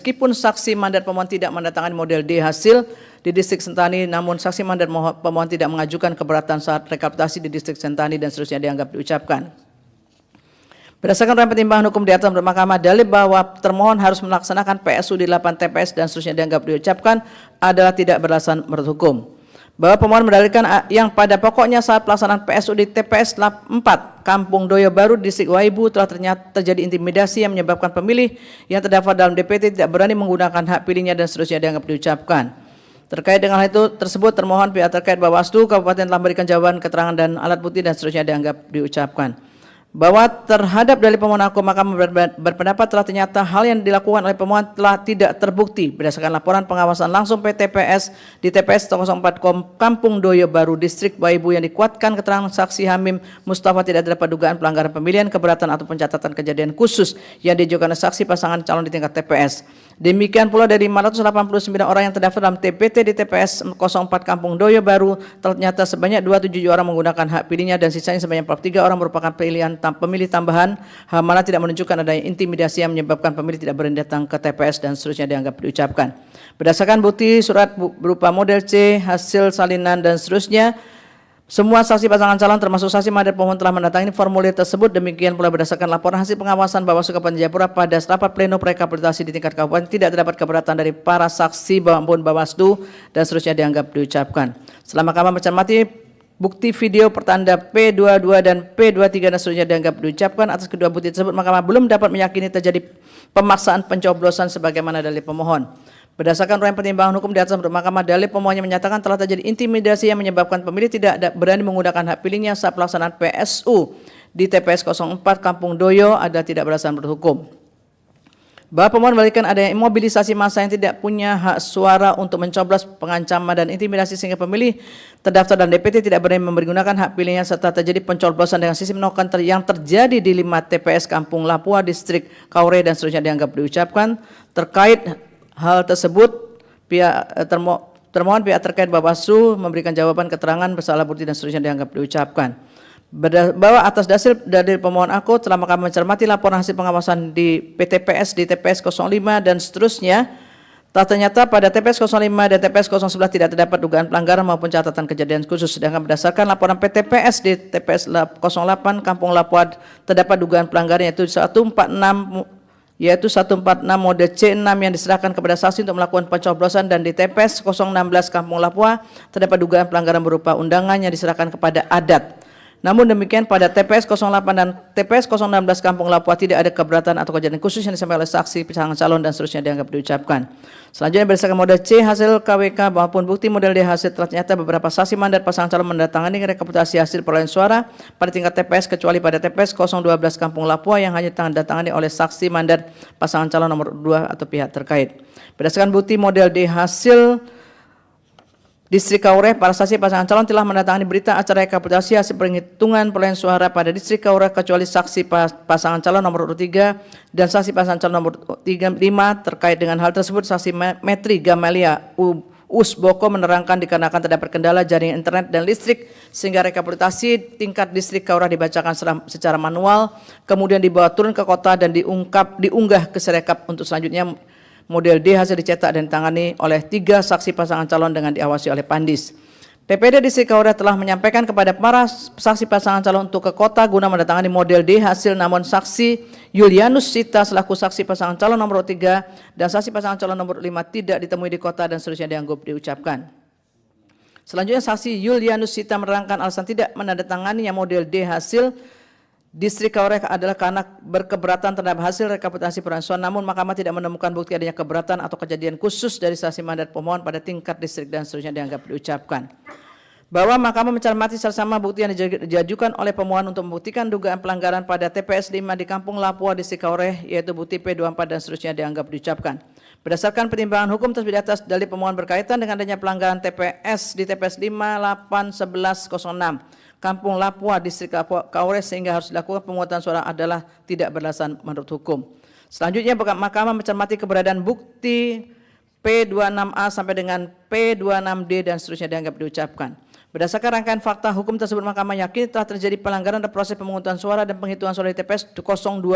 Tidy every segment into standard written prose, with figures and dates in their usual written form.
Meskipun saksi mandat pemohon tidak mendatangkan model D hasil di distrik Sentani, namun saksi mandat pemohon tidak mengajukan keberatan saat rekapitulasi di distrik Sentani dan seterusnya dianggap diucapkan. Berdasarkan rangkaian pertimbangan hukum di atas, Mahkamah dalil bahwa termohon harus melaksanakan PSU di 8 TPS dan seterusnya dianggap diucapkan adalah tidak beralasan menurut hukum. Bahwa pemohon mendalilkan yang pada pokoknya saat pelaksanaan PSU di TPS 4 Kampung Doyo Baru, Distrik Waibu telah terjadi intimidasi yang menyebabkan pemilih yang terdaftar dalam DPT tidak berani menggunakan hak pilihnya dan seterusnya dianggap diucapkan. Terkait dengan hal itu tersebut, termohon pihak terkait Bawaslu Kabupaten telah memberikan jawaban, keterangan dan alat bukti dan seterusnya dianggap diucapkan. Bahwa terhadap dalil pemohon aku, Mahkamah berpendapat telah ternyata hal yang dilakukan oleh pemohon telah tidak terbukti berdasarkan laporan pengawasan langsung PTPS di TPS 04 Kampung Doyo Baru, Distrik Waibu yang dikuatkan keterangan saksi Hamim Mustafa tidak terdapat dugaan pelanggaran pemilihan, keberatan atau pencatatan kejadian khusus yang diajukan oleh saksi pasangan calon di tingkat TPS. Demikian pula dari 589 orang yang terdaftar dalam TPT di TPS 04 Kampung Doyo Baru, ternyata sebanyak 27 orang menggunakan hak pilihnya dan sisanya sebanyak 43 orang merupakan pemilih tambahan, mana tidak menunjukkan adanya intimidasi yang menyebabkan pemilih tidak berani datang ke TPS dan seterusnya dianggap diucapkan. Berdasarkan bukti surat berupa model C, hasil salinan dan seterusnya, semua saksi pasangan calon termasuk saksi mandat pemohon telah mendatangi formulir tersebut. Demikian pula berdasarkan laporan hasil pengawasan Bawaslu Kabupaten Jayapura pada rapat pleno rekapitulasi di tingkat kabupaten tidak terdapat keberatan dari para saksi maupun Bawaslu dan seterusnya dianggap diucapkan. Setelah Mahkamah mencermati bukti video pertanda P22 dan P23 dan seterusnya dianggap diucapkan, atas kedua bukti tersebut Mahkamah belum dapat meyakini terjadi pemaksaan pencoblosan sebagaimana dalil pemohon. Berdasarkan rangkaian pertimbangan hukum di atas, Mahkamah dalil pemohonnya menyatakan telah terjadi intimidasi yang menyebabkan pemilih tidak berani menggunakan hak pilihnya saat pelaksanaan PSU di TPS 04 Kampung Doyo adalah tidak beralasan menurut hukum. Bahwa pemohon mendalilkan adanya imobilisasi massa yang tidak punya hak suara untuk mencoblos, pengancaman dan intimidasi sehingga pemilih terdaftar dan DPT tidak berani menggunakan hak pilihnya serta terjadi pencoblosan dengan sistem no counter yang terjadi di 5 TPS Kampung Lapua, Distrik Kaure dan seterusnya dianggap diucapkan. Terkait hal tersebut, termohon pihak terkait Bawaslu memberikan jawaban, keterangan, bersalah bukti dan seterusnya dianggap diucapkan. Bahwa atas dalil pemohon aku telah Mahkamah mencermati laporan hasil pengawasan di PTPS di TPS 05 dan seterusnya, ternyata pada TPS 05 dan TPS 011 tidak terdapat dugaan pelanggaran maupun catatan kejadian khusus, sedangkan berdasarkan laporan PTPS di TPS 08 Kampung Lapua terdapat dugaan pelanggaran yaitu 146 mode C6 yang diserahkan kepada saksi untuk melakukan pencoblosan, dan di TPS 016 Kampung Lapua terdapat dugaan pelanggaran berupa undangan yang diserahkan kepada adat. Namun demikian pada TPS 08 dan TPS 016 Kampung Lapua tidak ada keberatan atau kejadian khusus yang disampaikan oleh saksi pasangan calon dan seterusnya dianggap diucapkan. Selanjutnya berdasarkan model C hasil KWK maupun bukti model D hasil, ternyata beberapa saksi mandat pasangan calon mendatangani rekapitulasi hasil perolehan suara pada tingkat TPS kecuali pada TPS 012 Kampung Lapua yang hanya ditangani oleh saksi mandat pasangan calon nomor 2 atau pihak terkait. Berdasarkan bukti model D hasil Distrik Kaure, para saksi pasangan calon telah mendatangani berita acara rekapitulasi hasil penghitungan perolehan suara pada Distrik Kaure kecuali saksi pasangan calon nomor 3 dan saksi pasangan calon nomor 5. Terkait dengan hal tersebut, saksi Metri Gamalia Usboko menerangkan dikarenakan terdapat kendala jaringan internet dan listrik sehingga rekapitulasi tingkat Distrik Kaure dibacakan secara manual, kemudian dibawa turun ke kota dan diunggah ke Sirekap untuk selanjutnya model D hasil dicetak dan ditangani oleh 3 saksi pasangan calon dengan diawasi oleh Pandis. PPD Distrik Kaure telah menyampaikan kepada para saksi pasangan calon untuk ke kota guna mendatangani model D hasil, namun saksi Yulianus Sita selaku saksi pasangan calon nomor 3 dan saksi pasangan calon nomor 5 tidak ditemui di kota dan seterusnya dianggap diucapkan. Selanjutnya saksi Yulianus Sita menerangkan alasan tidak menandatanganinya model D hasil Distrik Kaure adalah karena berkeberatan terhadap hasil rekapitulasi perolehan suara, namun Mahkamah tidak menemukan bukti adanya keberatan atau kejadian khusus dari saksi mandat pemohon pada tingkat distrik dan seterusnya dianggap diucapkan. Bahwa Mahkamah mencermati bersama bukti yang diajukan oleh pemohon untuk membuktikan dugaan pelanggaran pada TPS 5 di Kampung Lapua Distrik Kaure, yaitu bukti P24 dan seterusnya dianggap diucapkan. Berdasarkan pertimbangan hukum tersebut di atas, dalil pemohon berkaitan dengan adanya pelanggaran TPS di TPS 5, 8, 11, 06 Kampung Lapua Distrik Kaure sehingga harus dilakukan pemungutan suara adalah tidak beralasan menurut hukum. Selanjutnya Mahkamah mencermati keberadaan bukti P26A sampai dengan P26D dan seterusnya dianggap diucapkan. Berdasarkan rangkaian fakta hukum tersebut, Mahkamah yakin telah terjadi pelanggaran dalam proses pemungutan suara dan penghitungan suara di TPS 012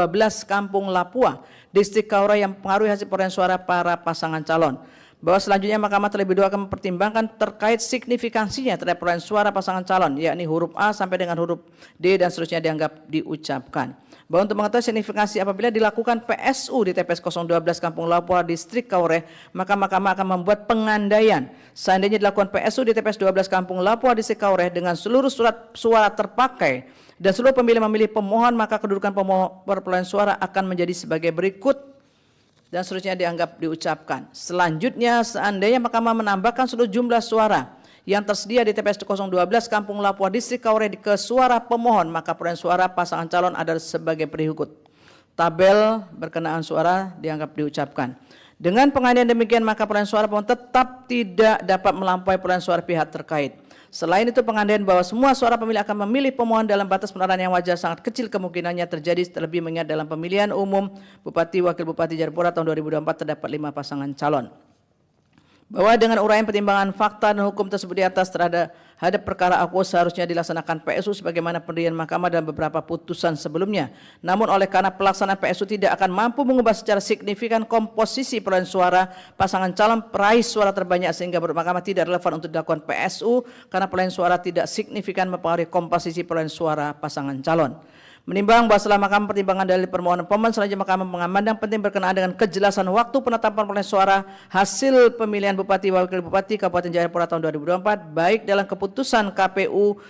Kampung Lapua, Distrik Kaura yang mempengaruhi hasil perolehan suara para pasangan calon. Bahwa selanjutnya Mahkamah terlebih dahulu akan mempertimbangkan terkait signifikansinya terhadap perolehan suara pasangan calon, yakni huruf A sampai dengan huruf D dan seterusnya dianggap diucapkan. Bahwa untuk mengetahui signifikansi apabila dilakukan PSU di TPS 012 Kampung Lapua Distrik Kaure, maka Mahkamah akan membuat pengandaian seandainya dilakukan PSU di TPS 12 Kampung Lapua Distrik Kaure dengan seluruh surat suara terpakai dan seluruh pemilih memilih pemohon, maka kedudukan perolehan suara akan menjadi sebagai berikut dan seterusnya dianggap diucapkan. Selanjutnya, seandainya Mahkamah menambahkan seluruh jumlah suara yang tersedia di TPS 012 Kampung Lapua Distrik Kaure ke suara pemohon, maka perolehan suara pasangan calon adalah sebagai berikut. Tabel berkenaan suara dianggap diucapkan. Dengan pengandaian demikian, maka perolehan suara pemohon tetap tidak dapat melampaui perolehan suara pihak terkait. Selain itu, pengandaian bahwa semua suara pemilih akan memilih pemohon dalam batas penerapan yang wajar sangat kecil kemungkinannya terjadi, terlebih mengingat dalam pemilihan umum Bupati Wakil Bupati Jayapura tahun 2024 terdapat 5 pasangan calon. Bahwa dengan uraian pertimbangan fakta dan hukum tersebut di atas terhadap perkara aku seharusnya dilaksanakan PSU sebagaimana pendirian Mahkamah dalam beberapa putusan sebelumnya. Namun oleh karena pelaksanaan PSU tidak akan mampu mengubah secara signifikan komposisi perolehan suara pasangan calon peraih suara terbanyak, sehingga menurut Mahkamah tidak relevan untuk dilakukan PSU karena perolehan suara tidak signifikan mempengaruhi komposisi perolehan suara pasangan calon. Menimbang bahwa setelah Mahkamah pertimbangan dalil permohonan pemohon, selanjutnya Mahkamah memandang penting berkenaan dengan kejelasan waktu penetapan perolehan suara hasil pemilihan Bupati Wakil Bupati Kabupaten Jayapura tahun 2024, baik dalam keputusan KPU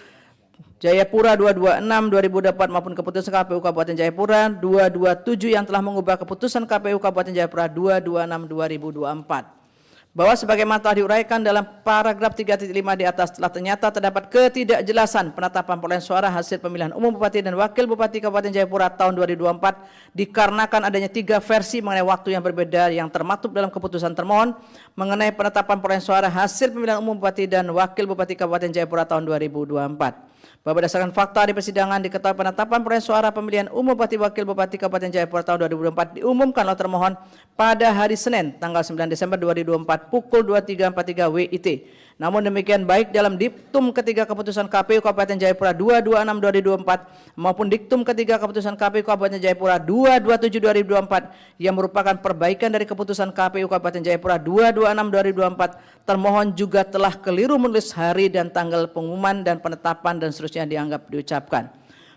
Jayapura 226/2024 maupun keputusan KPU Kabupaten Jayapura 227 yang telah mengubah keputusan KPU Kabupaten Jayapura 226/2024. Bahwa sebagaimana telah diuraikan dalam paragraf 3.5 di atas, telah ternyata terdapat ketidakjelasan penetapan perolehan suara hasil pemilihan umum Bupati dan Wakil Bupati Kabupaten Jayapura tahun 2024 dikarenakan adanya 3 versi mengenai waktu yang berbeda yang termaktub dalam keputusan termohon mengenai penetapan perolehan suara hasil pemilihan umum Bupati dan Wakil Bupati Kabupaten Jayapura tahun 2024. Bahwa berdasarkan fakta di persidangan diketahui penetapan perolehan suara pemilihan umum Bupati Wakil Bupati Kabupaten Jayapura tahun 2024 diumumkan oleh termohon pada hari Senin tanggal 9 Desember 2024 pukul 23.43 WIT. Namun demikian, baik dalam diktum ketiga keputusan KPU Kabupaten Jayapura 226/2024 maupun diktum ketiga keputusan KPU Kabupaten Jayapura 227/2024 yang merupakan perbaikan dari keputusan KPU Kabupaten Jayapura 226/2024, termohon juga telah keliru menulis hari dan tanggal pengumuman dan penetapan dan seterusnya dianggap diucapkan.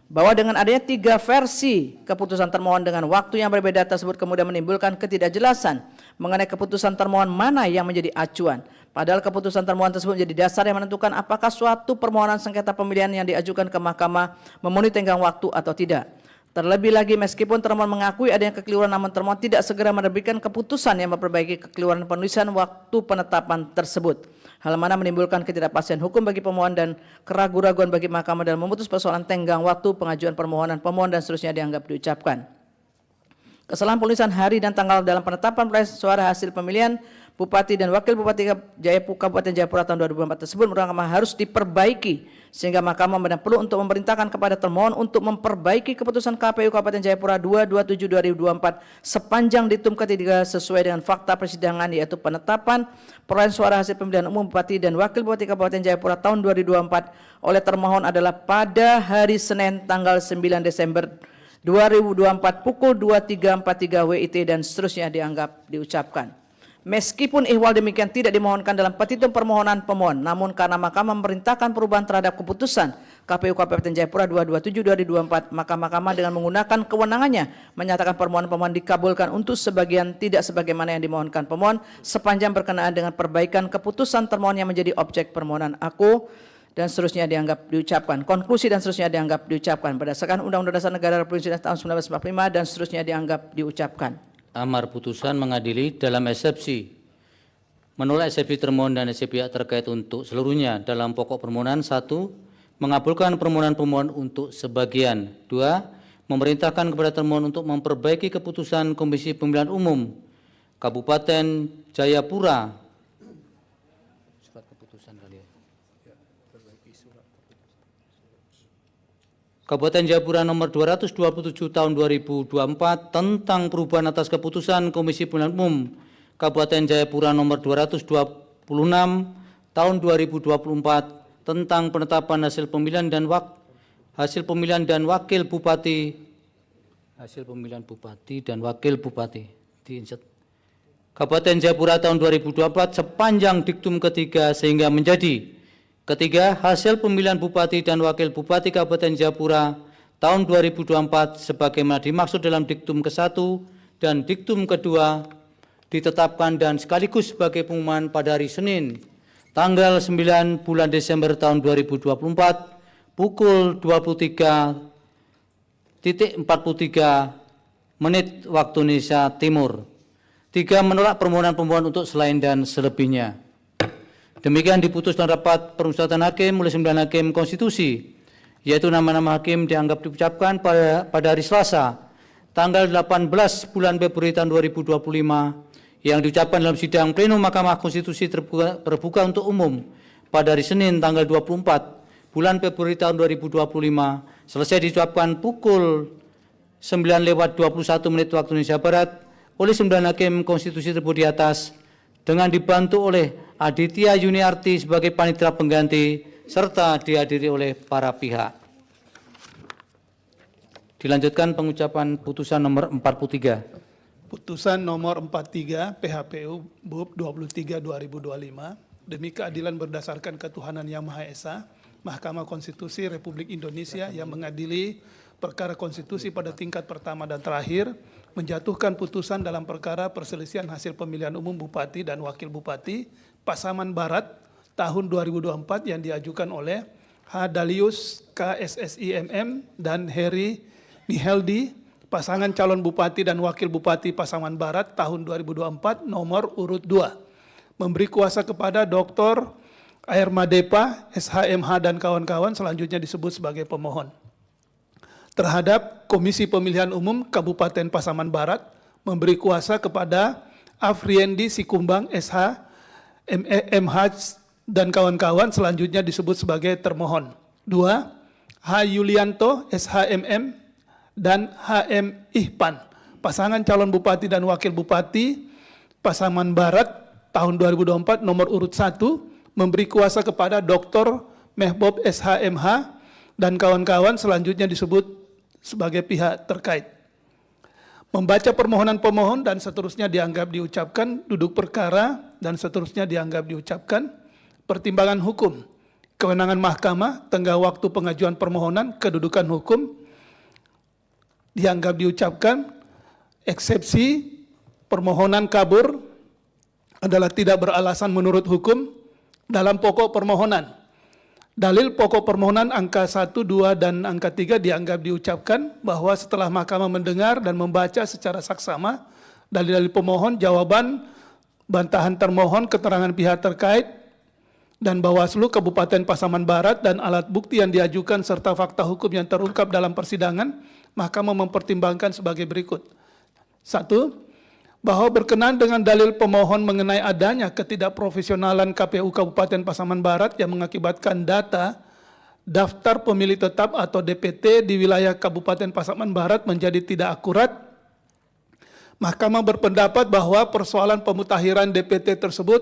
Bahwa dengan adanya 3 versi keputusan termohon dengan waktu yang berbeda tersebut kemudian menimbulkan ketidakjelasan mengenai keputusan termohon mana yang menjadi acuan. Padahal keputusan termohon tersebut menjadi dasar yang menentukan apakah suatu permohonan sengketa pemilihan yang diajukan ke Mahkamah memenuhi tenggang waktu atau tidak. Terlebih lagi, meskipun termohon mengakui adanya kekeliruan, namun termohon tidak segera menerbitkan keputusan yang memperbaiki kekeliruan penulisan waktu penetapan tersebut. Hal mana menimbulkan ketidakpastian hukum bagi pemohon dan keraguan-raguan bagi Mahkamah dalam memutus persoalan tenggang waktu pengajuan permohonan pemohon dan seterusnya dianggap diucapkan. Kesalahan penulisan hari dan tanggal dalam penetapan perolehan suara hasil pemilihan Bupati dan Wakil Bupati Kabupaten Jayapura tahun 2024 tersebut menurut Mahkamah harus diperbaiki, sehingga Mahkamah perlu untuk memerintahkan kepada termohon untuk memperbaiki keputusan KPU Kabupaten Jayapura 227/2024 sepanjang diktum ketiga sesuai dengan fakta persidangan, yaitu penetapan perolehan suara hasil pemilihan umum Bupati dan Wakil Bupati Kabupaten Jayapura tahun 2024 oleh termohon adalah pada hari Senin tanggal 9 Desember 2024 pukul 23.43 WIT dan seterusnya dianggap diucapkan. Meskipun ihwal demikian tidak dimohonkan dalam petitum permohonan pemohon, namun karena Mahkamah memerintahkan perubahan terhadap keputusan KPU Kabupaten Jayapura 227/2024, maka Mahkamah dengan menggunakan kewenangannya menyatakan permohonan pemohon dikabulkan untuk sebagian, tidak sebagaimana yang dimohonkan pemohon sepanjang berkenaan dengan perbaikan keputusan termohon yang menjadi objek permohonan aku dan seterusnya dianggap diucapkan. Konklusi dan seterusnya dianggap diucapkan berdasarkan Undang-Undang Dasar Negara Republik Indonesia tahun 1945 dan seterusnya dianggap diucapkan. Amar putusan mengadili dalam eksepsi menolak eksepsi termohon dan eksepsi pihak terkait untuk seluruhnya dalam pokok permohonan. 1. Mengabulkan permohonan pemohon untuk sebagian. 2. Memerintahkan kepada termohon untuk memperbaiki keputusan Komisi Pemilihan Umum Kabupaten Jayapura Kabupaten Jayapura nomor 227 tahun 2024 tentang perubahan atas keputusan Komisi Pemilihan Umum Kabupaten Jayapura nomor 226 tahun 2024 tentang penetapan hasil pemilihan dan wakil bupati di Kabupaten Jayapura tahun 2024 sepanjang diktum ketiga sehingga menjadi ketiga, hasil pemilihan bupati dan wakil bupati Kabupaten Jayapura tahun 2024 sebagaimana dimaksud dalam diktum ke-1 dan diktum kedua ditetapkan dan sekaligus sebagai pengumuman pada hari Senin tanggal 9 bulan Desember tahun 2024 pukul 23.43 menit waktu Indonesia Timur. 3. Menolak permohonan-permohonan untuk selain dan selebihnya. Demikian diputus dalam rapat permusyawaratan hakim oleh 9 hakim konstitusi, yaitu nama-nama hakim dianggap diucapkan pada hari Selasa, tanggal 18 bulan Februari tahun 2025, yang diucapkan dalam sidang plenum Mahkamah Konstitusi terbuka untuk umum pada hari Senin, tanggal 24 bulan Februari tahun 2025, selesai diucapkan pukul 9:21 menit waktu Indonesia Barat, oleh 9 hakim konstitusi tersebut di atas dengan dibantu oleh Aditya Yuniarti sebagai panitia pengganti serta dihadiri oleh para pihak. Dilanjutkan pengucapan putusan nomor 43. Putusan nomor 43 PHPU BUP 23/2025 demi keadilan berdasarkan ketuhanan Yang Maha Esa, Mahkamah Konstitusi Republik Indonesia yang mengadili perkara konstitusi pada tingkat pertama dan terakhir menjatuhkan putusan dalam perkara perselisihan hasil pemilihan umum Bupati dan Wakil Bupati Pasaman Barat tahun 2024 yang diajukan oleh H. Dalius KSSIMM dan Heri Miheldi, pasangan calon Bupati dan Wakil Bupati Pasaman Barat tahun 2024 nomor urut 2. Memberi kuasa kepada Dr. Air Madepa, SHMH dan kawan-kawan selanjutnya disebut sebagai pemohon. Terhadap Komisi Pemilihan Umum Kabupaten Pasaman Barat memberi kuasa kepada Afriendi Sikumbang SH, MH dan kawan-kawan selanjutnya disebut sebagai termohon. 2. H. Yulianto SHMM dan HM Ihpan, pasangan calon Bupati dan Wakil Bupati Pasaman Barat tahun 2024 nomor urut 1 memberi kuasa kepada Dr. Mehbob SHMH dan kawan-kawan selanjutnya disebut sebagai pihak terkait. Membaca permohonan pemohon dan seterusnya dianggap diucapkan, duduk perkara dan seterusnya dianggap diucapkan, pertimbangan hukum, kewenangan mahkamah, tenggang waktu pengajuan permohonan, kedudukan hukum, dianggap diucapkan, eksepsi, permohonan kabur adalah tidak beralasan menurut hukum dalam pokok permohonan. Dalil pokok permohonan angka 1, 2, dan angka 3 dianggap diucapkan bahwa setelah mahkamah mendengar dan membaca secara saksama dalil-dalil pemohon, jawaban, bantahan termohon, keterangan pihak terkait, dan Bawaslu Kabupaten Pasaman Barat dan alat bukti yang diajukan serta fakta hukum yang terungkap dalam persidangan, mahkamah mempertimbangkan sebagai berikut. 1. Bahwa berkenaan dengan dalil pemohon mengenai adanya ketidakprofesionalan KPU Kabupaten Pasaman Barat yang mengakibatkan data daftar pemilih tetap atau DPT di wilayah Kabupaten Pasaman Barat menjadi tidak akurat, mahkamah berpendapat bahwa persoalan pemutahiran DPT tersebut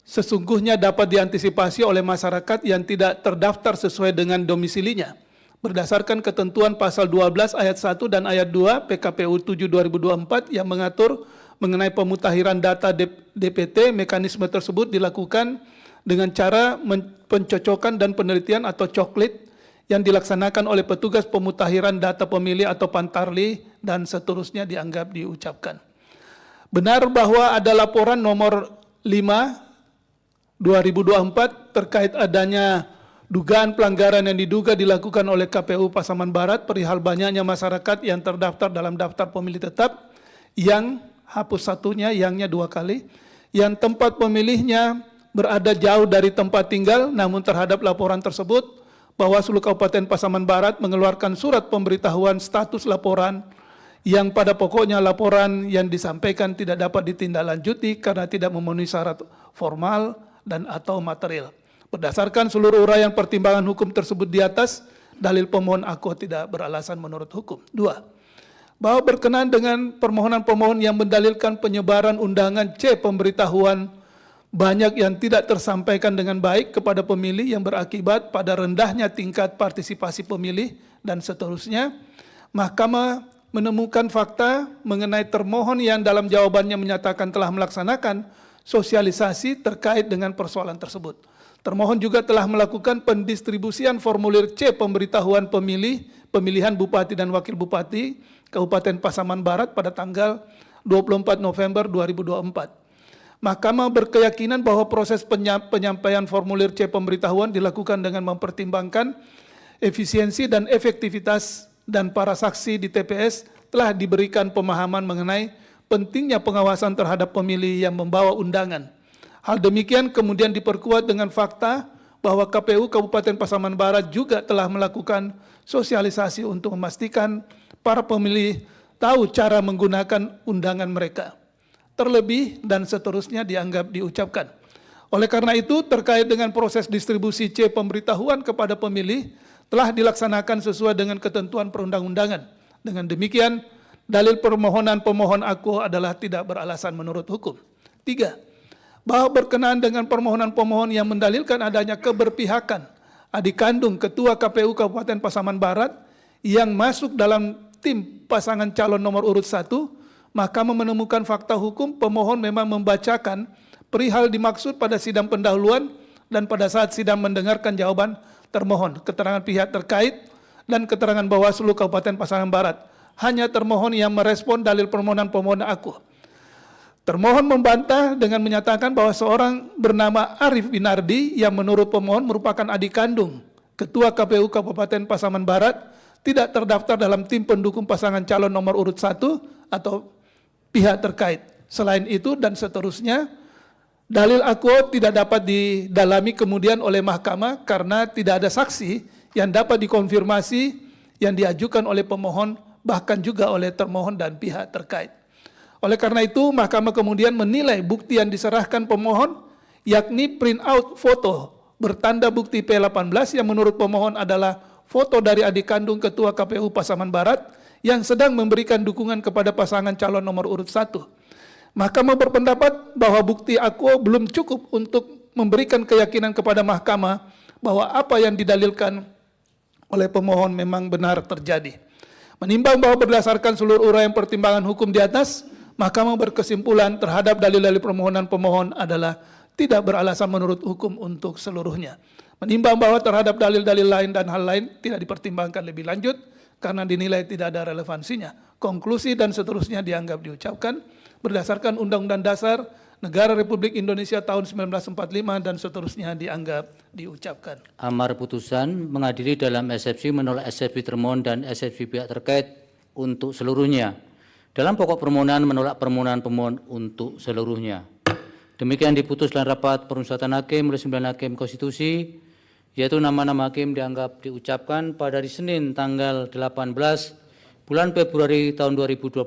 sesungguhnya dapat diantisipasi oleh masyarakat yang tidak terdaftar sesuai dengan domisilinya. Berdasarkan ketentuan pasal 12 ayat 1 dan ayat 2 PKPU 7/2024 yang mengatur mengenai pemutahiran data DPT, mekanisme tersebut dilakukan dengan cara pencocokan dan penelitian atau coklit yang dilaksanakan oleh petugas pemutahiran data pemilih atau Pantarli dan seterusnya dianggap diucapkan. Benar bahwa ada laporan nomor 5/2024 terkait adanya dugaan pelanggaran yang diduga dilakukan oleh KPU Pasaman Barat perihal banyaknya masyarakat yang terdaftar dalam daftar pemilih tetap yang hapus satunya, yangnya 2 kali, yang tempat pemilihnya berada jauh dari tempat tinggal, namun terhadap laporan tersebut Bawaslu Kabupaten Pasaman Barat mengeluarkan surat pemberitahuan status laporan yang pada pokoknya laporan yang disampaikan tidak dapat ditindaklanjuti karena tidak memenuhi syarat formal dan atau material. Berdasarkan seluruh uraian pertimbangan hukum tersebut di atas, dalil pemohon akuo tidak beralasan menurut hukum. 2. Bahwa berkenaan dengan permohonan pemohon yang mendalilkan penyebaran undangan C pemberitahuan banyak yang tidak tersampaikan dengan baik kepada pemilih yang berakibat pada rendahnya tingkat partisipasi pemilih dan seterusnya. Mahkamah menemukan fakta mengenai termohon yang dalam jawabannya menyatakan telah melaksanakan sosialisasi terkait dengan persoalan tersebut. Termohon juga telah melakukan pendistribusian formulir C pemberitahuan pemilihan Bupati dan Wakil Bupati Kabupaten Pasaman Barat pada tanggal 24 November 2024. Mahkamah berkeyakinan bahwa proses penyampaian formulir C pemberitahuan dilakukan dengan mempertimbangkan efisiensi dan efektivitas, dan para saksi di TPS telah diberikan pemahaman mengenai pentingnya pengawasan terhadap pemilih yang membawa undangan. Hal demikian kemudian diperkuat dengan fakta bahwa KPU Kabupaten Pasaman Barat juga telah melakukan sosialisasi untuk memastikan para pemilih tahu cara menggunakan undangan mereka. Terlebih dan seterusnya dianggap diucapkan. Oleh karena itu, terkait dengan proses distribusi C pemberitahuan kepada pemilih telah dilaksanakan sesuai dengan ketentuan perundang-undangan. Dengan demikian, dalil permohonan pemohon akuo adalah tidak beralasan menurut hukum. 3. Bahwa berkenaan dengan permohonan pemohon yang mendalilkan adanya keberpihakan adik kandung Ketua KPU Kabupaten Pasaman Barat yang masuk dalam tim pasangan calon nomor urut 1, Mahkamah menemukan fakta hukum pemohon memang membacakan perihal dimaksud pada sidang pendahuluan dan pada saat sidang mendengarkan jawaban termohon, keterangan pihak terkait, dan keterangan Bawaslu Kabupaten Pasaman Barat. Hanya termohon yang merespon dalil permohonan pemohon akuo. Termohon membantah dengan menyatakan bahwa seorang bernama Arif Binardi yang menurut pemohon merupakan adik kandung Ketua KPU Kabupaten Pasaman Barat tidak terdaftar dalam tim pendukung pasangan calon nomor urut 1 atau pihak terkait. Selain itu dan seterusnya, dalil akuo tidak dapat didalami kemudian oleh mahkamah karena tidak ada saksi yang dapat dikonfirmasi yang diajukan oleh pemohon, bahkan juga oleh termohon dan pihak terkait. Oleh karena itu, mahkamah kemudian menilai bukti yang diserahkan pemohon, yakni print out foto bertanda bukti P18 yang menurut pemohon adalah foto dari adik kandung Ketua KPU Pasaman Barat yang sedang memberikan dukungan kepada pasangan calon nomor urut 1. Mahkamah berpendapat bahwa bukti akuo belum cukup untuk memberikan keyakinan kepada mahkamah bahwa apa yang didalilkan oleh pemohon memang benar terjadi. Menimbang bahwa berdasarkan seluruh uraian pertimbangan hukum di atas, Mahkamah berkesimpulan terhadap dalil-dalil permohonan pemohon adalah tidak beralasan menurut hukum untuk seluruhnya. Menimbang bahwa terhadap dalil-dalil lain dan hal lain tidak dipertimbangkan lebih lanjut karena dinilai tidak ada relevansinya. Konklusi dan seterusnya dianggap diucapkan berdasarkan Undang-Undang Dasar Negara Republik Indonesia tahun 1945 dan seterusnya dianggap diucapkan. Amar putusan mengadili dalam eksepsi menolak eksepsi termohon dan eksepsi pihak terkait untuk seluruhnya. Dalam pokok permohonan menolak permohonan pemohon untuk seluruhnya. Demikian diputus dalam rapat permusyawaratan hakim oleh 9 hakim konstitusi, yaitu nama-nama hakim dianggap diucapkan pada hari Senin tanggal 18 bulan Februari tahun 2025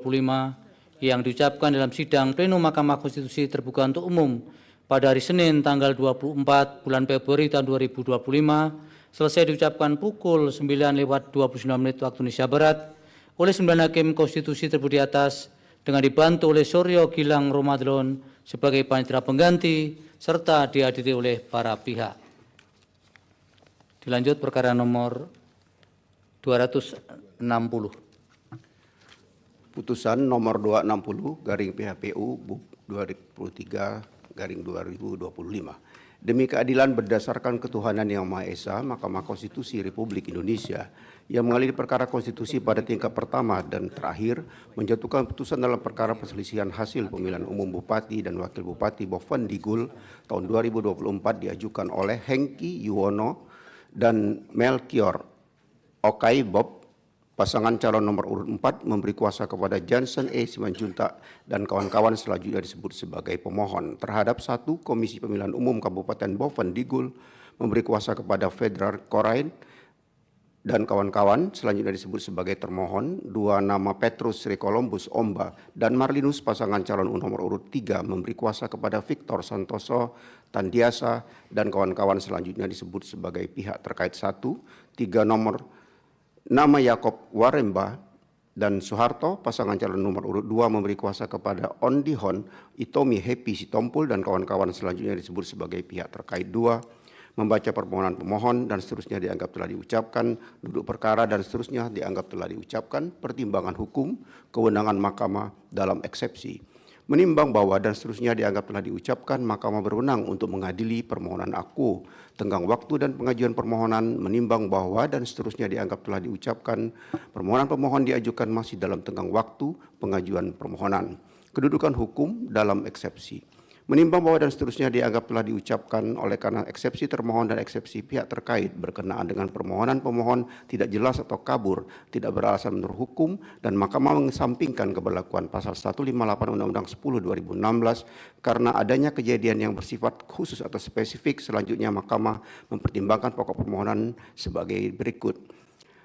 yang diucapkan dalam sidang plenum Mahkamah Konstitusi terbuka untuk umum pada hari Senin tanggal 24 bulan Februari tahun 2025 selesai diucapkan pukul 9:29 waktu Indonesia Barat oleh 9 hakim konstitusi tersebut di atas dengan dibantu oleh Suryo Gilang Romadlon sebagai panitera pengganti serta dihadiri oleh para pihak. Dilanjut perkara nomor 260. Putusan nomor 260 garing PHPU BUP 2023/2025. Demi keadilan berdasarkan ketuhanan yang Maha Esa, Mahkamah Konstitusi Republik Indonesia yang mengadili perkara konstitusi pada tingkat pertama dan terakhir menjatuhkan putusan dalam perkara perselisihan hasil pemilihan umum Bupati dan Wakil Bupati Bovendigul tahun 2024 diajukan oleh Hengki Yuwono dan Melchior Okaibob, pasangan calon nomor urut 4 memberi kuasa kepada Johnson E. Simanjuntak dan kawan-kawan selanjutnya disebut sebagai pemohon terhadap 1. Komisi Pemilihan Umum Kabupaten Bovendigul memberi kuasa kepada Federal Korain dan kawan-kawan selanjutnya disebut sebagai termohon. 2. Nama Petrus Recolumbus Omba dan Marlinus pasangan calon nomor urut 3 memberi kuasa kepada Victor Santoso Tandiasa dan kawan-kawan selanjutnya disebut sebagai pihak terkait 1. 3. Nama Yakob Waremba dan Soeharto, pasangan calon nomor urut 2 memberi kuasa kepada Ondihon, Itomi Happy Sitompul dan kawan-kawan selanjutnya disebut sebagai pihak terkait 2, membaca permohonan pemohon dan seterusnya dianggap telah diucapkan, duduk perkara dan seterusnya dianggap telah diucapkan, pertimbangan hukum, kewenangan mahkamah dalam eksepsi. Menimbang bahwa dan seterusnya dianggap telah diucapkan, mahkamah berwenang untuk mengadili permohonan aku. Tenggang waktu dan pengajuan permohonan, menimbang bahwa dan seterusnya dianggap telah diucapkan, permohonan pemohon diajukan masih dalam tenggang waktu pengajuan permohonan. Kedudukan hukum dalam eksepsi. Menimbang bahwa dan seterusnya dianggap telah diucapkan oleh karena eksepsi termohon dan eksepsi pihak terkait berkenaan dengan permohonan pemohon tidak jelas atau kabur, tidak beralasan menurut hukum, dan mahkamah mengesampingkan keberlakuan pasal 158 Undang-Undang 10 2016 karena adanya kejadian yang bersifat khusus atau spesifik. Selanjutnya mahkamah mempertimbangkan pokok permohonan sebagai berikut.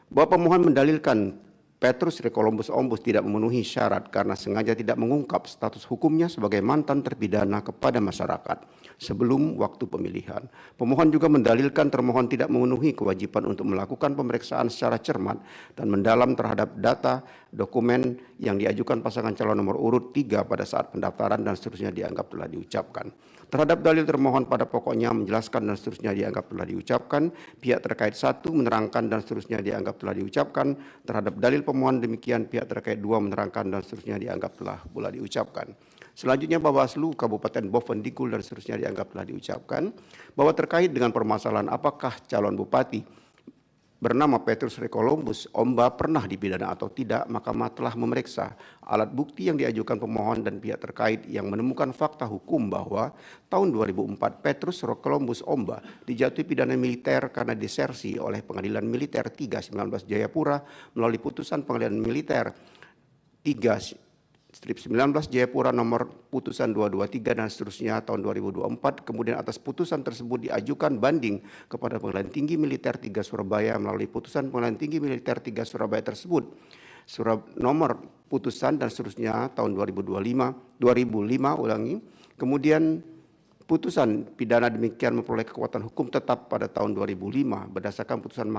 Bahwa pemohon mendalilkan Petrus Recolumbus Ombus tidak memenuhi syarat karena sengaja tidak mengungkap status hukumnya sebagai mantan terpidana kepada masyarakat sebelum waktu pemilihan. Pemohon juga mendalilkan termohon tidak memenuhi kewajiban untuk melakukan pemeriksaan secara cermat dan mendalam terhadap data dokumen yang diajukan pasangan calon nomor urut 3 pada saat pendaftaran dan seterusnya dianggap telah diucapkan. Terhadap dalil termohon pada pokoknya menjelaskan dan seterusnya dianggap telah diucapkan, pihak terkait 1 menerangkan dan seterusnya dianggap telah diucapkan, terhadap dalil pemohon demikian pihak terkait 2 menerangkan dan seterusnya dianggap telah pula diucapkan. Selanjutnya Bawaslu Kabupaten Bovendigul dan seterusnya dianggap telah diucapkan, bahwa terkait dengan permasalahan apakah calon bupati bernama Petrus Recolumbus Omba pernah dipidana atau tidak, mahkamah telah memeriksa alat bukti yang diajukan pemohon dan pihak terkait yang menemukan fakta hukum bahwa tahun 2004 Petrus Recolumbus Omba dijatuhi pidana militer karena disersi oleh Pengadilan Militer 3 19 Jayapura melalui putusan Pengadilan Militer 3/19 Jayapura nomor putusan 223 dan seterusnya tahun 2024. Kemudian atas putusan tersebut diajukan banding kepada Pengadilan Tinggi Militer 3 Surabaya melalui putusan Pengadilan Tinggi Militer 3 Surabaya tersebut. Nomor putusan dan seterusnya tahun 2005 ulangi. Kemudian putusan pidana demikian memperoleh kekuatan hukum tetap pada tahun 2005 berdasarkan putusan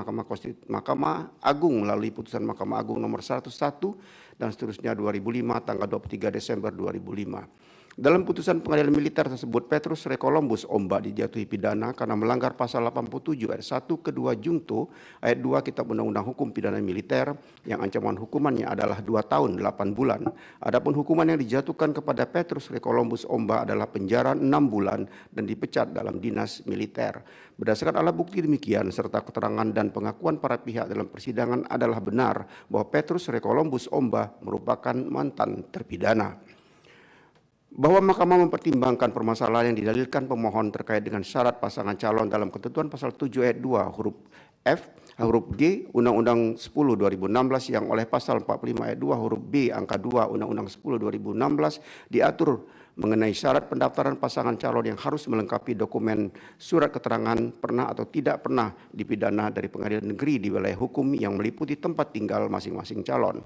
Mahkamah Agung melalui putusan Mahkamah Agung nomor 101 dan seterusnya 2005 tanggal 23 Desember 2005. Dalam putusan Pengadilan Militer tersebut, Petrus Recolumbus Omba dijatuhi pidana karena melanggar pasal 87 ayat 1 kedua Jungto ayat 2 Kitab Undang-Undang Hukum Pidana Militer yang ancaman hukumannya adalah 2 tahun 8 bulan. Adapun hukuman yang dijatuhkan kepada Petrus Recolumbus Omba adalah penjara 6 bulan dan dipecat dalam dinas militer. Berdasarkan alat bukti demikian serta keterangan dan pengakuan para pihak dalam persidangan adalah benar bahwa Petrus Recolumbus Omba merupakan mantan terpidana. Bahwa mahkamah mempertimbangkan permasalahan yang didalilkan pemohon terkait dengan syarat pasangan calon dalam ketentuan pasal 7 ayat 2 huruf F, huruf G, Undang-Undang 10 2016 yang oleh pasal 45 ayat 2 huruf B angka 2 Undang-Undang 10 2016 diatur mengenai syarat pendaftaran pasangan calon yang harus melengkapi dokumen surat keterangan pernah atau tidak pernah dipidana dari pengadilan negeri di wilayah hukum yang meliputi tempat tinggal masing-masing calon.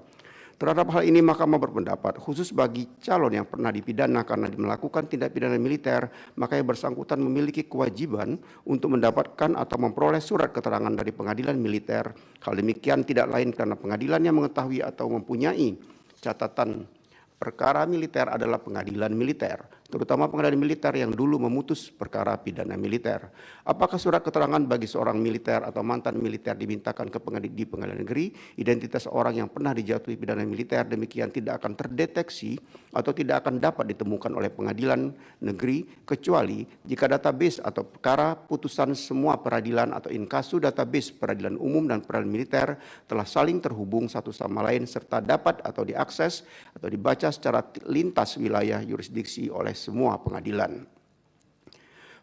Terhadap hal ini mahkamah berpendapat khusus bagi calon yang pernah dipidana karena melakukan tindak pidana militer, maka yang bersangkutan memiliki kewajiban untuk mendapatkan atau memperoleh surat keterangan dari pengadilan militer. Hal demikian tidak lain karena pengadilan yang mengetahui atau mempunyai catatan perkara militer adalah pengadilan militer, terutama pengadilan militer yang dulu memutus perkara pidana militer. Apakah surat keterangan bagi seorang militer atau mantan militer dimintakan ke pengadilan negeri, identitas orang yang pernah dijatuhi pidana militer demikian tidak akan terdeteksi atau tidak akan dapat ditemukan oleh pengadilan negeri kecuali jika database atau perkara putusan semua peradilan atau inkasu database peradilan umum dan peradilan militer telah saling terhubung satu sama lain serta dapat atau diakses atau dibaca secara lintas wilayah yurisdiksi oleh semua pengadilan.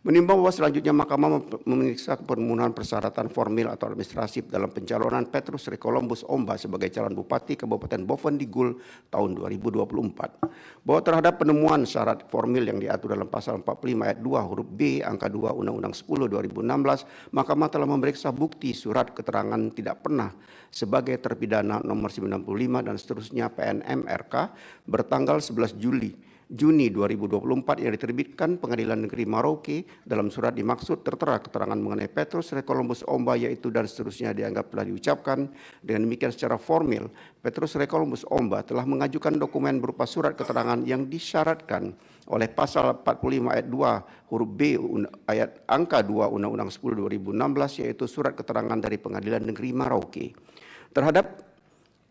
Menimbang bahwa selanjutnya mahkamah memeriksa pemenuhan persyaratan formil atau administratif dalam pencalonan Petrus Recolumbus Omba sebagai calon bupati Kabupaten Bovendigul tahun 2024. Bahwa terhadap penemuan syarat formil yang diatur dalam pasal 45 ayat 2 huruf B angka 2 Undang-Undang 10 2016, mahkamah telah memeriksa bukti surat keterangan tidak pernah sebagai terpidana nomor 95 dan seterusnya PNM RK bertanggal 11 Juli Juni 2024 yang diterbitkan Pengadilan Negeri Merauke. Dalam surat dimaksud tertera keterangan mengenai Petrus Recolumbus Omba yaitu dan seterusnya dianggap telah diucapkan. Dengan demikian secara formil, Petrus Recolumbus Omba telah mengajukan dokumen berupa surat keterangan yang disyaratkan oleh pasal 45 ayat 2 huruf B ayat angka 2 Undang-Undang 10 2016 yaitu surat keterangan dari Pengadilan Negeri Merauke.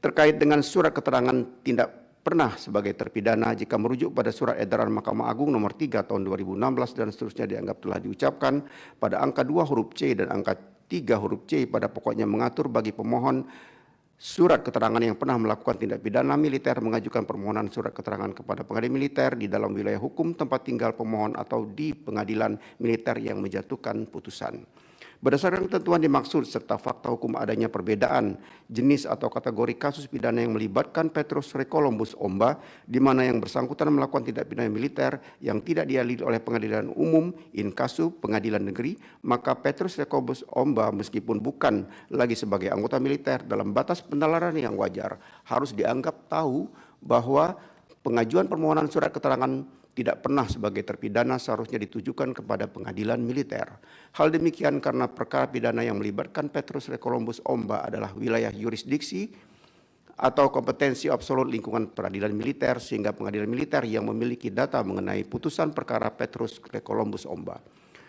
Terkait dengan surat keterangan tindak pernah sebagai terpidana jika merujuk pada surat edaran Mahkamah Agung nomor 3 tahun 2016 dan seterusnya dianggap telah diucapkan pada angka 2 huruf C dan angka 3 huruf C pada pokoknya mengatur bagi pemohon surat keterangan yang pernah melakukan tindak pidana militer mengajukan permohonan surat keterangan kepada pengadilan militer di dalam wilayah hukum tempat tinggal pemohon atau di pengadilan militer yang menjatuhkan putusan. Berdasarkan ketentuan dimaksud serta fakta hukum adanya perbedaan jenis atau kategori kasus pidana yang melibatkan Petrus Recolumbus Omba, di mana yang bersangkutan melakukan tindak pidana militer yang tidak diadili oleh pengadilan umum in casu pengadilan negeri, maka Petrus Recolumbus Omba meskipun bukan lagi sebagai anggota militer dalam batas penalaran yang wajar, harus dianggap tahu bahwa pengajuan permohonan surat keterangan tidak pernah sebagai terpidana seharusnya ditujukan kepada pengadilan militer. Hal demikian karena perkara pidana yang melibatkan Petrus Recolumbus Omba adalah wilayah yurisdiksi atau kompetensi absolut lingkungan peradilan militer sehingga pengadilan militer yang memiliki data mengenai putusan perkara Petrus Recolumbus Omba.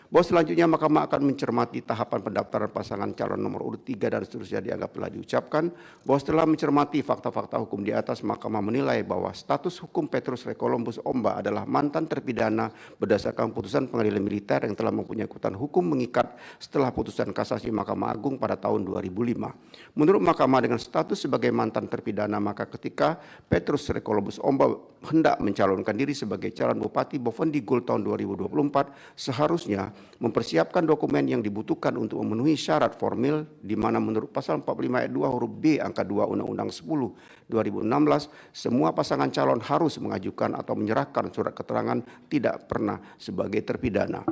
Bahwa selanjutnya Mahkamah akan mencermati tahapan pendaftaran pasangan calon nomor urut 3 dan seterusnya dianggap telah diucapkan. Bahwa setelah mencermati fakta-fakta hukum di atas, Mahkamah menilai bahwa status hukum Petrus Recolumbus Omba adalah mantan terpidana berdasarkan putusan pengadilan militer yang telah mempunyai kekuatan hukum mengikat setelah putusan kasasi Mahkamah Agung pada tahun 2005. Menurut Mahkamah dengan status sebagai mantan terpidana, maka ketika Petrus Recolumbus Omba hendak mencalonkan diri sebagai calon Bupati Bovendigul tahun 2024, seharusnya mempersiapkan dokumen yang dibutuhkan untuk memenuhi syarat formil di mana menurut pasal 45 ayat 2 huruf B angka 2 Undang-Undang 10 2016 semua pasangan calon harus mengajukan atau menyerahkan surat keterangan tidak pernah sebagai terpidana.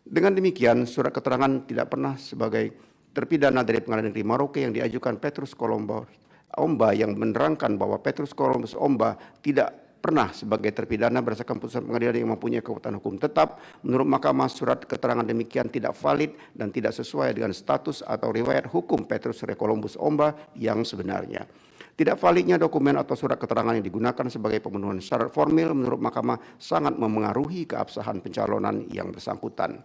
Dengan demikian surat keterangan tidak pernah sebagai terpidana dari Pengadilan Negeri Merauke yang diajukan Petrus Recolumbus Omba yang menerangkan bahwa Petrus Recolumbus Omba tidak pernah sebagai terpidana berdasarkan putusan pengadilan yang mempunyai kekuatan hukum tetap. Menurut Mahkamah, surat keterangan demikian tidak valid dan tidak sesuai dengan status atau riwayat hukum Petrus Recolumbus Omba yang sebenarnya. Tidak validnya dokumen atau surat keterangan yang digunakan sebagai pemenuhan syarat formil menurut Mahkamah sangat memengaruhi keabsahan pencalonan yang bersangkutan.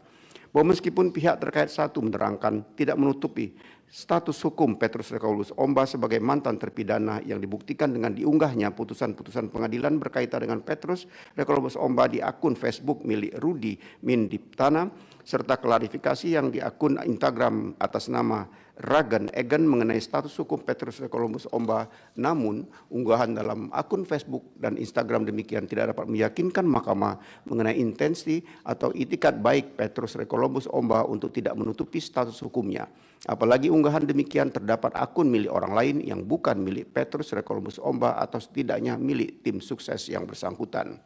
Bahwa meskipun pihak terkait satu menerangkan tidak menutupi status hukum Petrus Recolumbus Omba sebagai mantan terpidana yang dibuktikan dengan diunggahnya putusan-putusan pengadilan berkaitan dengan Petrus Recolumbus Omba di akun Facebook milik Rudi Mindiptana serta klarifikasi yang di akun Instagram atas nama Ragan Egan mengenai status hukum Petrus Recolumbus Omba, namun unggahan dalam akun Facebook dan Instagram demikian tidak dapat meyakinkan Mahkamah mengenai intensi atau itikat baik Petrus Recolumbus Omba untuk tidak menutupi status hukumnya. Apalagi unggahan demikian terdapat akun milik orang lain yang bukan milik Petrus Recolumbus Omba atau setidaknya milik tim sukses yang bersangkutan.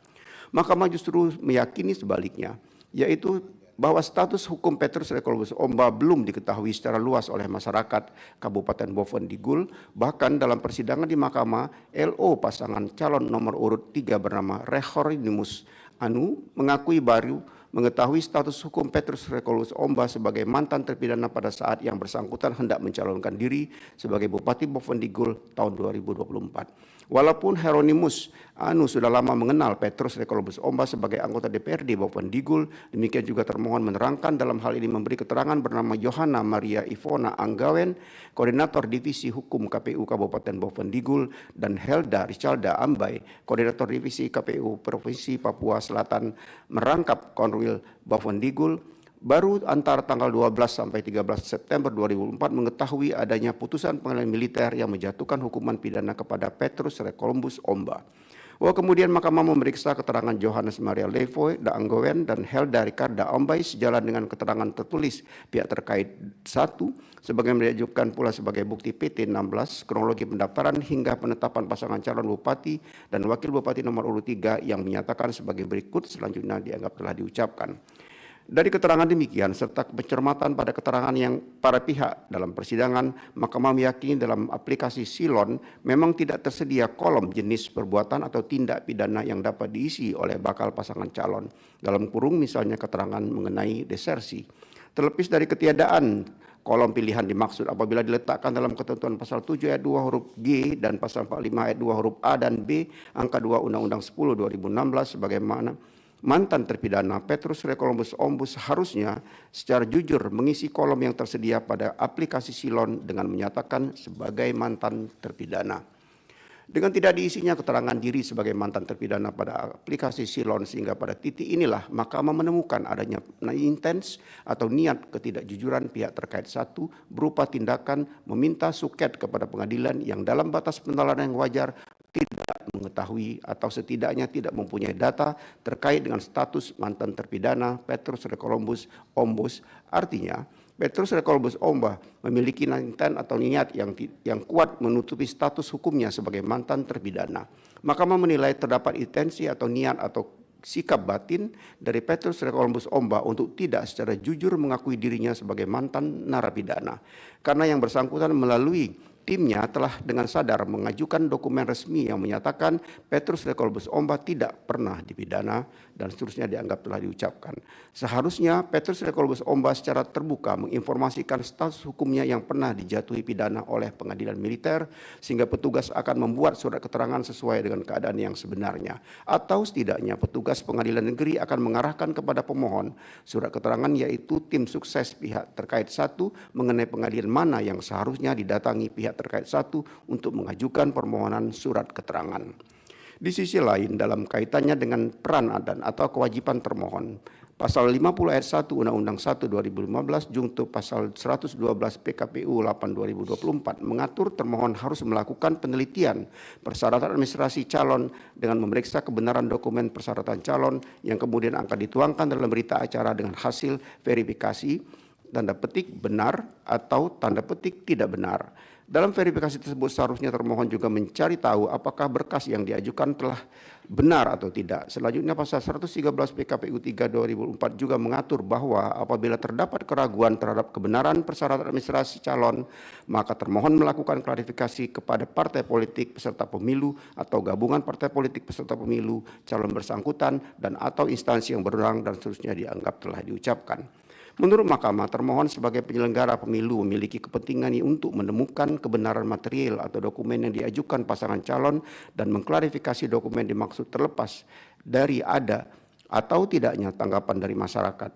Mahkamah justru meyakini sebaliknya, yaitu bahwa status hukum Petrus Recolumbus Omba belum diketahui secara luas oleh masyarakat Kabupaten Bovendigul. Bahkan dalam persidangan di Mahkamah, LO pasangan calon nomor urut 3 bernama Rehorinimus Anu mengakui baru mengetahui status hukum Petrus Recolumbus Omba sebagai mantan terpidana pada saat yang bersangkutan hendak mencalonkan diri sebagai Bupati Bovendigul tahun 2024. Walaupun Hieronymus Anu sudah lama mengenal Petrus Recolumbus Omba sebagai anggota DPRD Bovendigul, demikian juga termohon menerangkan dalam hal ini memberi keterangan bernama Johanna Maria Ivona Anggawen, Koordinator Divisi Hukum KPU Kabupaten Bovendigul, dan Helda Richalda Ambai, Koordinator Divisi KPU Provinsi Papua Selatan, merangkap Konwil Bovendigul, baru antara tanggal 12 sampai 13 September 2004 mengetahui adanya putusan pengadilan militer yang menjatuhkan hukuman pidana kepada Petrus Recolumbus Omba. Bahwa kemudian Mahkamah memeriksa keterangan Johannes Maria Levoy Anggawen dan Helda Ricarda Ambai sejalan dengan keterangan tertulis pihak terkait satu sebagai diajukan pula sebagai bukti PT 16 kronologi pendaftaran hingga penetapan pasangan calon bupati dan wakil bupati nomor urut 3 yang menyatakan sebagai berikut selanjutnya dianggap telah diucapkan. Dari keterangan demikian serta pencermatan pada keterangan yang para pihak dalam persidangan, Mahkamah meyakini dalam aplikasi Silon memang tidak tersedia kolom jenis perbuatan atau tindak pidana yang dapat diisi oleh bakal pasangan calon, dalam kurung misalnya keterangan mengenai desersi. Terlebih dari ketiadaan kolom pilihan dimaksud apabila diletakkan dalam ketentuan pasal 7 ayat 2 huruf G dan pasal 45 ayat 2 huruf A dan B angka 2 Undang-Undang 10 2016 sebagaimana mantan terpidana Petrus Recombus Ombus seharusnya secara jujur mengisi kolom yang tersedia pada aplikasi Silon dengan menyatakan sebagai mantan terpidana. Dengan tidak diisinya keterangan diri sebagai mantan terpidana pada aplikasi Silon sehingga pada titik inilah Mahkamah menemukan adanya intens atau niat ketidakjujuran pihak terkait satu berupa tindakan meminta suket kepada pengadilan yang dalam batas penelaran yang wajar tidak mengetahui atau setidaknya tidak mempunyai data terkait dengan status mantan terpidana Petrus Recombus Ombus. Artinya, Petrus Recombus Ombus memiliki intent atau niat yang kuat menutupi status hukumnya sebagai mantan terpidana. Mahkamah menilai terdapat intensi atau niat atau sikap batin dari Petrus Recombus Ombus untuk tidak secara jujur mengakui dirinya sebagai mantan narapidana. Karena yang bersangkutan melalui timnya telah dengan sadar mengajukan dokumen resmi yang menyatakan Petrus Recombus Ombus tidak pernah dipidana dan seterusnya dianggap telah diucapkan. Seharusnya Petrus Recombus Ombus secara terbuka menginformasikan status hukumnya yang pernah dijatuhi pidana oleh pengadilan militer sehingga petugas akan membuat surat keterangan sesuai dengan keadaan yang sebenarnya. Atau setidaknya petugas pengadilan negeri akan mengarahkan kepada pemohon surat keterangan yaitu tim sukses pihak terkait satu mengenai pengadilan mana yang seharusnya didatangi pihak terkait satu untuk mengajukan permohonan surat keterangan. Di sisi lain, dalam kaitannya dengan peran dan atau kewajiban termohon, Pasal 50 ayat 1 Undang-Undang 1 2015 junto Pasal 112 PKPU 8 2024 mengatur termohon harus melakukan penelitian persyaratan administrasi calon dengan memeriksa kebenaran dokumen persyaratan calon yang kemudian akan dituangkan dalam berita acara dengan hasil verifikasi tanda petik benar atau tanda petik tidak benar. Dalam verifikasi tersebut seharusnya termohon juga mencari tahu apakah berkas yang diajukan telah benar atau tidak. Selanjutnya pasal 113 PKPU 3 2004 juga mengatur bahwa apabila terdapat keraguan terhadap kebenaran persyaratan administrasi calon, maka termohon melakukan klarifikasi kepada partai politik peserta pemilu atau gabungan partai politik peserta pemilu, calon bersangkutan dan atau instansi yang berwenang dan seterusnya dianggap telah diucapkan. Menurut Mahkamah, termohon sebagai penyelenggara pemilu memiliki kepentingan untuk menemukan kebenaran material atau dokumen yang diajukan pasangan calon dan mengklarifikasi dokumen dimaksud terlepas dari ada atau tidaknya tanggapan dari masyarakat.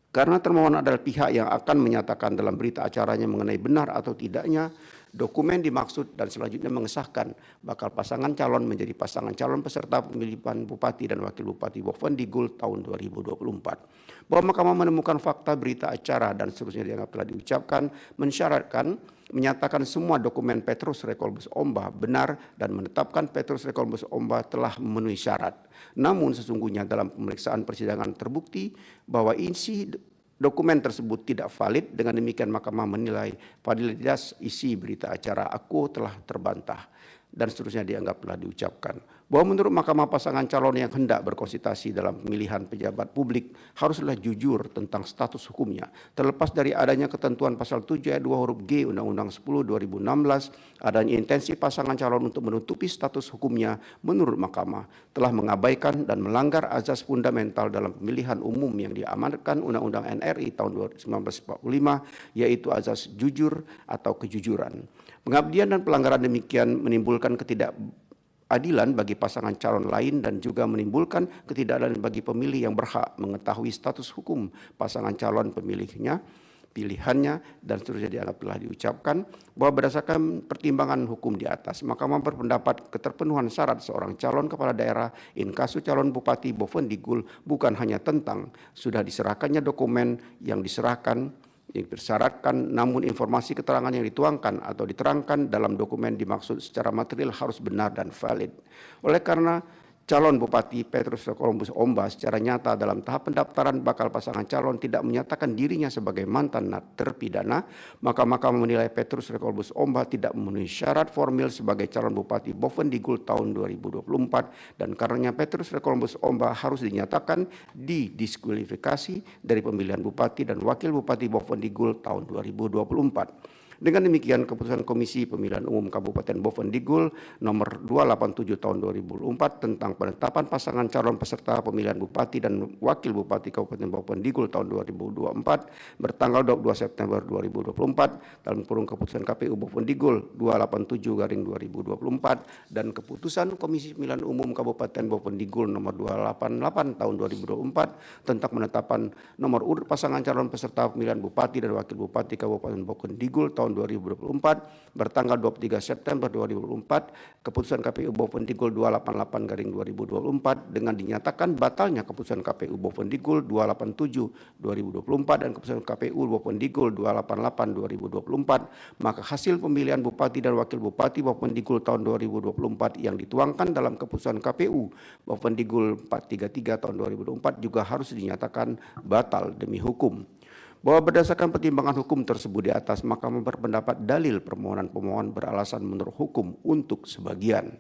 Karena termohon adalah pihak yang akan menyatakan dalam berita acaranya mengenai benar atau tidaknya dokumen dimaksud dan selanjutnya mengesahkan bakal pasangan calon menjadi pasangan calon peserta pemilihan Bupati dan Wakil Bupati Bovendigul tahun 2024. Bahwa Mahkamah menemukan fakta berita acara dan seterusnya dianggap telah diucapkan, mensyaratkan menyatakan semua dokumen Petrus Recombus Ombus benar dan menetapkan Petrus Recombus Ombus telah memenuhi syarat. Namun sesungguhnya dalam pemeriksaan persidangan terbukti bahwa isi dokumen tersebut tidak valid. Dengan demikian Mahkamah menilai validitas isi berita acara aku telah terbantah dan seterusnya dianggap telah diucapkan. Bahwa menurut Mahkamah pasangan calon yang hendak berkonsultasi dalam pemilihan pejabat publik haruslah jujur tentang status hukumnya. Terlepas dari adanya ketentuan pasal 7 ayat 2 huruf G Undang-Undang 10 2016, adanya intensi pasangan calon untuk menutupi status hukumnya menurut Mahkamah telah mengabaikan dan melanggar azas fundamental dalam pemilihan umum yang diamanatkan Undang-Undang NRI tahun 1945 yaitu azas jujur atau kejujuran. Pengabdian dan pelanggaran demikian menimbulkan ketidakadilan bagi pasangan calon lain dan juga menimbulkan ketidakadilan bagi pemilih yang berhak mengetahui status hukum pasangan calon pilihannya dan seterusnya dianggap telah diucapkan bahwa berdasarkan pertimbangan hukum di atas, Mahkamah berpendapat keterpenuhan syarat seorang calon kepala daerah in kasu calon Bupati Bovendigul bukan hanya tentang sudah diserahkannya dokumen yang diserahkan yang bersyaratkan, namun informasi keterangan yang dituangkan atau diterangkan dalam dokumen dimaksud secara material harus benar dan valid. Oleh karena calon Bupati Petrus Recolumbus Omba secara nyata dalam tahap pendaftaran bakal pasangan calon tidak menyatakan dirinya sebagai mantan terpidana, maka Mahkamah menilai Petrus Recolumbus Omba tidak memenuhi syarat formil sebagai calon Bupati Bovendigul tahun 2024 dan karenanya Petrus Recolumbus Omba harus dinyatakan didiskualifikasi dari pemilihan Bupati dan Wakil Bupati Bovendigul tahun 2024. Dengan demikian, keputusan Komisi Pemilihan Umum Kabupaten Bovendigul nomor 287 tahun 2004 tentang penetapan pasangan calon peserta pemilihan Bupati dan Wakil Bupati Kabupaten Bovendigul tahun 2024 bertanggal 22 September 2024 dalam kurung keputusan KPU Bovendigul 287/2024 dan keputusan Komisi Pemilihan Umum Kabupaten Bovendigul nomor 288 tahun 2024 tentang penetapan nomor urut pasangan calon peserta pemilihan Bupati dan Wakil Bupati Kabupaten Bovendigul tahun 2024 bertanggal 23 September 2024, keputusan KPU Bovendigul 288/2024 dengan dinyatakan batalnya keputusan KPU Bovendigul 287/2024 dan keputusan KPU Bovendigul 288/2024, maka hasil pemilihan Bupati dan Wakil Bupati Bovendigul tahun 2024 yang dituangkan dalam keputusan KPU Bovendigul 433 tahun 2024 juga harus dinyatakan batal demi hukum. Bahwa berdasarkan pertimbangan hukum tersebut di atas, Mahkamah berpendapat dalil permohonan pemohon beralasan menurut hukum untuk sebagian.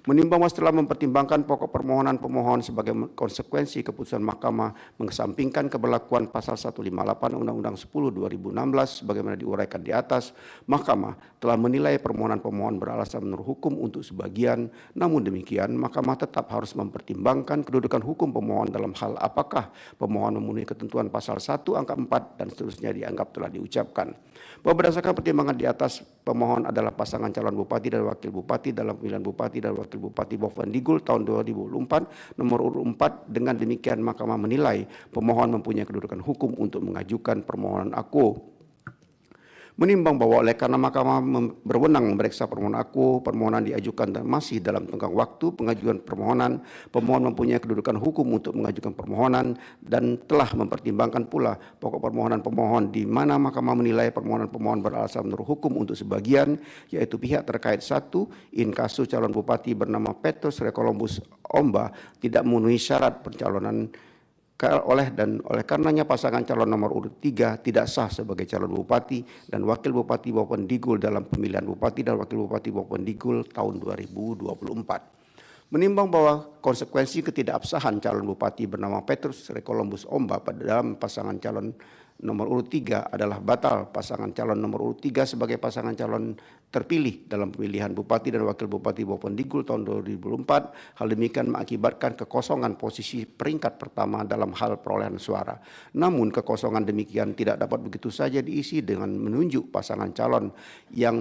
Menimbang bahwa setelah mempertimbangkan pokok permohonan pemohon sebagai konsekuensi keputusan Mahkamah mengesampingkan keberlakuan pasal 158 Undang-Undang 10/2016 sebagaimana diuraikan di atas, Mahkamah telah menilai permohonan pemohon beralasan menurut hukum untuk sebagian. Namun demikian, Mahkamah tetap harus mempertimbangkan kedudukan hukum pemohon dalam hal apakah pemohon memenuhi ketentuan pasal 1 angka 4 dan seterusnya dianggap telah diucapkan. Bahwa berdasarkan pertimbangan di atas, pemohon adalah pasangan calon Bupati dan Wakil Bupati dalam pemilihan Bupati dan Wakil Bupati Bovendigul tahun 2024 nomor urut 4. Dengan demikian Mahkamah menilai pemohon mempunyai kedudukan hukum untuk mengajukan permohonan akuo. Menimbang bahwa oleh karena Mahkamah berwenang memeriksa permohonan akuo, permohonan diajukan dan masih dalam tenggang waktu pengajuan permohonan, pemohon mempunyai kedudukan hukum untuk mengajukan permohonan dan telah mempertimbangkan pula pokok permohonan pemohon di mana Mahkamah menilai permohonan pemohon beralasan menurut hukum untuk sebagian, yaitu pihak terkait 1, in kasus calon Bupati bernama Petrus Recolumbus Omba tidak memenuhi syarat pencalonan oleh karenanya pasangan calon nomor urut 3 tidak sah sebagai calon Bupati dan Wakil Bupati Bovendigul dalam pemilihan Bupati dan Wakil Bupati Bovendigul tahun 2024. Menimbang bahwa konsekuensi ketidakabsahan calon Bupati bernama Petrus Recolumbus Omba pada dalam pasangan calon nomor urut 3 adalah batal pasangan calon nomor urut 3 sebagai pasangan calon terpilih dalam pemilihan Bupati dan Wakil Bupati Bovendigul tahun 2024. Hal demikian mengakibatkan kekosongan posisi peringkat pertama dalam hal perolehan suara. Namun kekosongan demikian tidak dapat begitu saja diisi dengan menunjuk pasangan calon yang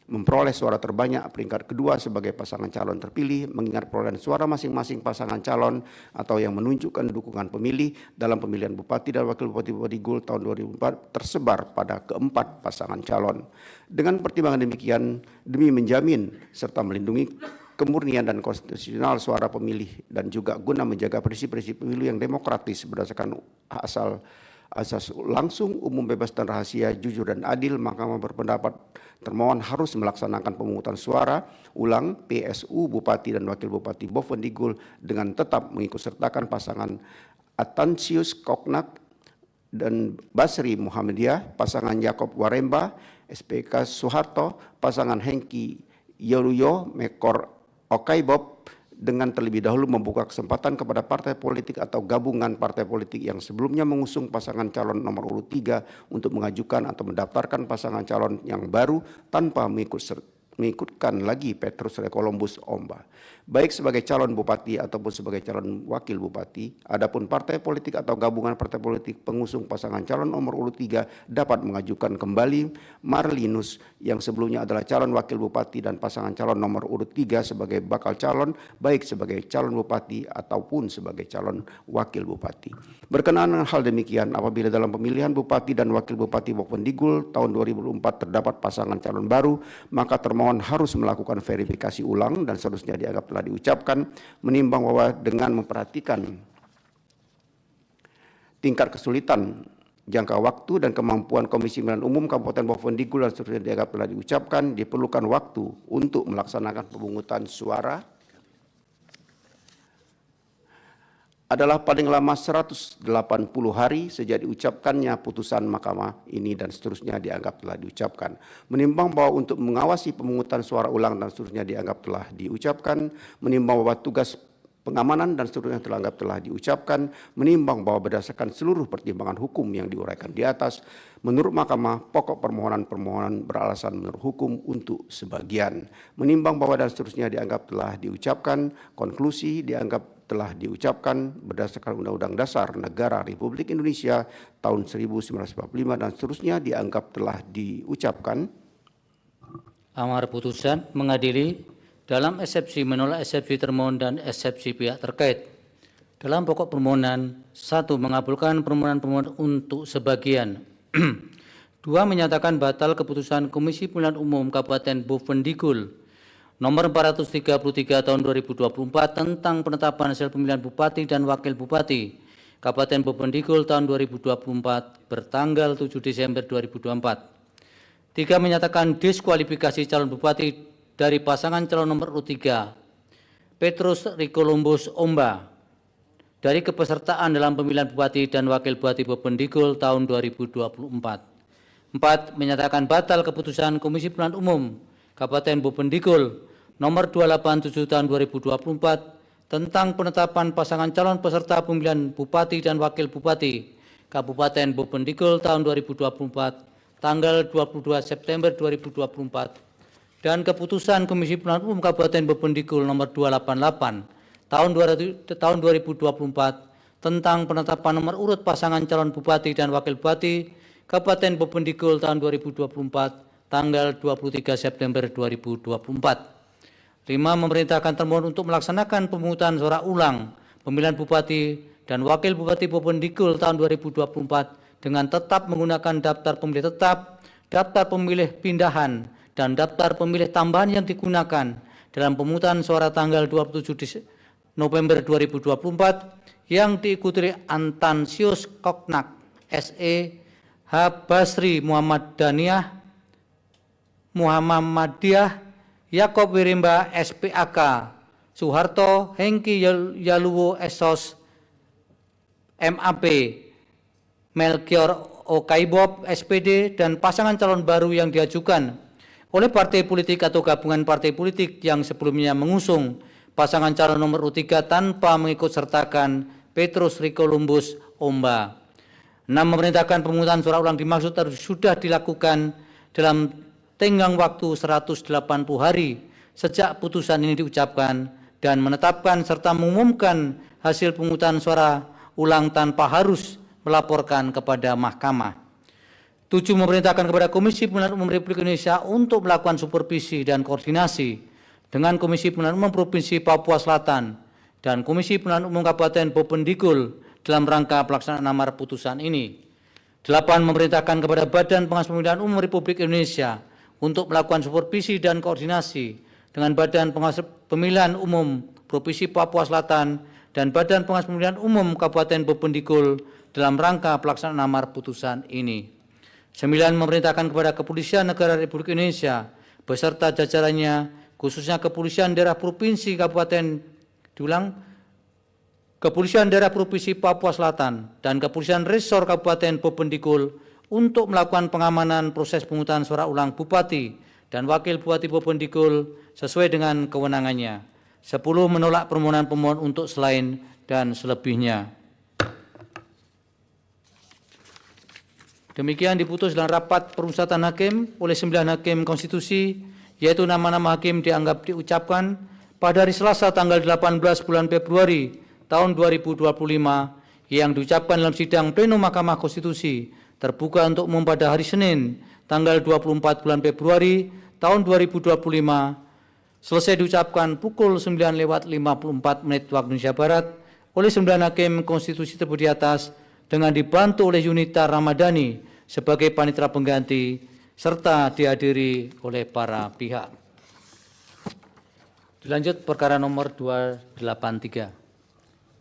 memperoleh suara terbanyak peringkat kedua sebagai pasangan calon terpilih, mengingat perolehan suara masing-masing pasangan calon atau yang menunjukkan dukungan pemilih dalam pemilihan Bupati dan Wakil Bupati Bovendigul tahun 2004 tersebar pada keempat pasangan calon. Dengan pertimbangan demikian, demi menjamin serta melindungi kemurnian dan konstitusional suara pemilih dan juga guna menjaga prinsip-prinsip pemilu yang demokratis berdasarkan asas langsung, umum, bebas dan rahasia, jujur dan adil, Mahkamah berpendapat termohon harus melaksanakan pemungutan suara ulang PSU Bupati dan Wakil Bupati Bovendigul dengan tetap mengikutsertakan pasangan Atansius Koknak dan Basri Muhammadiyah, pasangan Yakob Waremba, SPK Soeharto, pasangan Hengki Yoruyo Mekor Okaibob, dengan terlebih dahulu membuka kesempatan kepada partai politik atau gabungan partai politik yang sebelumnya mengusung pasangan calon nomor urut 3 untuk mengajukan atau mendaftarkan pasangan calon yang baru tanpa mengikutkan lagi Petrus Recolumbus Omba, baik sebagai calon Bupati ataupun sebagai calon Wakil Bupati. Adapun partai politik atau gabungan partai politik pengusung pasangan calon nomor urut 3 dapat mengajukan kembali Marlinus yang sebelumnya adalah calon Wakil Bupati dan pasangan calon nomor urut 3 sebagai bakal calon, baik sebagai calon Bupati ataupun sebagai calon Wakil Bupati. Berkenaan dengan hal demikian, apabila dalam pemilihan Bupati dan Wakil Bupati Bovendigul tahun 2004 terdapat pasangan calon baru, maka termohon harus melakukan verifikasi ulang dan seterusnya dianggap telah diucapkan. Menimbang bahwa dengan memperhatikan tingkat kesulitan, jangka waktu dan kemampuan Komisi Pemilihan Umum Kabupaten Bovendigul dan seterusnya dianggap telah diucapkan, diperlukan waktu untuk melaksanakan pemungutan suara adalah paling lama 180 hari sejak diucapkannya putusan mahkamah ini dan seterusnya dianggap telah diucapkan. Menimbang bahwa untuk mengawasi pemungutan suara ulang dan seterusnya dianggap telah diucapkan, menimbang bahwa tugas pengamanan dan seterusnya telah diucapkan, menimbang bahwa berdasarkan seluruh pertimbangan hukum yang diuraikan di atas, menurut mahkamah pokok permohonan beralasan menurut hukum untuk sebagian. Menimbang bahwa dan seterusnya dianggap telah diucapkan, konklusi dianggap telah diucapkan berdasarkan Undang-Undang Dasar Negara Republik Indonesia tahun 1945 dan seterusnya dianggap telah diucapkan. Amar putusan mengadili dalam eksepsi menolak eksepsi termohon dan eksepsi pihak terkait. Dalam pokok permohonan, 1. Mengabulkan permohonan pemohon untuk sebagian. 2. Menyatakan batal keputusan Komisi Pemilihan Umum Kabupaten Bovendigul nomor 433 tahun 2024 tentang penetapan hasil pemilihan Bupati dan Wakil Bupati Kabupaten Bovendigul tahun 2024 bertanggal 7 Desember 2024. 3. Menyatakan diskualifikasi calon Bupati dari pasangan calon nomor urut 3 Petrus Ricolumbus Omba dari kepesertaan dalam pemilihan Bupati dan Wakil Bupati Bovendigul tahun 2024. 4. Menyatakan batal keputusan Komisi Pemilihan Umum Kabupaten Bovendigul nomor 287 tahun 2024 tentang penetapan pasangan calon peserta pemilihan Bupati dan Wakil Bupati Kabupaten Bovendigul tahun 2024 tanggal 22 September 2024 dan keputusan Komisi Pemilihan Umum Kabupaten Bovendigul nomor 288 tahun 2024 tentang penetapan nomor urut pasangan calon Bupati dan Wakil Bupati Kabupaten Bovendigul tahun 2024 tanggal 23 September 2024. 5. Memerintahkan termohon untuk melaksanakan pemungutan suara ulang pemilihan Bupati dan Wakil Bupati Bovendigul tahun 2024 dengan tetap menggunakan daftar pemilih tetap, daftar pemilih pindahan, dan daftar pemilih tambahan yang digunakan dalam pemungutan suara tanggal 27 November 2024 yang diikuti Antansius Koknak, SE, H. Basri Muhammadiyah, Yakob Wirimba, SPAK, Soeharto, Hengki Yaluwo, Esos, MAP, Melkior Okaibob, SPD, dan pasangan calon baru yang diajukan oleh partai politik atau gabungan partai politik yang sebelumnya mengusung pasangan calon nomor urut 3 tanpa mengikut sertakan Petrus Ricolumbus Omba. 6. Memerintahkan pemungutan suara ulang dimaksud sudah dilakukan dalam tenggang waktu 180 hari sejak putusan ini diucapkan dan menetapkan serta mengumumkan hasil pemungutan suara ulang tanpa harus melaporkan kepada mahkamah. 7. Memerintahkan kepada Komisi Pemilihan Umum Republik Indonesia untuk melakukan supervisi dan koordinasi dengan Komisi Pemilihan Umum Provinsi Papua Selatan dan Komisi Pemilihan Umum Kabupaten Bovendigul dalam rangka pelaksanaan amar putusan ini. 8. Memerintahkan kepada Badan Pengawas Pemilihan Umum Republik Indonesia untuk melakukan supervisi dan koordinasi dengan Badan Pengawas Pemilihan Umum Provinsi Papua Selatan dan Badan Pengawas Pemilihan Umum Kabupaten Bovendigul dalam rangka pelaksanaan amar putusan ini. 9. Memerintahkan kepada Kepolisian Negara Republik Indonesia beserta jajarannya, khususnya Kepolisian Daerah Provinsi Kepolisian Daerah Provinsi Papua Selatan dan Kepolisian Resor Kabupaten Bovendigul untuk melakukan pengamanan proses pemungutan suara ulang Bupati dan Wakil Bupati Bovendigul sesuai dengan kewenangannya. 10. Menolak permohonan pemohon untuk selain dan selebihnya. Demikian diputus dalam rapat permusyawaratan hakim oleh 9 hakim konstitusi, yaitu nama-nama hakim dianggap diucapkan pada hari Selasa tanggal 18 bulan Februari tahun 2025 yang diucapkan dalam sidang pleno Mahkamah Konstitusi terbuka untuk umum pada hari Senin, tanggal 24 bulan Februari tahun 2025, selesai diucapkan pukul 9:54 waktu Indonesia Barat oleh 9 hakim konstitusi tersebut di atas dengan dibantu oleh Yunita Ramadhani sebagai panitera pengganti serta dihadiri oleh para pihak. Dilanjut perkara nomor 283.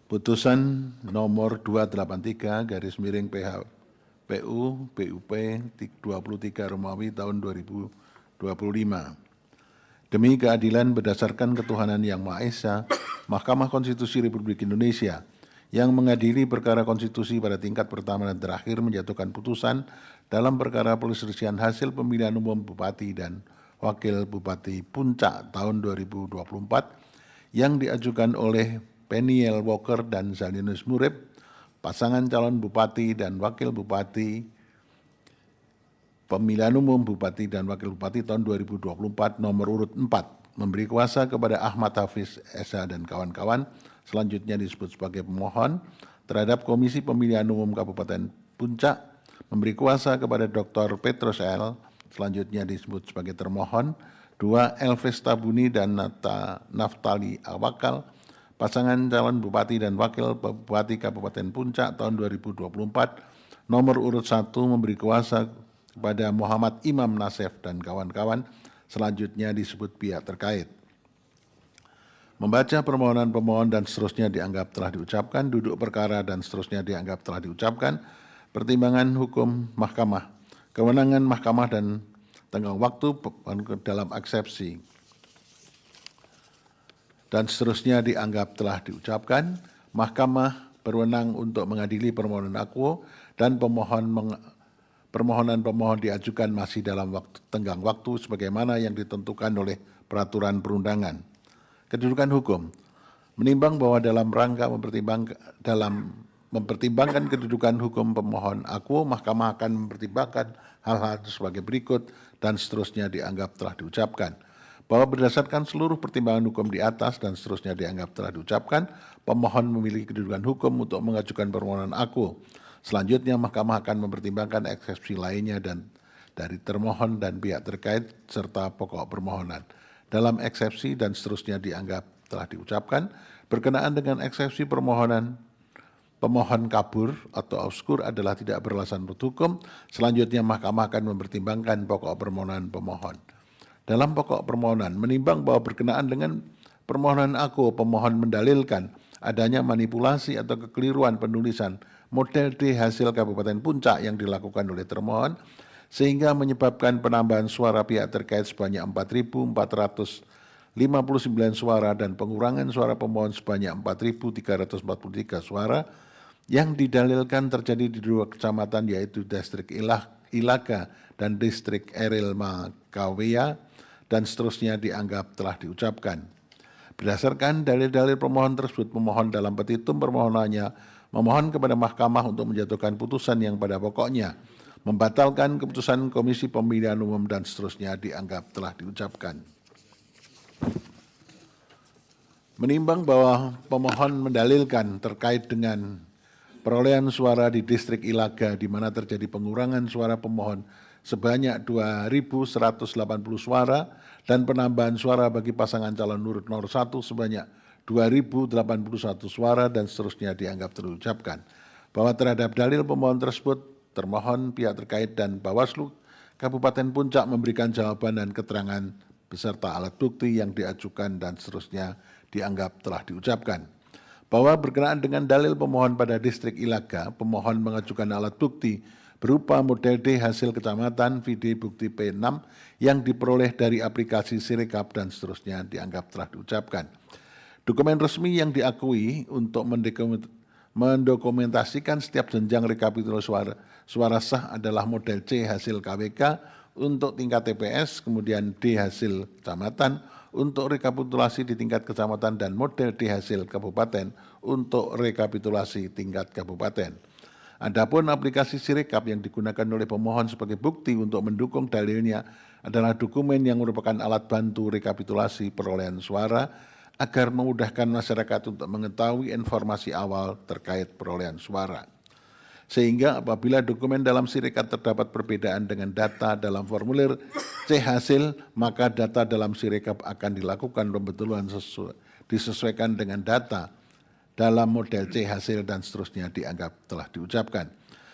Putusan nomor 283 garis miring PU PUP 23 Romawi tahun 2025. Demi keadilan berdasarkan ketuhanan yang Maha Esa, Mahkamah Konstitusi Republik Indonesia yang mengadili perkara konstitusi pada tingkat pertama dan terakhir menjatuhkan putusan dalam perkara perselisihan hasil pemilihan umum Bupati dan Wakil Bupati Puncak tahun 2024 yang diajukan oleh Peniel Walker dan Zalinus Murib, pasangan calon Bupati dan Wakil Bupati Pemilihan Umum Bupati dan Wakil Bupati tahun 2024 nomor urut 4 memberi kuasa kepada Ahmad Hafiz Esa dan kawan-kawan, selanjutnya disebut sebagai pemohon, terhadap Komisi Pemilihan Umum Kabupaten Puncak, memberi kuasa kepada Dr. Petrus L, selanjutnya disebut sebagai termohon, 2. Elvis Tabuni dan Naftali Awakal, pasangan calon Bupati dan Wakil Bupati Kabupaten Puncak tahun 2024, nomor urut 1 memberi kuasa kepada Muhammad Imam Nasef dan kawan-kawan, selanjutnya disebut pihak terkait. Membaca permohonan pemohon dan seterusnya dianggap telah diucapkan, duduk perkara dan seterusnya dianggap telah diucapkan, pertimbangan hukum mahkamah, kewenangan mahkamah dan tenggang waktu dalam eksepsi dan seterusnya dianggap telah diucapkan. Mahkamah berwenang untuk mengadili permohonan akuo dan permohonan pemohon diajukan masih dalam tenggang waktu sebagaimana yang ditentukan oleh peraturan perundangan. Kedudukan hukum, menimbang bahwa dalam rangka mempertimbangkan kedudukan hukum pemohon akuo, Mahkamah akan mempertimbangkan hal-hal sebagai berikut dan seterusnya dianggap telah diucapkan. Bahwa berdasarkan seluruh pertimbangan hukum di atas dan seterusnya dianggap telah diucapkan, pemohon memiliki kedudukan hukum untuk mengajukan permohonan akuo. Selanjutnya, Mahkamah akan mempertimbangkan eksepsi lainnya dan dari termohon dan pihak terkait serta pokok permohonan. Dalam eksepsi dan seterusnya dianggap telah diucapkan, berkenaan dengan eksepsi pemohon kabur atau obskur adalah tidak beralasan menurut hukum. Selanjutnya, Mahkamah akan mempertimbangkan pokok permohonan pemohon. Dalam pokok permohonan, menimbang bahwa berkenaan dengan permohonan akuo, pemohon mendalilkan adanya manipulasi atau kekeliruan penulisan model D hasil Kabupaten Puncak yang dilakukan oleh termohon, sehingga menyebabkan penambahan suara pihak terkait sebanyak 4.459 suara dan pengurangan suara pemohon sebanyak 4.343 suara yang didalilkan terjadi di 2 kecamatan yaitu Distrik Ilaga dan Distrik Eril Makawea dan seterusnya dianggap telah diucapkan. Berdasarkan dalil-dalil pemohon tersebut, pemohon dalam petitum permohonannya memohon kepada Mahkamah untuk menjatuhkan putusan yang pada pokoknya membatalkan keputusan Komisi Pemilihan Umum dan seterusnya dianggap telah diucapkan. Menimbang bahwa pemohon mendalilkan terkait dengan perolehan suara di Distrik Ilaga di mana terjadi pengurangan suara pemohon sebanyak 2.180 suara dan penambahan suara bagi pasangan calon urut nomor 1 sebanyak 2.081 suara dan seterusnya dianggap terucapkan. Bahwa terhadap dalil pemohon tersebut, termohon, pihak terkait dan Bawaslu Kabupaten Puncak memberikan jawaban dan keterangan beserta alat bukti yang diajukan dan seterusnya dianggap telah diucapkan. Bahwa berkenaan dengan dalil pemohon pada Distrik Ilaga, pemohon mengajukan alat bukti berupa model D hasil kecamatan VD bukti P6 yang diperoleh dari aplikasi Sirekap dan seterusnya dianggap telah diucapkan. Dokumen resmi yang diakui untuk mendokumentasikan setiap jenjang rekapitulasi suara sah adalah model C hasil KWK untuk tingkat TPS, kemudian D hasil kecamatan untuk rekapitulasi di tingkat kecamatan dan model D hasil kabupaten untuk rekapitulasi tingkat kabupaten. Adapun aplikasi Sirekap yang digunakan oleh pemohon sebagai bukti untuk mendukung dalilnya adalah dokumen yang merupakan alat bantu rekapitulasi perolehan suara agar memudahkan masyarakat untuk mengetahui informasi awal terkait perolehan suara. Sehingga apabila dokumen dalam Sirekap terdapat perbedaan dengan data dalam formulir C hasil, maka data dalam Sirekap akan dilakukan pembetulan disesuaikan dengan data dalam model C hasil dan seterusnya dianggap telah diucapkan.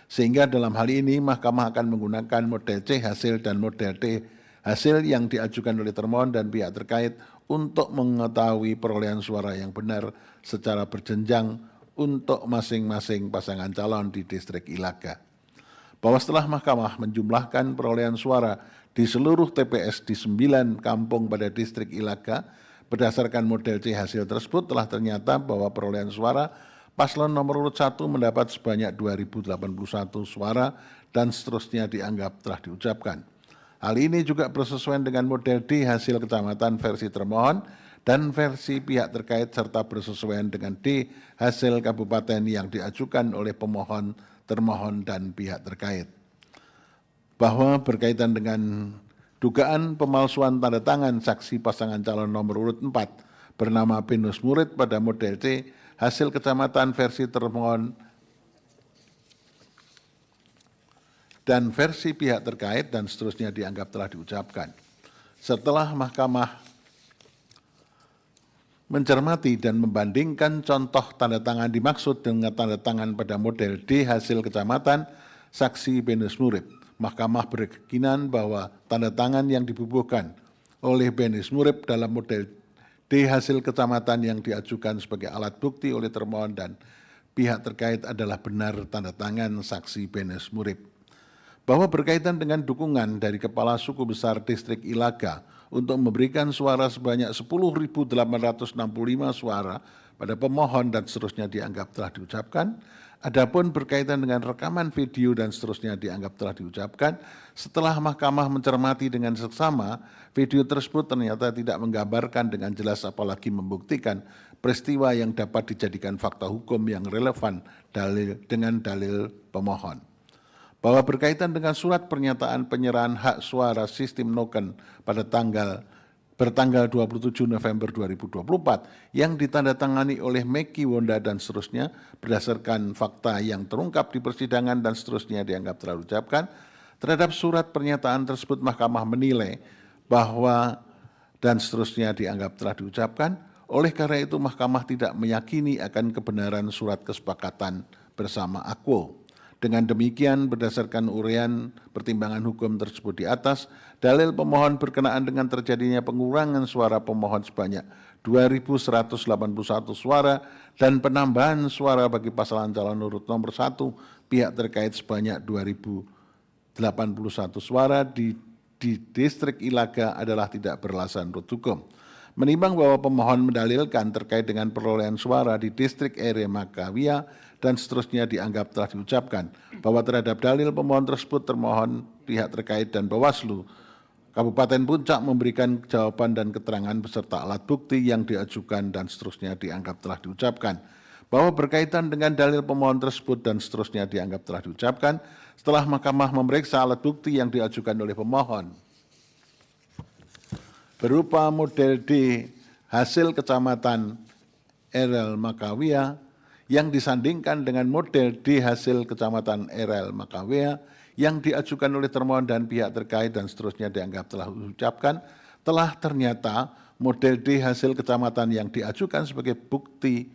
Sehingga dalam hal ini Mahkamah akan menggunakan model C hasil dan model D hasil yang diajukan oleh termohon dan pihak terkait untuk mengetahui perolehan suara yang benar secara berjenjang untuk masing-masing pasangan calon di Distrik Ilaga. Bahwa setelah Mahkamah menjumlahkan perolehan suara di seluruh TPS di 9 kampung pada Distrik Ilaga, berdasarkan model C hasil tersebut telah ternyata bahwa perolehan suara Paslon nomor urut 1 mendapat sebanyak 2.081 suara dan seterusnya dianggap telah diucapkan. Hal ini juga bersesuaian dengan model D hasil kecamatan versi termohon dan versi pihak terkait serta bersesuaian dengan D hasil kabupaten yang diajukan oleh pemohon, termohon, dan pihak terkait. Bahwa berkaitan dengan dugaan pemalsuan tanda tangan saksi pasangan calon nomor urut 4 bernama Binus Murid pada model C hasil kecamatan versi termohon dan versi pihak terkait dan seterusnya dianggap telah diucapkan. Setelah Mahkamah mencermati dan membandingkan contoh tanda tangan dimaksud dengan tanda tangan pada model D hasil kecamatan saksi Binus Murid, Mahkamah berkeyakinan bahwa tanda tangan yang dibubuhkan oleh Binus Murid dalam model D hasil kecamatan yang diajukan sebagai alat bukti oleh termohon dan pihak terkait adalah benar tanda tangan saksi Binus Murid. Bahwa berkaitan dengan dukungan dari Kepala Suku Besar Distrik Ilaga untuk memberikan suara sebanyak 10.865 suara pada pemohon dan seterusnya dianggap telah diucapkan. Adapun berkaitan dengan rekaman video dan seterusnya dianggap telah diucapkan. Setelah Mahkamah mencermati dengan seksama, video tersebut ternyata tidak menggambarkan dengan jelas apalagi membuktikan peristiwa yang dapat dijadikan fakta hukum yang relevan dengan dalil pemohon. Bahwa berkaitan dengan surat pernyataan penyerahan hak suara sistem noken pada bertanggal 27 November 2024 yang ditandatangani oleh Meki Wonda dan seterusnya berdasarkan fakta yang terungkap di persidangan dan seterusnya dianggap telah diucapkan. Terhadap surat pernyataan tersebut Mahkamah menilai bahwa dan seterusnya dianggap telah diucapkan. Oleh karena itu Mahkamah tidak meyakini akan kebenaran surat kesepakatan bersama Akwo. Dengan demikian, berdasarkan uraian pertimbangan hukum tersebut di atas, dalil pemohon berkenaan dengan terjadinya pengurangan suara pemohon sebanyak 2.181 suara dan penambahan suara bagi pasangan calon urut nomor 1 pihak terkait sebanyak 2.081 suara di distrik Ilaga adalah tidak beralasan menurut hukum. Menimbang bahwa pemohon mendalilkan terkait dengan perolehan suara di distrik Ere Makawia dan seterusnya dianggap telah diucapkan bahwa terhadap dalil pemohon tersebut termohon pihak terkait dan Bawaslu Kabupaten Puncak memberikan jawaban dan keterangan beserta alat bukti yang diajukan dan seterusnya dianggap telah diucapkan. Bahwa berkaitan dengan dalil pemohon tersebut dan seterusnya dianggap telah diucapkan setelah Mahkamah memeriksa alat bukti yang diajukan oleh pemohon berupa model D hasil kecamatan RL Makawia yang disandingkan dengan model D hasil kecamatan RL Makawia yang diajukan oleh termohon dan pihak terkait dan seterusnya dianggap telah diucapkan, telah ternyata model D hasil kecamatan yang diajukan sebagai bukti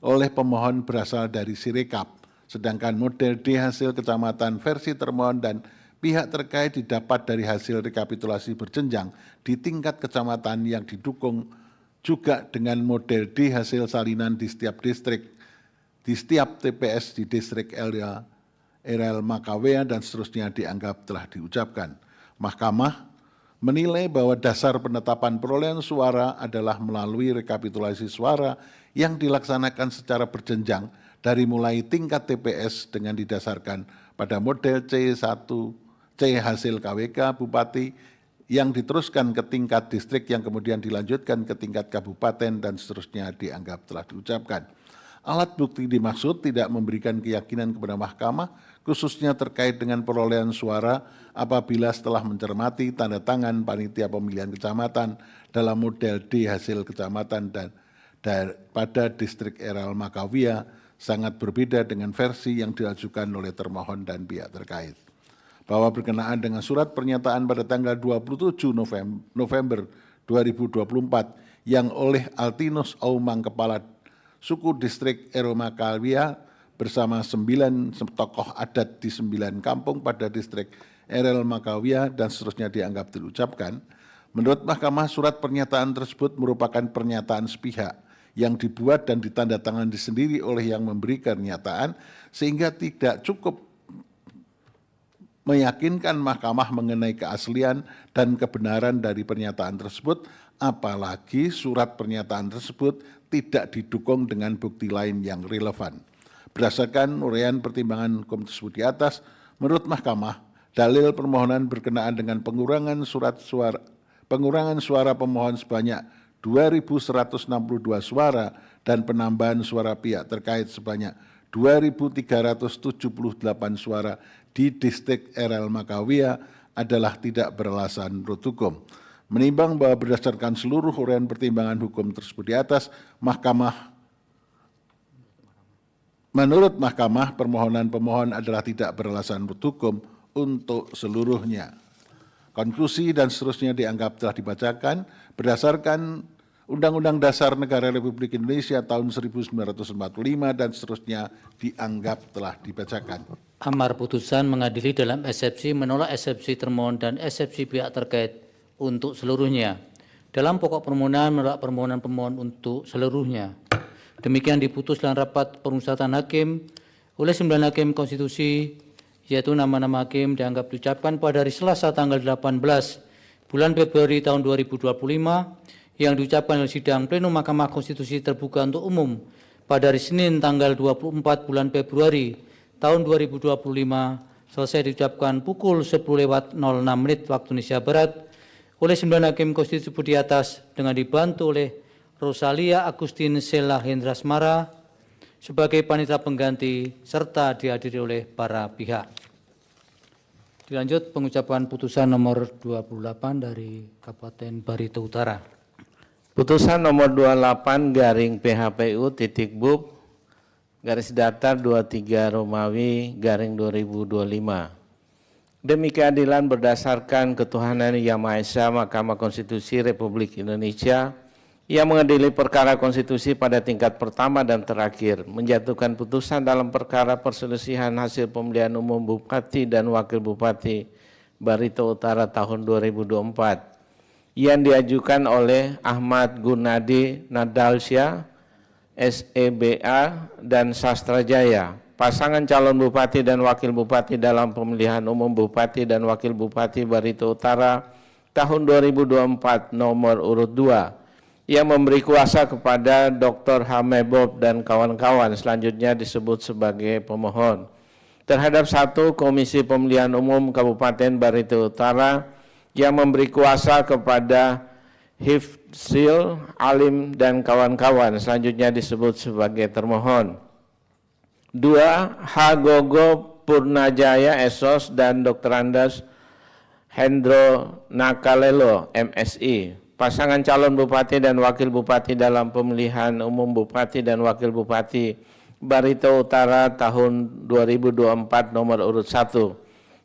oleh pemohon berasal dari Sirekap, sedangkan model D hasil kecamatan versi termohon dan pihak terkait didapat dari hasil rekapitulasi berjenjang di tingkat kecamatan yang didukung juga dengan model D hasil salinan di setiap distrik, di setiap TPS di distrik RL Makawea dan seterusnya dianggap telah diucapkan. Mahkamah menilai bahwa dasar penetapan perolehan suara adalah melalui rekapitulasi suara yang dilaksanakan secara berjenjang dari mulai tingkat TPS dengan didasarkan pada model C1 C hasil KWK Bupati yang diteruskan ke tingkat distrik yang kemudian dilanjutkan ke tingkat kabupaten dan seterusnya dianggap telah diucapkan. Alat bukti dimaksud tidak memberikan keyakinan kepada Mahkamah khususnya terkait dengan perolehan suara apabila setelah mencermati tanda tangan panitia pemilihan kecamatan dalam model D hasil kecamatan dan pada distrik RL Makawia sangat berbeda dengan versi yang diajukan oleh termohon dan pihak terkait. Bahwa berkenaan dengan surat pernyataan pada tanggal 27 November 2024 yang oleh Altinus Aumang Kepala Suku Distrik Eromakawia bersama 9 tokoh adat di 9 kampung pada distrik RL Makawia dan seterusnya dianggap diucapkan. Menurut Mahkamah, surat pernyataan tersebut merupakan pernyataan sepihak yang dibuat dan ditandatangani sendiri oleh yang memberi pernyataan sehingga tidak cukup meyakinkan Mahkamah mengenai keaslian dan kebenaran dari pernyataan tersebut apalagi surat pernyataan tersebut tidak didukung dengan bukti lain yang relevan. Berdasarkan uraian pertimbangan hukum tersebut di atas, menurut Mahkamah, dalil permohonan berkenaan dengan pengurangan suara pemohon sebanyak 2.162 suara dan penambahan suara pihak terkait sebanyak 2.378 suara di distrik RL Makawia adalah tidak beralasan menurut hukum. Menimbang bahwa berdasarkan seluruh uraian pertimbangan hukum tersebut di atas, menurut Mahkamah, permohonan pemohon adalah tidak beralasan menurut hukum untuk seluruhnya. Konklusi dan seterusnya dianggap telah dibacakan berdasarkan Undang-Undang Dasar Negara Republik Indonesia tahun 1945 dan seterusnya dianggap telah dibacakan. Amar putusan mengadili dalam eksepsi menolak eksepsi termohon dan eksepsi pihak terkait untuk seluruhnya. Dalam pokok permohonan menolak permohonan pemohon untuk seluruhnya. Demikian diputus dalam rapat permusyawaratan hakim oleh 9 hakim konstitusi, yaitu nama-nama hakim dianggap diucapkan pada hari Selasa tanggal 18 bulan Februari tahun 2025 yang diucapkan oleh sidang plenum Mahkamah Konstitusi terbuka untuk umum pada hari Senin tanggal 24 bulan Februari tahun 2025 selesai diucapkan pukul 10.06 waktu Indonesia Barat oleh 9 hakim konstitusi di atas dengan dibantu oleh Rosalia Agustin Sela Hendrasmara sebagai panitia pengganti serta dihadiri oleh para pihak. Dilanjut pengucapan putusan nomor 28 dari Kabupaten Barito Utara. Putusan nomor 28 garing PHPU titik BUP garis datar 23 Romawi garing 2025. Demi keadilan berdasarkan ketuhanan Yang Maha Esa, Mahkamah Konstitusi Republik Indonesia yang mengadili perkara konstitusi pada tingkat pertama dan terakhir, menjatuhkan putusan dalam perkara perselisihan hasil pemilihan umum Bupati dan Wakil Bupati Barito Utara tahun 2024 yang diajukan oleh Ahmad Gunadi Nadalsyah, SEBA, dan Sastra Jaya, pasangan calon Bupati dan Wakil Bupati dalam pemilihan umum Bupati dan Wakil Bupati Barito Utara tahun 2024 nomor urut 2, yang memberi kuasa kepada Dr. Hamebob dan kawan-kawan selanjutnya disebut sebagai pemohon. Terhadap 1, Komisi Pemilihan Umum Kabupaten Barito Utara yang memberi kuasa kepada Hifzil Alim dan kawan-kawan selanjutnya disebut sebagai termohon. 2, Hagogo Purnajaya Esos dan Dr. Andas Hendro Nakalelo MSI, pasangan calon Bupati dan Wakil Bupati dalam pemilihan umum Bupati dan Wakil Bupati Barito Utara tahun 2024 nomor urut 1,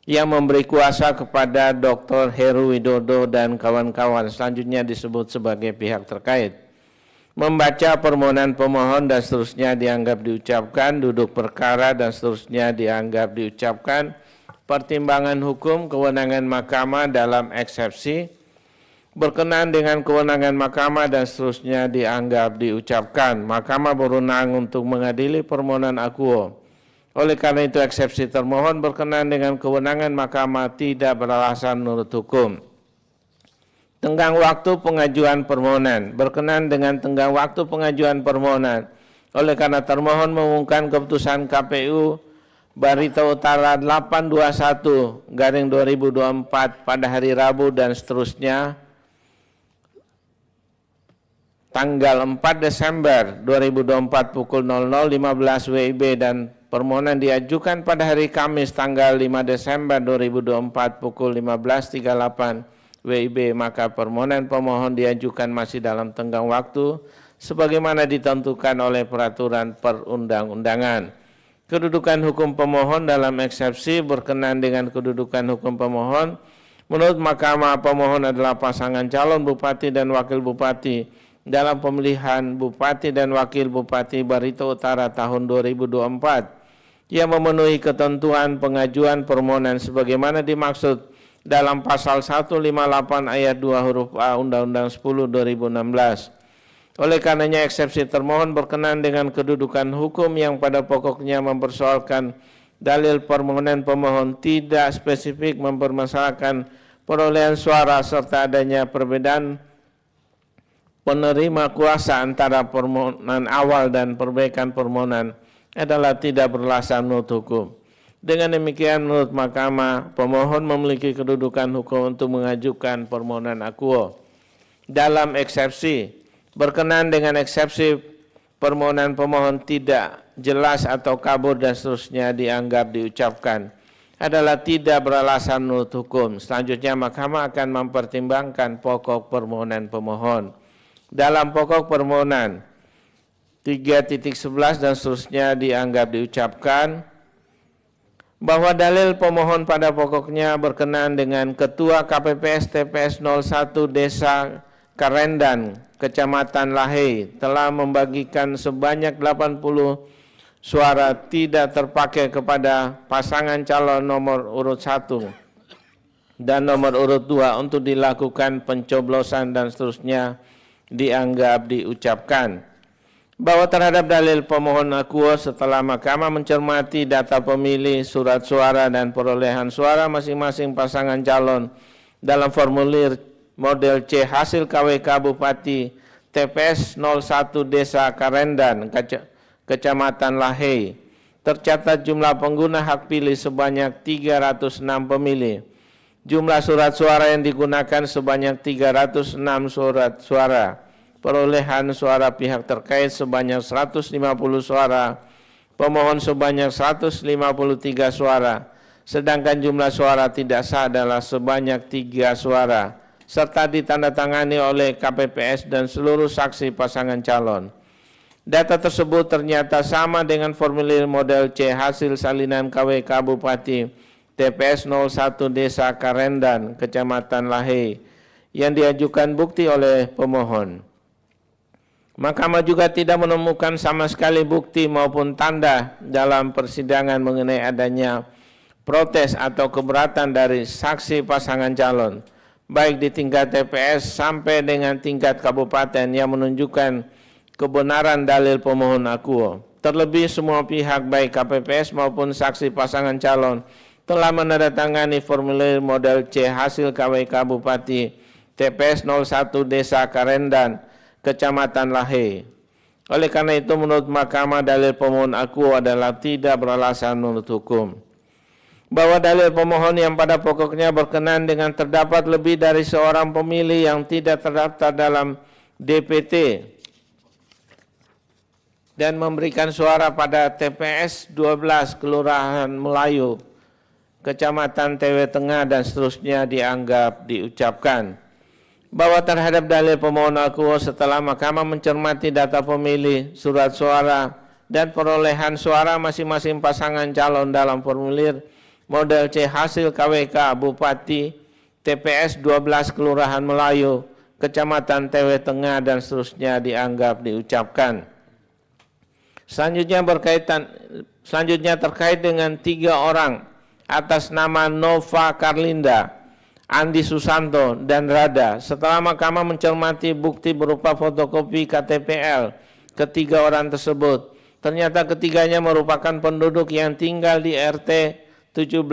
yang memberi kuasa kepada Dr. Heru Widodo dan kawan-kawan selanjutnya disebut sebagai pihak terkait. Membaca permohonan pemohon dan seterusnya dianggap diucapkan, duduk perkara dan seterusnya dianggap diucapkan, pertimbangan hukum kewenangan mahkamah dalam eksepsi, berkenaan dengan kewenangan mahkamah dan seterusnya dianggap diucapkan. Mahkamah berwenang untuk mengadili permohonan akuo. Oleh karena itu eksepsi termohon berkenaan dengan kewenangan mahkamah tidak beralasan menurut hukum. Tenggang waktu pengajuan permohonan. Berkenaan dengan tenggang waktu pengajuan permohonan, oleh karena termohon mengumumkan keputusan KPU Barito Utara 821/2024 pada hari Rabu dan seterusnya tanggal 4 Desember 2024 pukul 00.15 WIB dan permohonan diajukan pada hari Kamis tanggal 5 Desember 2024 pukul 15.38 WIB, maka permohonan pemohon diajukan masih dalam tenggang waktu sebagaimana ditentukan oleh peraturan perundang-undangan. Kedudukan hukum pemohon dalam eksepsi berkenaan dengan kedudukan hukum pemohon, menurut Mahkamah pemohon adalah pasangan calon Bupati dan Wakil Bupati dalam pemilihan Bupati dan Wakil Bupati Barito Utara tahun 2024 yang memenuhi ketentuan pengajuan permohonan sebagaimana dimaksud dalam pasal 158 ayat 2 huruf A Undang-Undang 10 2016. Oleh karenanya eksepsi termohon berkenaan dengan kedudukan hukum yang pada pokoknya mempersoalkan dalil permohonan pemohon tidak spesifik mempermasalahkan perolehan suara serta adanya perbedaan penerima kuasa antara permohonan awal dan perbaikan permohonan adalah tidak beralasan menurut hukum. Dengan demikian, menurut Mahkamah, pemohon memiliki kedudukan hukum untuk mengajukan permohonan akuo. Dalam eksepsi, berkenaan dengan eksepsi permohonan pemohon tidak jelas atau kabur dan seterusnya dianggap diucapkan adalah tidak beralasan menurut hukum. Selanjutnya, Mahkamah akan mempertimbangkan pokok permohonan pemohon. Dalam pokok permohonan 3.11 dan seterusnya dianggap diucapkan bahwa dalil pemohon pada pokoknya berkenaan dengan Ketua KPPS TPS 01 Desa Karendan, Kecamatan Lahei telah membagikan sebanyak 80 suara tidak terpakai kepada pasangan calon nomor urut 1 dan nomor urut 2 untuk dilakukan pencoblosan dan seterusnya dianggap diucapkan. Bahwa terhadap dalil pemohon akuo setelah Mahkamah mencermati data pemilih, surat suara, dan perolehan suara masing-masing pasangan calon dalam formulir model C hasil KWK Bupati TPS 01 Desa Karendan, Kecamatan Lahei, tercatat jumlah pengguna hak pilih sebanyak 306 pemilih. Jumlah surat suara yang digunakan sebanyak 306 surat suara. Perolehan suara pihak terkait sebanyak 150 suara, pemohon sebanyak 153 suara, sedangkan jumlah suara tidak sah adalah sebanyak 3 suara, serta ditandatangani oleh KPPS dan seluruh saksi pasangan calon. Data tersebut ternyata sama dengan formulir model C hasil salinan KWK Bupati TPS 01 Desa Karendan, Kecamatan Lahei, yang diajukan bukti oleh pemohon. Mahkamah juga tidak menemukan sama sekali bukti maupun tanda dalam persidangan mengenai adanya protes atau keberatan dari saksi pasangan calon, baik di tingkat TPS sampai dengan tingkat kabupaten yang menunjukkan kebenaran dalil pemohon akuo. Terlebih semua pihak baik KPPS maupun saksi pasangan calon telah menandatangani formulir model C hasil KWK Bupati TPS 01 Desa Karendan, Kecamatan Lahei. Oleh karena itu, menurut Mahkamah, dalil pemohon akuo adalah tidak beralasan menurut hukum. Bahwa dalil pemohon yang pada pokoknya berkenaan dengan terdapat lebih dari seorang pemilih yang tidak terdaftar dalam DPT dan memberikan suara pada TPS 12 Kelurahan Melayu, Kecamatan TW Tengah dan seterusnya dianggap diucapkan. Bahwa terhadap dalil pemohon akuo setelah Mahkamah mencermati data pemilih, surat suara, dan perolehan suara masing-masing pasangan calon dalam formulir model C hasil KWK Bupati TPS 12 Kelurahan Melayu, Kecamatan TW Tengah dan seterusnya dianggap diucapkan. Selanjutnya terkait dengan 3 orang atas nama Nova Karlinda, Andi Susanto, dan Rada. Setelah Mahkamah mencermati bukti berupa fotokopi KTPL ketiga orang tersebut, ternyata ketiganya merupakan penduduk yang tinggal di RT 17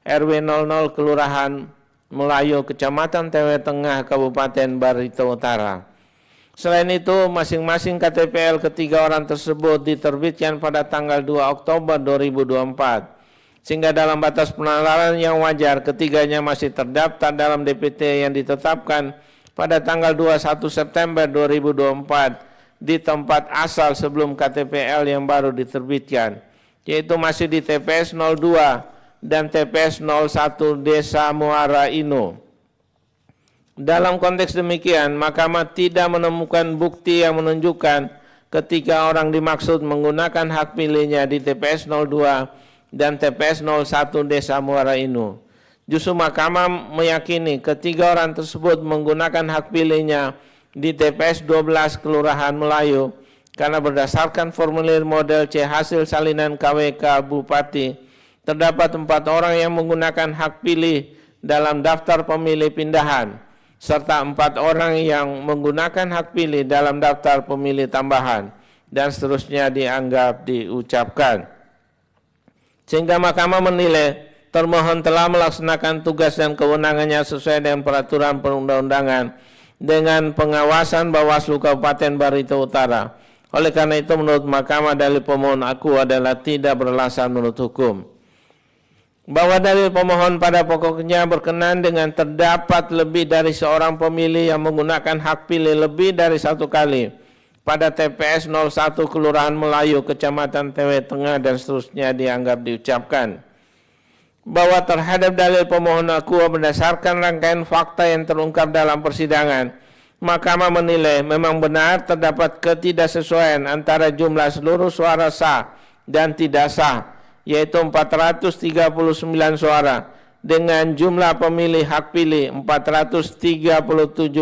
RW 00 Kelurahan Melayu, Kecamatan TW Tengah, Kabupaten Barito Utara. Selain itu, masing-masing KTPL ketiga orang tersebut diterbitkan pada tanggal 2 Oktober 2024. Sehingga dalam batas penalaran yang wajar, ketiganya masih terdaftar dalam DPT yang ditetapkan pada tanggal 21 September 2024 di tempat asal sebelum KTPL yang baru diterbitkan, yaitu masih di TPS 02 dan TPS 01 Desa Muara Inu. Dalam konteks demikian, Mahkamah tidak menemukan bukti yang menunjukkan ketiga orang dimaksud menggunakan hak pilihnya di TPS 02 dan TPS 01 Desa Muara Inu. Justru Mahkamah meyakini ketiga orang tersebut menggunakan hak pilihnya di TPS 12 Kelurahan Melayu karena berdasarkan formulir model C hasil salinan KWK Bupati, terdapat 4 orang yang menggunakan hak pilih dalam daftar pemilih pindahan, serta 4 orang yang menggunakan hak pilih dalam daftar pemilih tambahan, dan seterusnya dianggap diucapkan. Sehingga Mahkamah menilai termohon telah melaksanakan tugas dan kewenangannya sesuai dengan peraturan perundang-undangan dengan pengawasan Bawaslu Kabupaten Barito Utara. Oleh karena itu menurut Mahkamah dalil pemohon aku adalah tidak beralasan menurut hukum. Bahwa dalil pemohon pada pokoknya berkenan dengan terdapat lebih dari seorang pemilih yang menggunakan hak pilih lebih dari satu kali pada TPS 01 Kelurahan Melayu, Kecamatan TW Tengah dan seterusnya dianggap diucapkan. Bahwa terhadap dalil pemohon aku berdasarkan rangkaian fakta yang terungkap dalam persidangan, Mahkamah menilai memang benar terdapat ketidaksesuaian antara jumlah seluruh suara sah dan tidak sah, yaitu 439 suara, dengan jumlah pemilih hak pilih 437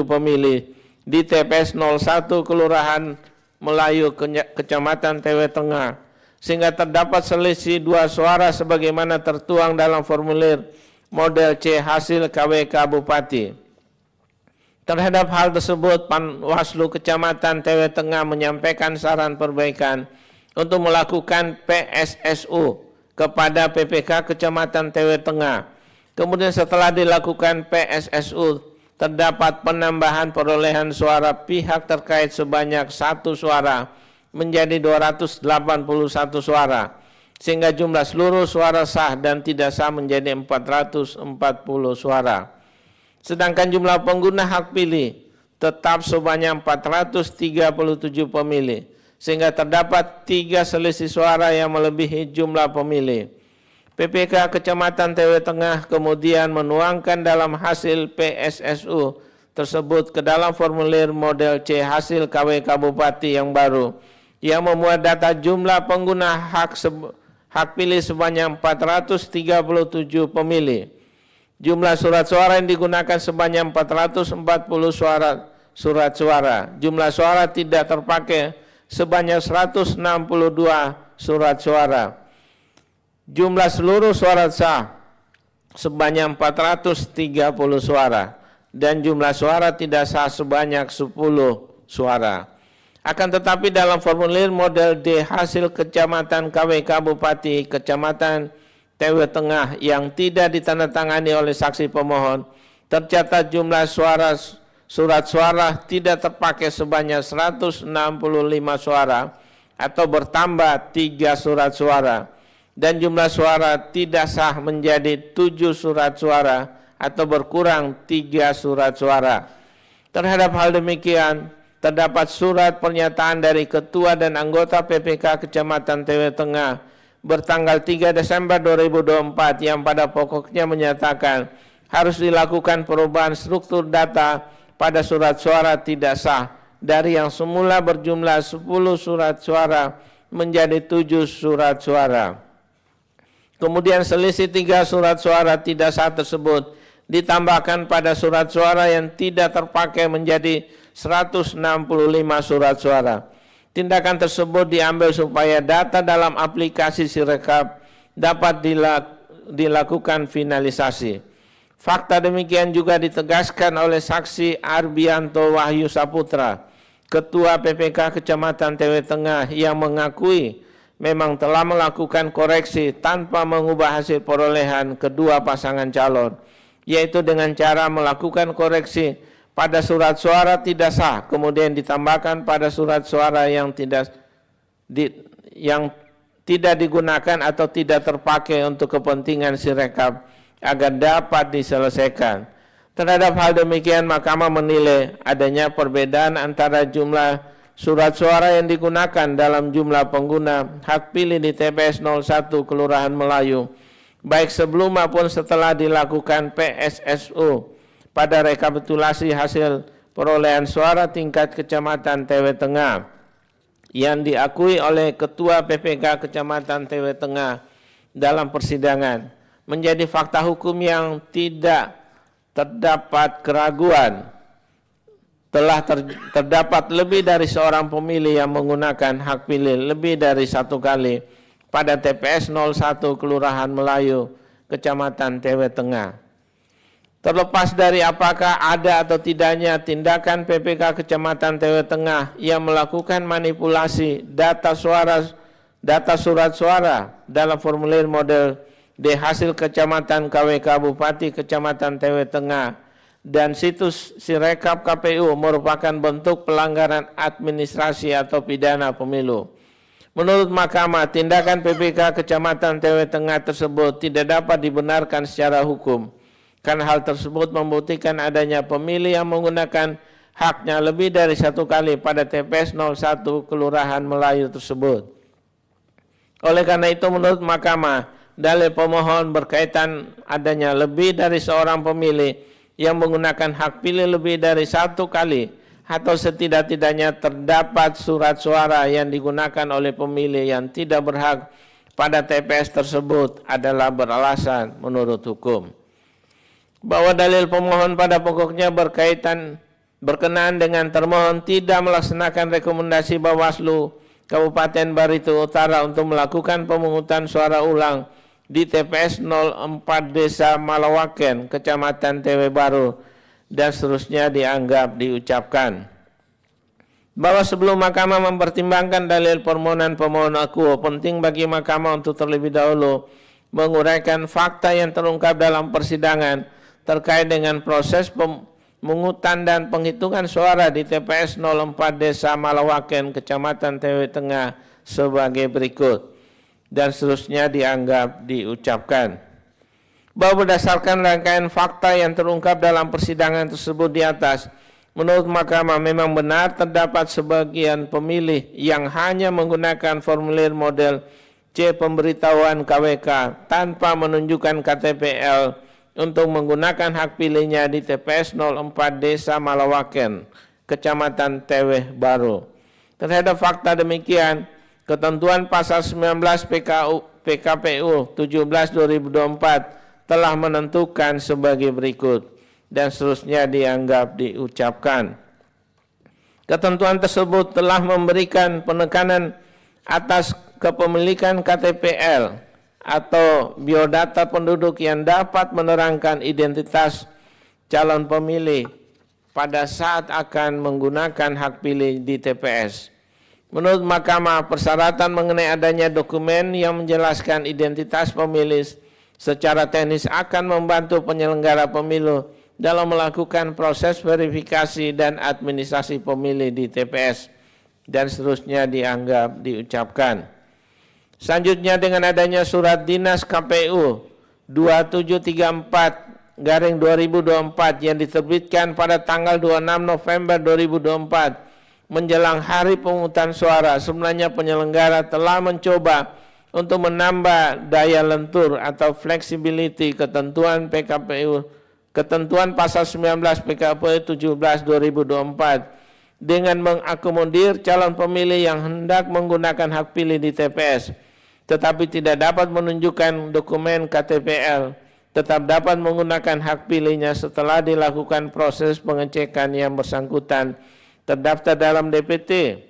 pemilih di TPS 01 Kelurahan Melayu, Kecamatan TW Tengah, sehingga terdapat selisih 2 suara sebagaimana tertuang dalam formulir model C hasil KWK Bupati. Terhadap hal tersebut, Panwaslu Kecamatan TW Tengah menyampaikan saran perbaikan untuk melakukan PSSU kepada PPK Kecamatan TW Tengah. Kemudian setelah dilakukan PSSU, terdapat penambahan perolehan suara pihak terkait sebanyak 1 suara menjadi 281 suara, sehingga jumlah seluruh suara sah dan tidak sah menjadi 440 suara. Sedangkan jumlah pengguna hak pilih tetap sebanyak 437 pemilih, sehingga terdapat 3 selisih suara yang melebihi jumlah pemilih. PPK Kecamatan TW Tengah kemudian menuangkan dalam hasil PSSU tersebut ke dalam formulir model C hasil KWK Bupati yang baru, yang memuat data jumlah pengguna hak pilih sebanyak 437 pemilih. Jumlah surat suara yang digunakan sebanyak 440 surat suara. Jumlah suara tidak terpakai sebanyak 162 surat suara. Jumlah seluruh suara sah sebanyak 430 suara. Dan jumlah suara tidak sah sebanyak 10 suara. Akan tetapi dalam formulir model D hasil Kecamatan KWK Bupati Kecamatan TW Tengah yang tidak ditandatangani oleh saksi pemohon, tercatat jumlah surat suara tidak terpakai sebanyak 165 suara atau bertambah 3 surat suara, dan jumlah suara tidak sah menjadi 7 surat suara atau berkurang 3 surat suara. Terhadap hal demikian, terdapat surat pernyataan dari Ketua dan anggota PPK Kecamatan TW Tengah bertanggal 3 Desember 2024 yang pada pokoknya menyatakan harus dilakukan perubahan struktur data pada surat suara tidak sah dari yang semula berjumlah 10 surat suara menjadi 7 surat suara. Kemudian selisih 3 surat suara tidak sah tersebut ditambahkan pada surat suara yang tidak terpakai menjadi 165 surat suara. Tindakan tersebut diambil supaya data dalam aplikasi Sirekap dapat dilakukan finalisasi. Fakta demikian juga ditegaskan oleh saksi Arbianto Wahyu Saputra, Ketua PPK Kecamatan TW Tengah, yang mengakui memang telah melakukan koreksi tanpa mengubah hasil perolehan kedua pasangan calon, yaitu dengan cara melakukan koreksi pada surat suara tidak sah, kemudian ditambahkan pada surat suara yang tidak digunakan atau tidak terpakai untuk kepentingan Sirekap agar dapat diselesaikan. Terhadap hal demikian, Mahkamah menilai adanya perbedaan antara jumlah surat suara yang digunakan dalam jumlah pengguna hak pilih di TPS 01 Kelurahan Melayu, baik sebelum maupun setelah dilakukan PSSU pada rekapitulasi hasil perolehan suara tingkat Kecamatan TW Tengah yang diakui oleh Ketua PPK Kecamatan TW Tengah dalam persidangan menjadi fakta hukum yang tidak terdapat keraguan. Telah terdapat lebih dari seorang pemilih yang menggunakan hak pilih lebih dari 1 kali pada TPS 01 Kelurahan Melayu, Kecamatan TW Tengah. Terlepas dari apakah ada atau tidaknya tindakan PPK Kecamatan TW Tengah yang melakukan manipulasi data surat suara dalam formulir model D hasil Kecamatan KWK Bupati Kecamatan TW Tengah dan situs Sirekap KPU merupakan bentuk pelanggaran administrasi atau pidana pemilu. Menurut Mahkamah, tindakan PPK Kecamatan TW Tengah tersebut tidak dapat dibenarkan secara hukum, karena hal tersebut membuktikan adanya pemilih yang menggunakan haknya lebih dari satu kali pada TPS 01 Kelurahan Melayu tersebut. Oleh karena itu, menurut Mahkamah, dalil pemohon berkaitan adanya lebih dari seorang pemilih yang menggunakan hak pilih lebih dari satu kali atau setidak-tidaknya terdapat surat suara yang digunakan oleh pemilih yang tidak berhak pada TPS tersebut adalah beralasan menurut hukum. Bahwa dalil pemohon pada pokoknya berkenaan dengan termohon tidak melaksanakan rekomendasi Bawaslu Kabupaten Barito Utara untuk melakukan pemungutan suara ulang di TPS 04 Desa Malawaken, Kecamatan TW Baru, dan seterusnya dianggap diucapkan. Bahwa sebelum Mahkamah mempertimbangkan dalil permohonan pemohon akuo, penting bagi Mahkamah untuk terlebih dahulu menguraikan fakta yang terungkap dalam persidangan terkait dengan proses pemungutan dan penghitungan suara di TPS 04 Desa Malawaken, Kecamatan TW Tengah sebagai berikut, dan seterusnya dianggap diucapkan. Bahwa berdasarkan rangkaian fakta yang terungkap dalam persidangan tersebut di atas, menurut Mahkamah memang benar terdapat sebagian pemilih yang hanya menggunakan formulir model C pemberitahuan KWK tanpa menunjukkan KTPL untuk menggunakan hak pilihnya di TPS 04 Desa Malawaken, Kecamatan TW Baru. Terhadap fakta demikian, ketentuan pasal 19 PKPU 17/2024 telah menentukan sebagai berikut, dan seterusnya dianggap diucapkan. Ketentuan tersebut telah memberikan penekanan atas kepemilikan KTPL atau biodata penduduk yang dapat menerangkan identitas calon pemilih pada saat akan menggunakan hak pilih di TPS. Menurut Mahkamah, persyaratan mengenai adanya dokumen yang menjelaskan identitas pemilih secara teknis akan membantu penyelenggara pemilu dalam melakukan proses verifikasi dan administrasi pemilih di TPS, dan seterusnya dianggap diucapkan. Selanjutnya, dengan adanya surat dinas KPU 2734/2024 yang diterbitkan pada tanggal 26 November 2024 menjelang hari pemungutan suara, sebenarnya penyelenggara telah mencoba untuk menambah daya lentur atau flexibility ketentuan pasal 19 PKPU 17/2024 dengan mengakomodir calon pemilih yang hendak menggunakan hak pilih di TPS, tetapi tidak dapat menunjukkan dokumen KTPL, tetap dapat menggunakan hak pilihnya setelah dilakukan proses pengecekan yang bersangkutan terdaftar dalam DPT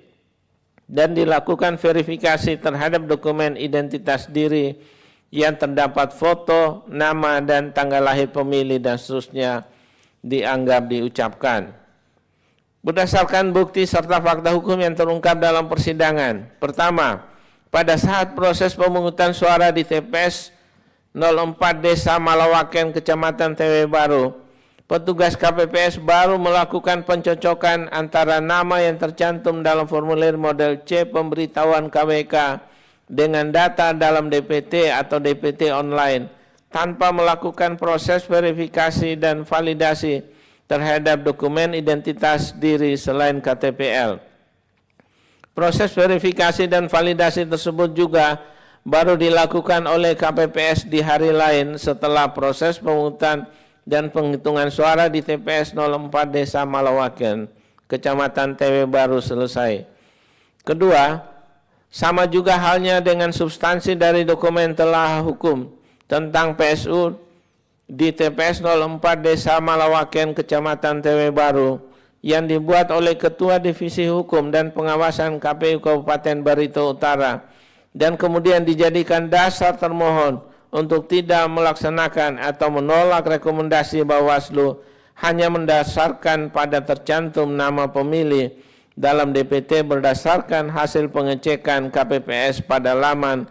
dan dilakukan verifikasi terhadap dokumen identitas diri yang terdapat foto, nama, dan tanggal lahir pemilih, dan seterusnya dianggap diucapkan. Berdasarkan bukti serta fakta hukum yang terungkap dalam persidangan, pertama, pada saat proses pemungutan suara di TPS 04 Desa Malawaken, Kecamatan TW Baru, petugas KPPS baru melakukan pencocokan antara nama yang tercantum dalam formulir model C pemberitahuan KWK dengan data dalam DPT atau DPT online tanpa melakukan proses verifikasi dan validasi terhadap dokumen identitas diri selain KTPL. Proses verifikasi dan validasi tersebut juga baru dilakukan oleh KPPS di hari lain setelah proses pemungutan dan penghitungan suara di TPS 04 Desa Malawaken, Kecamatan TW Baru selesai. Kedua, sama juga halnya dengan substansi dari dokumen telah hukum tentang PSU di TPS 04 Desa Malawaken, Kecamatan TW Baru yang dibuat oleh Ketua Divisi Hukum dan Pengawasan KPU Kabupaten Barito Utara dan kemudian dijadikan dasar termohon untuk tidak melaksanakan atau menolak rekomendasi Bawaslu hanya mendasarkan pada tercantum nama pemilih dalam DPT berdasarkan hasil pengecekan KPPS pada laman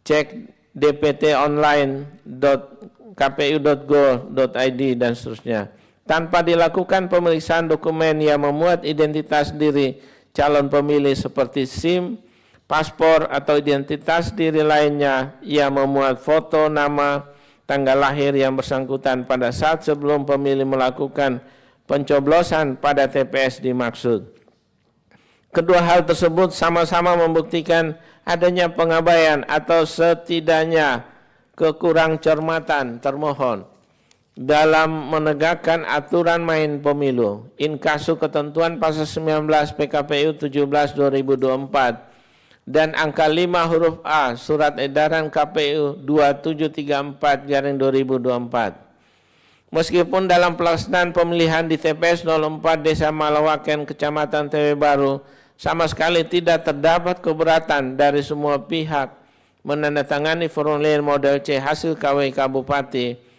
cek dptonline.kpu.go.id dan seterusnya. tanpa dilakukan pemeriksaan dokumen yang memuat identitas diri calon pemilih seperti SIM, paspor atau identitas diri lainnya yang memuat foto, nama, tanggal lahir yang bersangkutan pada saat sebelum pemilih melakukan pencoblosan pada TPS dimaksud. Kedua hal tersebut sama-sama membuktikan adanya pengabaian atau setidaknya kekurang cermatan termohon dalam menegakkan aturan main pemilu inkasu ketentuan pasal 19 PKPU 17/2024 dan angka 5 huruf A Surat Edaran KPU 2734/2024. Meskipun dalam pelaksanaan pemilihan di TPS 04 Desa Malawaken, Kecamatan TW Baru, sama sekali tidak terdapat keberatan dari semua pihak menandatangani formulir model C hasil KWK Bupati,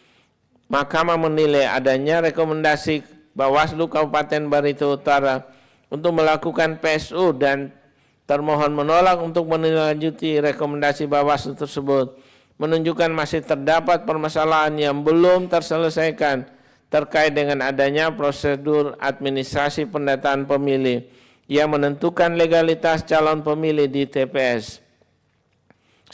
Mahkamah menilai adanya rekomendasi Bawaslu Kabupaten Barito Utara untuk melakukan PSU dan termohon menolak untuk menindaklanjuti rekomendasi Bawaslu tersebut, menunjukkan masih terdapat permasalahan yang belum terselesaikan terkait dengan adanya prosedur administrasi pendataan pemilih yang menentukan legalitas calon pemilih di TPS.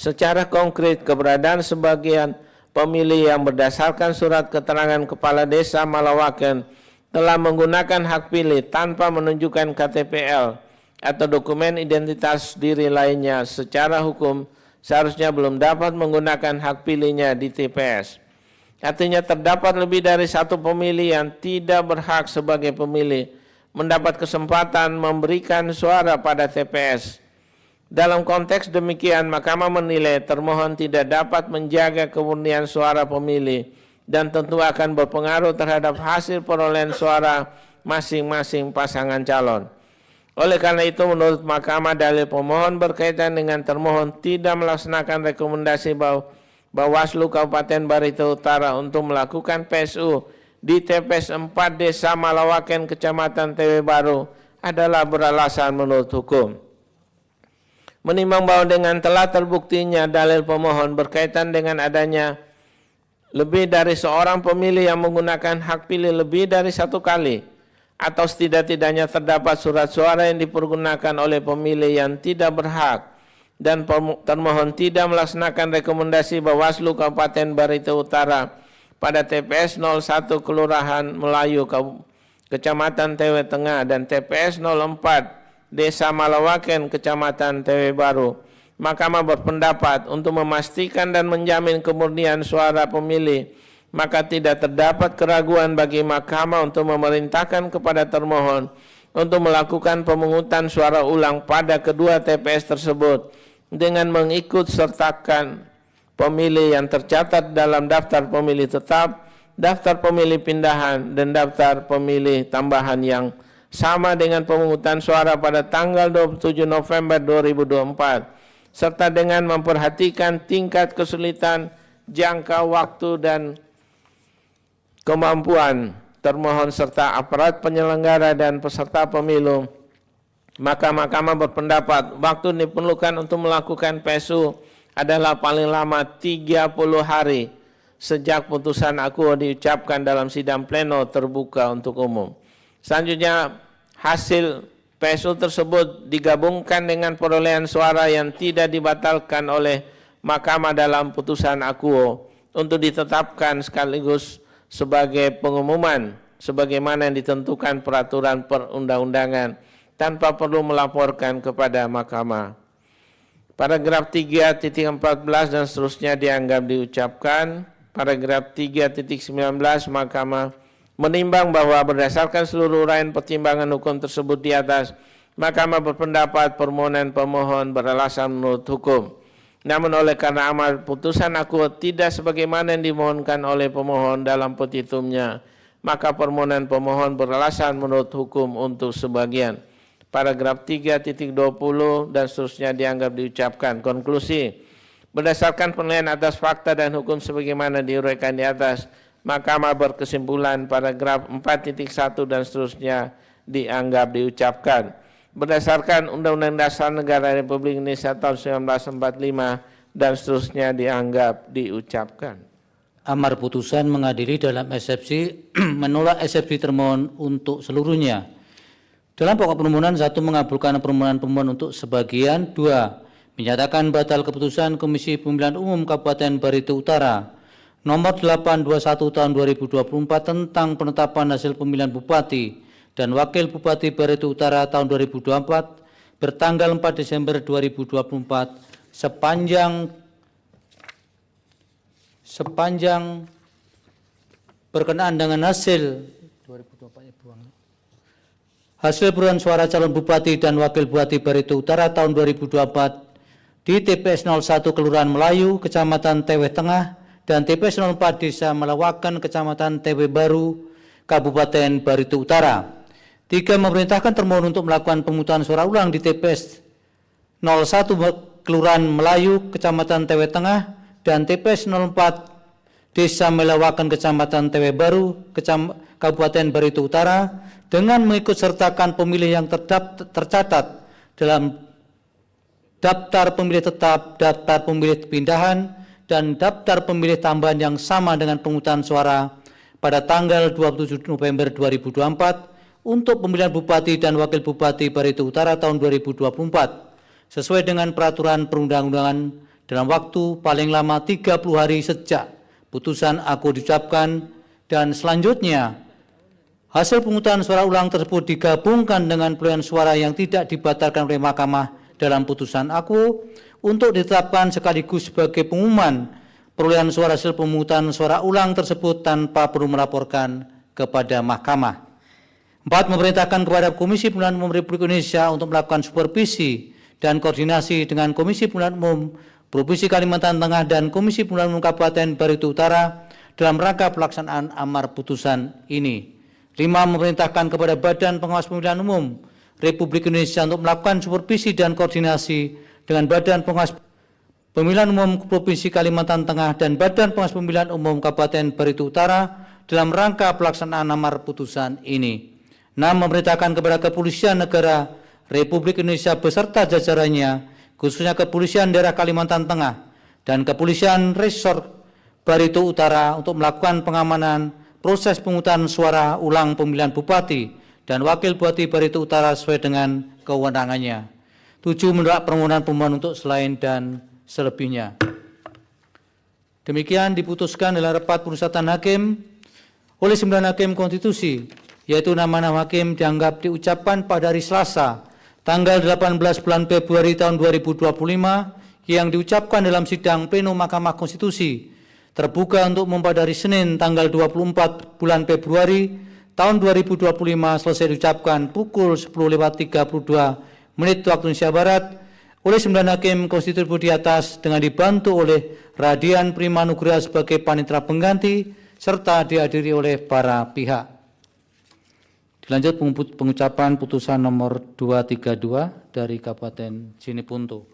Secara konkret, keberadaan sebagian pemilih yang berdasarkan surat keterangan Kepala Desa Malawaken telah menggunakan hak pilih tanpa menunjukkan KTPL atau dokumen identitas diri lainnya secara hukum seharusnya belum dapat menggunakan hak pilihnya di TPS. Artinya terdapat lebih dari satu pemilih yang tidak berhak sebagai pemilih mendapat kesempatan memberikan suara pada TPS. Dalam konteks demikian, Mahkamah menilai termohon tidak dapat menjaga kemurnian suara pemilih dan tentu akan berpengaruh terhadap hasil perolehan suara masing-masing pasangan calon. Oleh karena itu, menurut Mahkamah, dalil pemohon berkaitan dengan termohon tidak melaksanakan rekomendasi Bawaslu Kabupaten Barito Utara untuk melakukan PSU di TPS 4 Desa Malawaken, Kecamatan TW Baru adalah beralasan menurut hukum. Menimbang bahwa dengan telah terbuktinya dalil pemohon berkaitan dengan adanya lebih dari seorang pemilih yang menggunakan hak pilih lebih dari satu kali atau setidak-tidaknya terdapat surat suara yang dipergunakan oleh pemilih yang tidak berhak dan termohon tidak melaksanakan rekomendasi Bawaslu Kabupaten Barito Utara pada TPS 01 Kelurahan Melayu Kecamatan TW Tengah dan TPS 04 Desa Malawaken, Kecamatan TW Baru, Mahkamah berpendapat untuk memastikan dan menjamin kemurnian suara pemilih, maka tidak terdapat keraguan bagi Mahkamah untuk memerintahkan kepada termohon untuk melakukan pemungutan suara ulang pada kedua TPS tersebut dengan mengikut sertakan pemilih yang tercatat dalam daftar pemilih tetap, daftar pemilih pindahan, dan daftar pemilih tambahan yang sama dengan pemungutan suara pada tanggal 27 November 2024, serta dengan memperhatikan tingkat kesulitan, jangka waktu, dan kemampuan termohon serta aparat penyelenggara dan peserta pemilu, maka Mahkamah berpendapat waktu diperlukan untuk melakukan PSU adalah paling lama 30 hari sejak putusan akuo diucapkan dalam sidang pleno terbuka untuk umum. Selanjutnya, hasil PSU tersebut digabungkan dengan perolehan suara yang tidak dibatalkan oleh Mahkamah dalam putusan akuo untuk ditetapkan sekaligus sebagai pengumuman sebagaimana yang ditentukan peraturan perundang-undangan tanpa perlu melaporkan kepada Mahkamah. Paragraf 3.14 dan seterusnya dianggap diucapkan. Paragraf 3.19 Mahkamah menimbang bahwa berdasarkan seluruh uraian pertimbangan hukum tersebut di atas, Mahkamah berpendapat permohonan pemohon beralasan menurut hukum. Namun oleh karena amal putusan akuo tidak sebagaimana yang dimohonkan oleh pemohon dalam petitumnya, maka permohonan pemohon beralasan menurut hukum untuk sebagian. Paragraf 3.20 dan seterusnya dianggap diucapkan. Konklusi, berdasarkan penilaian atas fakta dan hukum sebagaimana diuraikan di atas, Mahkamah berkesimpulan paragraf 4.1 dan seterusnya dianggap diucapkan. Berdasarkan Undang-Undang Dasar Negara Republik Indonesia tahun 1945 dan seterusnya dianggap diucapkan. amar putusan mengadili dalam eksepsi menolak eksepsi termohon untuk seluruhnya. Dalam pokok permohonan 1 mengabulkan permohonan pemohon untuk sebagian, 2 menyatakan batal keputusan Komisi Pemilihan Umum Kabupaten Barito Utara nomor 821 tahun 2024 tentang penetapan hasil pemilihan Bupati dan Wakil Bupati Barito Utara tahun 2024 bertanggal 4 Desember 2024 sepanjang berkenaan dengan hasil perolehan suara calon Bupati dan Wakil Bupati Barito Utara tahun 2024 di TPS 01 Kelurahan Melayu, Kecamatan Teweh Tengah, dan TPS 04 Desa Melawakan, Kecamatan Teweh Baru, Kabupaten Barito Utara. 3 memerintahkan termohon untuk melakukan pemungutan suara ulang di TPS 01 Kelurahan Melayu, Kecamatan Teweh Tengah, dan TPS 04 Desa Melawakan, Kecamatan Teweh Baru, Kabupaten Barito Utara, dengan mengikut sertakan pemilih yang tercatat dalam daftar pemilih tetap, daftar pemilih pindahan, dan daftar pemilih tambahan yang sama dengan pemungutan suara pada tanggal 27 November 2024 untuk pemilihan Bupati dan Wakil Bupati Barito Utara tahun 2024 sesuai dengan peraturan perundang-undangan dalam waktu paling lama 30 hari sejak putusan aku diucapkan, dan selanjutnya hasil pemungutan suara ulang tersebut digabungkan dengan perolehan suara yang tidak dibatalkan oleh Mahkamah dalam putusan aku untuk ditetapkan sekaligus sebagai pengumuman perolehan suara hasil pemungutan suara ulang tersebut tanpa perlu melaporkan kepada Mahkamah. 4. Memerintahkan kepada Komisi Pemilihan Umum Republik Indonesia untuk melakukan supervisi dan koordinasi dengan Komisi Pemilihan Umum Provinsi Kalimantan Tengah dan Komisi Pemilihan Umum Kabupaten Barito Utara dalam rangka pelaksanaan amar putusan ini. 5. Memerintahkan kepada Badan Pengawas Pemilihan Umum Republik Indonesia untuk melakukan supervisi dan koordinasi dengan Badan Pengawas Pemilihan Umum Provinsi Kalimantan Tengah dan Badan Pengawas Pemilihan Umum Kabupaten Barito Utara dalam rangka pelaksanaan amar putusan ini. 6. Memerintahkan kepada Kepolisian Negara Republik Indonesia beserta jajarannya, khususnya Kepolisian Daerah Kalimantan Tengah dan Kepolisian Resort Barito Utara untuk melakukan pengamanan proses pemungutan suara ulang pemilihan Bupati dan Wakil Bupati Barito Utara sesuai dengan kewenangannya. 7. Menolak permohonan pemohon untuk selain dan selebihnya. Demikian diputuskan dalam rapat pemusatan hakim oleh 9 hakim konstitusi, yaitu nama-nama hakim dianggap diucapkan pada hari Selasa, tanggal 18 bulan Februari tahun 2025, yang diucapkan dalam sidang pleno Mahkamah Konstitusi, terbuka untuk pada hari Senin, tanggal 24 bulan Februari tahun 2025, selesai diucapkan pukul 10:32 waktu Indonesia Barat oleh 9 hakim konstitusi di atas dengan dibantu oleh Radian Prima Nugraha sebagai panitera pengganti serta dihadiri oleh para pihak. Dilanjut pengucapan putusan nomor 232 dari Kabupaten Jeneponto.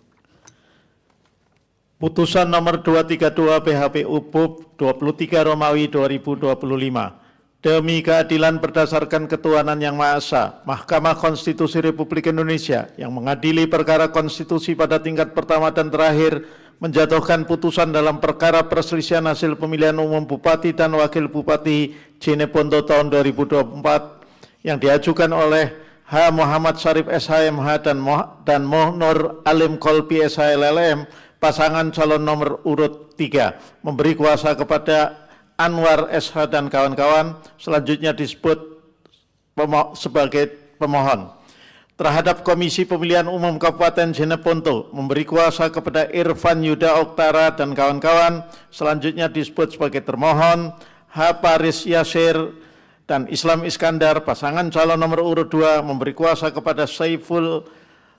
Putusan nomor 232 PHPU BUP 23 Romawi 2025. Demi keadilan berdasarkan ketuhanan yang Maha Esa, Mahkamah Konstitusi Republik Indonesia yang mengadili perkara konstitusi pada tingkat pertama dan terakhir menjatuhkan putusan dalam perkara perselisihan hasil pemilihan umum Bupati dan Wakil Bupati Jeneponto tahun 2024 yang diajukan oleh H. Muhammad Syarif SH.MH dan Moh Nur Alim Kolbi SH.LLM, pasangan calon nomor urut 3, memberi kuasa kepada Anwar SH dan kawan-kawan, selanjutnya disebut sebagai pemohon. Terhadap Komisi Pemilihan Umum Kabupaten Jeneponto, memberi kuasa kepada Irfan Yuda Oktara dan kawan-kawan, selanjutnya disebut sebagai termohon. H. Paris Yasir dan Islam Iskandar, pasangan calon nomor urut 2, memberi kuasa kepada Saiful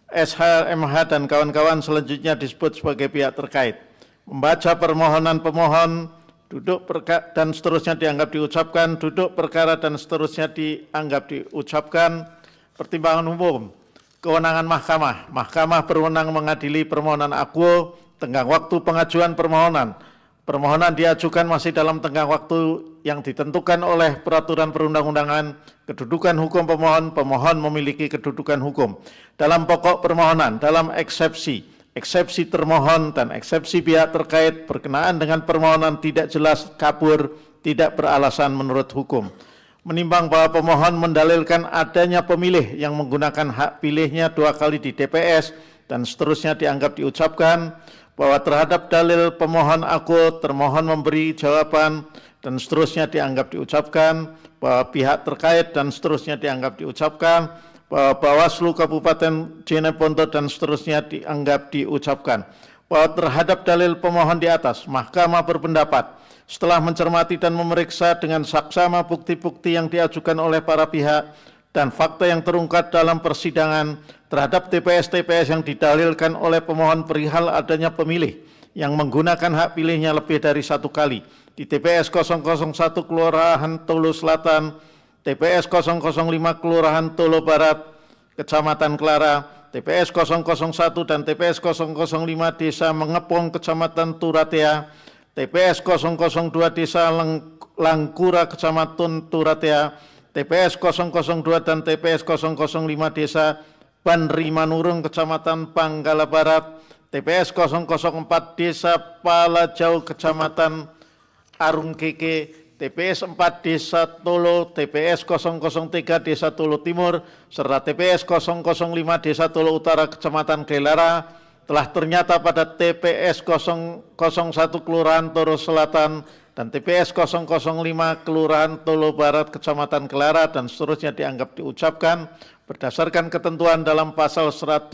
SH.MH dan kawan-kawan, selanjutnya disebut sebagai pihak terkait. Membaca permohonan pemohon, duduk perkara dan seterusnya dianggap diucapkan, duduk perkara dan seterusnya dianggap diucapkan. Pertimbangan umum, kewenangan mahkamah. Mahkamah berwenang mengadili permohonan akuo tenggang waktu pengajuan permohonan. Permohonan diajukan masih dalam tenggang waktu yang ditentukan oleh peraturan perundang-undangan. Kedudukan hukum pemohon, pemohon memiliki kedudukan hukum. Dalam pokok permohonan, dalam eksepsi, eksepsi termohon dan eksepsi pihak terkait berkenaan dengan permohonan tidak jelas, kabur, tidak beralasan menurut hukum. Menimbang bahwa pemohon mendalilkan adanya pemilih yang menggunakan hak pilihnya 2 kali di TPS dan seterusnya dianggap diucapkan, bahwa terhadap dalil pemohon aku termohon memberi jawaban dan seterusnya dianggap diucapkan, bahwa pihak terkait dan seterusnya dianggap diucapkan, bahwa Bawaslu Kabupaten Jeneponto dan seterusnya dianggap diucapkan, bahwa terhadap dalil pemohon di atas Mahkamah berpendapat setelah mencermati dan memeriksa dengan saksama bukti-bukti yang diajukan oleh para pihak dan fakta yang terungkap dalam persidangan terhadap TPS-TPS yang didalilkan oleh pemohon perihal adanya pemilih yang menggunakan hak pilihnya lebih dari 1 kali di TPS 001 Kelurahan Tolo Selatan, TPS 005 Kelurahan Tolo Barat, Kecamatan Klara, TPS 001 dan TPS 005 Desa Mengepong, Kecamatan Turatea, TPS 002 Desa Langkura, Kecamatan Turatea, TPS 002 dan TPS 005 Desa Banri Manurung, Kecamatan Panggala Barat, TPS 004 Desa Palajau, Kecamatan Arung Keke, TPS 4 Desa Tolo, TPS 003 Desa Tolo Timur, serta TPS 005 Desa Tolo Utara, Kecamatan Kelara, telah ternyata pada TPS 001 Kelurahan Tolo Selatan dan TPS 005 Kelurahan Tolo Barat, Kecamatan Kelara, dan seterusnya dianggap diucapkan berdasarkan ketentuan dalam pasal 112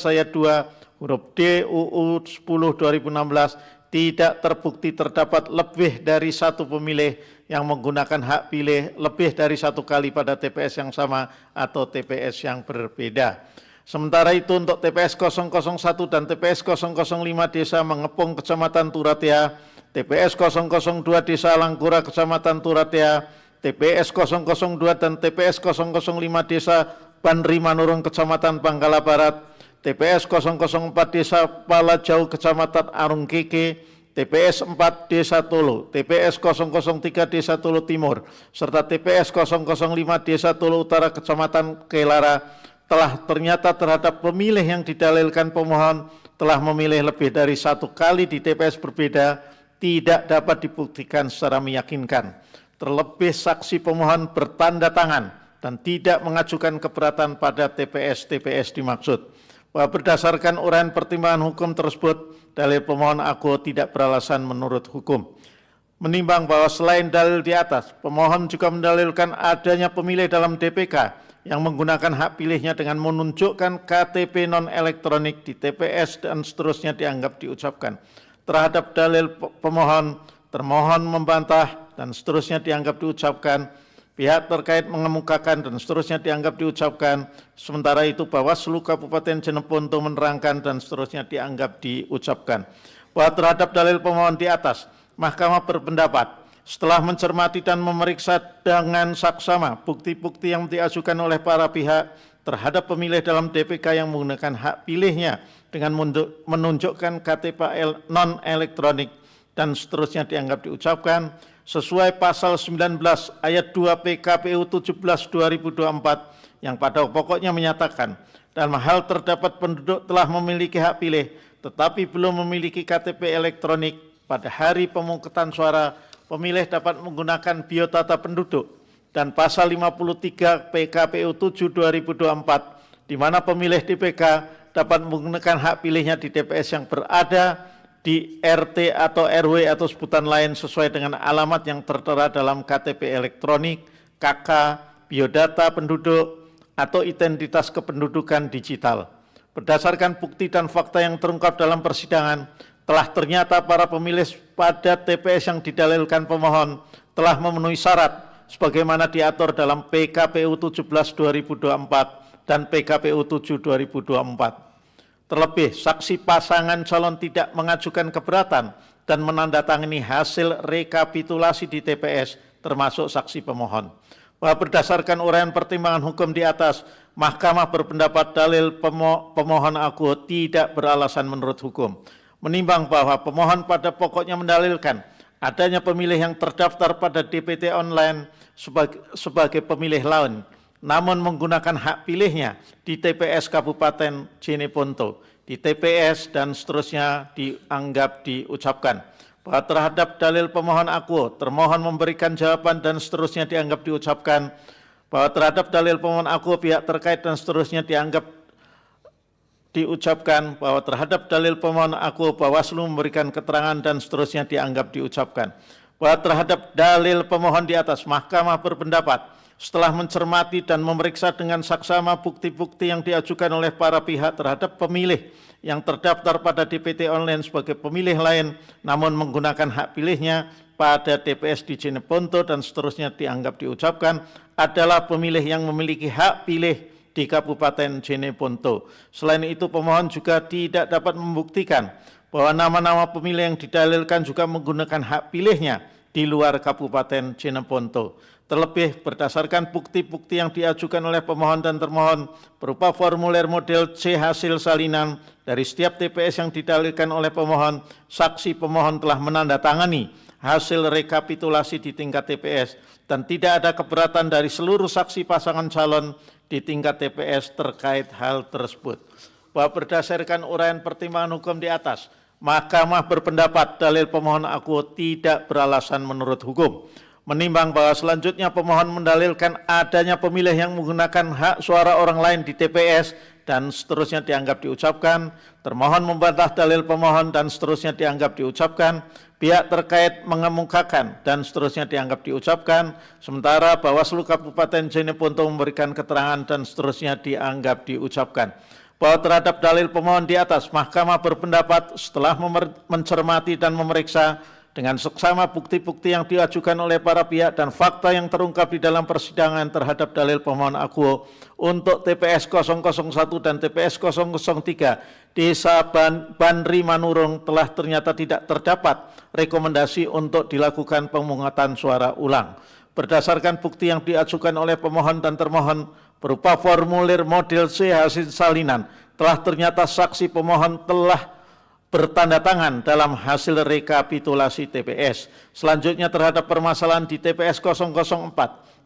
ayat 2 huruf D UU 10 2016 tidak terbukti terdapat lebih dari 1 pemilih yang menggunakan hak pilih lebih dari 1 kali pada TPS yang sama atau TPS yang berbeda. Sementara itu untuk TPS 001 dan TPS 005 Desa Mengepong, Kecamatan Turatea, TPS 002 Desa Langkura, Kecamatan Turatea, TPS 002 dan TPS 005 Desa Banri Manurung, Kecamatan Panggala Barat, TPS 004 Desa Palajau, Kecamatan Arung Keke, TPS 4 Desa Tolo, TPS 003 Desa Tolo Timur, serta TPS 005 Desa Tolo Utara, Kecamatan Kelara, telah ternyata terhadap pemilih yang didalilkan pemohon telah memilih lebih dari 1 kali di TPS berbeda tidak dapat dibuktikan secara meyakinkan. Terlebih saksi pemohon bertanda tangan dan tidak mengajukan keberatan pada TPS-TPS dimaksud. Bahwa berdasarkan uraian pertimbangan hukum tersebut, dalil pemohon aku tidak beralasan menurut hukum. Menimbang bahwa selain dalil di atas, pemohon juga mendalilkan adanya pemilih dalam DPK yang menggunakan hak pilihnya dengan menunjukkan KTP non-elektronik di TPS dan seterusnya dianggap diucapkan. Terhadap dalil pemohon, termohon membantah dan seterusnya dianggap diucapkan. Pihak terkait mengemukakan dan seterusnya dianggap diucapkan. Sementara itu Bawaslu Kabupaten Jeneponto menerangkan dan seterusnya dianggap diucapkan. Bahwa terhadap dalil pemohon di atas, Mahkamah berpendapat setelah mencermati dan memeriksa dengan saksama bukti-bukti yang diajukan oleh para pihak terhadap pemilih dalam DPK yang menggunakan hak pilihnya dengan menunjukkan KTP non-elektronik dan seterusnya dianggap diucapkan sesuai pasal 19 ayat 2 PKPU 17 2024 yang pada pokoknya menyatakan dalam hal terdapat penduduk telah memiliki hak pilih tetapi belum memiliki KTP elektronik pada hari pemungutan suara, pemilih dapat menggunakan biodata penduduk dan pasal 53 PKPU 7 2024 di mana pemilih DPK dapat menggunakan hak pilihnya di TPS yang berada di RT atau RW atau sebutan lain sesuai dengan alamat yang tertera dalam KTP elektronik, KK, biodata penduduk atau identitas kependudukan digital. Berdasarkan bukti dan fakta yang terungkap dalam persidangan, telah ternyata para pemilih pada TPS yang didalilkan pemohon telah memenuhi syarat sebagaimana diatur dalam PKPU 17 2024 dan PKPU 7 2024. Terlebih, saksi pasangan calon tidak mengajukan keberatan dan menandatangani hasil rekapitulasi di TPS termasuk saksi pemohon. Bahwa berdasarkan uraian pertimbangan hukum di atas, Mahkamah berpendapat dalil pemohon aku tidak beralasan menurut hukum. Menimbang bahwa pemohon pada pokoknya mendalilkan adanya pemilih yang terdaftar pada DPT online sebagai pemilih lain, namun menggunakan hak pilihnya di TPS Kabupaten Jeneponto di TPS, dan seterusnya dianggap diucapkan. Bahwa terhadap dalil pemohon akuo, termohon memberikan jawaban dan seterusnya dianggap diucapkan. Bahwa terhadap dalil pemohon akuo, pihak terkait dan seterusnya dianggap diucapkan. Bahwa terhadap dalil pemohon akuo, Bawaslu memberikan keterangan dan seterusnya dianggap diucapkan. Bahwa terhadap dalil pemohon di atas, Mahkamah berpendapat setelah mencermati dan memeriksa dengan saksama bukti-bukti yang diajukan oleh para pihak terhadap pemilih yang terdaftar pada DPT online sebagai pemilih lain namun menggunakan hak pilihnya pada TPS di Jeneponto dan seterusnya dianggap diucapkan adalah pemilih yang memiliki hak pilih di Kabupaten Jeneponto. Selain itu, pemohon juga tidak dapat membuktikan bahwa nama-nama pemilih yang didalilkan juga menggunakan hak pilihnya di luar Kabupaten Jeneponto. Terlebih berdasarkan bukti-bukti yang diajukan oleh pemohon dan termohon berupa formulir model C hasil salinan dari setiap TPS yang didalilkan oleh pemohon, saksi pemohon telah menandatangani hasil rekapitulasi di tingkat TPS dan tidak ada keberatan dari seluruh saksi pasangan calon di tingkat TPS terkait hal tersebut. Bahwa berdasarkan uraian pertimbangan hukum di atas, Mahkamah berpendapat dalil pemohon akuo tidak beralasan menurut hukum. Menimbang bahwa selanjutnya pemohon mendalilkan adanya pemilih yang menggunakan hak suara orang lain di TPS dan seterusnya dianggap diucapkan, termohon membantah dalil pemohon dan seterusnya dianggap diucapkan, pihak terkait mengemukakan dan seterusnya dianggap diucapkan, sementara Bawaslu Kabupaten Jeneponto memberikan keterangan dan seterusnya dianggap diucapkan. Bahwa terhadap dalil pemohon di atas, Mahkamah berpendapat setelah mencermati dan memeriksa dengan seksama bukti-bukti yang diajukan oleh para pihak dan fakta yang terungkap di dalam persidangan terhadap dalil pemohon akuo untuk TPS 001 dan TPS 003 Desa Banri Manurung telah ternyata tidak terdapat rekomendasi untuk dilakukan pemungutan suara ulang. Berdasarkan bukti yang diajukan oleh pemohon dan termohon berupa formulir model C hasil salinan, telah ternyata saksi pemohon telah bertanda tangan dalam hasil rekapitulasi TPS. Selanjutnya terhadap permasalahan di TPS 004,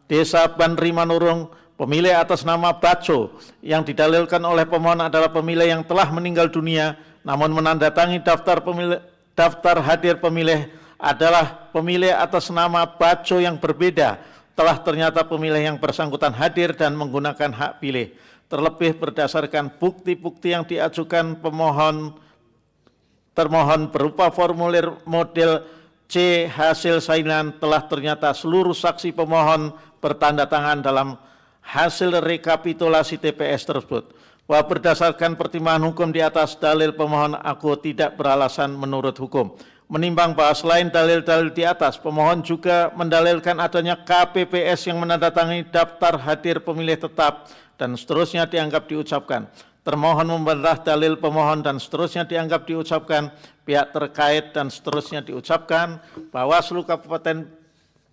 Desa Banri Manurung, pemilih atas nama Baco yang didalilkan oleh pemohon adalah pemilih yang telah meninggal dunia, namun menandatangi daftar hadir pemilih adalah pemilih atas nama Baco yang berbeda, telah ternyata pemilih yang bersangkutan hadir dan menggunakan hak pilih. Terlebih berdasarkan bukti-bukti yang diajukan termohon berupa formulir model C hasil salinan telah ternyata seluruh saksi pemohon bertanda tangan dalam hasil rekapitulasi TPS tersebut. Bahwa berdasarkan pertimbangan hukum di atas, dalil pemohon akuo tidak beralasan menurut hukum. Menimbang bahwa selain dalil-dalil di atas, pemohon juga mendalilkan adanya KPPS yang menandatangani daftar hadir pemilih tetap dan seterusnya dianggap diucapkan. Termohon membantah dalil pemohon dan seterusnya dianggap diucapkan, pihak terkait dan seterusnya diucapkan, Bawaslu Kabupaten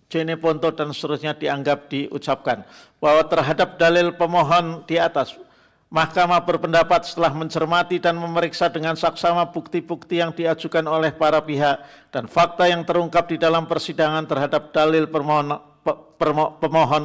Jeneponto dan seterusnya dianggap diucapkan. Bahwa terhadap dalil pemohon di atas, Mahkamah berpendapat setelah mencermati dan memeriksa dengan saksama bukti-bukti yang diajukan oleh para pihak dan fakta yang terungkap di dalam persidangan terhadap dalil pemohon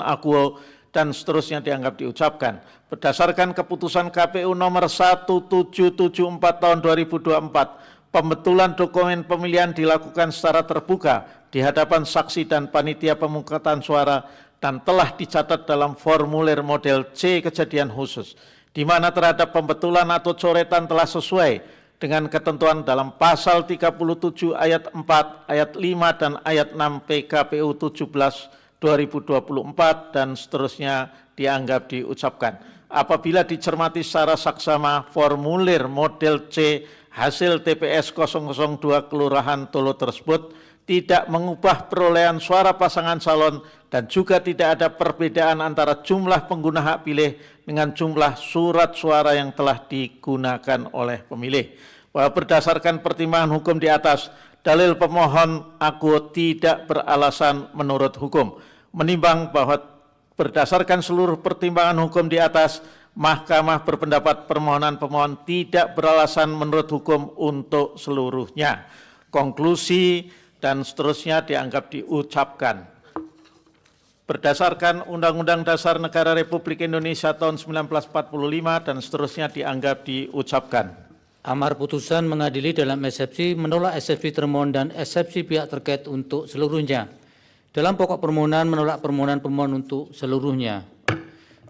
akuo dan seterusnya dianggap diucapkan. Berdasarkan keputusan KPU nomor 1774 tahun 2024, pembetulan dokumen pemilihan dilakukan secara terbuka di hadapan saksi dan panitia pemungutan suara dan telah dicatat dalam formulir model C kejadian khusus, di mana terhadap pembetulan atau coretan telah sesuai dengan ketentuan dalam pasal 37 ayat 4, ayat 5 dan ayat 6 PKPU 17/2024 dan seterusnya dianggap diucapkan. Apabila dicermati secara saksama formulir model C hasil TPS 002 Kelurahan Tolo tersebut tidak mengubah perolehan suara pasangan calon dan juga tidak ada perbedaan antara jumlah pengguna hak pilih dengan jumlah surat suara yang telah digunakan oleh pemilih. Bahwa berdasarkan pertimbangan hukum di atas, dalil pemohon akuo tidak beralasan menurut hukum. Menimbang bahwa berdasarkan seluruh pertimbangan hukum di atas, Mahkamah berpendapat permohonan pemohon tidak beralasan menurut hukum untuk seluruhnya. Konklusi dan seterusnya dianggap diucapkan. Berdasarkan Undang-Undang Dasar Negara Republik Indonesia tahun 1945 dan seterusnya dianggap diucapkan. Amar putusan mengadili dalam eksepsi menolak eksepsi termohon dan eksepsi pihak terkait untuk seluruhnya. Dalam pokok permohonan menolak permohonan pemohon untuk seluruhnya.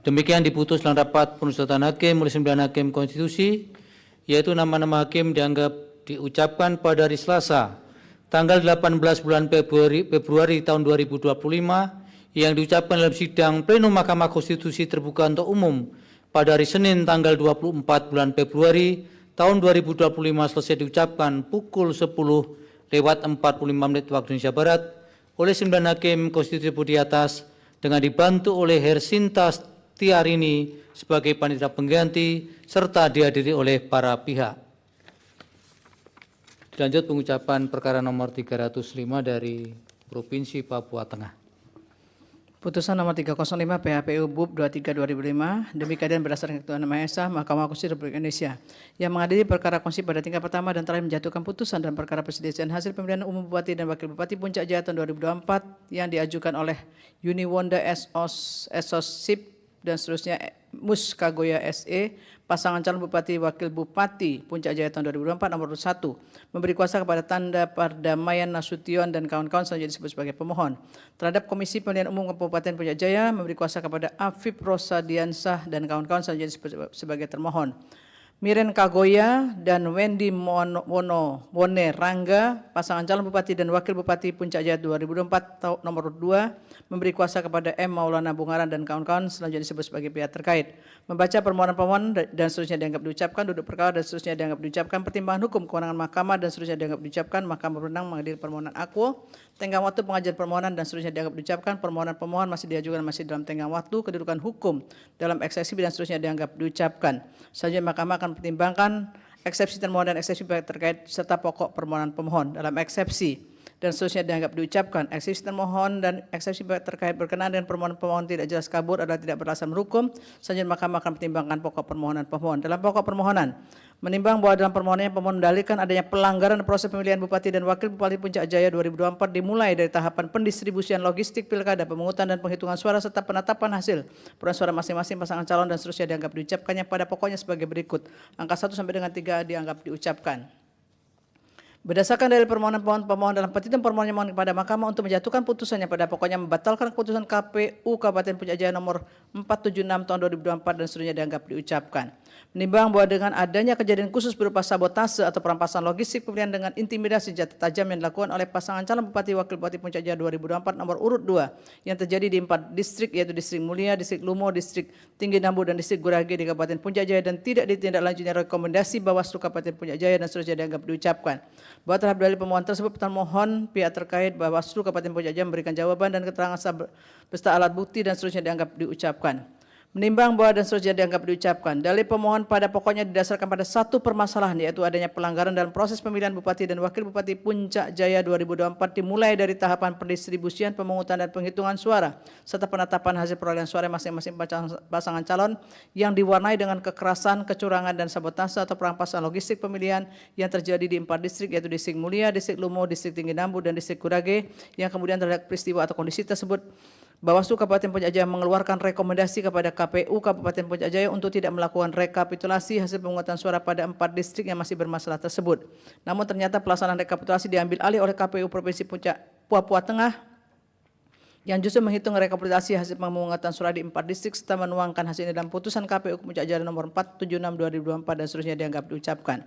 Demikian diputus dalam rapat penuntutan hakim oleh 9 hakim konstitusi, yaitu nama-nama hakim dianggap diucapkan pada hari Selasa, tanggal 18 bulan Februari tahun 2025, yang diucapkan dalam sidang plenum Mahkamah Konstitusi terbuka untuk umum pada hari Senin tanggal 24 bulan Februari tahun 2025 selesai diucapkan pukul 10:45 waktu Indonesia Barat oleh 9 hakim konstitusi di atas dengan dibantu oleh Hersinta Tiarini sebagai panitia pengganti serta dihadiri oleh para pihak. Dilanjut pengucapan perkara nomor 305 dari Provinsi Papua Tengah. Putusan nomor 305 PHPU BUP 23/2005 demi keadaan berdasarkan ketentuan Maha Esa Mahkamah Konstitusi Republik Indonesia yang mengadili perkara konstitusi pada tingkat pertama dan terakhir menjatuhkan putusan dalam perkara perselisihan hasil pemilihan umum Bupati dan Wakil Bupati Puncak Jaya tahun 2024 yang diajukan oleh Yuni Wonda Esosip dan seterusnya Mus Kagoya SE, pasangan calon Bupati Wakil Bupati Puncak Jaya tahun 2024 nomor 1, memberi kuasa kepada Tanda Pardamaian Nasution dan kawan-kawan selanjutnya disebut sebagai pemohon. Terhadap Komisi Pemilihan Umum Kabupaten Puncak Jaya memberi kuasa kepada Afif Rosadiansah dan kawan-kawan selanjutnya disebut sebagai termohon. Miren Kagoya dan Wendy Wone Rangga, pasangan calon Bupati dan Wakil Bupati Puncak Jaya 2024 nomor 2, memberi kuasa kepada M. Maulana Bungaran dan kawan-kawan selanjutnya disebut sebagai pihak terkait. Membaca permohonan pemohon dan seterusnya dianggap diucapkan, duduk perkara dan seterusnya dianggap diucapkan, pertimbangan hukum kewenangan mahkamah dan seterusnya dianggap diucapkan, mahkamah berwenang mengadili permohonan akuo, tenggang waktu pengajuan permohonan dan seterusnya dianggap diucapkan, permohonan pemohon masih diajukan masih dalam tenggang waktu, kedudukan hukum dalam eksepsi dan seterusnya dianggap diucapkan. Selanjutnya mahkamah akan pertimbangkan eksepsi termohon dan eksepsi pihak terkait serta pokok permohonan pemohon. Dalam eksepsi dan seterusnya dianggap diucapkan, eksepsi termohon dan eksepsi pihak terkait berkenaan dengan permohonan pemohon tidak jelas kabur adalah tidak beralasan berhukum. Selanjutnya mahkamah akan pertimbangkan pokok permohonan pemohon. Dalam pokok permohonan, menimbang bahwa dalam permohonannya pemohon mendalilkan adanya pelanggaran proses pemilihan Bupati dan Wakil Bupati Puncak Jaya 2024 dimulai dari tahapan pendistribusian logistik pilkada, pemungutan dan penghitungan suara serta penetapan hasil perolehan suara masing-masing pasangan calon dan seterusnya dianggap diucapkannya pada pokoknya sebagai berikut. Angka 1 sampai dengan 3 dianggap diucapkan. Berdasarkan dalil permohonan pemohon dalam petitum permohonan mohon kepada mahkamah untuk menjatuhkan putusannya pada pokoknya membatalkan keputusan KPU Kabupaten Puncak Jaya nomor 476 tahun 2024 dan seterusnya dianggap diucapkan. Menimbang bahwa dengan adanya kejadian khusus berupa sabotase atau perampasan logistik pemilihan dengan intimidasi senjata tajam yang dilakukan oleh pasangan calon Bupati Wakil Bupati Puncak Jaya 2024 nomor urut 2 yang terjadi di 4 distrik yaitu Distrik Mulia, Distrik Lumo, Distrik Tinggi Nambu dan Distrik Gurage di Kabupaten Puncak Jaya dan tidak ditindaklanjutnya rekomendasi Bawaslu Kabupaten Puncak Jaya dan seterusnya dianggap diucapkan. Bahwa terhadap dalil pemohon tersebut termohon pihak terkait Bawaslu Kabupaten Puncak Jaya memberikan jawaban dan keterangan beserta alat bukti dan seterusnya dianggap diucapkan. Menimbang bahwa dan seterusnya dianggap diucapkan, dalil pemohon pada pokoknya didasarkan pada satu permasalahan yaitu adanya pelanggaran dalam proses pemilihan Bupati dan Wakil Bupati Puncak Jaya 2024 dimulai dari tahapan pendistribusian, pemungutan dan penghitungan suara serta penetapan hasil perolehan suara masing-masing pasangan calon yang diwarnai dengan kekerasan, kecurangan dan sabotase atau perampasan logistik pemilihan yang terjadi di 4 distrik yaitu Distrik Mulia, Distrik Lumo, Distrik Tinggi Nambu dan Distrik Gurage yang kemudian terhadap peristiwa atau kondisi tersebut Bawaslu Kabupaten Puncak Jaya mengeluarkan rekomendasi kepada KPU Kabupaten Puncak Jaya untuk tidak melakukan rekapitulasi hasil pemungutan suara pada 4 distrik yang masih bermasalah tersebut. Namun ternyata pelaksanaan rekapitulasi diambil alih oleh KPU Provinsi Papua Tengah yang justru menghitung rekapitulasi hasil pemungutan suara di 4 distrik serta menuangkan hasilnya dalam putusan KPU Puncak Jaya nomor 476/2024 dan seterusnya dianggap diucapkan.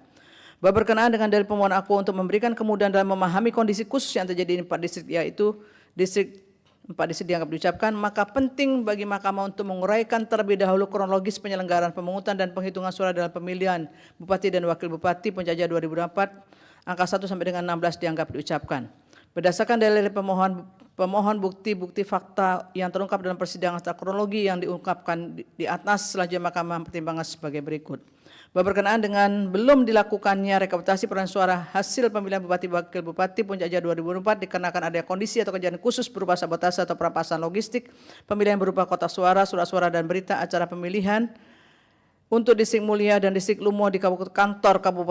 Bahwa berkenaan dengan dalil pemohon aku untuk memberikan kemudahan dalam memahami kondisi khusus yang terjadi di 4 distrik yaitu Distrik 4 distrik dianggap diucapkan, maka penting bagi mahkamah untuk menguraikan terlebih dahulu kronologis penyelenggaraan pemungutan dan penghitungan suara dalam pemilihan Bupati dan Wakil Bupati Puncak Jaya 2024, angka 1 sampai dengan 16 dianggap diucapkan. Berdasarkan dalil pemohon bukti-bukti fakta yang terungkap dalam persidangan serta kronologi yang diungkapkan di atas, selanjutnya mahkamah mempertimbangkan sebagai berikut. Bahwa berkenaan dengan belum dilakukannya rekapitulasi perolehan suara hasil pemilihan Bupati Wakil Bupati Puncak Jaya 2024 dikarenakan ada kondisi atau kejadian khusus berupa sabotase atau perampasan logistik pemilihan berupa kotak suara, surat suara dan berita acara pemilihan untuk Distrik Mulia dan Distrik Lumo di kantor KPU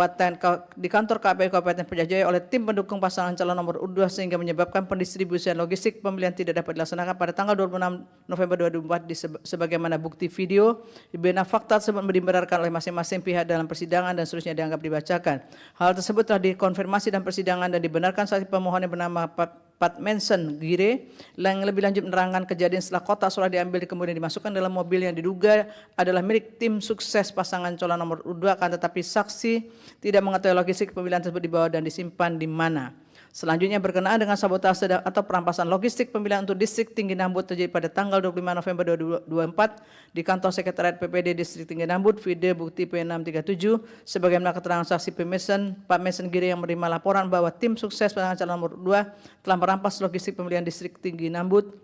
Kabupaten Puncak Jaya oleh tim pendukung pasangan calon nomor urut 2 sehingga menyebabkan pendistribusian logistik pemilihan tidak dapat dilaksanakan pada tanggal 26 November 2024 sebagaimana bukti video di mana fakta tersebut dibenarkan oleh masing-masing pihak dalam persidangan dan seterusnya dianggap dibacakan. Hal tersebut telah dikonfirmasi dalam persidangan dan dibenarkan saksi pemohon yang bernama Pat Manson Gire yang lebih lanjut menerangkan kejadian setelah kotak surat diambil kemudian dimasukkan dalam mobil yang diduga adalah milik tim sukses pasangan calon nomor urut 2, akan tetapi saksi tidak mengetahui logistik pemilihan tersebut dibawa dan disimpan di mana. Selanjutnya berkenaan dengan sabotase atau perampasan logistik pemilihan untuk Distrik Tinggi Nambut terjadi pada tanggal 25 November 2024 di kantor Sekretariat PPD Distrik Tinggi Nambut, video bukti P637, sebagaimana keterangan saksi Pak Mason Giri yang menerima laporan bahwa tim sukses pasangan calon nomor 2 telah merampas logistik pemilihan Distrik Tinggi Nambut.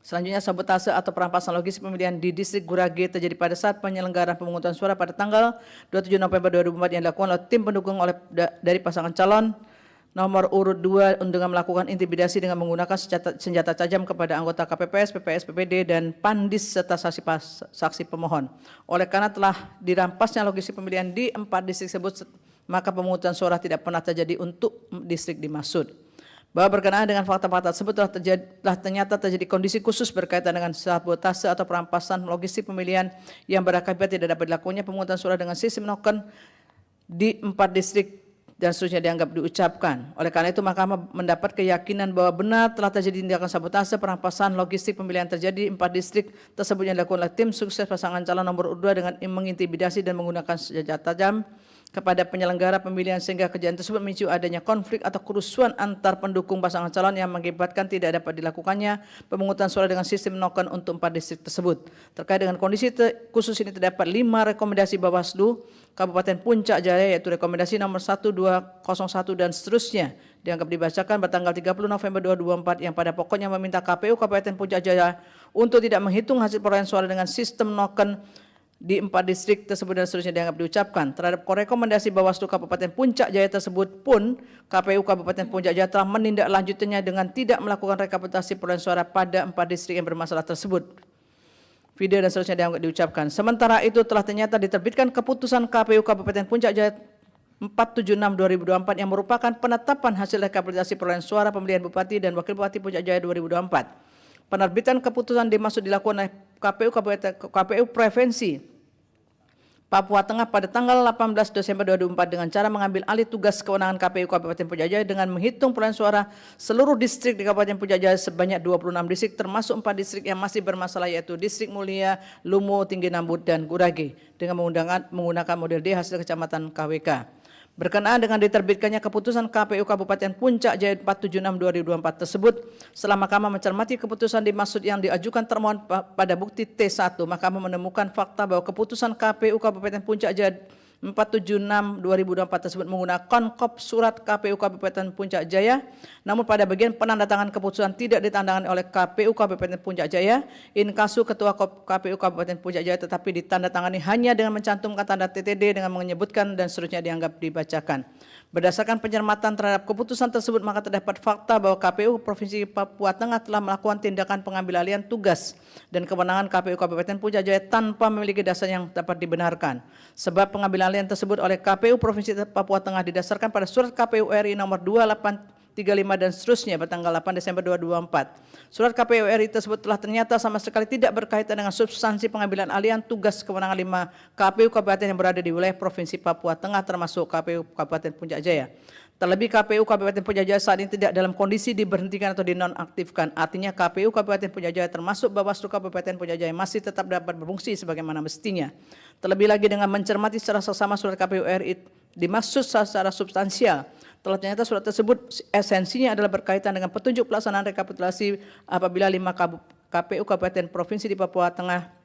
Selanjutnya sabotase atau perampasan logistik pemilihan di Distrik Gurage terjadi pada saat penyelenggaraan pemungutan suara pada tanggal 27 November 2024 yang dilakukan oleh tim pendukung dari pasangan calon nomor urut 2 dengan melakukan intimidasi dengan menggunakan senjata tajam kepada anggota KPPS, PPS, PPD, dan Pandis serta saksi pemohon. Oleh karena telah dirampasnya logistik pemilihan di 4 distrik tersebut, maka pemungutan suara tidak pernah terjadi untuk distrik dimaksud. Bahwa berkenaan dengan fakta-fakta tersebut telah ternyata terjadi kondisi khusus berkaitan dengan sabotase atau perampasan logistik pemilihan yang berakibat tidak dapat dilakukannya pemungutan suara dengan sistem token di 4 distrik dan seterusnya dianggap diucapkan. Oleh karena itu Mahkamah mendapat keyakinan bahwa benar telah terjadi tindakan sabotase perampasan logistik pemilihan terjadi di 4 distrik tersebut yang dilakukan oleh tim sukses pasangan calon nomor urut 2 dengan mengintimidasi dan menggunakan senjata tajam kepada penyelenggara pemilihan sehingga kejadian tersebut memicu adanya konflik atau kerusuhan antar pendukung pasangan calon yang mengakibatkan tidak dapat dilakukannya pemungutan suara dengan sistem token untuk 4 distrik tersebut. Terkait dengan kondisi khusus ini terdapat 5 rekomendasi Bawaslu Kabupaten Puncak Jaya yaitu rekomendasi nomor 1201 dan seterusnya dianggap dibacakan pada tanggal 30 November 2024 yang pada pokoknya meminta KPU Kabupaten Puncak Jaya untuk tidak menghitung hasil perolehan suara dengan sistem token di 4 distrik tersebut dan seterusnya dianggap diucapkan. Terhadap rekomendasi Bawaslu Kabupaten Puncak Jaya tersebut pun KPU Kabupaten Puncak Jaya telah menindaklanjutinya dengan tidak melakukan rekapitulasi perolehan suara pada 4 distrik yang bermasalah tersebut. Video dan seterusnya dianggap diucapkan. Sementara itu telah ternyata diterbitkan keputusan KPU Kabupaten Puncak Jaya 476/2024 yang merupakan penetapan hasil rekapitulasi perolehan suara pemilihan Bupati dan Wakil Bupati Puncak Jaya 2024. Penerbitan keputusan dimaksud dilakukan oleh KPU Provinsi Papua Tengah pada tanggal 18 Desember 2024 dengan cara mengambil alih tugas kewenangan KPU Kabupaten Puncak Jaya dengan menghitung perolehan suara seluruh distrik di Kabupaten Puncak Jaya sebanyak 26 distrik termasuk 4 distrik yang masih bermasalah yaitu Distrik Mulia, Lumo, Tinggi Nambut, dan Gurage dengan menggunakan model D hasil kecamatan KWK. Berkenaan dengan diterbitkannya keputusan KPU Kabupaten Puncak Jaya 476/2024 tersebut, setelah Mahkamah mencermati keputusan dimaksud yang diajukan termohon pada bukti T1, Mahkamah menemukan fakta bahwa keputusan KPU Kabupaten Puncak Jaya 476/2024 tersebut menggunakan kop surat KPU Kabupaten Puncak Jaya, namun pada bagian penandatangan keputusan tidak ditandangani oleh KPU Kabupaten Puncak Jaya, inkasu Ketua KPU Kabupaten Puncak Jaya, tetapi ditandatangani hanya dengan mencantumkan tanda TTD dengan menyebutkan dan seterusnya dianggap dibacakan. Berdasarkan pencermatan terhadap keputusan tersebut, maka terdapat fakta bahwa KPU Provinsi Papua Tengah telah melakukan tindakan pengambil alihan tugas dan kewenangan KPU Kabupaten Puncak Jaya tanpa memiliki dasar yang dapat dibenarkan. Sebab pengambilan alihan tersebut oleh KPU Provinsi Papua Tengah didasarkan pada surat KPU RI nomor 2835 dan seterusnya bertanggal 8 Desember 2024. Surat KPU RI tersebut telah ternyata sama sekali tidak berkaitan dengan substansi pengambilan alihan tugas kewenangan 5 KPU Kabupaten yang berada di wilayah Provinsi Papua Tengah termasuk KPU Kabupaten Puncak Jaya. Terlebih KPU Kabupaten Puncak Jaya saat ini tidak dalam kondisi diberhentikan atau dinonaktifkan. Artinya KPU Kabupaten Puncak Jaya termasuk Bawaslu Kabupaten Puncak Jaya masih tetap dapat berfungsi sebagaimana mestinya. Terlebih lagi dengan mencermati secara seksama surat KPU RI dimaksud secara substansial, telah ternyata surat tersebut esensinya adalah berkaitan dengan petunjuk pelaksanaan rekapitulasi apabila 5 KPU Kabupaten Provinsi di Papua Tengah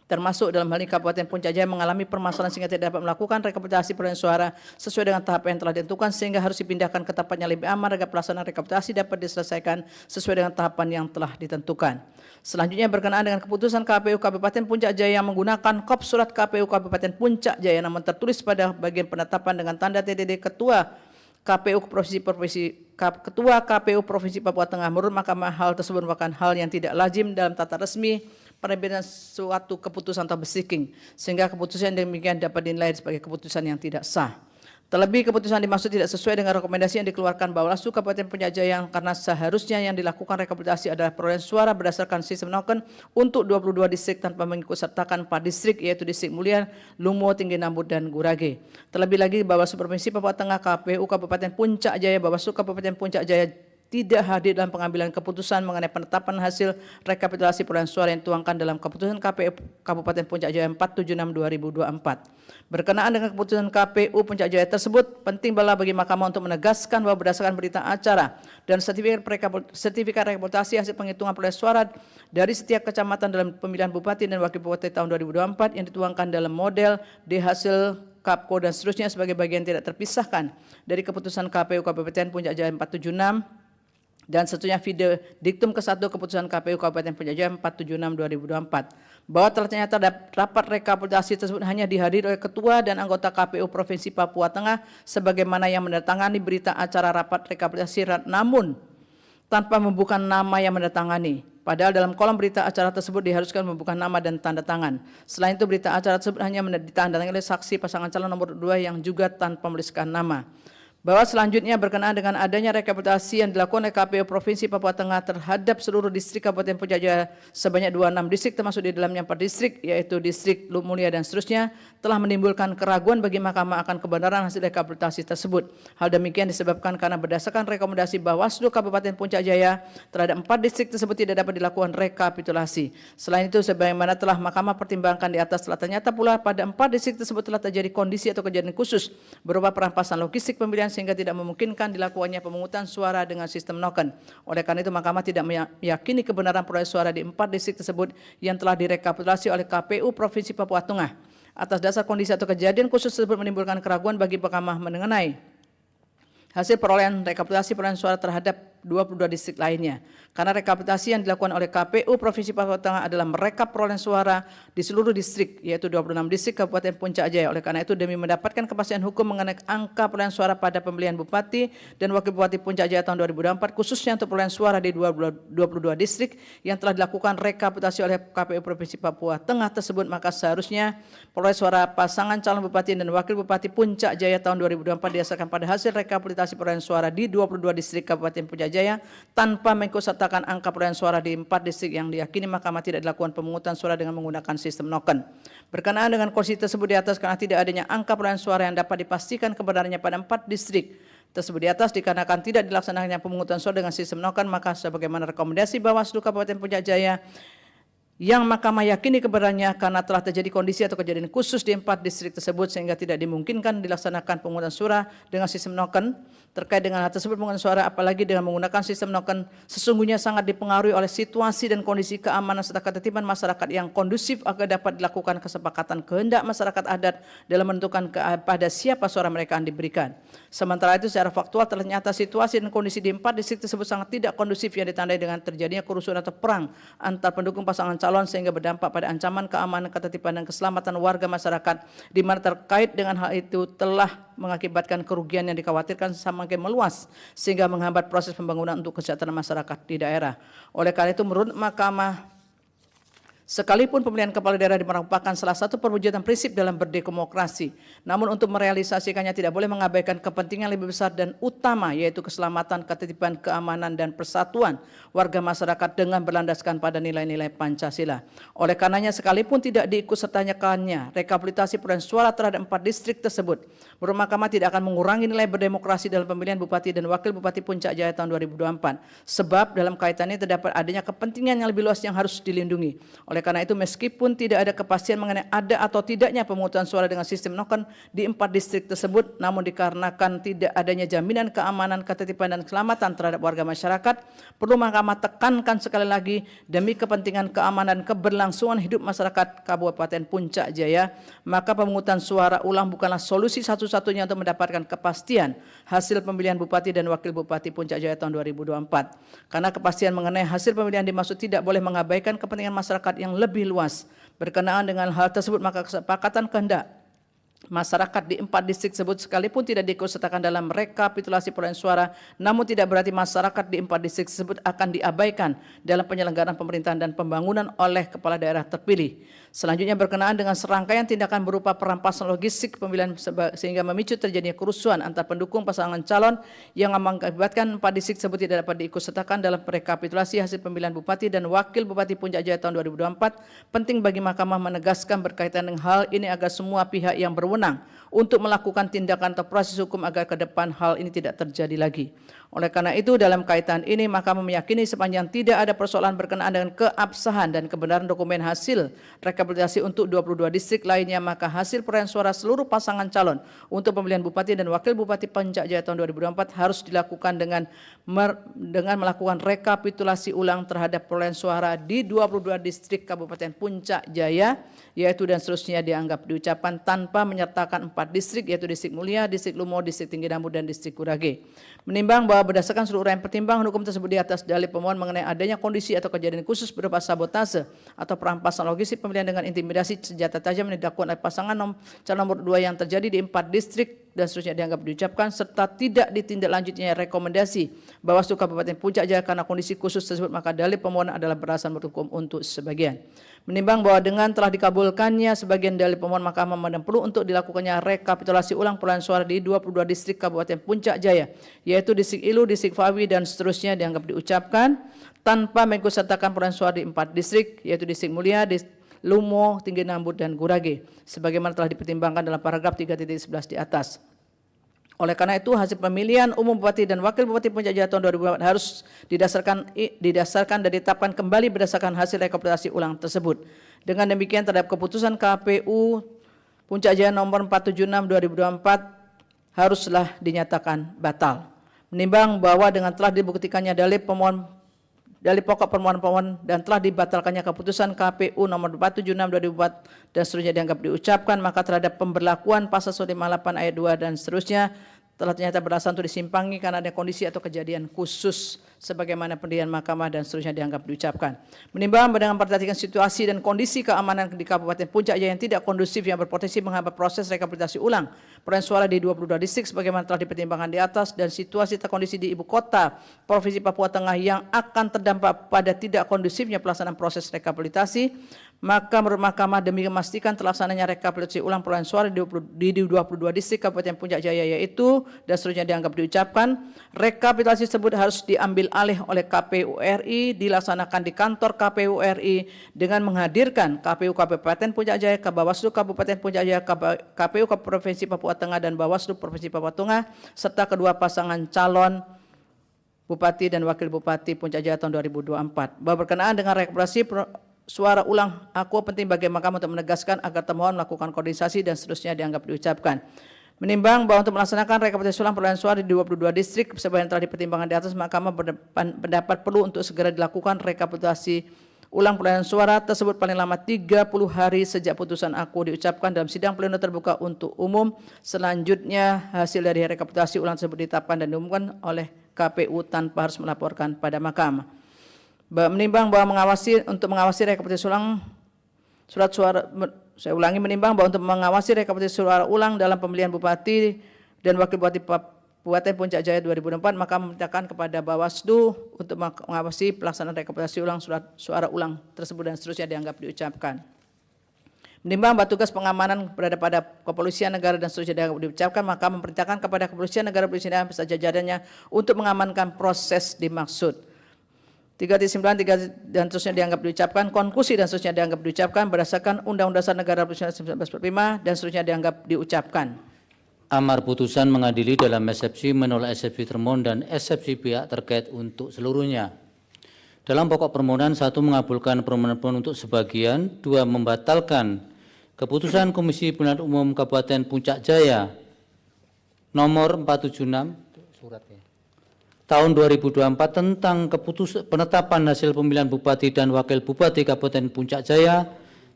termasuk dalam hal ini Kabupaten Puncak Jaya mengalami permasalahan sehingga tidak dapat melakukan rekapitulasi perolehan suara sesuai dengan tahap yang telah ditentukan sehingga harus dipindahkan ke tempat yang lebih aman agar pelaksanaan rekapitulasi dapat diselesaikan sesuai dengan tahapan yang telah ditentukan. Selanjutnya berkenaan dengan keputusan KPU Kabupaten Puncak Jaya yang menggunakan kop surat KPU Kabupaten Puncak Jaya namun tertulis pada bagian penetapan dengan tanda TTD Ketua Ketua KPU Provinsi Papua Tengah menurut Mahkamah hal tersebut merupakan hal yang tidak lazim dalam tata resmi penerbitan suatu keputusan atau besiking, sehingga keputusan demikian dapat dinilai sebagai keputusan yang tidak sah. Terlebih keputusan dimaksud tidak sesuai dengan rekomendasi yang dikeluarkan Bawaslu Kabupaten Puncak Jaya karena seharusnya yang dilakukan rekapitulasi adalah perolehan suara berdasarkan sistem noken untuk 22 distrik tanpa mengikutsertakan 4 distrik yaitu distrik Mulia, Lumo, Tinggi Nambut, dan Gurage. Terlebih lagi Bawaslu Provinsi Papua Tengah, KPU Kabupaten Puncak Jaya, Bawaslu Kabupaten Puncak Jaya tidak hadir dalam pengambilan keputusan mengenai penetapan hasil rekapitulasi perolehan suara yang dituangkan dalam keputusan KPU Kabupaten Puncak Jaya 476/2024. Berkenaan dengan keputusan KPU Puncak Jaya tersebut, penting pula bagi Mahkamah untuk menegaskan bahwa berdasarkan berita acara dan sertifikat rekapitulasi hasil penghitungan perolehan suara dari setiap kecamatan dalam pemilihan Bupati dan Wakil Bupati tahun 2024 yang dituangkan dalam model D hasil KAPKO dan seterusnya sebagai bagian tidak terpisahkan dari keputusan KPU Kabupaten Puncak Jaya 476 dan seterusnya video diktum ke-1 keputusan KPU Kabupaten Puncak Jaya 476/2024 bahwa ternyata rapat rekapitulasi tersebut hanya dihadiri oleh Ketua dan anggota KPU Provinsi Papua Tengah sebagaimana yang menandatangani berita acara rapat rekapitulasi namun tanpa membuka nama yang menandatangani. Padahal dalam kolom berita acara tersebut diharuskan membuka nama dan tanda tangan. Selain itu berita acara tersebut hanya ditandatangani oleh saksi pasangan calon nomor 2 yang juga tanpa menuliskan nama. Bahwa selanjutnya berkenaan dengan adanya rekapitulasi yang dilakukan oleh KPU Provinsi Papua Tengah terhadap seluruh distrik Kabupaten Puncak Jaya sebanyak 26 distrik termasuk di dalamnya 4 distrik yaitu distrik Mulia dan seterusnya telah menimbulkan keraguan bagi Mahkamah akan kebenaran hasil rekapitulasi tersebut. Hal demikian disebabkan karena berdasarkan rekomendasi Bawaslu Kabupaten Puncak Jaya terhadap 4 distrik tersebut tidak dapat dilakukan rekapitulasi. Selain itu sebagaimana telah Mahkamah pertimbangkan di atas telah ternyata pula pada 4 distrik tersebut telah terjadi kondisi atau kejadian khusus berupa perampasan logistik pemilihan sehingga tidak memungkinkan dilakukannya pemungutan suara dengan sistem noken. Oleh karena itu Mahkamah tidak meyakini kebenaran perolehan suara di 4 distrik tersebut yang telah direkapitulasi oleh KPU Provinsi Papua Tengah. Atas dasar kondisi atau kejadian khusus tersebut menimbulkan keraguan bagi Mahkamah mengenai hasil perolehan rekapitulasi perolehan suara terhadap 22 distrik lainnya. Karena rekapitulasi yang dilakukan oleh KPU Provinsi Papua Tengah adalah merekap perolehan suara di seluruh distrik, yaitu 26 distrik Kabupaten Puncak Jaya. Oleh karena itu, demi mendapatkan kepastian hukum mengenai angka perolehan suara pada pemilihan Bupati dan Wakil Bupati Puncak Jaya tahun 2024, khususnya untuk perolehan suara di 22 distrik yang telah dilakukan rekapitulasi oleh KPU Provinsi Papua Tengah tersebut, maka seharusnya perolehan suara pasangan calon Bupati dan Wakil Bupati Puncak Jaya tahun 2024 didasarkan pada hasil rekapitulasi perolehan suara di 22 distrik Kabupaten Puncak Jaya tanpa mengikutsertakan angka perolehan suara di 4 distrik yang diyakini Mahkamah tidak dilakukan pemungutan suara dengan menggunakan sistem noken. Berkenaan dengan kondisi tersebut di atas karena tidak adanya angka perolehan suara yang dapat dipastikan kebenarannya pada 4 distrik tersebut di atas dikarenakan tidak dilaksanakannya pemungutan suara dengan sistem noken, maka sebagaimana rekomendasi Bawaslu Kabupaten Puncak Jaya yang Mahkamah yakini kebenarannya karena telah terjadi kondisi atau kejadian khusus di 4 distrik tersebut sehingga tidak dimungkinkan dilaksanakan pemungutan suara dengan sistem noken. Terkait dengan hal tersebut pemungutan suara apalagi dengan menggunakan sistem noken sesungguhnya sangat dipengaruhi oleh situasi dan kondisi keamanan serta ketertiban masyarakat yang kondusif agar dapat dilakukan kesepakatan kehendak masyarakat adat dalam menentukan kepada siapa suara mereka yang diberikan. Sementara itu secara faktual ternyata situasi dan kondisi di 4 distrik tersebut sangat tidak kondusif yang ditandai dengan terjadinya kerusuhan atau perang antar pendukung pasangan calon sehingga berdampak pada ancaman keamanan, ketertiban dan keselamatan warga masyarakat di mana terkait dengan hal itu telah mengakibatkan kerugian yang dikhawatirkan semakin meluas sehingga menghambat proses pembangunan untuk kesejahteraan masyarakat di daerah. Oleh karena itu menurut Mahkamah, sekalipun pemilihan kepala daerah merupakan salah satu perwujudan prinsip dalam berdemokrasi, namun untuk merealisasikannya tidak boleh mengabaikan kepentingan lebih besar dan utama yaitu keselamatan, ketertiban, keamanan, dan persatuan warga masyarakat dengan berlandaskan pada nilai-nilai Pancasila. Oleh karenanya sekalipun tidak diikutsertakannya rekapitulasi perolehan suara terhadap 4 distrik tersebut, menurut Mahkamah tidak akan mengurangi nilai berdemokrasi dalam pemilihan Bupati dan Wakil Bupati Puncak Jaya tahun 2024. Sebab dalam kaitannya terdapat adanya kepentingan yang lebih luas yang harus dilindungi. Oleh karena itu meskipun tidak ada kepastian mengenai ada atau tidaknya pemungutan suara dengan sistem noken di 4 distrik tersebut, namun dikarenakan tidak adanya jaminan keamanan, ketertiban dan keselamatan terhadap warga masyarakat, perlu Mahkamah tekankan sekali lagi demi kepentingan keamanan keberlangsungan hidup masyarakat Kabupaten Puncak Jaya, maka pemungutan suara ulang bukanlah solusi satu-satunya untuk mendapatkan kepastian hasil pemilihan Bupati dan Wakil Bupati Puncak Jaya tahun 2024. Karena kepastian mengenai hasil pemilihan dimaksud tidak boleh mengabaikan kepentingan masyarakat yang lebih luas. Berkenaan dengan hal tersebut maka kesepakatan kehendak masyarakat di 4 distrik tersebut sekalipun tidak diikutsertakan dalam rekapitulasi perolehan suara, namun tidak berarti masyarakat di 4 distrik tersebut akan diabaikan dalam penyelenggaraan pemerintahan dan pembangunan oleh kepala daerah terpilih. Selanjutnya berkenaan dengan serangkaian tindakan berupa perampasan logistik pemilihan sehingga memicu terjadinya kerusuhan antar pendukung pasangan calon yang mengakibatkan 4 distrik tersebut tidak dapat diikutsertakan dalam rekapitulasi hasil pemilihan bupati dan wakil bupati Puncak Jaya tahun 2024, penting bagi Mahkamah menegaskan berkaitan dengan hal ini agar semua pihak yang berwenang untuk melakukan tindakan atau proses hukum agar ke depan hal ini tidak terjadi lagi. Oleh karena itu, dalam kaitan ini Mahkamah meyakini sepanjang tidak ada persoalan berkenaan dengan keabsahan dan kebenaran dokumen hasil rekapitulasi untuk 22 distrik lainnya, maka hasil perolehan suara seluruh pasangan calon untuk pemilihan bupati dan wakil bupati Puncak Jaya tahun 2024 harus dilakukan dengan melakukan rekapitulasi ulang terhadap perolehan suara di 22 distrik Kabupaten Puncak Jaya, yaitu dan seterusnya dianggap diucapkan tanpa menyertakan 4 distrik, yaitu distrik Mulia, distrik Lumo, distrik Tinggi Dambu, dan distrik Gurage. Menimbang bahwa berdasarkan seluruh uraian pertimbangan hukum tersebut di atas, dalil pemohon mengenai adanya kondisi atau kejadian khusus berupa sabotase atau perampasan logistik pemilihan dengan intimidasi senjata tajam yang dilakukan oleh pasangan calon nomor 2 yang terjadi di 4 distrik dan seterusnya dianggap diucapkan, serta tidak ditindaklanjutinya rekomendasi Bawaslu Kabupaten Puncak Jaya karena kondisi khusus tersebut, maka dalil pemohon adalah berdasar hukum untuk sebagian. Menimbang bahwa dengan telah dikabulkannya sebagian dalil pemohon, Mahkamah memandang perlu untuk dilakukannya rekapitulasi ulang perolehan suara di 22 distrik Kabupaten Puncak Jaya, yaitu distrik Ilu, distrik Fawi, dan seterusnya dianggap diucapkan tanpa mengikutsertakan perolehan suara di 4 distrik, yaitu distrik Mulia, distrik Lumo, Tinggi Dambu, dan Gurage, sebagaimana telah dipertimbangkan dalam paragraf 3.11 di atas. Oleh karena itu, hasil pemilihan umum Bupati dan Wakil Bupati Puncak Jaya tahun 2024 harus didasarkan dan ditetapkan kembali berdasarkan hasil rekapitulasi ulang tersebut. Dengan demikian, terhadap keputusan KPU Puncak Jaya nomor 476/2024 haruslah dinyatakan batal. Menimbang bahwa dengan telah dibuktikannya dalil pokok permohonan pemohon dan telah dibatalkannya keputusan KPU nomor 476/2004 dan seterusnya dianggap diucapkan, maka terhadap pemberlakuan pasal 158 ayat 2 dan seterusnya telah ternyata beralasan untuk disimpangi karena ada kondisi atau kejadian khusus sebagaimana pendirian Mahkamah dan seterusnya dianggap diucapkan. Menimbang dengan memperhatikan situasi dan kondisi keamanan di Kabupaten Puncak Jaya yang tidak kondusif yang berpotensi menghambat proses rekapitulasi ulang perolehan suara di 22 distrik sebagaimana telah dipertimbangkan di atas, dan situasi terkondisi di ibu kota Provinsi Papua Tengah yang akan terdampak pada tidak kondusifnya pelaksanaan proses rekapitulasi, maka menurut Mahkamah demi memastikan terlaksananya rekapitulasi ulang perolehan suara di 22 distrik Kabupaten Puncak Jaya yaitu dan seterusnya dianggap diucapkan, rekapitulasi tersebut harus diambil alih oleh KPU RI, dilaksanakan di kantor KPU RI dengan menghadirkan KPU Kabupaten Puncak Jaya, Bawaslu Kabupaten Puncak Jaya, KPU Provinsi Papua Tengah, dan Bawaslu Provinsi Papua Tengah, serta kedua pasangan calon Bupati dan Wakil Bupati Puncak Jaya tahun 2024. Bahwa berkenaan dengan rekapitulasi suara ulang, aku penting bagi Mahkamah untuk menegaskan agar termohon melakukan koordinasi dan seterusnya dianggap diucapkan. Menimbang bahwa untuk melaksanakan rekapitulasi ulang perolehan suara di 22 distrik sebagaimana telah dipertimbangkan di atas, Mahkamah berpendapat perlu untuk segera dilakukan rekapitulasi ulang perolehan suara tersebut paling lama 30 hari sejak putusan aku diucapkan dalam sidang pleno terbuka untuk umum. Selanjutnya hasil dari rekapitulasi ulang tersebut ditetapkan dan diumumkan oleh KPU tanpa harus melaporkan pada Mahkamah. Menimbang bahwa mengawasi rekapitulasi ulang surat suara, saya ulangi, menimbang bahwa untuk mengawasi rekapitulasi suara ulang dalam pemilihan Bupati dan Wakil Bupati Kabupaten Puncak Jaya 2024, maka memerintahkan kepada Bawaslu untuk mengawasi pelaksanaan rekapitulasi ulang surat suara ulang tersebut dan seterusnya dianggap diucapkan. Menimbang bahwa tugas pengamanan berada pada Kepolisian Negara dan seterusnya dianggap diucapkan, maka memerintahkan kepada Kepolisian Negara dan beserta jajarannya untuk mengamankan proses dimaksud. 3.9 dan seterusnya dianggap diucapkan, konklusi dan seterusnya dianggap diucapkan berdasarkan Undang-Undang Dasar Negara Republik Indonesia 1945 dan seterusnya dianggap diucapkan. Amar putusan mengadili dalam eksepsi menolak eksepsi termohon dan eksepsi pihak terkait untuk seluruhnya. Dalam pokok permohonan, 1 mengabulkan permohonan pemohon untuk sebagian, 2 membatalkan keputusan Komisi Pemilihan Umum Kabupaten Puncak Jaya nomor 476 tahun 2024 tentang penetapan hasil pemilihan Bupati dan Wakil Bupati Kabupaten Puncak Jaya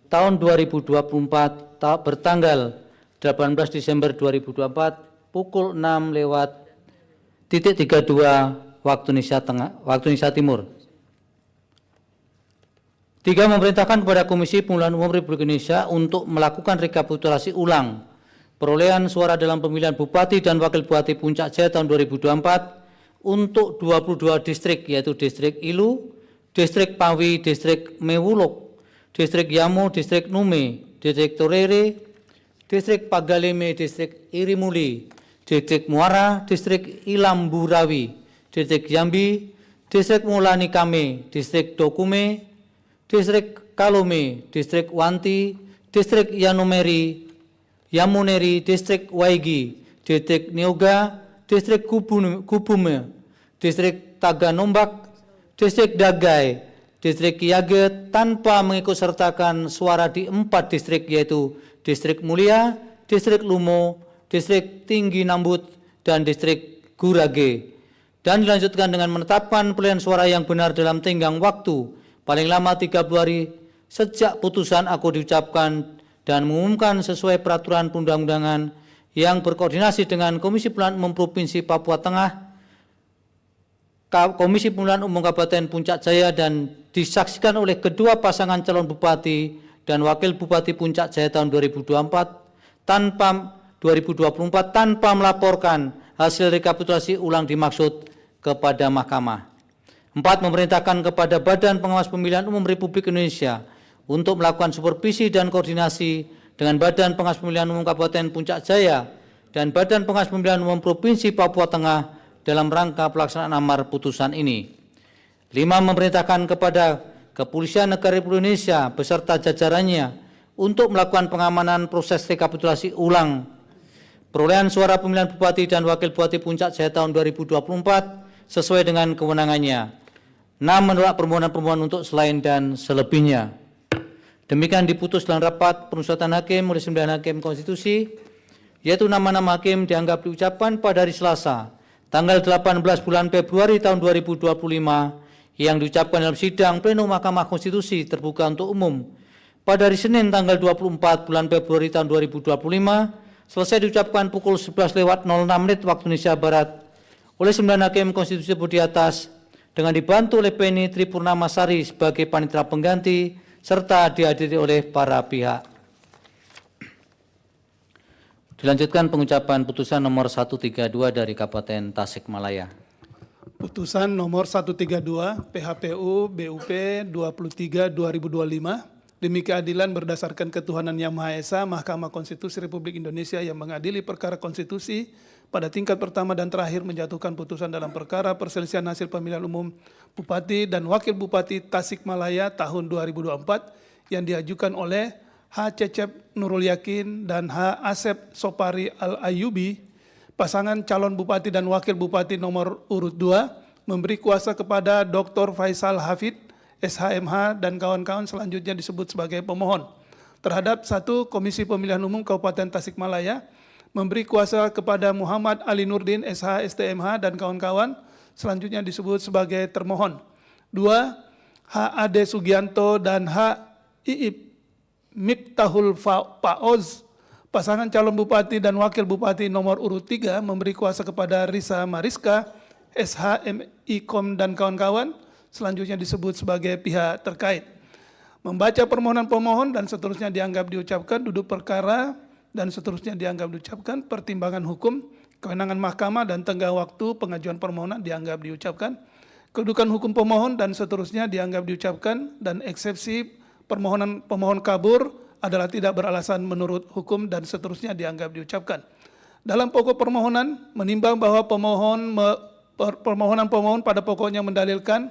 tahun 2024 bertanggal 18 Desember 2024 pukul 6:32 waktu Indonesia Timur. 3 memerintahkan kepada Komisi Pemilihan Umum Republik Indonesia untuk melakukan rekapitulasi ulang perolehan suara dalam pemilihan Bupati dan Wakil Bupati Puncak Jaya tahun 2024 untuk 22 distrik, yaitu Distrik Ilu, Distrik Pawi, Distrik Mewuluk, Distrik Yamo, Distrik Nume, Distrik Torere, Distrik Pagaleme, Distrik Irimuli, Distrik Muara, Distrik Ilamburawi, Distrik Jambi, Distrik Mulani Kame, Distrik Dokume, Distrik Kalome, Distrik Wanti, Distrik Yamuneri, Distrik Waigi, Distrik Nioga, Distrik Kubume, Distrik Taganombak, Distrik Dagai, Distrik Kiaget tanpa mengikutsertakan suara di 4 distrik, yaitu Distrik Mulia, Distrik Lumo, Distrik Tinggi Nambut, dan Distrik Gurage. Dan dilanjutkan dengan menetapkan perolehan suara yang benar dalam tenggang waktu paling lama 30 hari sejak putusan aku diucapkan dan mengumumkan sesuai peraturan perundang-undangan yang berkoordinasi dengan Komisi Pemilihan Umum Provinsi Papua Tengah, Komisi Pemilihan Umum Kabupaten Puncak Jaya, dan disaksikan oleh kedua pasangan calon Bupati dan Wakil Bupati Puncak Jaya tahun 2024 tanpa melaporkan hasil rekapitulasi ulang dimaksud kepada Mahkamah. 4. Memerintahkan kepada Badan Pengawas Pemilihan Umum Republik Indonesia untuk melakukan supervisi dan koordinasi dengan Badan Pengawas Pemilihan Umum Kabupaten Puncak Jaya dan Badan Pengawas Pemilihan Umum Provinsi Papua Tengah dalam rangka pelaksanaan amar putusan ini. 5. Memerintahkan kepada Kepolisian Negara Republik Indonesia beserta jajarannya untuk melakukan pengamanan proses rekapitulasi ulang perolehan suara pemilihan Bupati dan Wakil Bupati Puncak Jaya tahun 2024 sesuai dengan kewenangannya. 6. Menolak permohonan-permohonan untuk selain dan selebihnya. Demikian diputus dalam rapat permusyawaratan hakim oleh 9 hakim konstitusi, yaitu nama-nama hakim dianggap diucapkan pada hari Selasa, tanggal 18 bulan Februari tahun 2025, yang diucapkan dalam sidang pleno Mahkamah Konstitusi terbuka untuk umum pada hari Senin tanggal 24 bulan Februari tahun 2025, selesai diucapkan pukul 11.06 waktu Indonesia Barat oleh 9 hakim konstitusi di atas, dengan dibantu oleh Penny Tripurnamasari sebagai panitera pengganti serta dihadiri oleh para pihak. Dilanjutkan pengucapan putusan nomor 132 dari Kabupaten Tasikmalaya. Putusan nomor 132 PHPU BUP 23/2025 demi keadilan berdasarkan ketuhanan Yang Maha Esa, Mahkamah Konstitusi Republik Indonesia yang mengadili perkara konstitusi pada tingkat pertama dan terakhir menjatuhkan putusan dalam perkara perselisihan hasil pemilihan umum Bupati dan Wakil Bupati Tasikmalaya tahun 2024 yang diajukan oleh H. Cecep Nurul Yakin dan H. Asep Sopari Al-Ayubi, pasangan calon Bupati dan Wakil Bupati nomor urut 2, memberi kuasa kepada Dr. Faisal Hafid, SHMH, dan kawan-kawan selanjutnya disebut sebagai pemohon. Terhadap 1. Komisi Pemilihan Umum Kabupaten Tasikmalaya memberi kuasa kepada Muhammad Ali Nurdin, SH, STMH, dan kawan-kawan selanjutnya disebut sebagai termohon. 2. H. Ade Sugianto dan H. Iip Miftahul Faoz, pasangan calon Bupati dan Wakil Bupati nomor urut 3, memberi kuasa kepada Risa Mariska, SH, MIKOM, dan kawan-kawan selanjutnya disebut sebagai pihak terkait. Membaca permohonan pemohon dan seterusnya dianggap diucapkan, duduk perkara dan seterusnya dianggap diucapkan, pertimbangan hukum, kewenangan mahkamah dan tenggang waktu pengajuan permohonan dianggap diucapkan, kedudukan hukum pemohon dan seterusnya dianggap diucapkan, dan eksepsi pemohon kabur adalah tidak beralasan menurut hukum dan seterusnya dianggap diucapkan. Dalam pokok permohonan menimbang bahwa permohonan pemohon pada pokoknya mendalilkan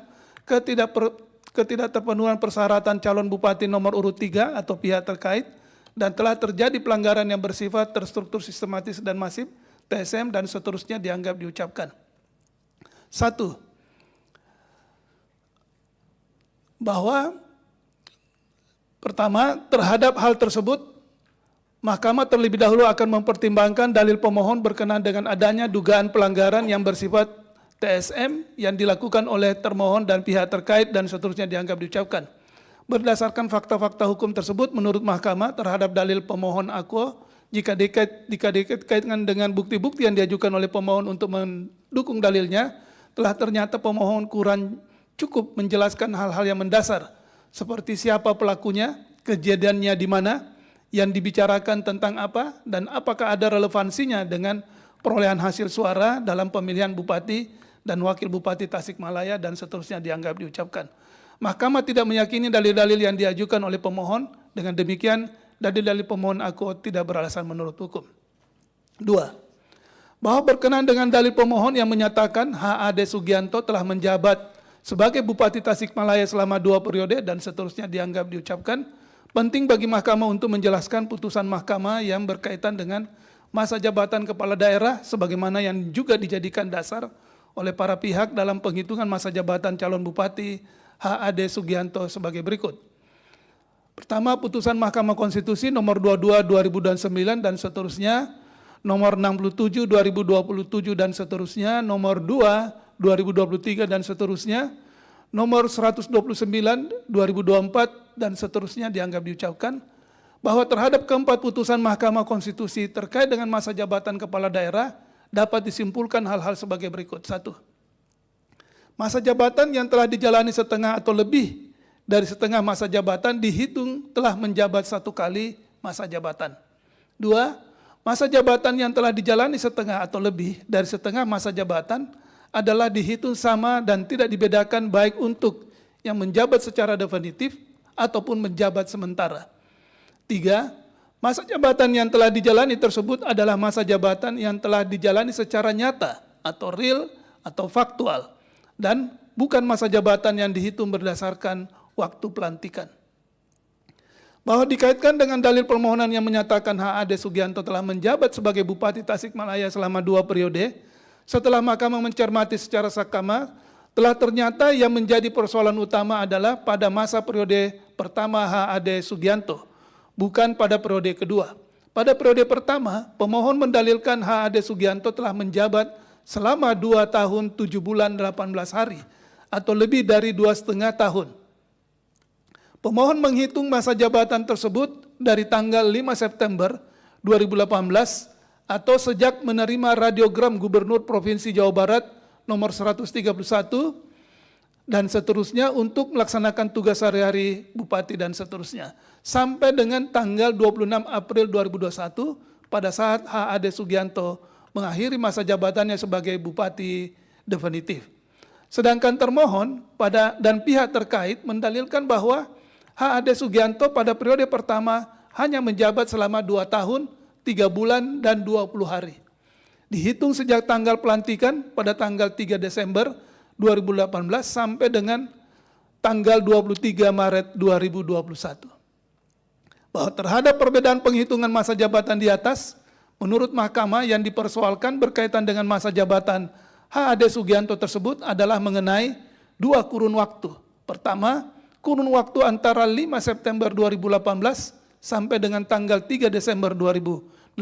ketidakterpenuhan persyaratan calon bupati nomor urut 3 atau pihak terkait dan telah terjadi pelanggaran yang bersifat terstruktur, sistematis, dan masif, TSM, dan seterusnya dianggap diucapkan. 1. Bahwa pertama, terhadap hal tersebut, Mahkamah terlebih dahulu akan mempertimbangkan dalil pemohon berkenaan dengan adanya dugaan pelanggaran yang bersifat TSM yang dilakukan oleh termohon dan pihak terkait dan seterusnya dianggap diucapkan. Berdasarkan fakta-fakta hukum tersebut, menurut Mahkamah terhadap dalil pemohon akuo, jika dikaitkan dengan bukti-bukti yang diajukan oleh pemohon untuk mendukung dalilnya, telah ternyata pemohon kurang cukup menjelaskan hal-hal yang mendasar, seperti siapa pelakunya, kejadiannya di mana, yang dibicarakan tentang apa dan apakah ada relevansinya dengan perolehan hasil suara dalam pemilihan bupati dan wakil bupati Tasikmalaya dan seterusnya dianggap diucapkan. Mahkamah tidak meyakini dalil-dalil yang diajukan oleh pemohon, dengan demikian dalil-dalil pemohon akuo tidak beralasan menurut hukum. 2. Bahwa berkenaan dengan dalil pemohon yang menyatakan H.A.D. Sugianto telah menjabat sebagai Bupati Tasikmalaya selama 2 periode dan seterusnya dianggap diucapkan, penting bagi mahkamah untuk menjelaskan putusan mahkamah yang berkaitan dengan masa jabatan kepala daerah sebagaimana yang juga dijadikan dasar oleh para pihak dalam penghitungan masa jabatan calon bupati H.A.D. Sugianto sebagai berikut. Pertama, putusan Mahkamah Konstitusi nomor 22 2009 dan seterusnya, nomor 67 2027 dan seterusnya, nomor 2 2023 dan seterusnya, nomor 129 2024 dan seterusnya dianggap diucapkan, bahwa terhadap keempat putusan Mahkamah Konstitusi terkait dengan masa jabatan kepala daerah dapat disimpulkan hal-hal sebagai berikut. 1. Masa jabatan yang telah dijalani setengah atau lebih dari setengah masa jabatan dihitung telah menjabat 1 kali masa jabatan. 2. Masa jabatan yang telah dijalani setengah atau lebih dari setengah masa jabatan adalah dihitung sama dan tidak dibedakan baik untuk yang menjabat secara definitif ataupun menjabat sementara. 3. Masa jabatan yang telah dijalani tersebut adalah masa jabatan yang telah dijalani secara nyata atau real atau faktual dan bukan masa jabatan yang dihitung berdasarkan waktu pelantikan. Bahwa dikaitkan dengan dalil permohonan yang menyatakan H.A.D. Sugianto telah menjabat sebagai Bupati Tasikmalaya selama 2 periode, setelah mahkamah mencermati secara saksama, telah ternyata yang menjadi persoalan utama adalah pada masa periode pertama H.A.D. Sugianto, bukan pada periode kedua. Pada periode pertama, pemohon mendalilkan H.A.D. Sugianto telah menjabat selama 2 tahun 7 bulan 18 hari, atau lebih dari 2,5 tahun. Pemohon menghitung masa jabatan tersebut dari tanggal 5 September 2018 atau sejak menerima radiogram Gubernur Provinsi Jawa Barat nomor 131 dan seterusnya untuk melaksanakan tugas sehari-hari Bupati dan seterusnya. Sampai dengan tanggal 26 April 2021 pada saat H.A.D. Sugianto mengakhiri masa jabatannya sebagai Bupati definitif. Sedangkan termohon dan pihak terkait mendalilkan bahwa H.A.D. Sugianto pada periode pertama hanya menjabat selama 2 tahun, 3 bulan, dan 20 hari. Dihitung sejak tanggal pelantikan pada tanggal 3 Desember 2018 sampai dengan tanggal 23 Maret 2021. Bahwa terhadap perbedaan penghitungan masa jabatan di atas, menurut mahkamah yang dipersoalkan berkaitan dengan masa jabatan H.A.D. Sugianto tersebut adalah mengenai 2 kurun waktu. Pertama, kurun waktu antara 5 September 2018 sampai dengan tanggal 3 Desember 2018.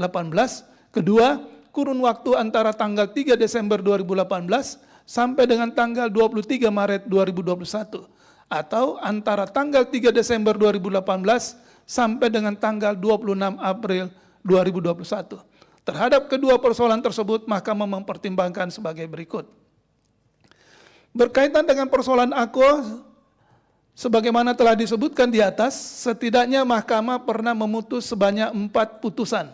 Kedua, kurun waktu antara tanggal 3 Desember 2018 sampai dengan tanggal 23 Maret 2021. Atau antara tanggal 3 Desember 2018 sampai dengan tanggal 26 April 2021. Terhadap kedua persoalan tersebut, mahkamah mempertimbangkan sebagai berikut. Berkaitan dengan persoalan akuo, sebagaimana telah disebutkan di atas, setidaknya mahkamah pernah memutus sebanyak 4 putusan.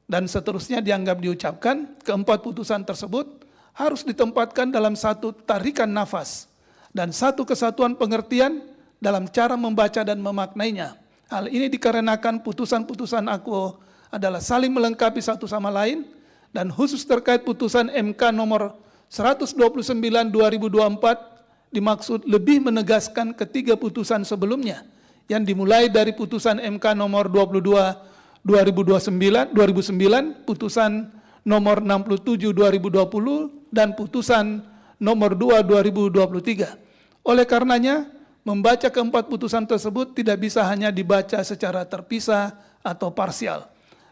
Dan seterusnya dianggap diucapkan, keempat putusan tersebut harus ditempatkan dalam satu tarikan nafas dan satu kesatuan pengertian dalam cara membaca dan memaknainya. Hal ini dikarenakan putusan-putusan akuo adalah saling melengkapi satu sama lain dan khusus terkait putusan MK nomor 129/2024 dimaksud lebih menegaskan ketiga putusan sebelumnya yang dimulai dari putusan MK nomor 22/2009, putusan nomor 67/2020 dan putusan nomor 2/2023. Oleh karenanya, membaca keempat putusan tersebut tidak bisa hanya dibaca secara terpisah atau parsial.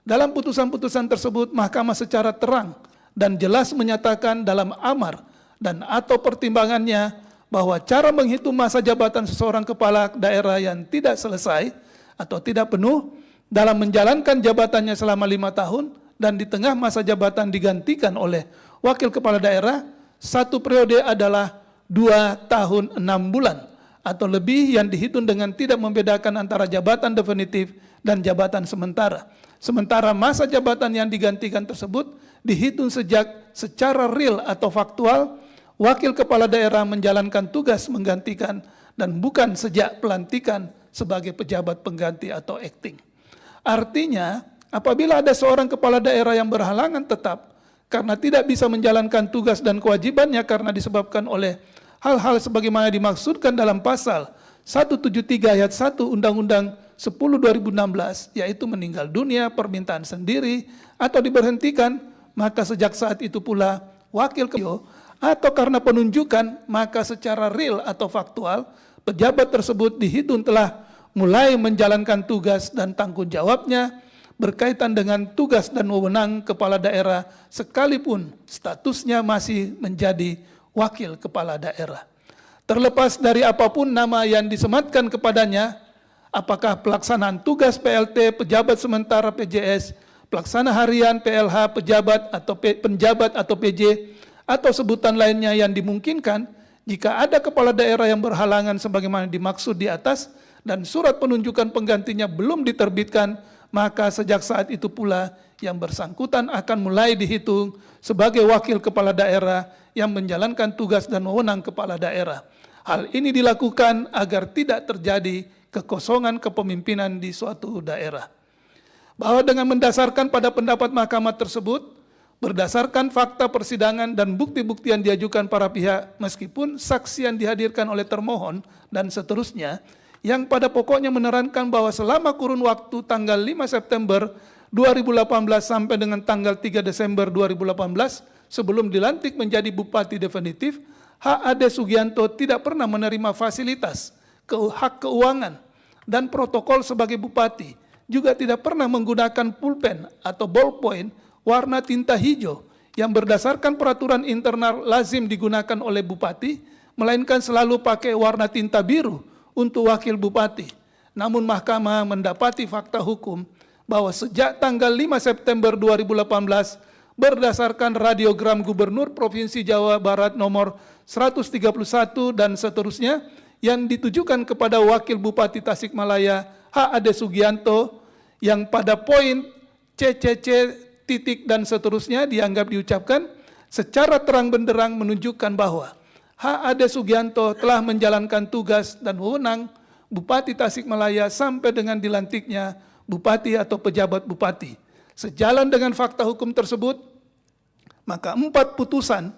Dalam putusan-putusan tersebut, mahkamah secara terang dan jelas menyatakan dalam amar dan atau pertimbangannya bahwa cara menghitung masa jabatan seseorang kepala daerah yang tidak selesai atau tidak penuh dalam menjalankan jabatannya selama 5 tahun dan di tengah masa jabatan digantikan oleh wakil kepala daerah, 1 periode adalah 2 tahun 6 bulan atau lebih yang dihitung dengan tidak membedakan antara jabatan definitif dan jabatan sementara. Sementara masa jabatan yang digantikan tersebut dihitung sejak secara real atau faktual wakil kepala daerah menjalankan tugas menggantikan dan bukan sejak pelantikan sebagai pejabat pengganti atau acting. Artinya, apabila ada seorang kepala daerah yang berhalangan tetap karena tidak bisa menjalankan tugas dan kewajibannya karena disebabkan oleh hal-hal sebagaimana dimaksudkan dalam pasal 173 ayat 1 Undang-Undang 10 2016, yaitu meninggal dunia, permintaan sendiri, atau diberhentikan, maka sejak saat itu pula wakil kepala atau karena penunjukan, maka secara real atau faktual, pejabat tersebut dihitung telah mulai menjalankan tugas dan tanggung jawabnya berkaitan dengan tugas dan wewenang kepala daerah sekalipun statusnya masih menjadi wakil kepala daerah. Terlepas dari apapun nama yang disematkan kepadanya, apakah pelaksanaan tugas PLT, pejabat sementara PJS, pelaksana harian PLH, penjabat atau PJ, atau sebutan lainnya yang dimungkinkan, jika ada kepala daerah yang berhalangan sebagaimana dimaksud di atas, dan surat penunjukan penggantinya belum diterbitkan, maka sejak saat itu pula yang bersangkutan akan mulai dihitung sebagai wakil kepala daerah yang menjalankan tugas dan wewenang kepala daerah. Hal ini dilakukan agar tidak terjadi kekosongan kepemimpinan di suatu daerah. Bahwa dengan mendasarkan pada pendapat mahkamah tersebut, berdasarkan fakta persidangan dan bukti-bukti yang diajukan para pihak, meskipun saksi yang dihadirkan oleh termohon dan seterusnya, yang pada pokoknya menerangkan bahwa selama kurun waktu tanggal 5 September 2018 sampai dengan tanggal 3 Desember 2018, sebelum dilantik menjadi bupati definitif, H.A.D. Sugianto tidak pernah menerima fasilitas, hak keuangan, dan protokol sebagai bupati, juga tidak pernah menggunakan pulpen atau ballpoint warna tinta hijau yang berdasarkan peraturan internal lazim digunakan oleh bupati, melainkan selalu pakai warna tinta biru untuk wakil bupati. Namun mahkamah mendapati fakta hukum bahwa sejak tanggal 5 September 2018 berdasarkan radiogram Gubernur Provinsi Jawa Barat nomor 131 dan seterusnya yang ditujukan kepada Wakil Bupati Tasikmalaya H.A.D. Sugianto yang pada poin CCC titik dan seterusnya dianggap diucapkan secara terang benderang menunjukkan bahwa H.A.D. Sugianto telah menjalankan tugas dan wewenang Bupati Tasikmalaya sampai dengan dilantiknya Bupati atau pejabat Bupati. Sejalan dengan fakta hukum tersebut, maka 4 putusan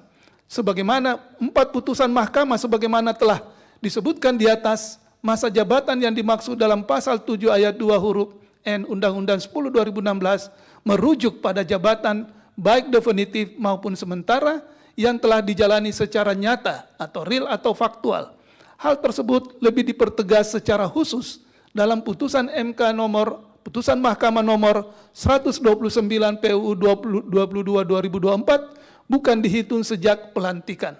mahkamah sebagaimana telah disebutkan di atas, masa jabatan yang dimaksud dalam pasal 7 ayat 2 huruf N Undang-Undang 10 2016 merujuk pada jabatan baik definitif maupun sementara yang telah dijalani secara nyata atau real atau faktual. Hal tersebut lebih dipertegas secara khusus dalam putusan putusan Mahkamah nomor 129 PUU 22/2024 bukan dihitung sejak pelantikan.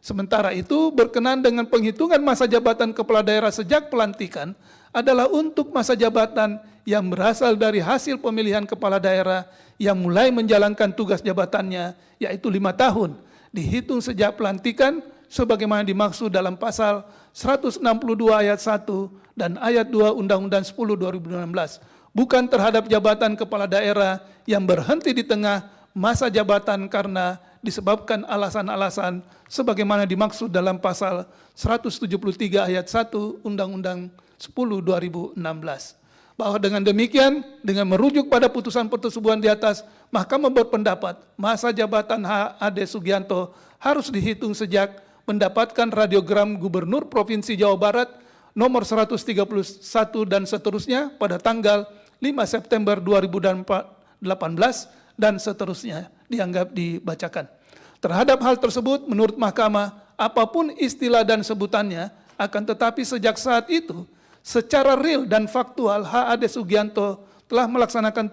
Sementara itu, berkenaan dengan penghitungan masa jabatan kepala daerah sejak pelantikan adalah untuk masa jabatan yang berasal dari hasil pemilihan kepala daerah yang mulai menjalankan tugas jabatannya, yaitu 5 tahun, dihitung sejak pelantikan sebagaimana dimaksud dalam pasal 162 ayat 1 dan ayat 2 Undang-Undang 10 2016, bukan terhadap jabatan kepala daerah yang berhenti di tengah masa jabatan karena disebabkan alasan-alasan sebagaimana dimaksud dalam pasal 173 ayat 1 Undang-Undang 10 2016. Bahwa dengan demikian, dengan merujuk pada putusan pertersebut di atas, Mahkamah berpendapat masa jabatan H.A.D. Sugianto harus dihitung sejak mendapatkan radiogram Gubernur Provinsi Jawa Barat nomor 131 dan seterusnya pada tanggal 5 September 2018 dan seterusnya dianggap dibacakan. Terhadap hal tersebut, menurut Mahkamah, apapun istilah dan sebutannya, akan tetapi sejak saat itu, secara real dan faktual, H.A.D. Sugianto telah melaksanakan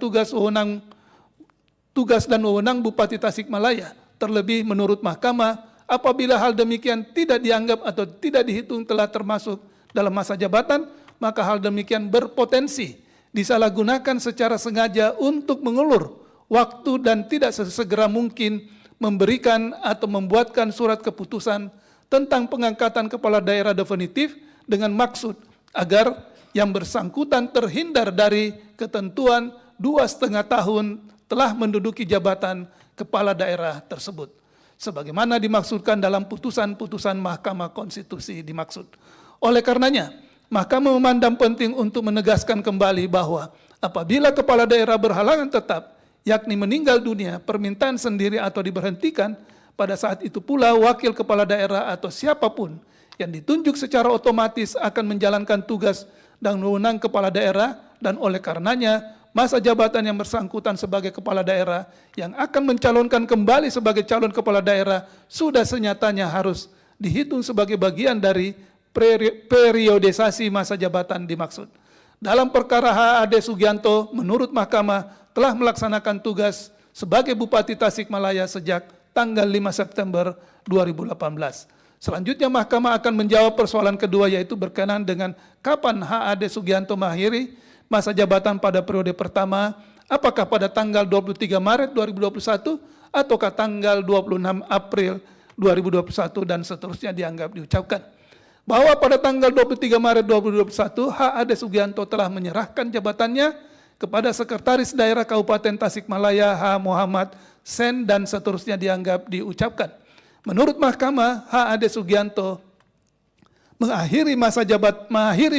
tugas dan wewenang Bupati Tasikmalaya. Terlebih menurut Mahkamah, apabila hal demikian tidak dianggap atau tidak dihitung telah termasuk dalam masa jabatan, maka hal demikian berpotensi disalahgunakan secara sengaja untuk mengulur waktu dan tidak sesegera mungkin memberikan atau membuatkan surat keputusan tentang pengangkatan kepala daerah definitif dengan maksud agar yang bersangkutan terhindar dari ketentuan 2,5 tahun telah menduduki jabatan kepala daerah tersebut, sebagaimana dimaksudkan dalam putusan-putusan Mahkamah Konstitusi dimaksud. Oleh karenanya, Mahkamah memandang penting untuk menegaskan kembali bahwa apabila kepala daerah berhalangan tetap, yakni meninggal dunia, permintaan sendiri atau diberhentikan, pada saat itu pula wakil kepala daerah atau siapapun yang ditunjuk secara otomatis akan menjalankan tugas dan wewenang kepala daerah, dan oleh karenanya masa jabatan yang bersangkutan sebagai kepala daerah yang akan mencalonkan kembali sebagai calon kepala daerah sudah senyatanya harus dihitung sebagai bagian dari periodisasi masa jabatan dimaksud. Dalam perkara HAD Sugianto, menurut Mahkamah telah melaksanakan tugas sebagai Bupati Tasikmalaya sejak tanggal 5 September 2018. Selanjutnya Mahkamah akan menjawab persoalan kedua, yaitu berkenaan dengan kapan HAD Sugianto mengakhiri masa jabatan pada periode pertama, apakah pada tanggal 23 Maret 2021 ataukah tanggal 26 April 2021 dan seterusnya dianggap diucapkan. Bahwa pada tanggal 23 Maret 2021 HAD Sugianto telah menyerahkan jabatannya kepada Sekretaris Daerah Kabupaten Tasikmalaya H. Muhammad Sen dan seterusnya dianggap diucapkan. Menurut Mahkamah, HAD Sugianto mengakhiri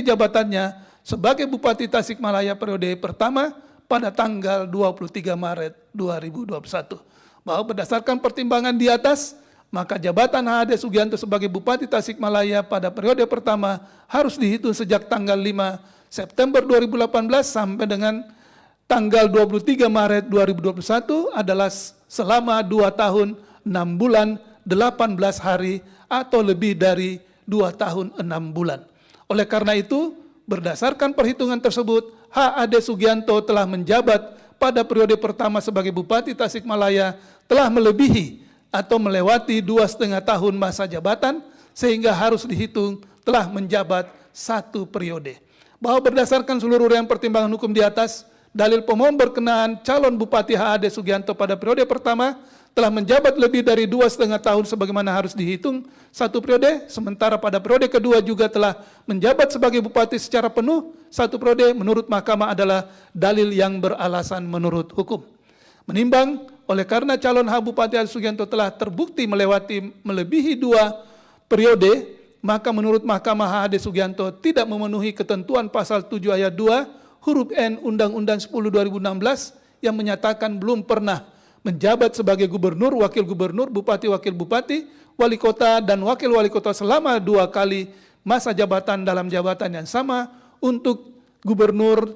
jabatannya sebagai Bupati Tasikmalaya periode pertama pada tanggal 23 Maret 2021. Bahwa berdasarkan pertimbangan di atas, maka jabatan HAD Sugianto sebagai Bupati Tasikmalaya pada periode pertama harus dihitung sejak tanggal 5 September 2018 sampai dengan tanggal 23 Maret 2021 adalah selama 2 tahun, 6 bulan, 18 hari atau lebih dari 2 tahun, 6 bulan. Oleh karena itu, berdasarkan perhitungan tersebut, HAD Sugianto telah menjabat pada periode pertama sebagai Bupati Tasikmalaya telah melebihi atau melewati 2,5 tahun masa jabatan, sehingga harus dihitung telah menjabat 1 periode. Bahwa berdasarkan seluruh rangkaian pertimbangan hukum di atas, dalil pemohon berkenaan calon Bupati HAD Sugianto pada periode pertama telah menjabat lebih dari 2,5 tahun sebagaimana harus dihitung 1 periode, sementara pada periode kedua juga telah menjabat sebagai Bupati secara penuh 1 periode, menurut Mahkamah adalah dalil yang beralasan menurut hukum. Menimbang oleh karena calon Bupati HAD Sugianto telah terbukti melebihi 2 periode, maka menurut Mahkamah HAD Sugianto tidak memenuhi ketentuan pasal 7 ayat 2 huruf N Undang-Undang 10 2016 yang menyatakan belum pernah menjabat sebagai gubernur, wakil gubernur, bupati, wakil bupati, wali kota, dan wakil wali kota selama 2 kali masa jabatan dalam jabatan yang sama untuk gubernur,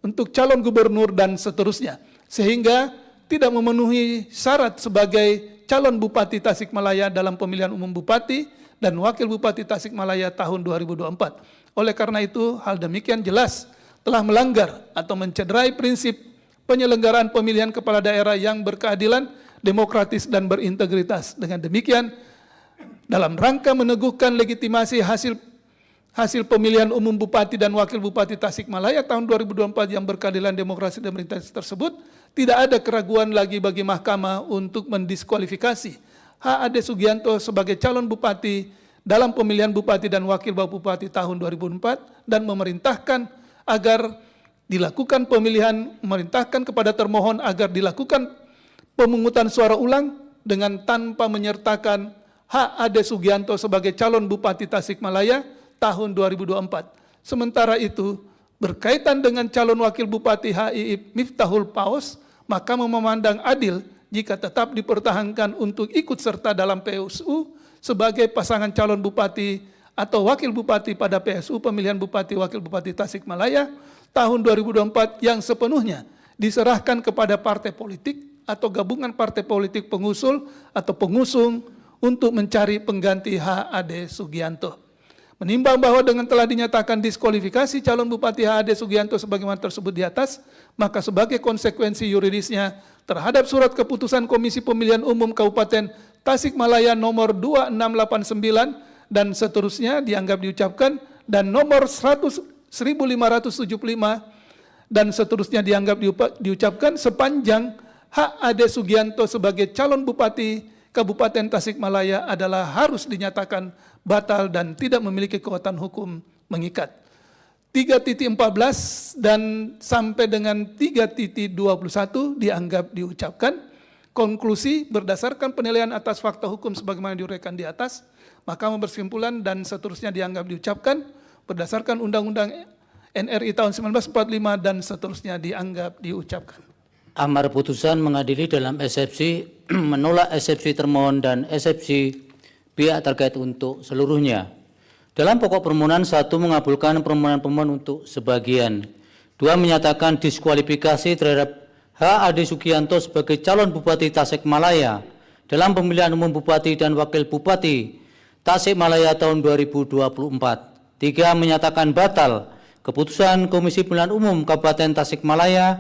untuk calon gubernur, dan seterusnya. Sehingga tidak memenuhi syarat sebagai calon Bupati Tasikmalaya dalam pemilihan umum Bupati dan Wakil Bupati Tasikmalaya tahun 2024. Oleh karena itu, hal demikian jelas telah melanggar atau mencederai prinsip penyelenggaraan pemilihan kepala daerah yang berkeadilan, demokratis, dan berintegritas. Dengan demikian, dalam rangka meneguhkan legitimasi hasil pemilihan umum Bupati dan Wakil Bupati Tasikmalaya tahun 2024 yang berkeadilan, demokrasi, dan berintegritas tersebut, tidak ada keraguan lagi bagi Mahkamah untuk mendiskualifikasi HAD Sugianto sebagai calon Bupati dalam pemilihan Bupati dan Wakil Bupati tahun 2004 dan memerintahkan agar dilakukan pemilihan, memerintahkan kepada termohon agar dilakukan pemungutan suara ulang dengan tanpa menyertakan HAD Sugianto sebagai calon Bupati Tasikmalaya tahun 2024. Sementara itu, berkaitan dengan calon Wakil Bupati HII Miftahul Paus, Mahkamah memandang adil jika tetap dipertahankan untuk ikut serta dalam PSU sebagai pasangan calon Bupati atau Wakil Bupati pada PSU pemilihan Bupati Wakil Bupati Tasikmalaya tahun 2024 yang sepenuhnya diserahkan kepada partai politik atau gabungan partai politik pengusul atau pengusung untuk mencari pengganti HAD Sugianto. Menimbang bahwa dengan telah dinyatakan diskualifikasi calon Bupati HAD Sugianto sebagaimana tersebut di atas, maka sebagai konsekuensi yuridisnya terhadap surat keputusan Komisi Pemilihan Umum Kabupaten Tasikmalaya nomor 2689 dan seterusnya dianggap diucapkan, dan nomor 1575 dan seterusnya dianggap diucapkan sepanjang HAD Sugianto sebagai calon Bupati Kabupaten Tasikmalaya adalah harus dinyatakan batal dan tidak memiliki kekuatan hukum mengikat. 3.14 dan sampai dengan 3.21 dianggap diucapkan. Konklusi berdasarkan penilaian atas fakta hukum sebagaimana diuraikan di atas, Mahkamah berkesimpulan dan seterusnya dianggap diucapkan berdasarkan Undang-Undang NRI tahun 1945 dan seterusnya dianggap diucapkan. Amar putusan mengadili dalam eksepsi menolak eksepsi termohon dan eksepsi pihak terkait untuk seluruhnya. Dalam pokok permohonan 1 mengabulkan permohonan pemohon untuk sebagian. 2 menyatakan diskualifikasi terhadap H. Ade Sugianto sebagai calon Bupati Tasikmalaya dalam pemilihan umum Bupati dan Wakil Bupati Tasikmalaya tahun 2024. 3 menyatakan batal keputusan Komisi Pemilihan Umum Kabupaten Tasikmalaya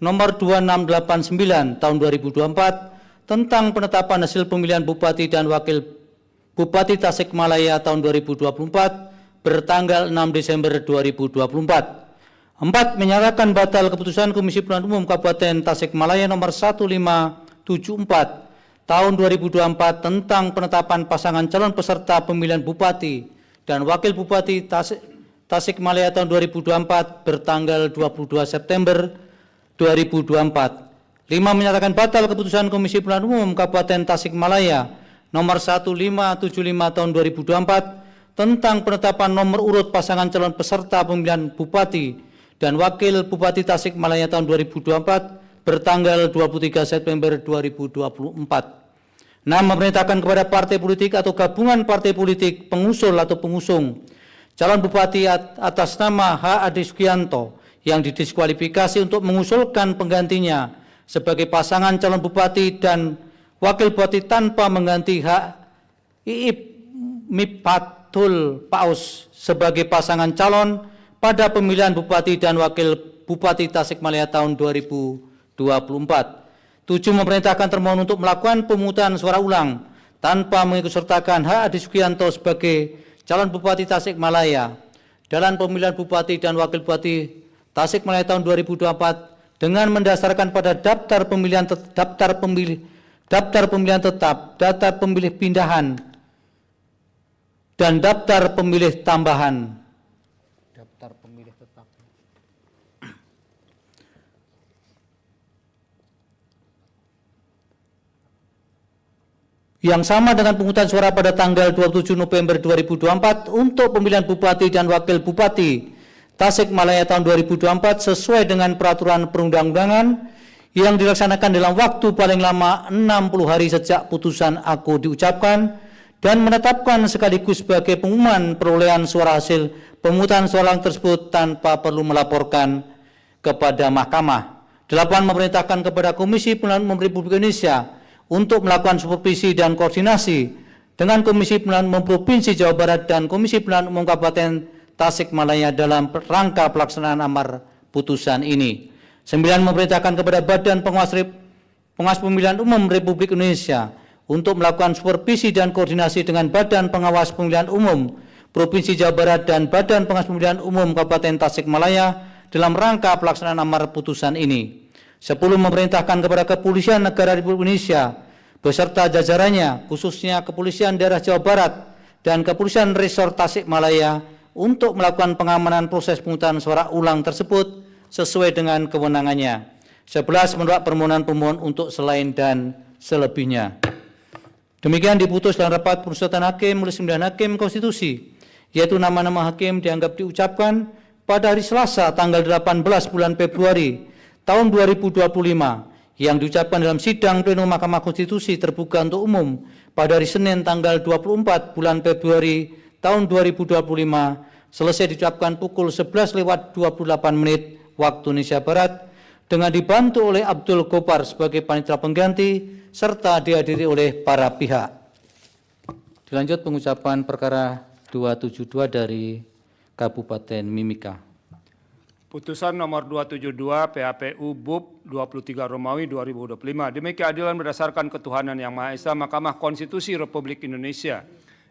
nomor 2689 tahun 2024 tentang penetapan hasil pemilihan Bupati dan Wakil Bupati Tasikmalaya tahun 2024 bertanggal 6 Desember 2024. 4 menyatakan batal keputusan Komisi Pemilihan Umum Kabupaten Tasikmalaya nomor 1574 tahun 2024 tentang penetapan pasangan calon peserta pemilihan Bupati dan Wakil Bupati Tasikmalaya tahun 2024 bertanggal 22 September 2024. 5 menyatakan batal keputusan Komisi Pemilihan Umum Kabupaten Tasikmalaya nomor 1575 tahun 2024 tentang penetapan nomor urut pasangan calon peserta pemilihan Bupati dan Wakil Bupati Tasikmalaya tahun 2024 bertanggal 23 September 2024. 6 memerintahkan kepada partai politik atau gabungan partai politik pengusul atau pengusung calon Bupati atas nama H. Ade Sugianto yang didiskualifikasi untuk mengusulkan penggantinya sebagai pasangan calon Bupati dan Wakil Bupati tanpa mengganti H. Iip Mipatul Paus sebagai pasangan calon pada pemilihan Bupati dan Wakil Bupati Tasikmalaya tahun 2024. 7 memerintahkan termohon untuk melakukan pemungutan suara ulang tanpa mengikutsertakan H. Ade Sugianto sebagai calon Bupati Tasikmalaya dalam pemilihan Bupati dan Wakil Bupati Tasikmalaya tahun 2024 dengan mendasarkan pada daftar pemilihan tetap, daftar pemilih pindahan, dan daftar pemilih tambahan. Daftar pemilih tetap. Yang sama dengan pemungutan suara pada tanggal 27 November 2024 untuk pemilihan Bupati dan Wakil Bupati Tasikmalaya tahun 2024 sesuai dengan peraturan perundang-undangan yang dilaksanakan dalam waktu paling lama 60 hari sejak putusan aku diucapkan dan menetapkan sekaligus sebagai pengumuman perolehan suara hasil pemungutan suara tersebut tanpa perlu melaporkan kepada Mahkamah. 8 memerintahkan kepada Komisi Pemilihan Umum Republik Indonesia untuk melakukan supervisi dan koordinasi dengan Komisi Pemilihan Umum Provinsi Jawa Barat dan Komisi Pemilihan Umum Kabupaten Tasikmalaya dalam rangka pelaksanaan amar putusan ini. 9 memerintahkan kepada Badan Pengawas Pemilihan Umum Republik Indonesia untuk melakukan supervisi dan koordinasi dengan Badan Pengawas Pemilihan Umum Provinsi Jawa Barat dan Badan Pengawas Pemilihan Umum Kabupaten Tasikmalaya dalam rangka pelaksanaan amar putusan ini. 10 memerintahkan kepada Kepolisian Negara Republik Indonesia beserta jajarannya, khususnya Kepolisian Daerah Jawa Barat dan Kepolisian Resort Tasikmalaya untuk melakukan pengamanan proses pemungutan suara ulang tersebut sesuai dengan kewenangannya. 11 menolak permohonan pemohon untuk selain dan selebihnya. Demikian diputus dalam rapat permusyawaratan hakim oleh 9 hakim konstitusi, yaitu nama-nama hakim dianggap diucapkan pada hari Selasa tanggal 18 bulan Februari tahun 2025 yang diucapkan dalam sidang pleno Mahkamah Konstitusi terbuka untuk umum pada hari Senin tanggal 24 bulan Februari tahun 2025 selesai diucapkan pukul 11:28 waktu Indonesia Barat dengan dibantu oleh Abdul Gopar sebagai panitia pengganti serta dihadiri oleh para pihak. Dilanjut pengucapan perkara 272 dari Kabupaten Mimika. Putusan nomor 272 PHPU BUP 23 Romawi 2025 demi keadilan berdasarkan ketuhanan yang Maha Esa, Mahkamah Konstitusi Republik Indonesia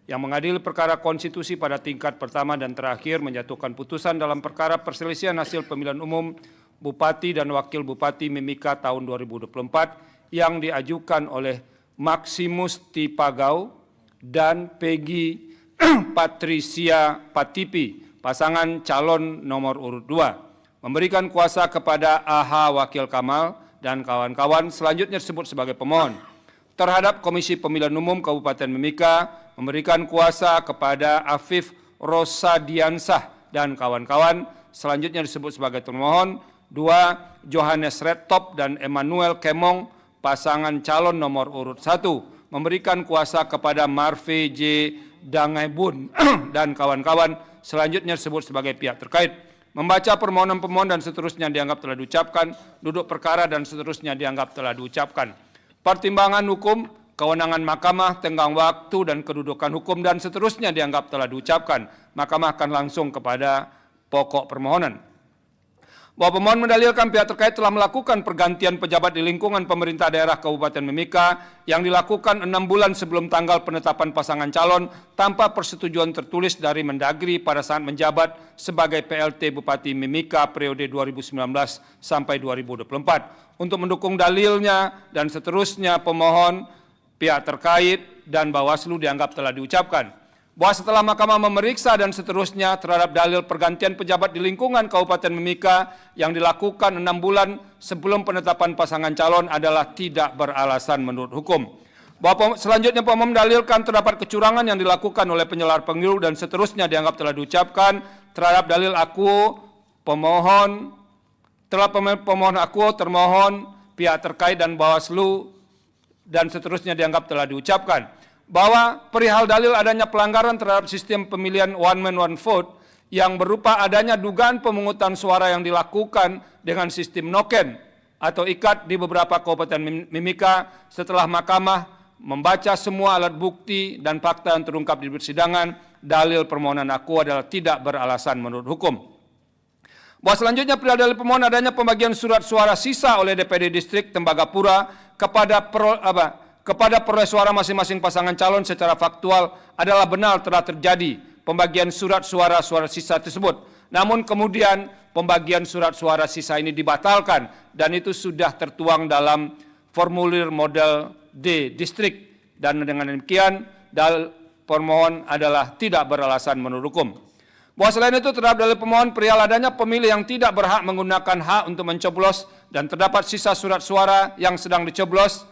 yang mengadili perkara konstitusi pada tingkat pertama dan terakhir menjatuhkan putusan dalam perkara perselisihan hasil pemilihan umum Bupati dan Wakil Bupati Mimika tahun 2024 yang diajukan oleh Maximus Tipagau dan Peggy Patricia Patipi, pasangan calon nomor urut 2, memberikan kuasa kepada AH Wakil Kamal dan kawan-kawan selanjutnya disebut sebagai pemohon. Terhadap Komisi Pemilihan Umum Kabupaten Mimika, memberikan kuasa kepada Afif Rosadiansah dan kawan-kawan selanjutnya disebut sebagai termohon. 2, Johannes Redtop dan Emmanuel Kemong, pasangan calon nomor urut 1, memberikan kuasa kepada Marve J. Dangaibun dan kawan-kawan selanjutnya disebut sebagai pihak terkait. Membaca permohonan pemohon dan seterusnya dianggap telah diucapkan, duduk perkara dan seterusnya dianggap telah diucapkan. Pertimbangan hukum, kewenangan mahkamah, tenggang waktu dan kedudukan hukum dan seterusnya dianggap telah diucapkan. Mahkamah akan langsung kepada pokok permohonan. Bahwa pemohon mendalilkan pihak terkait telah melakukan pergantian pejabat di lingkungan pemerintah daerah Kabupaten Mimika yang dilakukan 6 bulan sebelum tanggal penetapan pasangan calon tanpa persetujuan tertulis dari Mendagri pada saat menjabat sebagai PLT Bupati Mimika periode 2019 sampai 2024. Untuk mendukung dalilnya dan seterusnya pemohon, pihak terkait dan Bawaslu dianggap telah diucapkan. Bahwa setelah mahkamah memeriksa dan seterusnya terhadap dalil pergantian pejabat di lingkungan Kabupaten Mimika yang dilakukan 6 bulan sebelum penetapan pasangan calon adalah tidak beralasan menurut hukum. Bahwa selanjutnya pemohon mendalilkan terdapat kecurangan yang dilakukan oleh penyelenggara pemilu dan seterusnya dianggap telah diucapkan terhadap dalil akuo pemohon, termohon, pihak terkait dan Bawaslu dan seterusnya dianggap telah diucapkan. Bahwa perihal dalil adanya pelanggaran terhadap sistem pemilihan one man one vote yang berupa adanya dugaan pemungutan suara yang dilakukan dengan sistem noken atau ikat di beberapa kabupaten Mimika setelah mahkamah membaca semua alat bukti dan fakta yang terungkap di persidangan, dalil permohonan aku adalah tidak beralasan menurut hukum. Bahwa selanjutnya perihal dalil pemohon adanya pembagian surat suara sisa oleh DPD Distrik Tembagapura kepada peroleh suara masing-masing pasangan calon secara faktual adalah benar telah terjadi pembagian surat suara sisa tersebut. Namun kemudian pembagian surat suara sisa ini dibatalkan dan itu sudah tertuang dalam formulir model D distrik dan dengan demikian dalil pemohon adalah tidak beralasan menurut hukum. Bahwa selain itu terhadap dalil pemohon perihal adanya pemilih yang tidak berhak menggunakan hak untuk mencoblos dan terdapat sisa surat suara yang sedang dicoblos,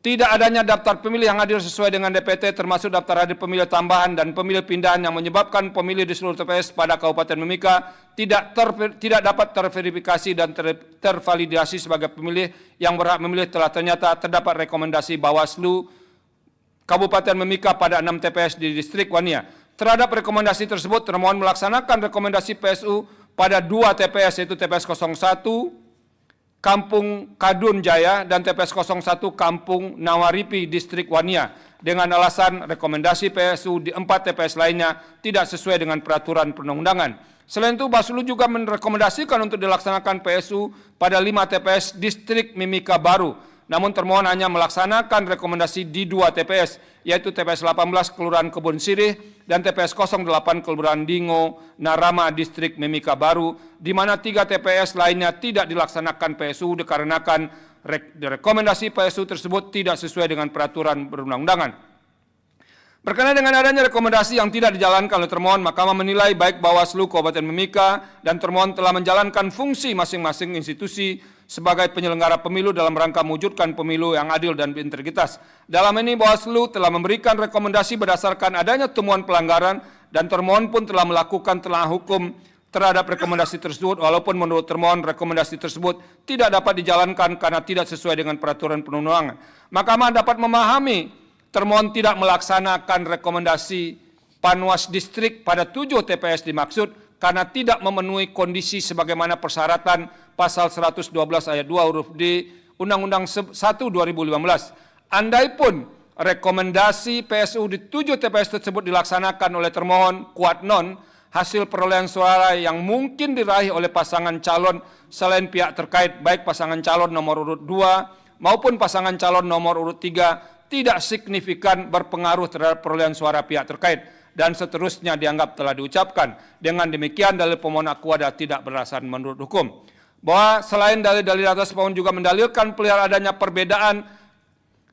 tidak adanya daftar pemilih yang hadir sesuai dengan DPT termasuk daftar hadir pemilih tambahan dan pemilih pindahan yang menyebabkan pemilih di seluruh TPS pada Kabupaten Mimika tidak dapat terverifikasi dan tervalidasi sebagai pemilih yang berhak memilih telah ternyata terdapat rekomendasi Bawaslu Kabupaten Mimika pada 6 TPS di Distrik Wania. Terhadap rekomendasi tersebut termohon melaksanakan rekomendasi PSU pada 2 TPS yaitu TPS 01 Kampung Kadun Jaya dan TPS 01 Kampung Nawaripi Distrik Wania dengan alasan rekomendasi PSU di 4 TPS lainnya tidak sesuai dengan peraturan perundang-undangan. Selain itu Bawaslu juga merekomendasikan untuk dilaksanakan PSU pada 5 TPS Distrik Mimika Baru. Namun termohon hanya melaksanakan rekomendasi di 2 TPS, yaitu TPS 18 Kelurahan Kebun Sirih dan TPS 08 Kelurahan Dingo, Narama, Distrik Mimika Baru, di mana 3 TPS lainnya tidak dilaksanakan PSU dikarenakan rekomendasi PSU tersebut tidak sesuai dengan peraturan perundang-undangan. Berkenaan dengan adanya rekomendasi yang tidak dijalankan oleh termohon, Mahkamah menilai baik Bawaslu Kabupaten Mimika dan termohon telah menjalankan fungsi masing-masing institusi sebagai penyelenggara pemilu dalam rangka mewujudkan pemilu yang adil dan berintegritas. Dalam ini Bawaslu telah memberikan rekomendasi berdasarkan adanya temuan pelanggaran dan termohon pun telah melakukan telah hukum terhadap rekomendasi tersebut walaupun menurut termohon rekomendasi tersebut tidak dapat dijalankan karena tidak sesuai dengan peraturan perundang-undangan. Mahkamah dapat memahami termohon tidak melaksanakan rekomendasi Panwas Distrik pada 7 TPS dimaksud karena tidak memenuhi kondisi sebagaimana persyaratan pasal 112 ayat 2 huruf D Undang-Undang 1 2015. Andaipun rekomendasi PSU di 7 TPS tersebut dilaksanakan oleh termohon kuat non, hasil perolehan suara yang mungkin diraih oleh pasangan calon selain pihak terkait baik pasangan calon nomor urut 2 maupun pasangan calon nomor urut 3 tidak signifikan berpengaruh terhadap perolehan suara pihak terkait dan seterusnya dianggap telah diucapkan. Dengan demikian dalil pemohon akuo tidak beralasan menurut hukum. Bahwa selain dalil-dalil atas pemohon juga mendalilkan perihal adanya perbedaan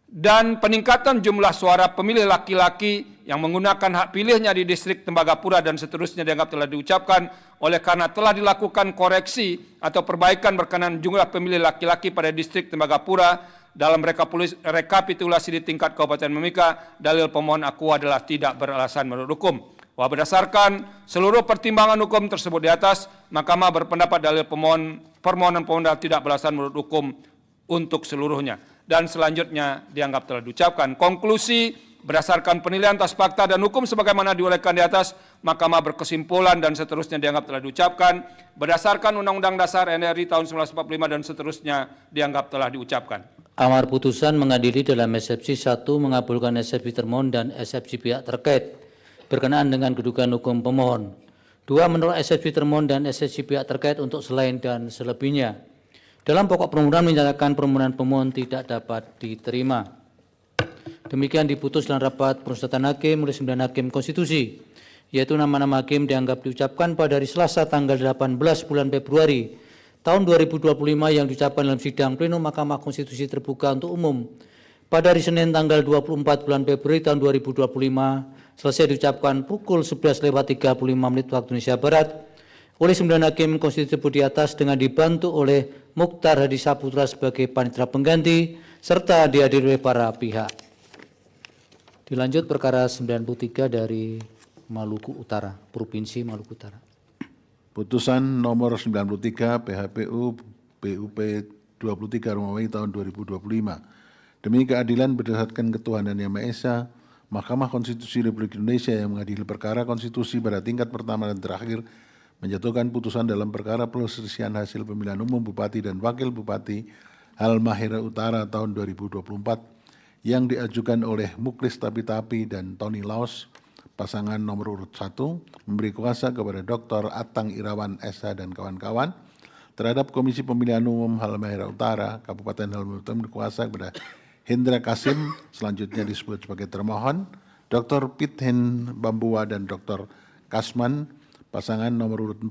dan peningkatan jumlah suara pemilih laki-laki yang menggunakan hak pilihnya di distrik Tembagapura dan seterusnya dianggap telah diucapkan oleh karena telah dilakukan koreksi atau perbaikan berkenaan jumlah pemilih laki-laki pada distrik Tembagapura dalam rekapitulasi di tingkat Kabupaten Mimika. Dalil pemohon aku adalah tidak beralasan menurut hukum. Bahwa berdasarkan seluruh pertimbangan hukum tersebut di atas, Mahkamah berpendapat dalil permohonan pemohon tidak beralasan menurut hukum untuk seluruhnya. Dan selanjutnya dianggap telah diucapkan. Konklusi, berdasarkan penilaian atas fakta dan hukum sebagaimana diuraikan di atas, Mahkamah berkesimpulan dan seterusnya dianggap telah diucapkan. Berdasarkan Undang-Undang Dasar NRI tahun 1945 dan seterusnya dianggap telah diucapkan. Amar putusan mengadili dalam eksepsi 1 mengabulkan eksepsi termohon dan eksepsi pihak terkait berkenaan dengan kedudukan hukum pemohon. 2 menolak eksepsi termohon dan eksepsi pihak terkait untuk selain dan selebihnya. Dalam pokok permohonan menyatakan permohonan pemohon tidak dapat diterima. Demikian diputus dalam rapat permusyawaratan hakim oleh 9 hakim konstitusi, yaitu nama-nama hakim dianggap diucapkan pada hari Selasa tanggal 18 bulan Februari tahun 2025 yang diucapkan dalam sidang pleno Mahkamah Konstitusi terbuka untuk umum pada hari Senin tanggal 24 bulan Februari tahun 2025 selesai diucapkan pukul 11:35 waktu Indonesia Barat oleh 9 hakim konstitusi di atas dengan dibantu oleh Mukhtar Hadi Saputra sebagai panitera pengganti serta dihadiri oleh para pihak. Dilanjut perkara 93 dari Maluku Utara, Provinsi Maluku Utara. Putusan nomor 93 PHPU BUP 23 Romawi tahun 2025. Demi keadilan berdasarkan ketuhanan Yang Maha Esa, Mahkamah Konstitusi Republik Indonesia yang mengadili perkara konstitusi pada tingkat pertama dan terakhir menjatuhkan putusan dalam perkara perselisihan hasil pemilihan umum Bupati dan Wakil Bupati Halmahera Utara tahun 2024 yang diajukan oleh Muklis Tapi-Tapi dan Tony Laos, pasangan nomor urut 1, memberi kuasa kepada Dr. Atang Irawan SH dan kawan-kawan terhadap Komisi Pemilihan Umum Halmahera Utara, Kabupaten Halmahera Utara berkuasa kepada Hendra Kasim, selanjutnya disebut sebagai termohon, Dr. Pithen Bambua dan Dr. Kasman, pasangan nomor urut 4,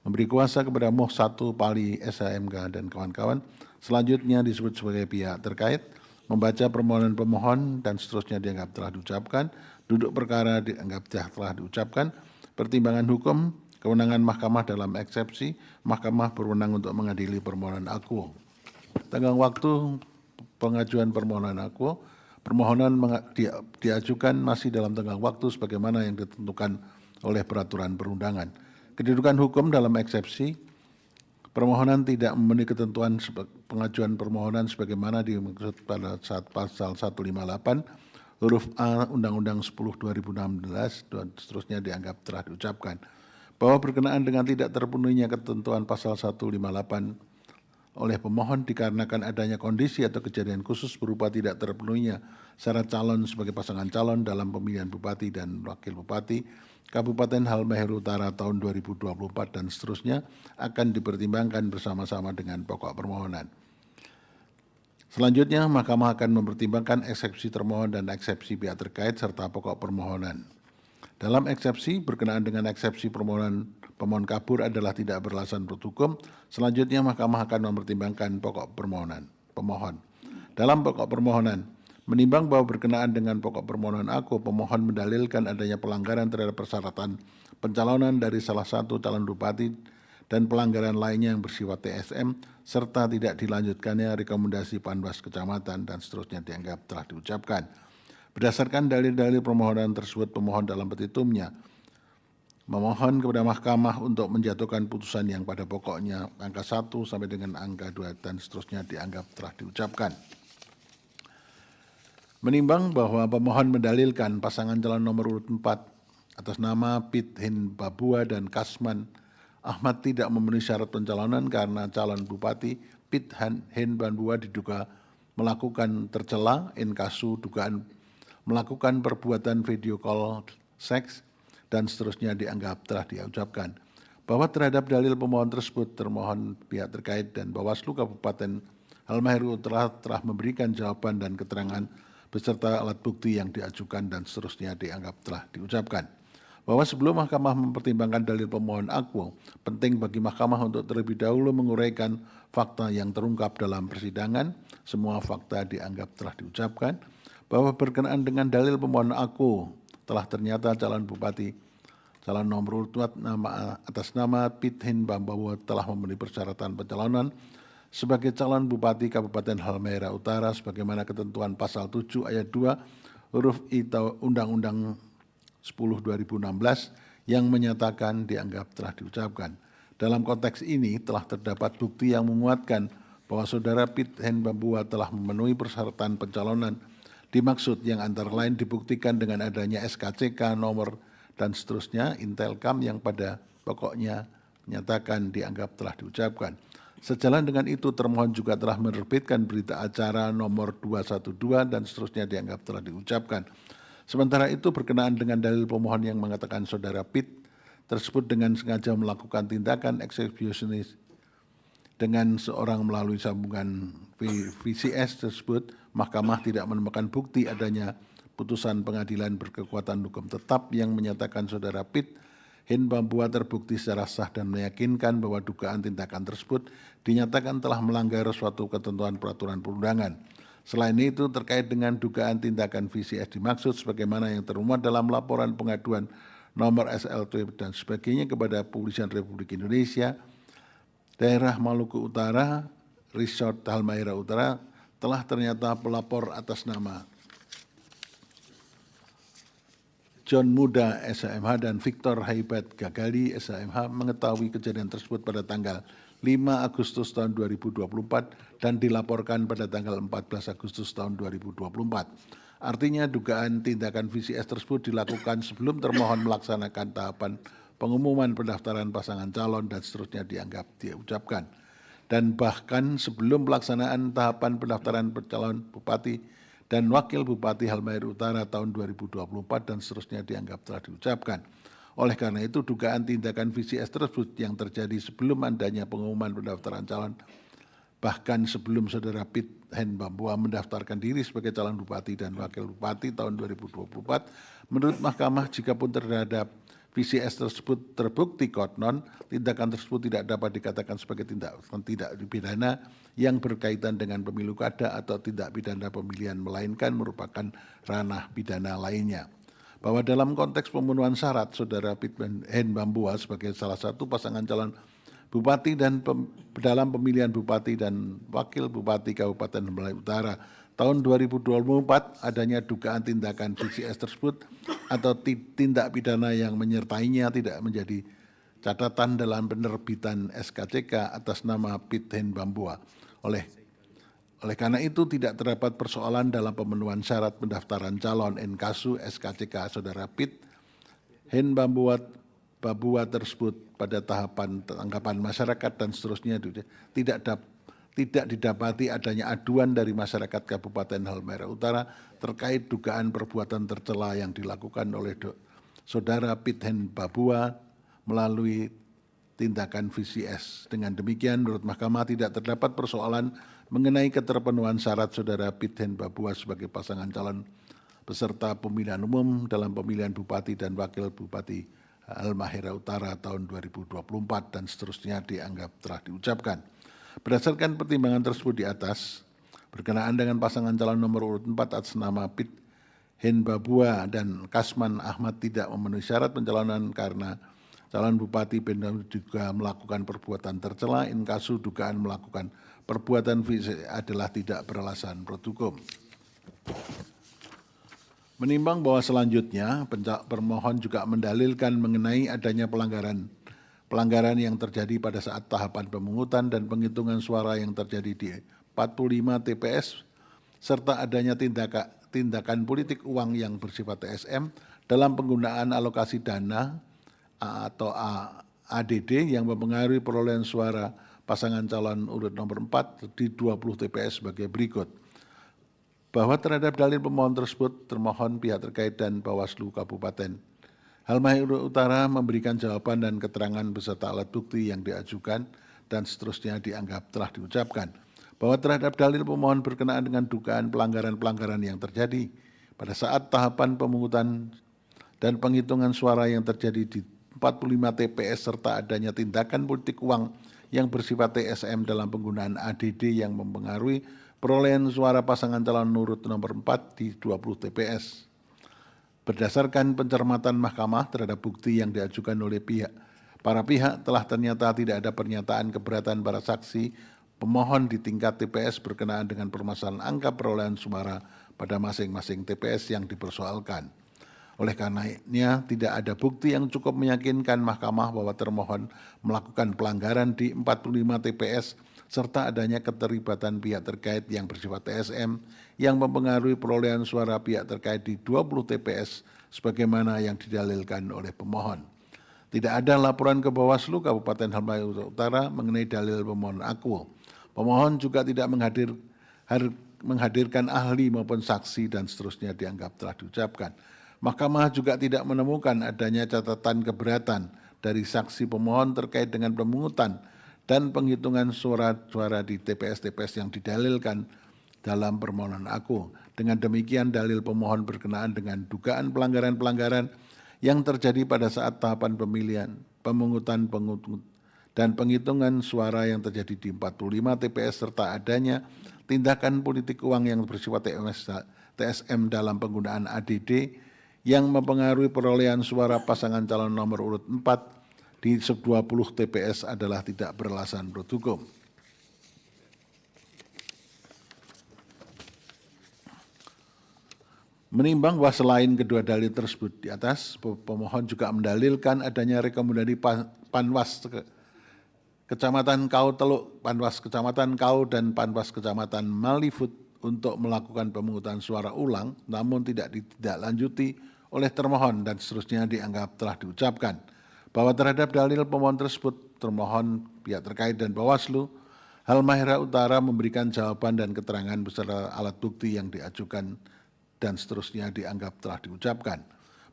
memberi kuasa kepada Moh 1 Pali SHMK dan kawan-kawan, selanjutnya disebut sebagai pihak terkait, membaca permohonan pemohon dan seterusnya dianggap telah diucapkan, duduk perkara dianggap telah diucapkan, pertimbangan hukum, kewenangan mahkamah dalam eksepsi, mahkamah berwenang untuk mengadili permohonan akuo. Tenggang waktu pengajuan permohonan akuo, permohonan diajukan masih dalam tenggang waktu sebagaimana yang ditentukan oleh peraturan perundangan. Kedudukan hukum dalam eksepsi, permohonan tidak memenuhi ketentuan pengajuan permohonan sebagaimana dimaksud pada saat pasal 158 huruf A Undang-Undang 10/2016 dan seterusnya dianggap telah diucapkan. Bahwa berkenaan dengan tidak terpenuhinya ketentuan pasal 158 oleh pemohon dikarenakan adanya kondisi atau kejadian khusus berupa tidak terpenuhinya syarat calon sebagai pasangan calon dalam pemilihan Bupati dan Wakil Bupati Kabupaten Halmahera Utara tahun 2024 dan seterusnya akan dipertimbangkan bersama-sama dengan pokok permohonan. Selanjutnya, Mahkamah akan mempertimbangkan eksepsi termohon dan eksepsi pihak terkait serta pokok permohonan. Dalam eksepsi berkenaan dengan eksepsi permohonan pemohon kabur adalah tidak beralasan menurut hukum, selanjutnya Mahkamah akan mempertimbangkan pokok permohonan pemohon. Dalam pokok permohonan, menimbang bahwa berkenaan dengan pokok permohonan aku, pemohon mendalilkan adanya pelanggaran terhadap persyaratan pencalonan dari salah satu calon bupati dan pelanggaran lainnya yang bersifat TSM, serta tidak dilanjutkannya rekomendasi Panwas Kecamatan dan seterusnya dianggap telah diucapkan. Berdasarkan dalil-dalil permohonan tersebut, pemohon dalam petitumnya memohon kepada Mahkamah untuk menjatuhkan putusan yang pada pokoknya angka 1 sampai dengan angka 2 dan seterusnya dianggap telah diucapkan. Menimbang bahwa pemohon mendalilkan pasangan calon nomor urut 4 atas nama Pithen Bambua dan Kasman Ahmad tidak memenuhi syarat pencalonan karena calon Bupati Pithen Bambua diduga melakukan tercela inkasu dugaan melakukan perbuatan video call seks dan seterusnya dianggap telah diucapkan. Bahwa terhadap dalil pemohon tersebut termohon pihak terkait dan Bawaslu Kabupaten Halmahera Utara telah memberikan jawaban dan keterangan beserta alat bukti yang diajukan dan seterusnya dianggap telah diucapkan. bahwa sebelum mahkamah mempertimbangkan dalil pemohon akuo, penting bagi mahkamah untuk terlebih dahulu menguraikan fakta yang terungkap dalam persidangan. Semua fakta dianggap telah diucapkan, bahwa berkenaan dengan dalil pemohon akuo telah ternyata calon bupati calon nomor urut atas nama Pithen Bambawa telah memenuhi persyaratan pencalonan sebagai calon bupati Kabupaten Halmahera Utara sebagaimana ketentuan pasal 7 ayat 2 huruf I Undang-Undang 10/2016 yang menyatakan dianggap telah diucapkan. Dalam konteks ini telah terdapat bukti yang menguatkan bahwa saudara Pithen Bambawa telah memenuhi persyaratan pencalonan dimaksud yang antara lain dibuktikan dengan adanya SKCK nomor dan seterusnya Intelkam yang pada pokoknya menyatakan dianggap telah diucapkan. Sejalan dengan itu termohon juga telah menerbitkan berita acara nomor 212 dan seterusnya dianggap telah diucapkan. Sementara itu berkenaan dengan dalil pemohon yang mengatakan saudara Pit tersebut dengan sengaja melakukan tindakan eksekusionis dengan seorang melalui sambungan VCS tersebut, mahkamah tidak menemukan bukti adanya putusan pengadilan berkekuatan hukum tetap yang menyatakan saudara Pithen Bambawa terbukti secara sah dan meyakinkan bahwa dugaan tindakan tersebut dinyatakan telah melanggar suatu ketentuan peraturan perundangan. Selain itu terkait dengan dugaan tindakan VCS dimaksud sebagaimana yang termuat dalam laporan pengaduan nomor SLT dan sebagainya kepada Kepolisian Republik Indonesia, Daerah Maluku Utara, Resort Halmahera Utara, telah ternyata pelapor atas nama John Muda SHMH dan Victor Haibat Gagali SHMH mengetahui kejadian tersebut pada tanggal 5 Agustus tahun 2024 dan dilaporkan pada tanggal 14 Agustus tahun 2024. Artinya dugaan tindakan VCS tersebut dilakukan sebelum termohon melaksanakan tahapan pengumuman pendaftaran pasangan calon dan seterusnya dianggap diucapkan. Dan bahkan sebelum pelaksanaan tahapan pendaftaran calon bupati dan wakil bupati Halmahera Utara tahun 2024 dan seterusnya dianggap telah diucapkan. Oleh karena itu dugaan tindakan VCS tersebut yang terjadi sebelum adanya pengumuman pendaftaran calon, bahkan sebelum saudara Pithen Bambawa mendaftarkan diri sebagai calon bupati dan wakil bupati tahun 2024, menurut mahkamah jikapun terhadap VCS tersebut terbukti konon, tindakan tersebut tidak dapat dikatakan sebagai tindakan tidak pidana yang berkaitan dengan pemilu kada atau tindak pidana pemilihan, melainkan merupakan ranah pidana lainnya. Bahwa dalam konteks pemenuhan syarat, saudara Pithen Bambawa sebagai salah satu pasangan calon bupati dan dalam pemilihan bupati dan wakil bupati Kabupaten Halmahera Utara tahun 2024 adanya dugaan tindakan VCS tersebut atau tindak pidana yang menyertainya tidak menjadi catatan dalam penerbitan SKCK atas nama Pithen Bambawa. Oleh karena itu tidak terdapat persoalan dalam pemenuhan syarat pendaftaran calon inkasu SKCK saudara Pithen Bambawa tersebut pada tahapan tanggapan masyarakat dan seterusnya tidak didapati adanya aduan dari masyarakat Kabupaten Halmahera Utara terkait dugaan perbuatan tercela yang dilakukan oleh saudara Pithen Bambawa melalui tindakan VCS. Dengan demikian menurut mahkamah tidak terdapat persoalan mengenai keterpenuhan syarat saudara Pithen Bambawa sebagai pasangan calon peserta pemilihan umum dalam pemilihan bupati dan wakil bupati Halmahera Utara tahun 2024 dan seterusnya dianggap telah diucapkan. Berdasarkan pertimbangan tersebut di atas, berkenaan dengan pasangan calon nomor urut 4 atas nama Pithen Bambawa dan Kasman Ahmad tidak memenuhi syarat pencalonan karena calon bupati juga melakukan perbuatan tercela, inkasu dugaan melakukan perbuatan fisik adalah tidak beralasan menurut hukum. Menimbang bahwa selanjutnya permohon juga mendalilkan mengenai adanya pelanggaran yang terjadi pada saat tahapan pemungutan dan penghitungan suara yang terjadi di 45 TPS serta adanya tindakan politik uang yang bersifat TSM dalam penggunaan alokasi dana atau ADD yang mempengaruhi perolehan suara pasangan calon urut nomor 4 di 20 TPS sebagai berikut. Bahwa terhadap dalil pemohon tersebut, termohon pihak terkait dan Bawaslu Kabupaten Halmahera Utara memberikan jawaban dan keterangan beserta alat bukti yang diajukan dan seterusnya dianggap telah diucapkan. Bahwa terhadap dalil pemohon berkenaan dengan dugaan pelanggaran-pelanggaran yang terjadi pada saat tahapan pemungutan dan penghitungan suara yang terjadi di 45 TPS serta adanya tindakan politik uang yang bersifat TSM dalam penggunaan ADD yang mempengaruhi perolehan suara pasangan calon urut nomor 4 di 20 TPS. Berdasarkan pencermatan mahkamah terhadap bukti yang diajukan oleh para pihak telah ternyata tidak ada pernyataan keberatan para saksi pemohon di tingkat TPS berkenaan dengan permasalahan angka perolehan suara pada masing-masing TPS yang dipersoalkan. Oleh karenanya tidak ada bukti yang cukup meyakinkan mahkamah bahwa termohon melakukan pelanggaran di 45 TPS serta adanya keterlibatan pihak terkait yang bersifat TSM yang mempengaruhi perolehan suara pihak terkait di 20 TPS sebagaimana yang didalilkan oleh pemohon. Tidak ada laporan ke Bawaslu Kabupaten Halmahera Utara mengenai dalil pemohon akuo. Pemohon juga tidak menghadirkan ahli maupun saksi dan seterusnya dianggap telah diucapkan. Mahkamah juga tidak menemukan adanya catatan keberatan dari saksi pemohon terkait dengan pemungutan dan penghitungan suara di TPS-TPS yang didalilkan dalam permohonan akuo. Dengan demikian dalil pemohon berkenaan dengan dugaan pelanggaran-pelanggaran yang terjadi pada saat tahapan pemilihan, pemungutan dan penghitungan suara yang terjadi di 45 TPS serta adanya tindakan politik uang yang bersifat TSM dalam penggunaan ADD yang mempengaruhi perolehan suara pasangan calon nomor urut 4 di 20 TPS adalah tidak beralasan menurut hukum. Menimbang bahwa selain kedua dalil tersebut di atas, pemohon juga mendalilkan adanya rekomendasi Panwas Kecamatan Kau Teluk, Panwas Kecamatan Kau dan Panwas Kecamatan Malifut untuk melakukan pemungutan suara ulang, namun tidak ditindaklanjuti oleh termohon dan seterusnya dianggap telah diucapkan. Bahwa terhadap dalil pemohon tersebut, termohon, pihak terkait dan Bawaslu Halmahera Utara memberikan jawaban dan keterangan beserta alat bukti yang diajukan dan seterusnya dianggap telah diucapkan.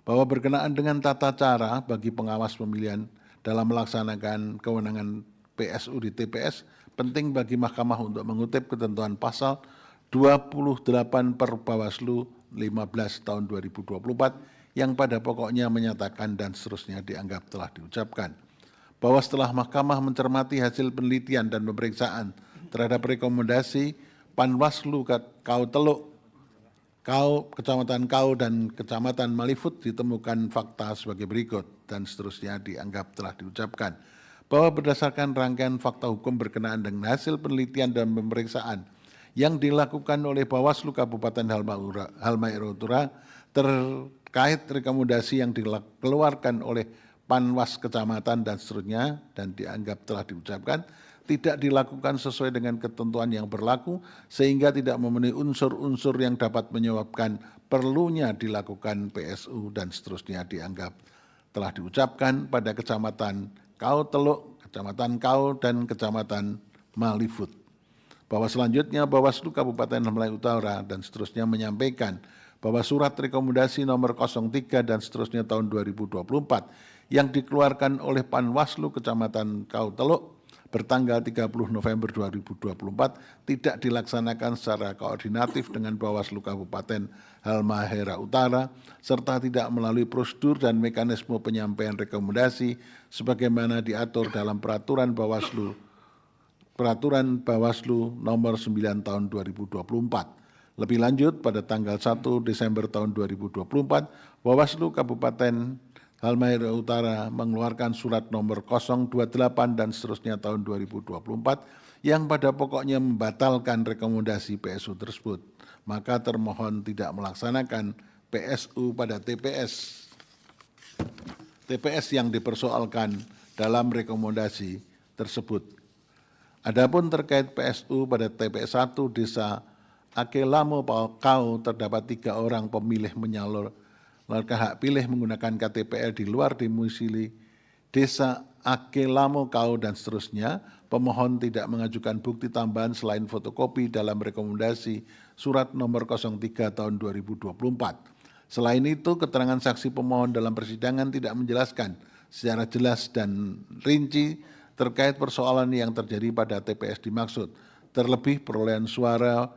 Bahwa berkenaan dengan tata cara bagi pengawas pemilihan dalam melaksanakan kewenangan PSU di TPS, penting bagi mahkamah untuk mengutip ketentuan pasal 28 per Bawaslu 15 tahun 2024 yang pada pokoknya menyatakan dan seterusnya dianggap telah diucapkan. Bahwa setelah mahkamah mencermati hasil penelitian dan pemeriksaan terhadap rekomendasi Panwaslu Kau Teluk, Kecamatan Kau dan Kecamatan Malifut ditemukan fakta sebagai berikut dan seterusnya dianggap telah diucapkan. Bahwa berdasarkan rangkaian fakta hukum berkenaan dengan hasil penelitian dan pemeriksaan yang dilakukan oleh Bawaslu Kabupaten Halmahera Utara terkait rekomendasi yang dikeluarkan oleh Panwas Kecamatan dan seterusnya dan dianggap telah diucapkan, tidak dilakukan sesuai dengan ketentuan yang berlaku sehingga tidak memenuhi unsur-unsur yang dapat menyebabkan perlunya dilakukan PSU dan seterusnya dianggap telah diucapkan pada Kecamatan Kau Teluk, Kecamatan Kau dan Kecamatan Malifut. Bahwa selanjutnya Bawaslu Kabupaten Halmahera Utara dan seterusnya menyampaikan bahwa surat rekomendasi nomor 03 dan seterusnya tahun 2024 yang dikeluarkan oleh Panwaslu Kecamatan Kau Teluk bertanggal 30 November 2024 tidak dilaksanakan secara koordinatif dengan Bawaslu Kabupaten Halmahera Utara serta tidak melalui prosedur dan mekanisme penyampaian rekomendasi sebagaimana diatur dalam Peraturan Bawaslu nomor 9 tahun 2024. Lebih lanjut, pada tanggal 1 Desember tahun 2024, Bawaslu Kabupaten Halmahera Utara mengeluarkan surat nomor 028 dan seterusnya tahun 2024 yang pada pokoknya membatalkan rekomendasi PSU tersebut. Maka termohon tidak melaksanakan PSU pada TPS yang dipersoalkan dalam rekomendasi tersebut. Adapun terkait PSU pada TPS 1 Desa Akelamo Kau terdapat 3 orang pemilih menyalurkan hak pilih menggunakan KTPL di luar domisili Desa Akelamo Kau dan seterusnya. Pemohon tidak mengajukan bukti tambahan selain fotokopi dalam rekomendasi surat nomor 03 tahun 2024. Selain itu, keterangan saksi pemohon dalam persidangan tidak menjelaskan secara jelas dan rinci terkait persoalan yang terjadi pada TPS dimaksud, terlebih perolehan suara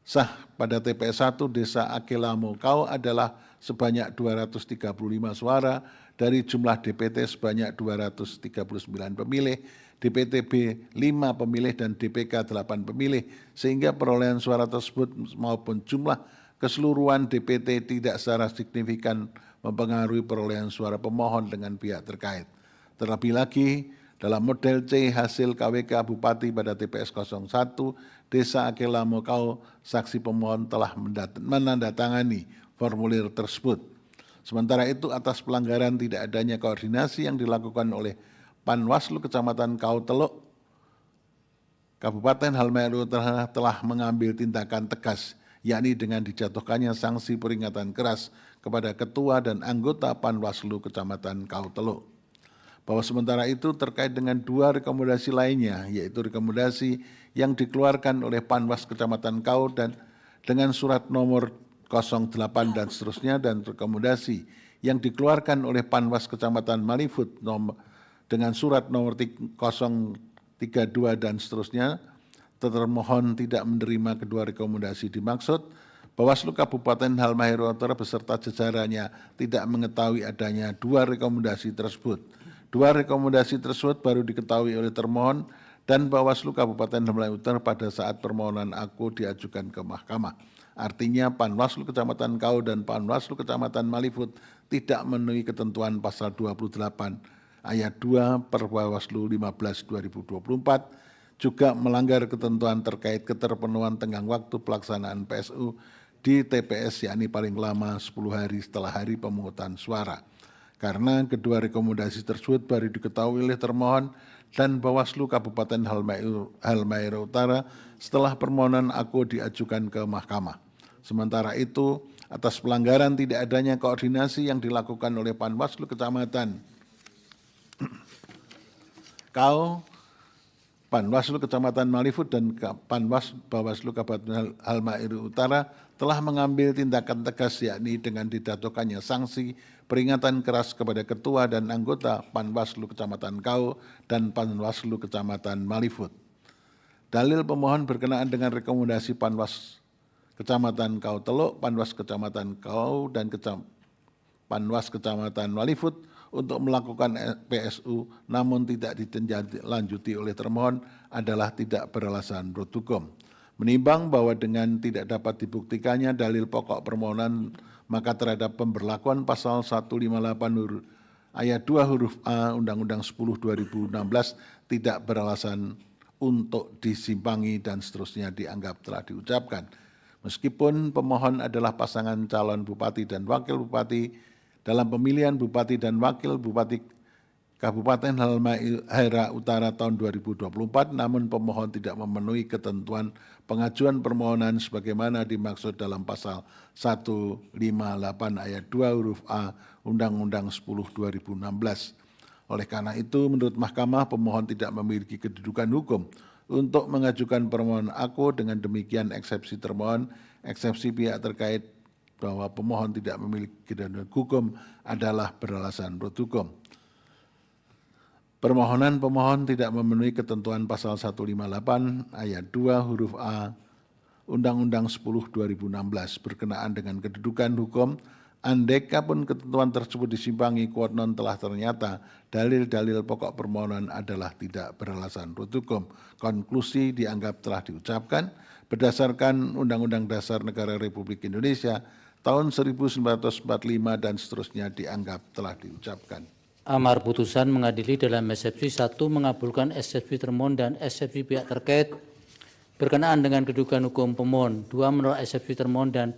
sah pada TPS 1 Desa Akelamo Kau adalah sebanyak 235 suara dari jumlah DPT sebanyak 239 pemilih, DPTB 5 pemilih dan DPK 8 pemilih, sehingga perolehan suara tersebut maupun jumlah keseluruhan DPT tidak secara signifikan mempengaruhi perolehan suara pemohon dengan pihak terkait. Terlebih lagi, dalam model C hasil KWK Bupati pada TPS 01 Desa Akelamo Kau, saksi pemohon telah menandatangani formulir tersebut. Sementara itu, atas pelanggaran tidak adanya koordinasi yang dilakukan oleh Panwaslu Kecamatan Kau Teluk, Kabupaten Halmahera Utara telah mengambil tindakan tegas, yakni dengan dijatuhkannya sanksi peringatan keras kepada ketua dan anggota Panwaslu Kecamatan Kau Teluk. Bahwa sementara itu terkait dengan 2 rekomendasi lainnya, yaitu rekomendasi yang dikeluarkan oleh Panwas Kecamatan Kau dan dengan surat nomor 08 dan seterusnya, dan rekomendasi yang dikeluarkan oleh Panwas Kecamatan Malifut dengan surat nomor 032 dan seterusnya, termohon tidak menerima kedua rekomendasi dimaksud. Bawaslu Kabupaten Halmahera Utara beserta jajarannya tidak mengetahui adanya 2 rekomendasi tersebut. 2 rekomendasi tersebut baru diketahui oleh termohon dan Bawaslu Kabupaten Halmahera Utara pada saat permohonan aku diajukan ke mahkamah. Artinya Panwaslu Kecamatan Kau dan Panwaslu Kecamatan Malifut tidak memenuhi ketentuan pasal 28 ayat 2 Perbawaslu 15/2024, juga melanggar ketentuan terkait keterpenuhan tenggang waktu pelaksanaan PSU di TPS, yakni paling lama 10 hari setelah hari pemungutan suara. Karena kedua rekomendasi tersebut baru diketahui oleh termohon dan Bawaslu Kabupaten Halmahera Utara setelah permohonan aku diajukan ke mahkamah. Sementara itu, atas pelanggaran tidak adanya koordinasi yang dilakukan oleh Panwaslu Kecamatan Kau, Panwaslu Kecamatan Malifut dan Bawaslu Kabupaten Halmahera Utara telah mengambil tindakan tegas, yakni dengan dijatuhkannya sanksi peringatan keras kepada ketua dan anggota Panwaslu Kecamatan Kau dan Panwaslu Kecamatan Malifut. Dalil pemohon berkenaan dengan rekomendasi Panwas Kecamatan Kau Teluk, Panwas Kecamatan Kau dan Panwas Kecamatan Malifut untuk melakukan PSU namun tidak ditindaklanjuti oleh termohon adalah tidak beralasan menurut hukum. Menimbang bahwa dengan tidak dapat dibuktikannya dalil pokok permohonan, maka terhadap pemberlakuan pasal 158 ayat 2 huruf A Undang-Undang 10/2016 tidak beralasan untuk disimpangi dan seterusnya dianggap telah diucapkan. Meskipun pemohon adalah pasangan calon bupati dan wakil bupati dalam pemilihan bupati dan wakil bupati Kabupaten Halmahera Utara tahun 2024, namun pemohon tidak memenuhi ketentuan pengajuan permohonan sebagaimana dimaksud dalam pasal 158 ayat 2 huruf A Undang-Undang 10/2016. Oleh karena itu, menurut Mahkamah, pemohon tidak memiliki kedudukan hukum untuk mengajukan permohonan aku. Dengan demikian, eksepsi termohon, eksepsi pihak terkait bahwa pemohon tidak memiliki kedudukan hukum adalah beralasan menurut hukum. Permohonan pemohon tidak memenuhi ketentuan pasal 158 ayat 2 huruf A Undang-Undang 10/2016 berkenaan dengan kedudukan hukum. Andeka pun ketentuan tersebut disimpangi, konon telah ternyata dalil-dalil pokok permohonan adalah tidak beralasan menurut hukum. Konklusi dianggap telah diucapkan berdasarkan Undang-Undang Dasar Negara Republik Indonesia tahun 1945 dan seterusnya dianggap telah diucapkan. Amar putusan mengadili dalam eksepsi 1 mengabulkan eksepsi termohon dan eksepsi pihak terkait berkenaan dengan kedudukan hukum pemohon. 2 menolak eksepsi termohon dan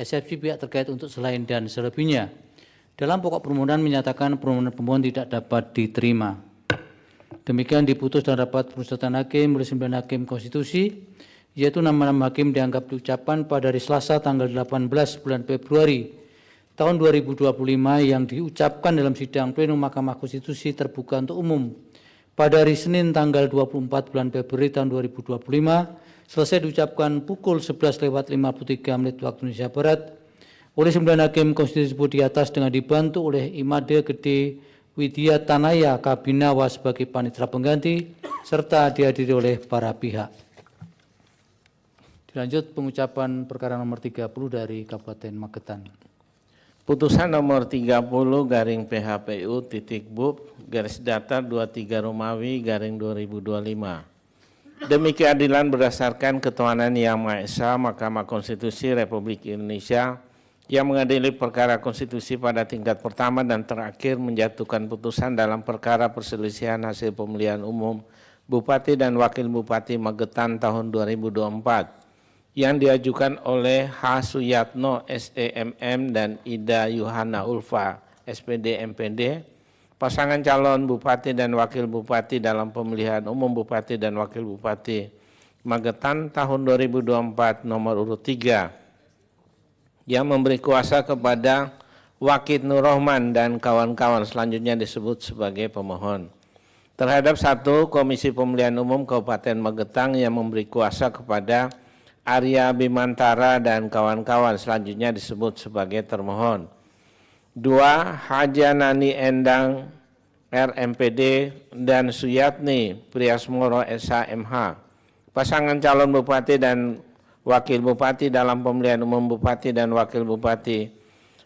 eksepsi pihak terkait untuk selain dan selebihnya. Dalam pokok permohonan menyatakan permohonan pemohon tidak dapat diterima. Demikian diputus dalam rapat permusyawaratan hakim oleh 9 hakim konstitusi, yaitu nama-nama hakim dianggap diucapkan pada hari Selasa tanggal 18 bulan Februari tahun 2025 yang diucapkan dalam sidang plenum Mahkamah Konstitusi terbuka untuk umum pada hari Senin tanggal 24 bulan Februari tahun 2025 selesai diucapkan pukul 11:53 waktu Indonesia Barat oleh 9 hakim konstitusi di atas dengan dibantu oleh Imade Gede Widya Tanaya Kabinawa sebagai panitera pengganti serta dihadiri oleh para pihak. Dilanjut pengucapan perkara nomor 30 dari Kabupaten Magetan. Putusan nomor 30 garing PHPU titik BUP garis datar 23 Romawi garing 2025. Demi keadilan berdasarkan ketuhanan yang Maha Esa, Mahkamah Konstitusi Republik Indonesia yang mengadili perkara konstitusi pada tingkat pertama dan terakhir menjatuhkan putusan dalam perkara perselisihan hasil pemilihan umum Bupati dan Wakil Bupati Magetan tahun 2024 yang diajukan oleh H. Suyatno SEMM dan Ida Yuhana Ulfa SPD MPD, pasangan calon Bupati dan Wakil Bupati dalam pemilihan umum Bupati dan Wakil Bupati Magetan tahun 2024 nomor urut 3 yang memberi kuasa kepada Wakil Nur Rahman dan kawan-kawan selanjutnya disebut sebagai pemohon. Terhadap 1, Komisi Pemilihan Umum Kabupaten Magetan yang memberi kuasa kepada Arya Bimantara dan kawan-kawan selanjutnya disebut sebagai termohon. 2. Hajanani Endang RMPD dan Suyatni Priasmoro SHMH, pasangan calon Bupati dan Wakil Bupati dalam pemilihan umum Bupati dan Wakil Bupati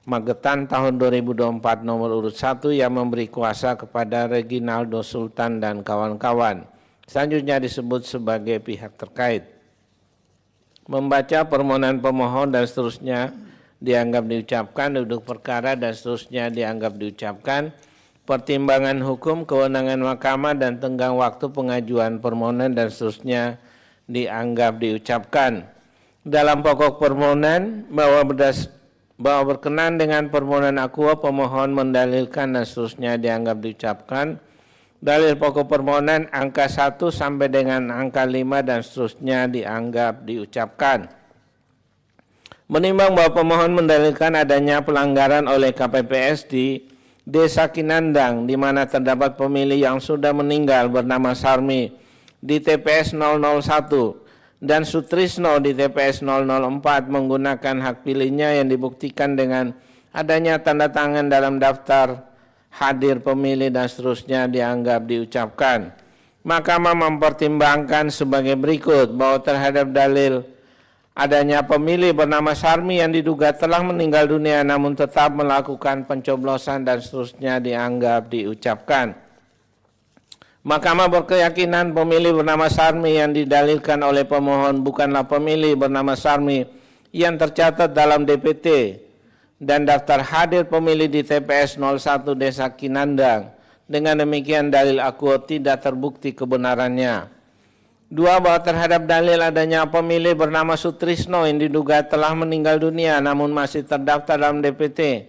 Magetan tahun 2024 nomor urut 1 yang memberi kuasa kepada Reginaldo Sultan dan kawan-kawan. Selanjutnya disebut sebagai pihak terkait. Membaca permohonan pemohon dan seterusnya dianggap diucapkan, duduk perkara dan seterusnya dianggap diucapkan, pertimbangan hukum, kewenangan mahkamah dan tenggang waktu pengajuan permohonan dan seterusnya dianggap diucapkan. Dalam pokok permohonan bahwa berkenan dengan permohonan akuo, pemohon mendalilkan dan seterusnya dianggap diucapkan. Dalil pokok permohonan angka 1 sampai dengan angka 5 dan seterusnya dianggap diucapkan. Menimbang bahwa pemohon mendalilkan adanya pelanggaran oleh KPPS di Desa Kinandang di mana terdapat pemilih yang sudah meninggal bernama Sarmi di TPS 001 dan Sutrisno di TPS 004 menggunakan hak pilihnya yang dibuktikan dengan adanya tanda tangan dalam daftar hadir pemilih dan seterusnya dianggap diucapkan. Mahkamah mempertimbangkan sebagai berikut bahwa terhadap dalil adanya pemilih bernama Sarmi yang diduga telah meninggal dunia namun tetap melakukan pencoblosan dan seterusnya dianggap diucapkan. Mahkamah berkeyakinan pemilih bernama Sarmi yang didalilkan oleh pemohon bukanlah pemilih bernama Sarmi yang tercatat dalam DPT dan daftar hadir pemilih di TPS 01 Desa Kinandang. Dengan demikian dalil akuo tidak terbukti kebenarannya. 2. Bahwa terhadap dalil adanya pemilih bernama Sutrisno yang diduga telah meninggal dunia namun masih terdaftar dalam DPT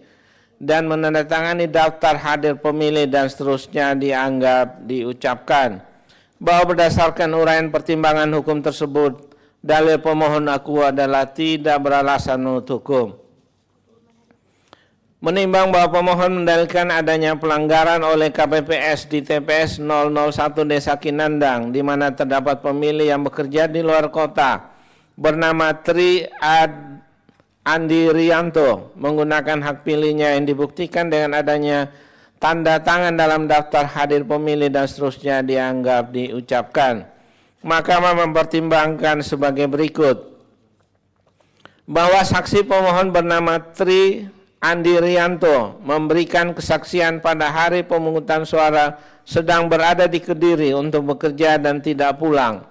dan menandatangani daftar hadir pemilih dan seterusnya dianggap diucapkan. Bahwa berdasarkan uraian pertimbangan hukum tersebut, dalil pemohon akuo adalah tidak beralasan menurut hukum. Menimbang bahwa pemohon mendalilkan adanya pelanggaran oleh KPPS di TPS 001 Desa Kinandang di mana terdapat pemilih yang bekerja di luar kota bernama Tri Andi Rianto menggunakan hak pilihnya yang dibuktikan dengan adanya tanda tangan dalam daftar hadir pemilih dan seterusnya dianggap diucapkan. Mahkamah mempertimbangkan sebagai berikut bahwa saksi pemohon bernama Tri Andi Rianto memberikan kesaksian pada hari pemungutan suara sedang berada di Kediri untuk bekerja dan tidak pulang.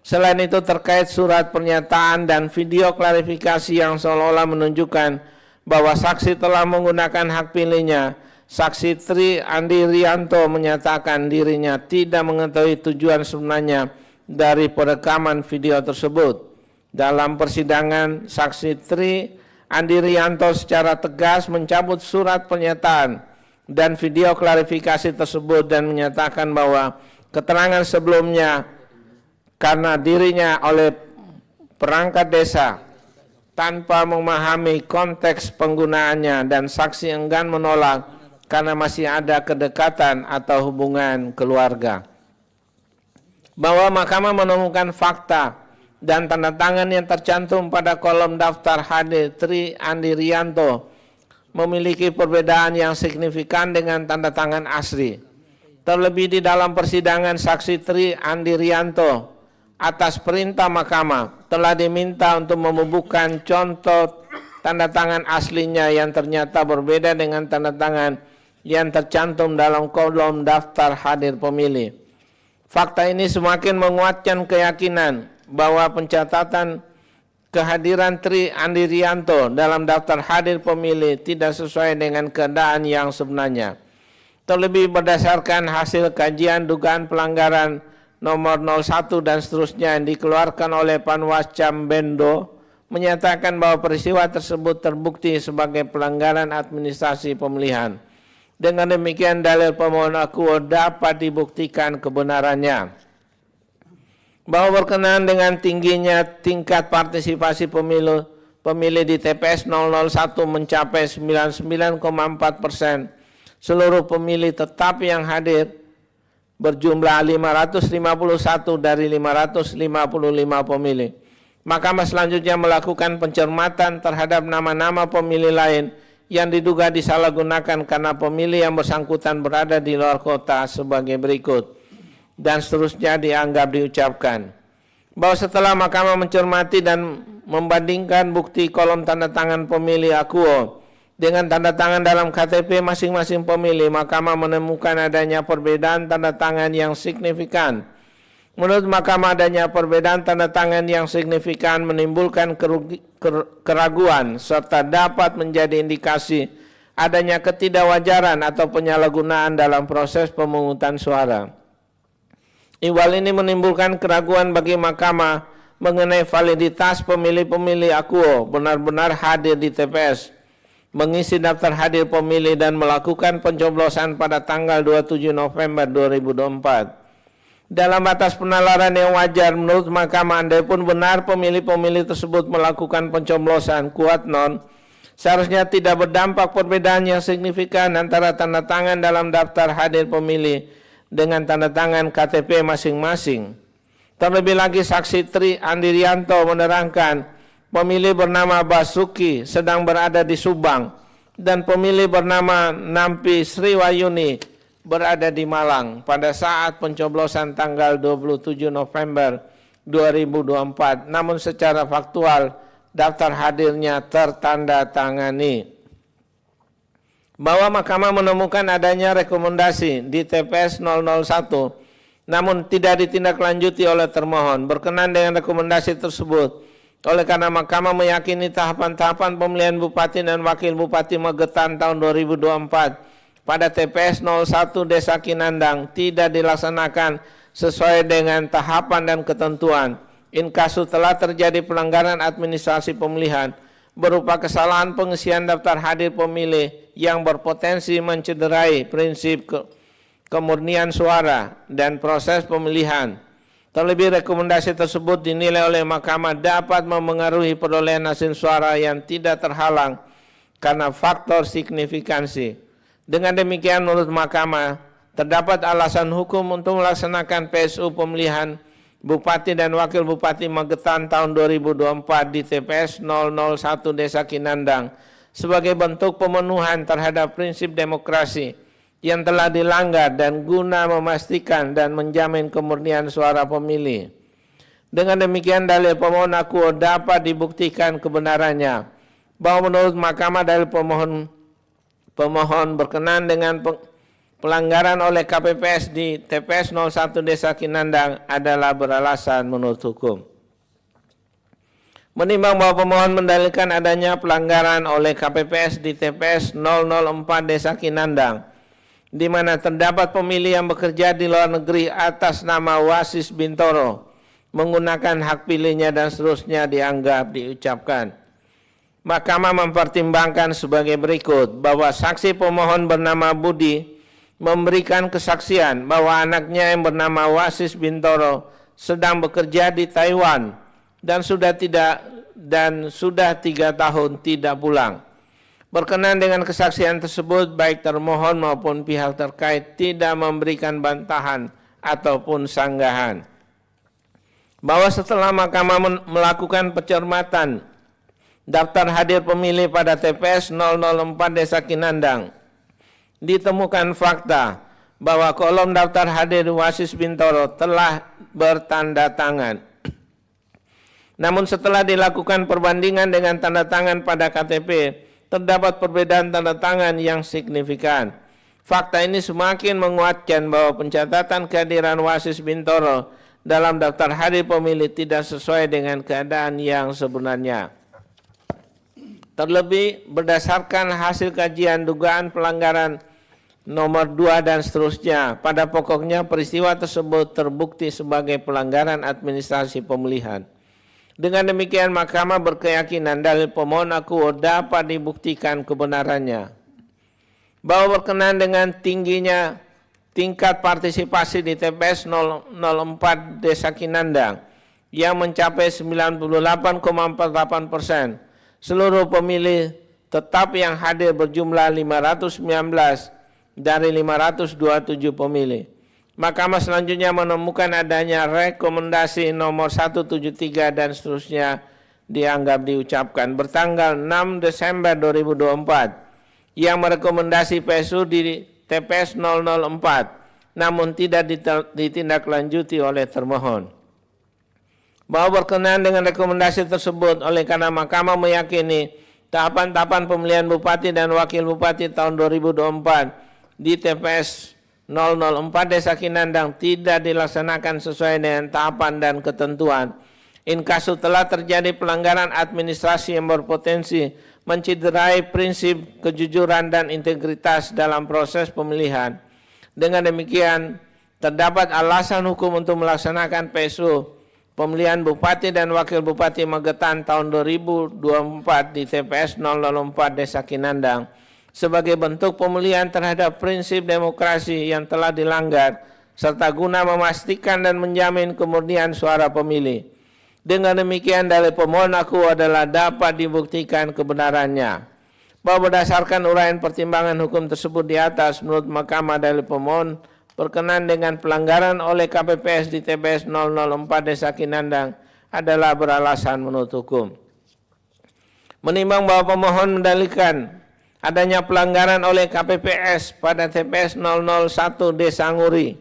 Selain itu terkait surat pernyataan dan video klarifikasi yang seolah-olah menunjukkan bahwa saksi telah menggunakan hak pilihnya, saksi Tri Andi Rianto menyatakan dirinya tidak mengetahui tujuan sebenarnya dari perekaman video tersebut. Dalam persidangan, saksi Tri Andi Rianto secara tegas mencabut surat pernyataan dan video klarifikasi tersebut dan menyatakan bahwa keterangan sebelumnya karena dirinya oleh perangkat desa tanpa memahami konteks penggunaannya dan saksi enggan menolak karena masih ada kedekatan atau hubungan keluarga. Bahwa mahkamah menemukan fakta dan tanda tangan yang tercantum pada kolom daftar hadir Tri Andi Rianto memiliki perbedaan yang signifikan dengan tanda tangan asli. Terlebih di dalam persidangan saksi Tri Andi Rianto atas perintah Mahkamah telah diminta untuk membubuhkan contoh tanda tangan aslinya yang ternyata berbeda dengan tanda tangan yang tercantum dalam kolom daftar hadir pemilih. Fakta ini semakin menguatkan keyakinan bahwa pencatatan kehadiran Tri Andirianto dalam daftar hadir pemilih tidak sesuai dengan keadaan yang sebenarnya. Terlebih berdasarkan hasil kajian dugaan pelanggaran nomor 01 dan seterusnya yang dikeluarkan oleh Panwascam Bendo menyatakan bahwa peristiwa tersebut terbukti sebagai pelanggaran administrasi pemilihan. Dengan demikian dalil pemohon akuo dapat dibuktikan kebenarannya. Bahwa berkenaan dengan tingginya tingkat partisipasi pemilih di TPS 001 mencapai 99,4%, seluruh pemilih tetap yang hadir berjumlah 551 dari 555 pemilih. Mahkamah selanjutnya melakukan pencermatan terhadap nama-nama pemilih lain yang diduga disalahgunakan karena pemilih yang bersangkutan berada di luar kota sebagai berikut. Dan seterusnya dianggap diucapkan. Bahwa setelah Mahkamah mencermati dan membandingkan bukti kolom tanda tangan pemilih akuo dengan tanda tangan dalam KTP masing-masing pemilih, Mahkamah menemukan adanya perbedaan tanda tangan yang signifikan. Menurut Mahkamah, adanya perbedaan tanda tangan yang signifikan menimbulkan keraguan serta dapat menjadi indikasi adanya ketidakwajaran atau penyalahgunaan dalam proses pemungutan suara. Ihwal ini menimbulkan keraguan bagi Mahkamah mengenai validitas pemilih-pemilih akuo benar-benar hadir di TPS, mengisi daftar hadir pemilih dan melakukan pencoblosan pada tanggal 27 November 2024. Dalam batas penalaran yang wajar menurut Mahkamah, andai-pun benar pemilih-pemilih tersebut melakukan pencoblosan kuat non, seharusnya tidak berdampak perbedaan yang signifikan antara tanda tangan dalam daftar hadir pemilih dengan tanda tangan KTP masing-masing. Terlebih lagi saksi Tri Andirianto menerangkan pemilih bernama Basuki sedang berada di Subang dan pemilih bernama Nampi Sriwayuni berada di Malang pada saat pencoblosan tanggal 27 November 2024. Namun secara faktual daftar hadirnya tertanda tangani. Bahwa Mahkamah menemukan adanya rekomendasi di TPS 001 namun tidak ditindaklanjuti oleh termohon. Berkenan dengan rekomendasi tersebut, oleh karena Mahkamah meyakini tahapan-tahapan pemilihan Bupati dan Wakil Bupati Magetan tahun 2024 pada TPS 01 Desa Kinandang tidak dilaksanakan sesuai dengan tahapan dan ketentuan. In kasu telah terjadi pelanggaran administrasi pemilihan berupa kesalahan pengisian daftar hadir pemilih yang berpotensi mencederai prinsip kemurnian suara dan proses pemilihan. Terlebih rekomendasi tersebut dinilai oleh Mahkamah dapat memengaruhi perolehan hasil suara yang tidak terhalang karena faktor signifikansi. Dengan demikian menurut Mahkamah terdapat alasan hukum untuk melaksanakan PSU pemilihan Bupati dan Wakil Bupati Magetan tahun 2024 di TPS 001 Desa Kinandang sebagai bentuk pemenuhan terhadap prinsip demokrasi yang telah dilanggar dan guna memastikan dan menjamin kemurnian suara pemilih. Dengan demikian dalil pemohon akuo dapat dibuktikan kebenarannya bahwa menurut Mahkamah dalil pemohon berkenan dengan pelanggaran oleh KPPS di TPS 01 Desa Kinandang adalah beralasan menurut hukum. Menimbang bahwa pemohon mendalilkan adanya pelanggaran oleh KPPS di TPS 004 Desa Kinandang, di mana terdapat pemilih yang bekerja di luar negeri atas nama Wasis Bintoro, menggunakan hak pilihnya dan seterusnya dianggap diucapkan. Mahkamah mempertimbangkan sebagai berikut bahwa saksi pemohon bernama Budi memberikan kesaksian bahwa anaknya yang bernama Wasis Bintoro sedang bekerja di Taiwan dan sudah 3 tahun tidak pulang. Berkenan dengan kesaksian tersebut, baik termohon maupun pihak terkait tidak memberikan bantahan ataupun sanggahan. Bahwa setelah Mahkamah melakukan pencermatan daftar hadir pemilih pada TPS 004 Desa Kinandang, ditemukan fakta bahwa kolom daftar hadir Wasis Bintoro telah bertanda tangan Namun setelah dilakukan perbandingan dengan tanda tangan pada KTP, terdapat perbedaan tanda tangan yang signifikan. Fakta ini semakin menguatkan bahwa pencatatan kehadiran Wasis Bintoro dalam daftar hadir pemilih tidak sesuai dengan keadaan yang sebenarnya. Terlebih berdasarkan hasil kajian dugaan pelanggaran nomor 2 dan seterusnya, pada pokoknya peristiwa tersebut terbukti sebagai pelanggaran administrasi pemilihan. Dengan demikian, Mahkamah berkeyakinan dalil pemohon akuo dapat dibuktikan kebenarannya. Bahwa berkenaan dengan tingginya tingkat partisipasi di TPS 004 Desa Kinandang yang mencapai 98,48%, seluruh pemilih tetap yang hadir berjumlah 519 dari 527 pemilih. Mahkamah selanjutnya menemukan adanya rekomendasi nomor 173 dan seterusnya dianggap diucapkan bertanggal 6 Desember 2024 yang merekomendasi PSU di TPS 004 namun tidak ditindaklanjuti oleh termohon. Bahwa berkenaan dengan rekomendasi tersebut oleh karena Mahkamah meyakini tahapan-tahapan pemilihan Bupati dan Wakil Bupati tahun 2024 di TPS 004 Desa Kinandang tidak dilaksanakan sesuai dengan tahapan dan ketentuan. Inkasu telah terjadi pelanggaran administrasi yang berpotensi mencederai prinsip kejujuran dan integritas dalam proses pemilihan. Dengan demikian, terdapat alasan hukum untuk melaksanakan PSU pemilihan Bupati dan Wakil Bupati Magetan tahun 2024 di TPS 004 Desa Kinandang sebagai bentuk pemulihan terhadap prinsip demokrasi yang telah dilanggar serta guna memastikan dan menjamin kemurnian suara pemilih. Dengan demikian, dalil pemohon akuo adalah dapat dibuktikan kebenarannya. Bahwa berdasarkan uraian pertimbangan hukum tersebut di atas, menurut Mahkamah dalil pemohon berkenaan dengan pelanggaran oleh KPPS di TPS 004 Desa Kinandang adalah beralasan menurut hukum. Menimbang bahwa pemohon mendalilkan adanya pelanggaran oleh KPPS pada TPS 001 Desa Nguri,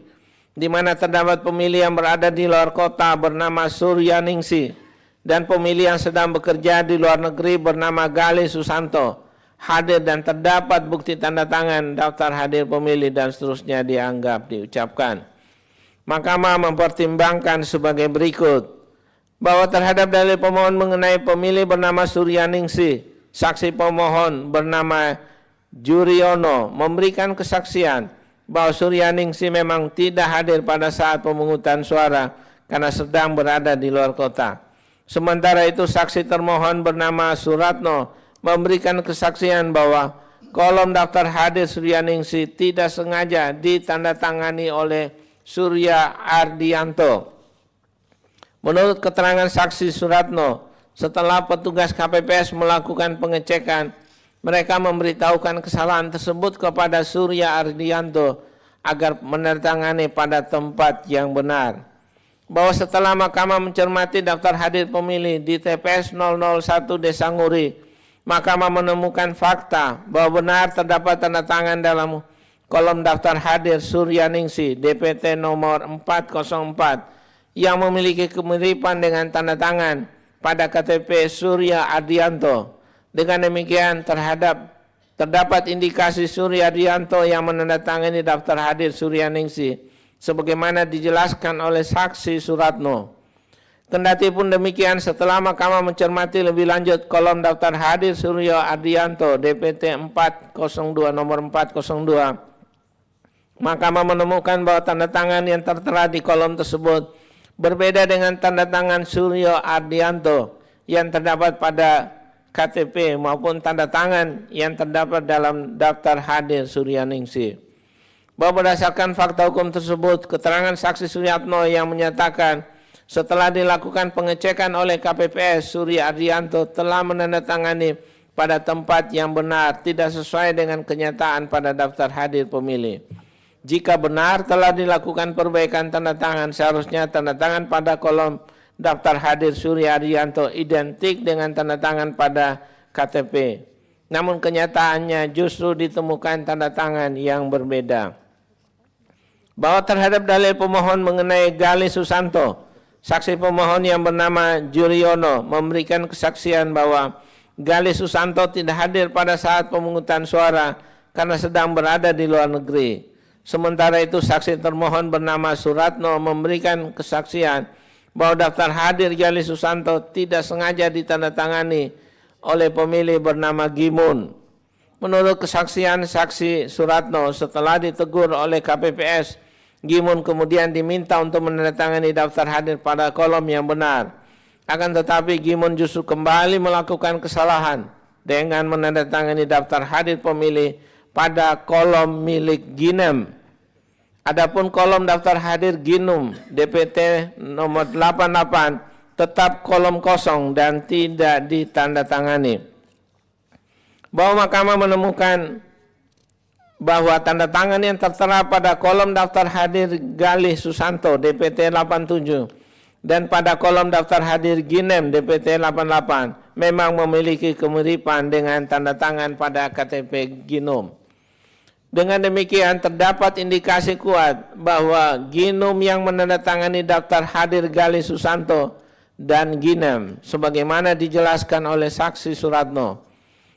di mana terdapat pemilih yang berada di luar kota bernama Suryaningsi dan pemilih yang sedang bekerja di luar negeri bernama Gali Susanto hadir dan terdapat bukti tanda tangan daftar hadir pemilih dan seterusnya dianggap diucapkan. Mahkamah mempertimbangkan sebagai berikut bahwa terhadap dalil pemohon mengenai pemilih bernama Suryaningsi, saksi pemohon bernama Juriono memberikan kesaksian bahwa Suryaningsi memang tidak hadir pada saat pemungutan suara karena sedang berada di luar kota. Sementara itu saksi termohon bernama Suratno memberikan kesaksian bahwa kolom daftar hadir Suryaningsi tidak sengaja ditandatangani oleh Surya Ardianto. Menurut keterangan saksi Suratno, setelah petugas KPPS melakukan pengecekan, mereka memberitahukan kesalahan tersebut kepada Surya Ardianto agar menandatangani pada tempat yang benar. Bahwa setelah Mahkamah mencermati daftar hadir pemilih di TPS 001 Desa Nguri, Mahkamah menemukan fakta bahwa benar terdapat tanda tangan dalam kolom daftar hadir Suryaningsi DPT nomor 404 yang memiliki kemiripan dengan tanda tangan pada KTP Surya Ardianto. Dengan demikian terdapat indikasi Surya Ardianto yang menandatangani daftar hadir Suryaningsi sebagaimana dijelaskan oleh saksi Suratno. Kendati pun demikian, setelah Mahkamah mencermati lebih lanjut kolom daftar hadir Surya Ardianto DPT 402 nomor 402, Mahkamah menemukan bahwa tanda tangan yang tertera di kolom tersebut berbeda dengan tanda tangan Surya Ardianto yang terdapat pada KTP maupun tanda tangan yang terdapat dalam daftar hadir Suryaningsi. Bahwa berdasarkan fakta hukum tersebut, keterangan saksi Suryatno yang menyatakan setelah dilakukan pengecekan oleh KPPS, Surya Ardianto telah menandatangani pada tempat yang benar tidak sesuai dengan kenyataan pada daftar hadir pemilih. Jika benar telah dilakukan perbaikan tanda tangan, seharusnya tanda tangan pada kolom daftar hadir Surya Ardianto identik dengan tanda tangan pada KTP. Namun kenyataannya justru ditemukan tanda tangan yang berbeda. Bahwa terhadap dalil pemohon mengenai Gali Susanto, Saksi pemohon yang bernama Juriono memberikan kesaksian bahwa Galih Susanto tidak hadir pada saat pemungutan suara karena sedang berada di luar negeri. Sementara itu saksi termohon bernama Suratno memberikan kesaksian bahwa daftar hadir Galih Susanto tidak sengaja ditandatangani oleh pemilih bernama Gimun. Menurut kesaksian saksi Suratno, setelah ditegur oleh KPPS, Gimun kemudian diminta untuk menandatangani daftar hadir pada kolom yang benar. Akan tetapi Gimun justru kembali melakukan kesalahan dengan menandatangani daftar hadir pemilih pada kolom milik Ginem. Adapun kolom daftar hadir Ginum DPT nomor 88 tetap kolom kosong dan tidak ditandatangani. Bahwa Mahkamah menemukan bahwa tanda tangan yang tertera pada kolom daftar hadir Galih Susanto DPT 87 dan pada kolom daftar hadir Ginem DPT 88 memang memiliki kemiripan dengan tanda tangan pada KTP Ginum. Dengan demikian terdapat indikasi kuat bahwa Ginum yang menandatangani daftar hadir Galih Susanto dan Ginem sebagaimana dijelaskan oleh saksi Suratno.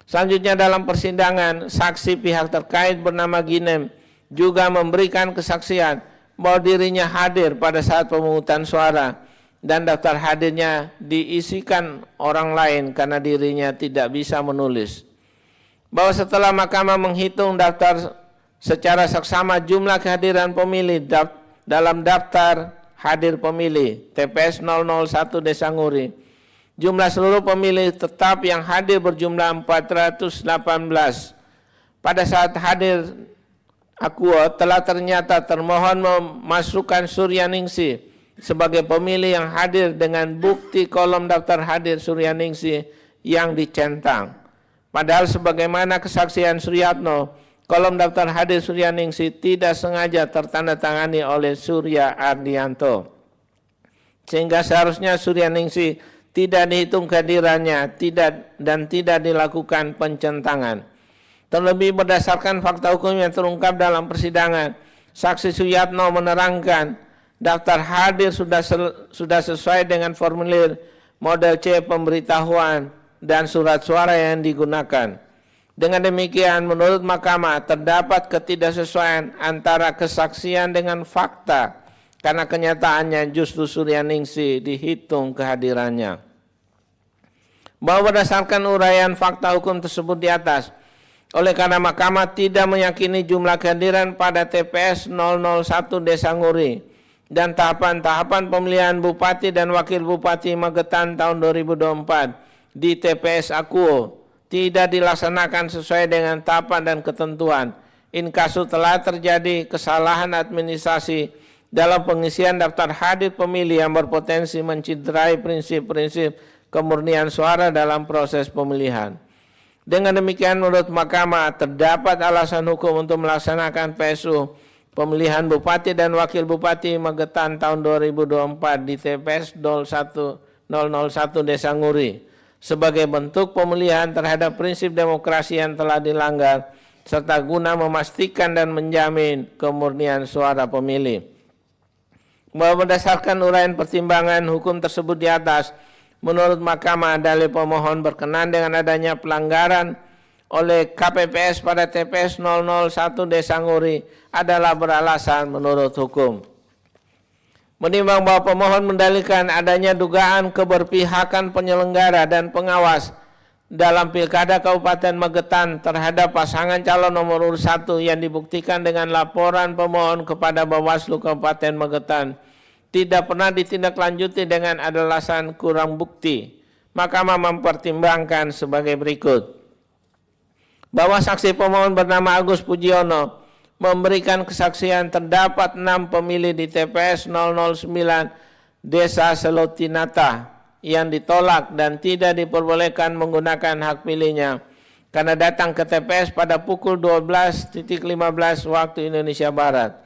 Selanjutnya dalam persidangan, saksi pihak terkait bernama Ginem juga memberikan kesaksian bahwa dirinya hadir pada saat pemungutan suara dan daftar hadirnya diisikan orang lain karena dirinya tidak bisa menulis. Bahwa setelah Mahkamah menghitung daftar secara seksama jumlah kehadiran pemilih dalam daftar hadir pemilih TPS 001 Desa Nguri, jumlah seluruh pemilih tetap yang hadir berjumlah 418. Pada saat hadir Akuo telah ternyata termohon memasukkan Suryaningsih sebagai pemilih yang hadir dengan bukti kolom daftar hadir Suryaningsih yang dicentang. Padahal sebagaimana kesaksian Suryatno, kolom daftar hadir Suryaningsih tidak sengaja tertandatangani oleh Surya Ardianto. Sehingga seharusnya Suryaningsih tidak dihitung kehadirannya dan tidak dilakukan pencentangan. Terlebih berdasarkan fakta hukum yang terungkap dalam persidangan, saksi Suyatno menerangkan daftar hadir sudah sesuai dengan formulir model C pemberitahuan dan surat suara yang digunakan. Dengan demikian, menurut Mahkamah terdapat ketidaksesuaian antara kesaksian dengan fakta karena kenyataannya justru Suryaningsih dihitung kehadirannya. Bahwa berdasarkan uraian fakta hukum tersebut di atas, oleh karena Mahkamah tidak meyakini jumlah kehadiran pada TPS 001 Desa Nguri dan tahapan-tahapan pemilihan Bupati dan Wakil Bupati Magetan tahun 2024 di TPS Akuo tidak dilaksanakan sesuai dengan tahapan dan ketentuan. Inkasu telah terjadi kesalahan administrasi dalam pengisian daftar hadir pemilih yang berpotensi menciderai prinsip-prinsip kemurnian suara dalam proses pemilihan. Dengan demikian menurut Mahkamah terdapat alasan hukum untuk melaksanakan PSU pemilihan Bupati dan Wakil Bupati Magetan tahun 2024 di TPS 001 Desa Nguri sebagai bentuk pemilihan terhadap prinsip demokrasi yang telah dilanggar serta guna memastikan dan menjamin kemurnian suara pemilih. Bahwa berdasarkan uraian pertimbangan hukum tersebut di atas, menurut Mahkamah, dalil pemohon berkenan dengan adanya pelanggaran oleh KPPS pada TPS 001 Desa Nguri adalah beralasan menurut hukum. Menimbang bahwa pemohon mendalilkan adanya dugaan keberpihakan penyelenggara dan pengawas dalam Pilkada Kabupaten Magetan terhadap pasangan calon nomor urut 1 yang dibuktikan dengan laporan pemohon kepada Bawaslu Kabupaten Magetan tidak pernah ditindaklanjuti dengan alasan kurang bukti. Mahkamah mempertimbangkan sebagai berikut. Bahwa saksi pemohon bernama Agus Pujiono memberikan kesaksian terdapat 6 pemilih di TPS 009 Desa Selotinata yang ditolak dan tidak diperbolehkan menggunakan hak pilihnya karena datang ke TPS pada pukul 12.15 waktu Indonesia Barat.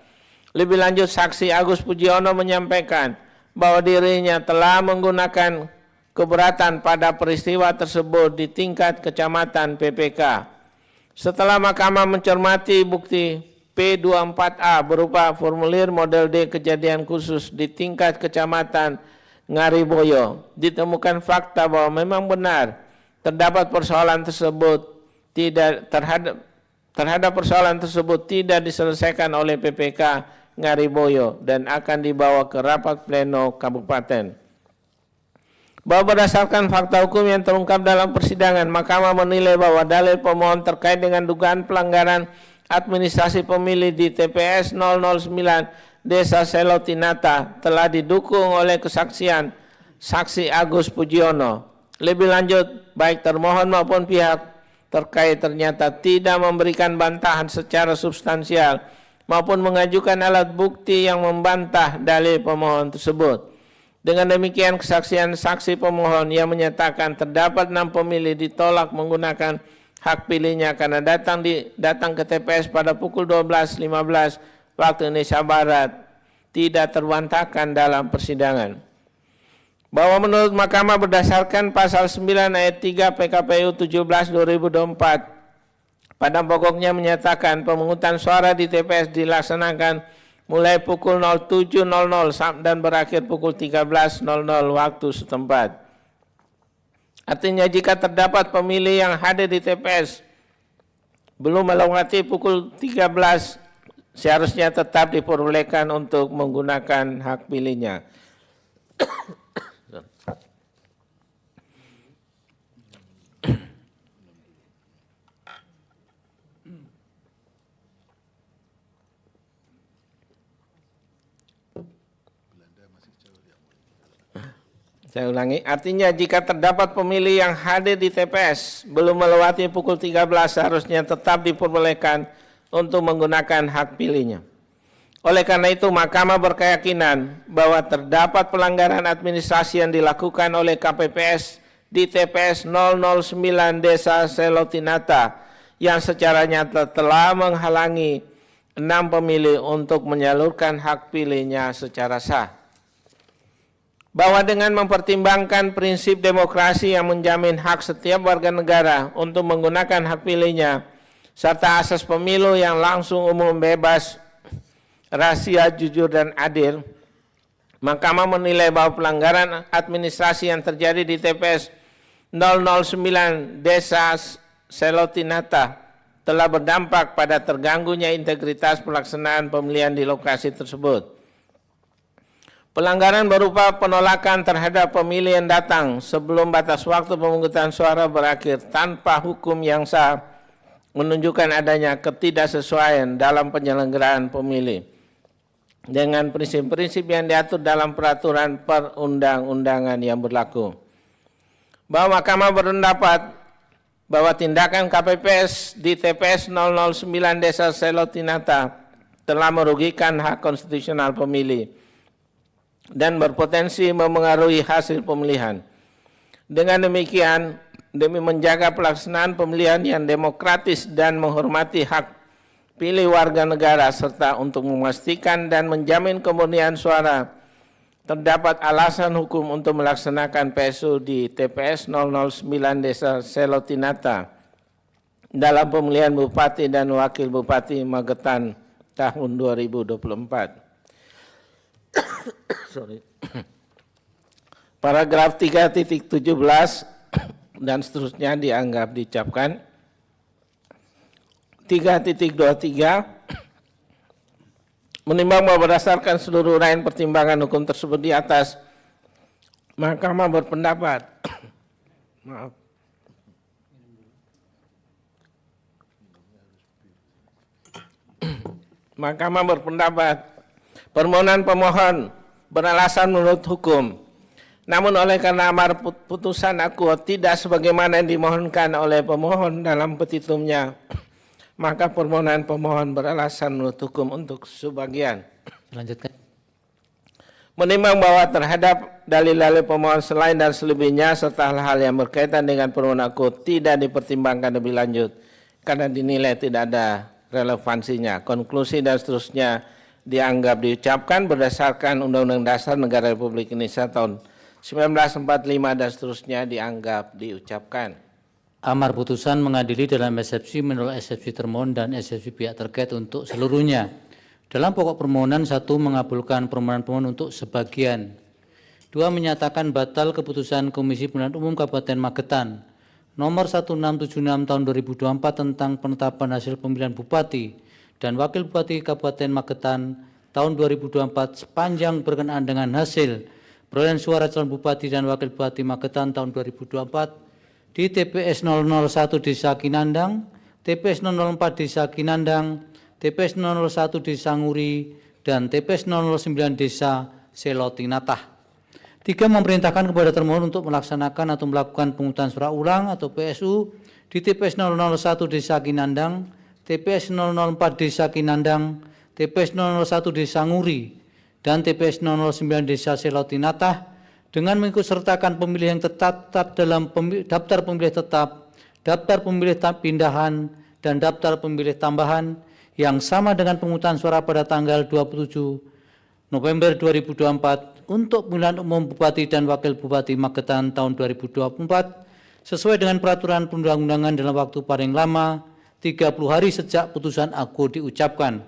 Lebih lanjut, saksi Agus Pujiono menyampaikan bahwa dirinya telah menggunakan keberatan pada peristiwa tersebut di tingkat kecamatan PPK. Setelah Mahkamah mencermati bukti P24A berupa formulir model D kejadian khusus di tingkat kecamatan Ngariboyo ditemukan fakta bahwa memang benar terdapat persoalan tersebut terhadap persoalan tersebut tidak diselesaikan oleh PPK Ngariboyo dan akan dibawa ke rapat pleno kabupaten. Bahwa berdasarkan fakta hukum yang terungkap dalam persidangan, Mahkamah menilai bahwa dalil pemohon terkait dengan dugaan pelanggaran administrasi pemilih di TPS 009 Desa Selotinata telah didukung oleh kesaksian Saksi Agus Pujiono. Lebih lanjut, baik termohon maupun pihak terkait ternyata tidak memberikan bantahan secara substansial maupun mengajukan alat bukti yang membantah dalil pemohon tersebut. Dengan demikian, kesaksian saksi pemohon yang menyatakan terdapat 6 pemilih ditolak menggunakan hak pilihnya karena datang ke TPS pada pukul 12.15 waktu Indonesia Barat tidak terbantahkan dalam persidangan. Bahwa menurut Mahkamah berdasarkan pasal 9 ayat 3 PKPU 17/2024 pada pokoknya menyatakan pemungutan suara di TPS dilaksanakan mulai pukul 07.00 dan berakhir pukul 13.00 waktu setempat. Artinya jika terdapat pemilih yang hadir di TPS belum melewati pukul 13, seharusnya tetap diperbolehkan untuk menggunakan hak pilihnya. Saya ulangi, artinya jika terdapat pemilih yang hadir di TPS belum melewati pukul 13, seharusnya tetap diperbolehkan untuk menggunakan hak pilihnya. Oleh karena itu, Mahkamah berkeyakinan bahwa terdapat pelanggaran administrasi yang dilakukan oleh KPPS di TPS 009 Desa Selotinata yang secara nyata telah menghalangi 6 pemilih untuk menyalurkan hak pilihnya secara sah. Bahwa dengan mempertimbangkan prinsip demokrasi yang menjamin hak setiap warga negara untuk menggunakan hak pilihnya, serta asas pemilu yang langsung, umum, bebas, rahasia, jujur, dan adil, Mahkamah menilai bahwa pelanggaran administrasi yang terjadi di TPS 009 Desa Selotinata telah berdampak pada terganggunya integritas pelaksanaan pemilihan di lokasi tersebut. Pelanggaran berupa penolakan terhadap pemilih yang datang sebelum batas waktu pemungutan suara berakhir tanpa hukum yang sah menunjukkan adanya ketidaksesuaian dalam penyelenggaraan pemilih dengan prinsip-prinsip yang diatur dalam peraturan perundang-undangan yang berlaku. Bahwa Mahkamah berpendapat bahwa tindakan KPPS di TPS 009 Desa Selotinata telah merugikan hak konstitusional pemilih dan berpotensi memengaruhi hasil pemilihan. Dengan demikian, demi menjaga pelaksanaan pemilihan yang demokratis dan menghormati hak pilih warga negara serta untuk memastikan dan menjamin kemurnian suara, terdapat alasan hukum untuk melaksanakan PSU di TPS 009 Desa Selotinata dalam pemilihan Bupati dan Wakil Bupati Magetan tahun 2024. Paragraf 3.17 dan seterusnya dianggap diucapkan. 3.23 menimbang bahwa berdasarkan seluruh uraian pertimbangan hukum tersebut di atas, Mahkamah berpendapat Mahkamah berpendapat permohonan pemohon beralasan menurut hukum. Namun oleh karena amar putusan akuo tidak sebagaimana yang dimohonkan oleh pemohon dalam petitumnya, maka permohonan pemohon beralasan menurut hukum untuk sebagian. Lanjutkan. Menimbang bahwa terhadap dalil-dalil pemohon selain dan selebihnya serta hal-hal yang berkaitan dengan permohonan akuo tidak dipertimbangkan lebih lanjut karena dinilai tidak ada relevansinya. Konklusi dan seterusnya dianggap diucapkan berdasarkan Undang-Undang Dasar Negara Republik Indonesia tahun 1945 dan seterusnya dianggap diucapkan. Amar putusan mengadili dalam eksepsi menolak eksepsi termohon dan eksepsi pihak terkait untuk seluruhnya. Dalam pokok permohonan 1 mengabulkan permohonan pemohon untuk sebagian. 2. Menyatakan batal keputusan Komisi Pemilihan Umum Kabupaten Magetan nomor 1676 tahun 2024 tentang penetapan hasil pemilihan Bupati dan Wakil Bupati Kabupaten Magetan tahun 2024 sepanjang berkenaan dengan hasil perolehan suara calon Bupati dan Wakil Bupati Magetan tahun 2024 di TPS 001 Desa Kinandang, TPS 004 Desa Kinandang, TPS 001 Desa Nguri, dan TPS 009 Desa Selotinatah. 3. Memerintahkan kepada termohon untuk melaksanakan atau melakukan pemungutan suara ulang atau PSU di TPS 001 Desa Kinandang, TPS 004 Desa Kinandang, TPS 001 Desa Nguri, dan TPS 009 Desa Selotinatah dengan mengikutsertakan pemilih yang tercatat dalam daftar pemilih tetap, daftar pemilih pindahan, dan daftar pemilih tambahan yang sama dengan pemungutan suara pada tanggal 27 November 2024 untuk pemilihan umum Bupati dan Wakil Bupati Magetan tahun 2024 sesuai dengan peraturan perundang-undangan dalam waktu paling lama 30 hari sejak putusan aku diucapkan.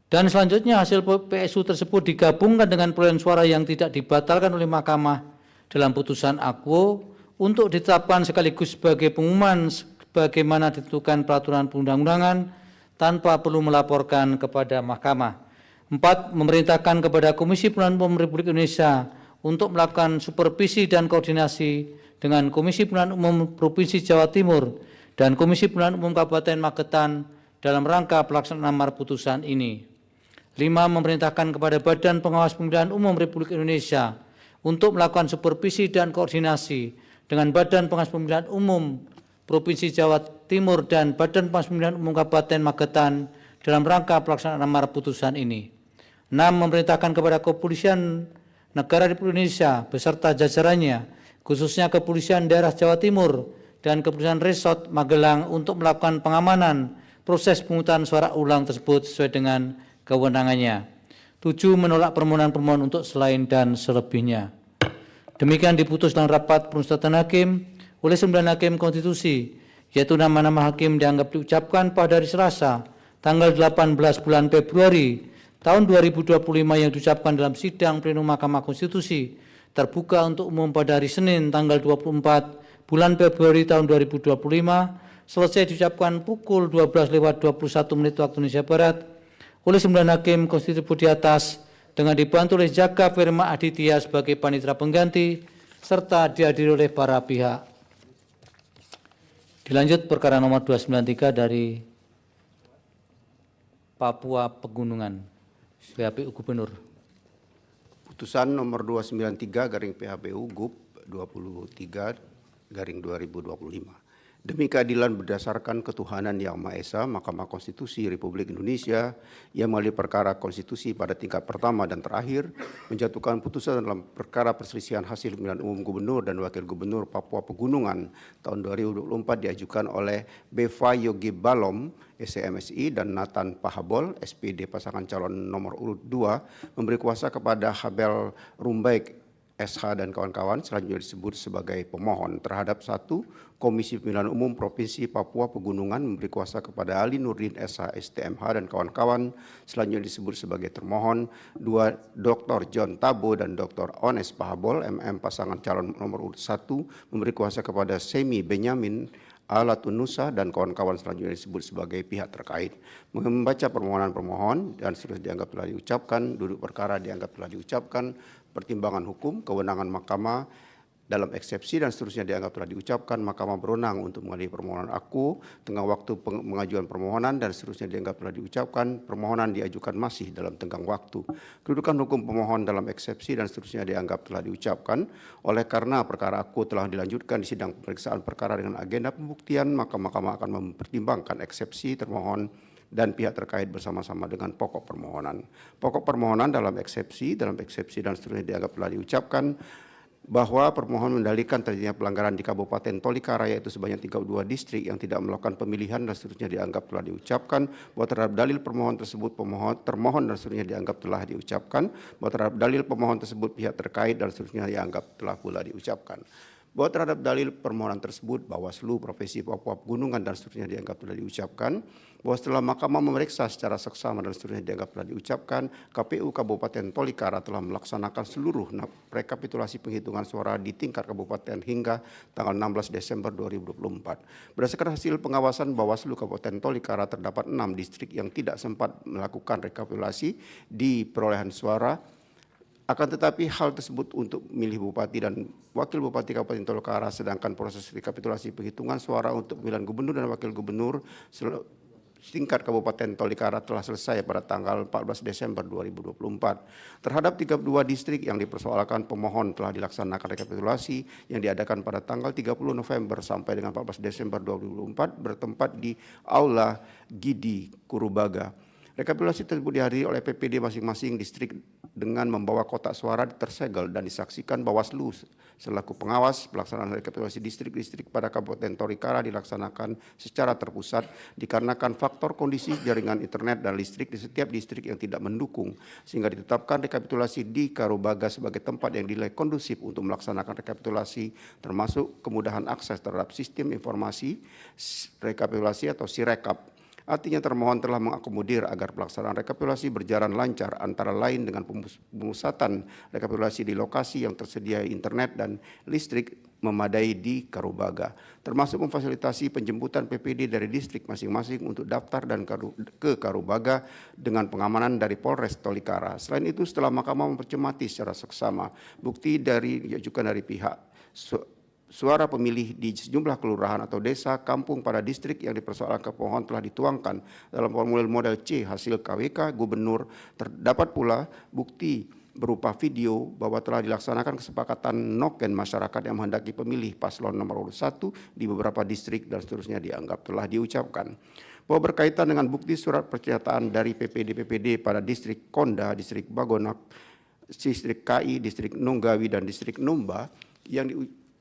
Dan selanjutnya hasil PSU tersebut digabungkan dengan perolehan suara yang tidak dibatalkan oleh Mahkamah dalam putusan aku untuk ditetapkan sekaligus sebagai pengumuman sebagaimana ditentukan peraturan perundang-undangan tanpa perlu melaporkan kepada Mahkamah. 4. Memerintahkan kepada Komisi Pemilihan Umum Republik Indonesia untuk melakukan supervisi dan koordinasi dengan Komisi Pemilihan Umum Provinsi Jawa Timur dan Komisi Pemilihan Umum Kabupaten Magetan dalam rangka pelaksanaan amar putusan ini. 5. Memerintahkan kepada Badan Pengawas Pemilihan Umum Republik Indonesia untuk melakukan supervisi dan koordinasi dengan Badan Pengawas Pemilihan Umum Provinsi Jawa Timur dan Badan Pengawas Pemilihan Umum Kabupaten Magetan dalam rangka pelaksanaan amar putusan ini. 6. Memerintahkan kepada Kepolisian Negara Republik Indonesia beserta jajarannya, khususnya Kepolisian Daerah Jawa Timur dan Kepolisian Resort Magelang untuk melakukan pengamanan proses pemungutan suara ulang tersebut sesuai dengan kewenangannya. 7. Menolak permohonan-permohonan untuk selain dan selebihnya. Demikian diputus dalam rapat permusyawaratan hakim oleh 9 hakim konstitusi, yaitu nama-nama hakim dianggap diucapkan pada hari Selasa, tanggal 18 bulan Februari tahun 2025 yang diucapkan dalam sidang plenum Mahkamah Konstitusi terbuka untuk umum pada hari Senin, tanggal 24 bulan Februari tahun 2025, selesai diucapkan pukul 12:21 waktu Indonesia Barat oleh 9 hakim konstitusi di atas dengan dibantu oleh Jaka Firma Aditya sebagai panitera pengganti serta dihadiri oleh para pihak. Dilanjut perkara nomor 293 dari Papua Pegunungan, PHPU Gubernur. Putusan nomor 293 garing PHPU GUP 23 garing 2025. Demi keadilan berdasarkan ketuhanan Yang Maha Esa, Mahkamah Konstitusi Republik Indonesia yang melalui perkara konstitusi pada tingkat pertama dan terakhir menjatuhkan putusan dalam perkara perselisihan hasil pemilihan umum Gubernur dan Wakil Gubernur Papua Pegunungan tahun 2024 diajukan oleh Beva Yogi Balom, SCMSI, dan Nathan Pahabol, SPD pasangan calon nomor urut 2, memberi kuasa kepada Habel Rumbaik SH dan kawan-kawan selanjutnya disebut sebagai pemohon terhadap 1. Komisi Pemilihan Umum Provinsi Papua Pegunungan memberi kuasa kepada Ali Nurdin SH STMH dan kawan-kawan selanjutnya disebut sebagai termohon. 2. Dr. John Tabo dan Dr. Ones Pahabol MM pasangan calon nomor urut 1 memberi kuasa kepada Semi Benyamin Alatunusa dan kawan-kawan selanjutnya disebut sebagai pihak terkait. Membaca permohonan pemohon dan seterusnya dianggap telah diucapkan, duduk perkara dianggap telah diucapkan, pertimbangan hukum, kewenangan mahkamah dalam eksepsi dan seterusnya dianggap telah diucapkan, mahkamah berwenang untuk mengadili permohonan aku, tengah waktu pengajuan permohonan dan seterusnya dianggap telah diucapkan, permohonan diajukan masih dalam tenggang waktu. Kedudukan hukum pemohon dalam eksepsi dan seterusnya dianggap telah diucapkan. Oleh karena perkara aku telah dilanjutkan di sidang pemeriksaan perkara dengan agenda pembuktian, maka mahkamah akan mempertimbangkan eksepsi termohon dan pihak terkait bersama-sama dengan pokok permohonan. Pokok permohonan dalam eksepsi dan seterusnya dianggap telah diucapkan bahwa permohon mendalilkan terjadinya pelanggaran di Kabupaten Tolikara yaitu sebanyak 32 distrik yang tidak melakukan pemilihan dan seterusnya dianggap telah diucapkan, bahwa terhadap dalil permohon tersebut termohon dan seterusnya dianggap telah diucapkan, bahwa terhadap dalil pemohon tersebut pihak terkait dan seterusnya dianggap telah pula diucapkan. Bahwa terhadap dalil permohonan tersebut, Bawaslu Provinsi Papua Pegunungan dan seterusnya dianggap telah diucapkan. Bahwa setelah Mahkamah memeriksa secara seksama dan seterusnya dianggap telah diucapkan, KPU Kabupaten Tolikara telah melaksanakan seluruh rekapitulasi penghitungan suara di tingkat kabupaten hingga tanggal 16 Desember 2024. Berdasarkan hasil pengawasan Bawaslu Kabupaten Tolikara, terdapat 6 distrik yang tidak sempat melakukan rekapitulasi di perolehan suara. Akan tetapi hal tersebut untuk milih Bupati dan Wakil Bupati Kabupaten Tolikara, sedangkan proses rekapitulasi penghitungan suara untuk pemilihan Gubernur dan Wakil Gubernur tingkat Kabupaten Tolikara telah selesai pada tanggal 14 Desember 2024. Terhadap 32 distrik yang dipersoalkan, pemohon telah dilaksanakan rekapitulasi yang diadakan pada tanggal 30 November sampai dengan 14 Desember 2024 bertempat di Aula Gidi Kurubaga. Rekapitulasi tersebut dihadiri oleh PPD masing-masing distrik dengan membawa kotak suara tersegel dan disaksikan Bawaslu selaku pengawas. Pelaksanaan rekapitulasi distrik-distrik pada Kabupaten Tolikara dilaksanakan secara terpusat dikarenakan faktor kondisi jaringan internet dan listrik di setiap distrik yang tidak mendukung, sehingga ditetapkan rekapitulasi di Karubaga sebagai tempat yang dinilai kondusif untuk melaksanakan rekapitulasi, termasuk kemudahan akses terhadap sistem informasi rekapitulasi atau Sirekap. Artinya termohon telah mengakomodir agar pelaksanaan rekapitulasi berjalan lancar, antara lain dengan pemusatan rekapitulasi di lokasi yang tersedia internet dan listrik memadai di Karubaga, termasuk memfasilitasi penjemputan PPD dari distrik masing-masing untuk daftar dan ke Karubaga dengan pengamanan dari Polres Tolikara. Selain itu, setelah Mahkamah mempercermati secara seksama bukti diajukan dari pihak suara pemilih di sejumlah kelurahan atau desa, kampung pada distrik yang dipersoalkan pemohon telah dituangkan dalam formulir model C hasil KWK Gubernur. Terdapat pula bukti berupa video bahwa telah dilaksanakan kesepakatan noken masyarakat yang menghendaki pemilih paslon nomor 1 di beberapa distrik dan seterusnya dianggap telah diucapkan. Bahwa berkaitan dengan bukti surat pernyataan dari PPD pada distrik Konda, distrik Bagonak, distrik KI, distrik Nunggawi, dan distrik Numba yang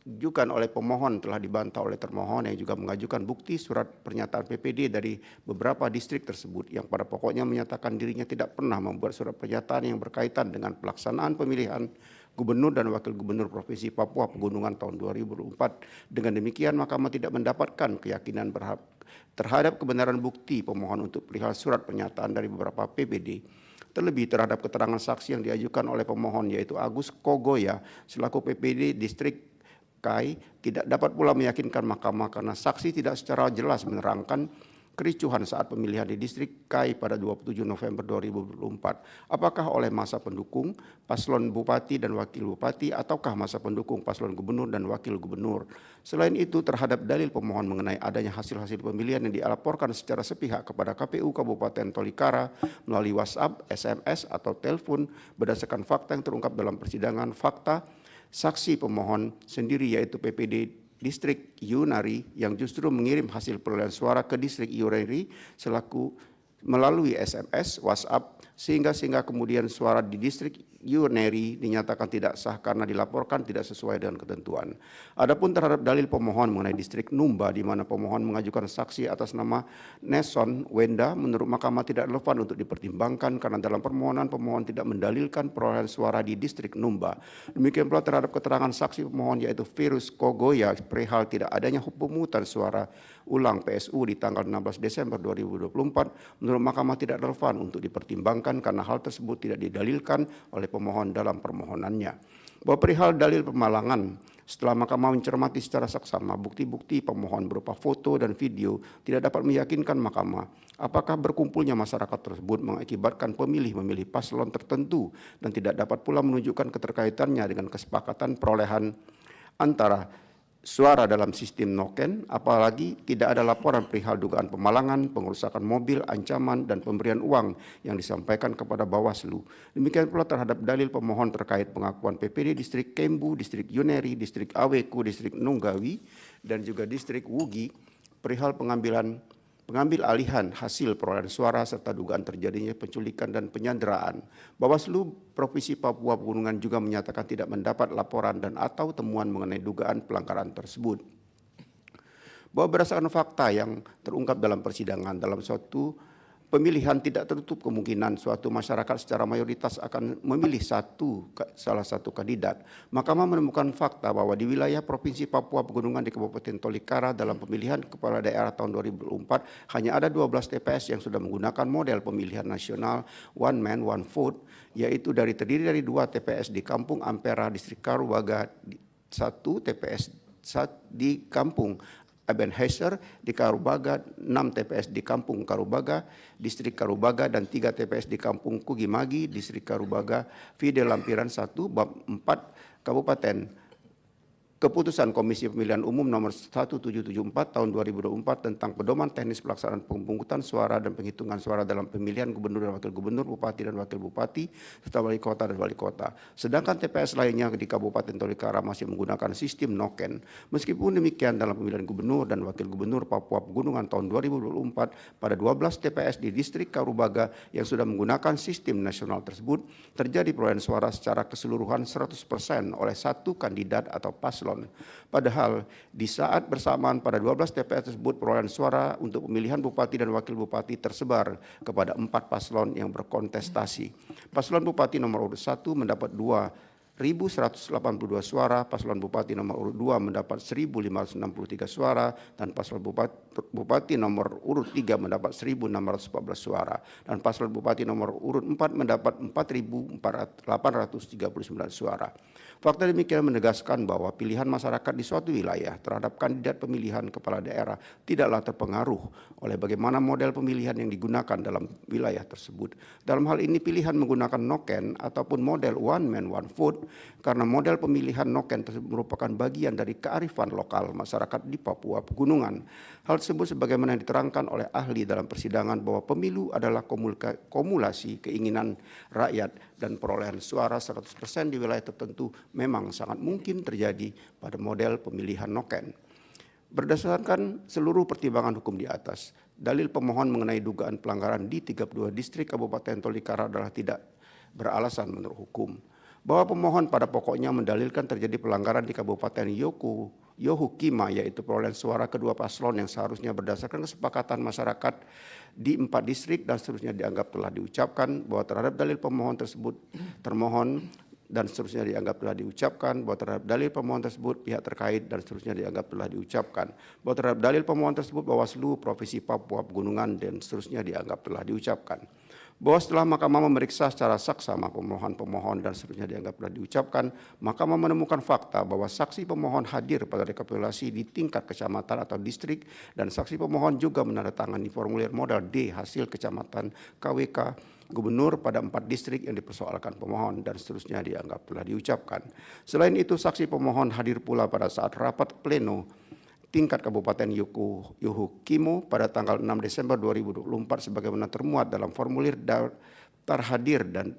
diajukan oleh pemohon telah dibantah oleh termohon yang juga mengajukan bukti surat pernyataan PPD dari beberapa distrik tersebut yang pada pokoknya menyatakan dirinya tidak pernah membuat surat pernyataan yang berkaitan dengan pelaksanaan pemilihan Gubernur dan Wakil Gubernur Provinsi Papua Pegunungan tahun 2024. Dengan demikian, Mahkamah tidak mendapatkan keyakinan terhadap kebenaran bukti pemohon untuk perihal surat pernyataan dari beberapa PPD. Terlebih terhadap keterangan saksi yang diajukan oleh pemohon, yaitu Agus Kogoya selaku PPD distrik KAI, tidak dapat pula meyakinkan Mahkamah karena saksi tidak secara jelas menerangkan kericuhan saat pemilihan di distrik KAI pada 27 November 2024. Apakah oleh masa pendukung paslon Bupati dan Wakil Bupati ataukah masa pendukung paslon Gubernur dan Wakil Gubernur. Selain itu, terhadap dalil pemohon mengenai adanya hasil-hasil pemilihan yang dilaporkan secara sepihak kepada KPU Kabupaten Tolikara melalui WhatsApp, SMS, atau telepon berdasarkan fakta yang terungkap dalam persidangan, fakta saksi pemohon sendiri yaitu PPD distrik Yunari yang justru mengirim hasil perolehan suara ke distrik Yunari selaku melalui SMS, WhatsApp, sehingga kemudian suara di distrik Yunari dinyatakan tidak sah karena dilaporkan tidak sesuai dengan ketentuan. Adapun terhadap dalil pemohon mengenai distrik Numba di mana pemohon mengajukan saksi atas nama Neson Wenda, menurut Mahkamah tidak relevan untuk dipertimbangkan karena dalam permohonan pemohon tidak mendalilkan perolehan suara di distrik Numba. Demikian pula terhadap keterangan saksi pemohon yaitu Virus Kogoya perihal tidak adanya pemungutan suara ulang PSU di tanggal 16 Desember 2024, menurut Mahkamah tidak relevan untuk dipertimbangkan karena hal tersebut tidak didalilkan oleh pemohon dalam permohonannya. Bahwa perihal dalil pemalangan, setelah Mahkamah mencermati secara saksama bukti-bukti pemohon berupa foto dan video tidak dapat meyakinkan Mahkamah apakah berkumpulnya masyarakat tersebut mengakibatkan pemilih memilih paslon tertentu dan tidak dapat pula menunjukkan keterkaitannya dengan kesepakatan perolehan antara suara dalam sistem noken, apalagi tidak ada laporan perihal dugaan pemalangan, pengerusakan mobil, ancaman, dan pemberian uang yang disampaikan kepada Bawaslu. Demikian pula terhadap dalil pemohon terkait pengakuan PPD distrik Kembu, distrik Yuneri, distrik Aweku, distrik Nunggawi, dan juga distrik Wugi perihal pengambil alihan hasil perolehan suara serta dugaan terjadinya penculikan dan penyanderaan. Bawaslu Provinsi Papua Pegunungan juga menyatakan tidak mendapat laporan dan atau temuan mengenai dugaan pelanggaran tersebut. Bahwa berdasarkan fakta yang terungkap dalam persidangan dalam suatu pemilihan tidak tertutup kemungkinan suatu masyarakat secara mayoritas akan memilih salah satu kandidat. Mahkamah menemukan fakta bahwa di wilayah Provinsi Papua Pegunungan di Kabupaten Tolikara dalam pemilihan kepala daerah tahun 2004 hanya ada 12 TPS yang sudah menggunakan model pemilihan nasional one man one vote, yaitu terdiri dari 2 TPS di Kampung Ampera, Distrik Karubaga, 1 TPS di Kampung Ebenezer di Karubaga, 6 TPS di Kampung Karubaga, Distrik Karubaga, dan 3 TPS di Kampung Kugimagi, Distrik Karubaga, Vide Lampiran 1, Bab 4, Kabupaten. Keputusan Komisi Pemilihan Umum nomor 1774 tahun 2024 tentang pedoman teknis pelaksanaan pemungutan suara dan penghitungan suara dalam pemilihan gubernur dan wakil gubernur, bupati dan wakil bupati, serta wali kota dan wali kota. Sedangkan TPS lainnya di Kabupaten Tolikara masih menggunakan sistem noken. Meskipun demikian, dalam pemilihan gubernur dan wakil gubernur Papua Pegunungan tahun 2024 pada 12 TPS di Distrik Karubaga yang sudah menggunakan sistem nasional tersebut, terjadi perolehan suara secara keseluruhan 100% oleh satu kandidat atau paslon. Padahal di saat bersamaan pada 12 TPS tersebut perolehan suara untuk pemilihan bupati dan wakil bupati tersebar kepada 4 paslon yang berkontestasi. Paslon bupati nomor urut 1 mendapat 2.182 suara, paslon bupati nomor urut 2 mendapat 1.563 suara, dan paslon bupati nomor urut 3 mendapat 1.614 suara, dan paslon bupati nomor urut 4 mendapat 4.839 suara. Fakta demikian menegaskan bahwa pilihan masyarakat di suatu wilayah terhadap kandidat pemilihan kepala daerah tidaklah terpengaruh oleh bagaimana model pemilihan yang digunakan dalam wilayah tersebut. Dalam hal ini pilihan menggunakan noken ataupun model one man one vote karena model pemilihan noken tersebut merupakan bagian dari kearifan lokal masyarakat di Papua Pegunungan. Hal tersebut sebagaimana yang diterangkan oleh ahli dalam persidangan bahwa pemilu adalah kumulasi keinginan rakyat dan perolehan suara 100% di wilayah tertentu memang sangat mungkin terjadi pada model pemilihan noken. Berdasarkan seluruh pertimbangan hukum di atas, dalil pemohon mengenai dugaan pelanggaran di 32 distrik Kabupaten Tolikara adalah tidak beralasan menurut hukum. Bahwa pemohon pada pokoknya mendalilkan terjadi pelanggaran di Kabupaten Yohukima, yaitu perolehan suara kedua paslon yang seharusnya berdasarkan kesepakatan masyarakat di 4 distrik dan seterusnya dianggap telah diucapkan, bahwa terhadap dalil pemohon tersebut termohon dan seterusnya dianggap telah diucapkan, bahwa terhadap dalil pemohon tersebut pihak terkait dan seterusnya dianggap telah diucapkan, bahwa terhadap dalil pemohon tersebut Bawaslu Provinsi Papua Pegunungan dan seterusnya dianggap telah diucapkan. Bahwa setelah Mahkamah memeriksa secara saksama pemohon dan seterusnya dianggap telah diucapkan, Mahkamah menemukan fakta bahwa saksi pemohon hadir pada rekapitulasi di tingkat kecamatan atau distrik dan saksi pemohon juga menandatangani formulir modal D hasil kecamatan KWK gubernur pada 4 distrik yang dipersoalkan pemohon dan seterusnya dianggap telah diucapkan. Selain itu, saksi pemohon hadir pula pada saat rapat pleno tingkat Kabupaten Yohukimo pada tanggal 6 Desember 2024 sebagaimana termuat dalam formulir daftar hadir dan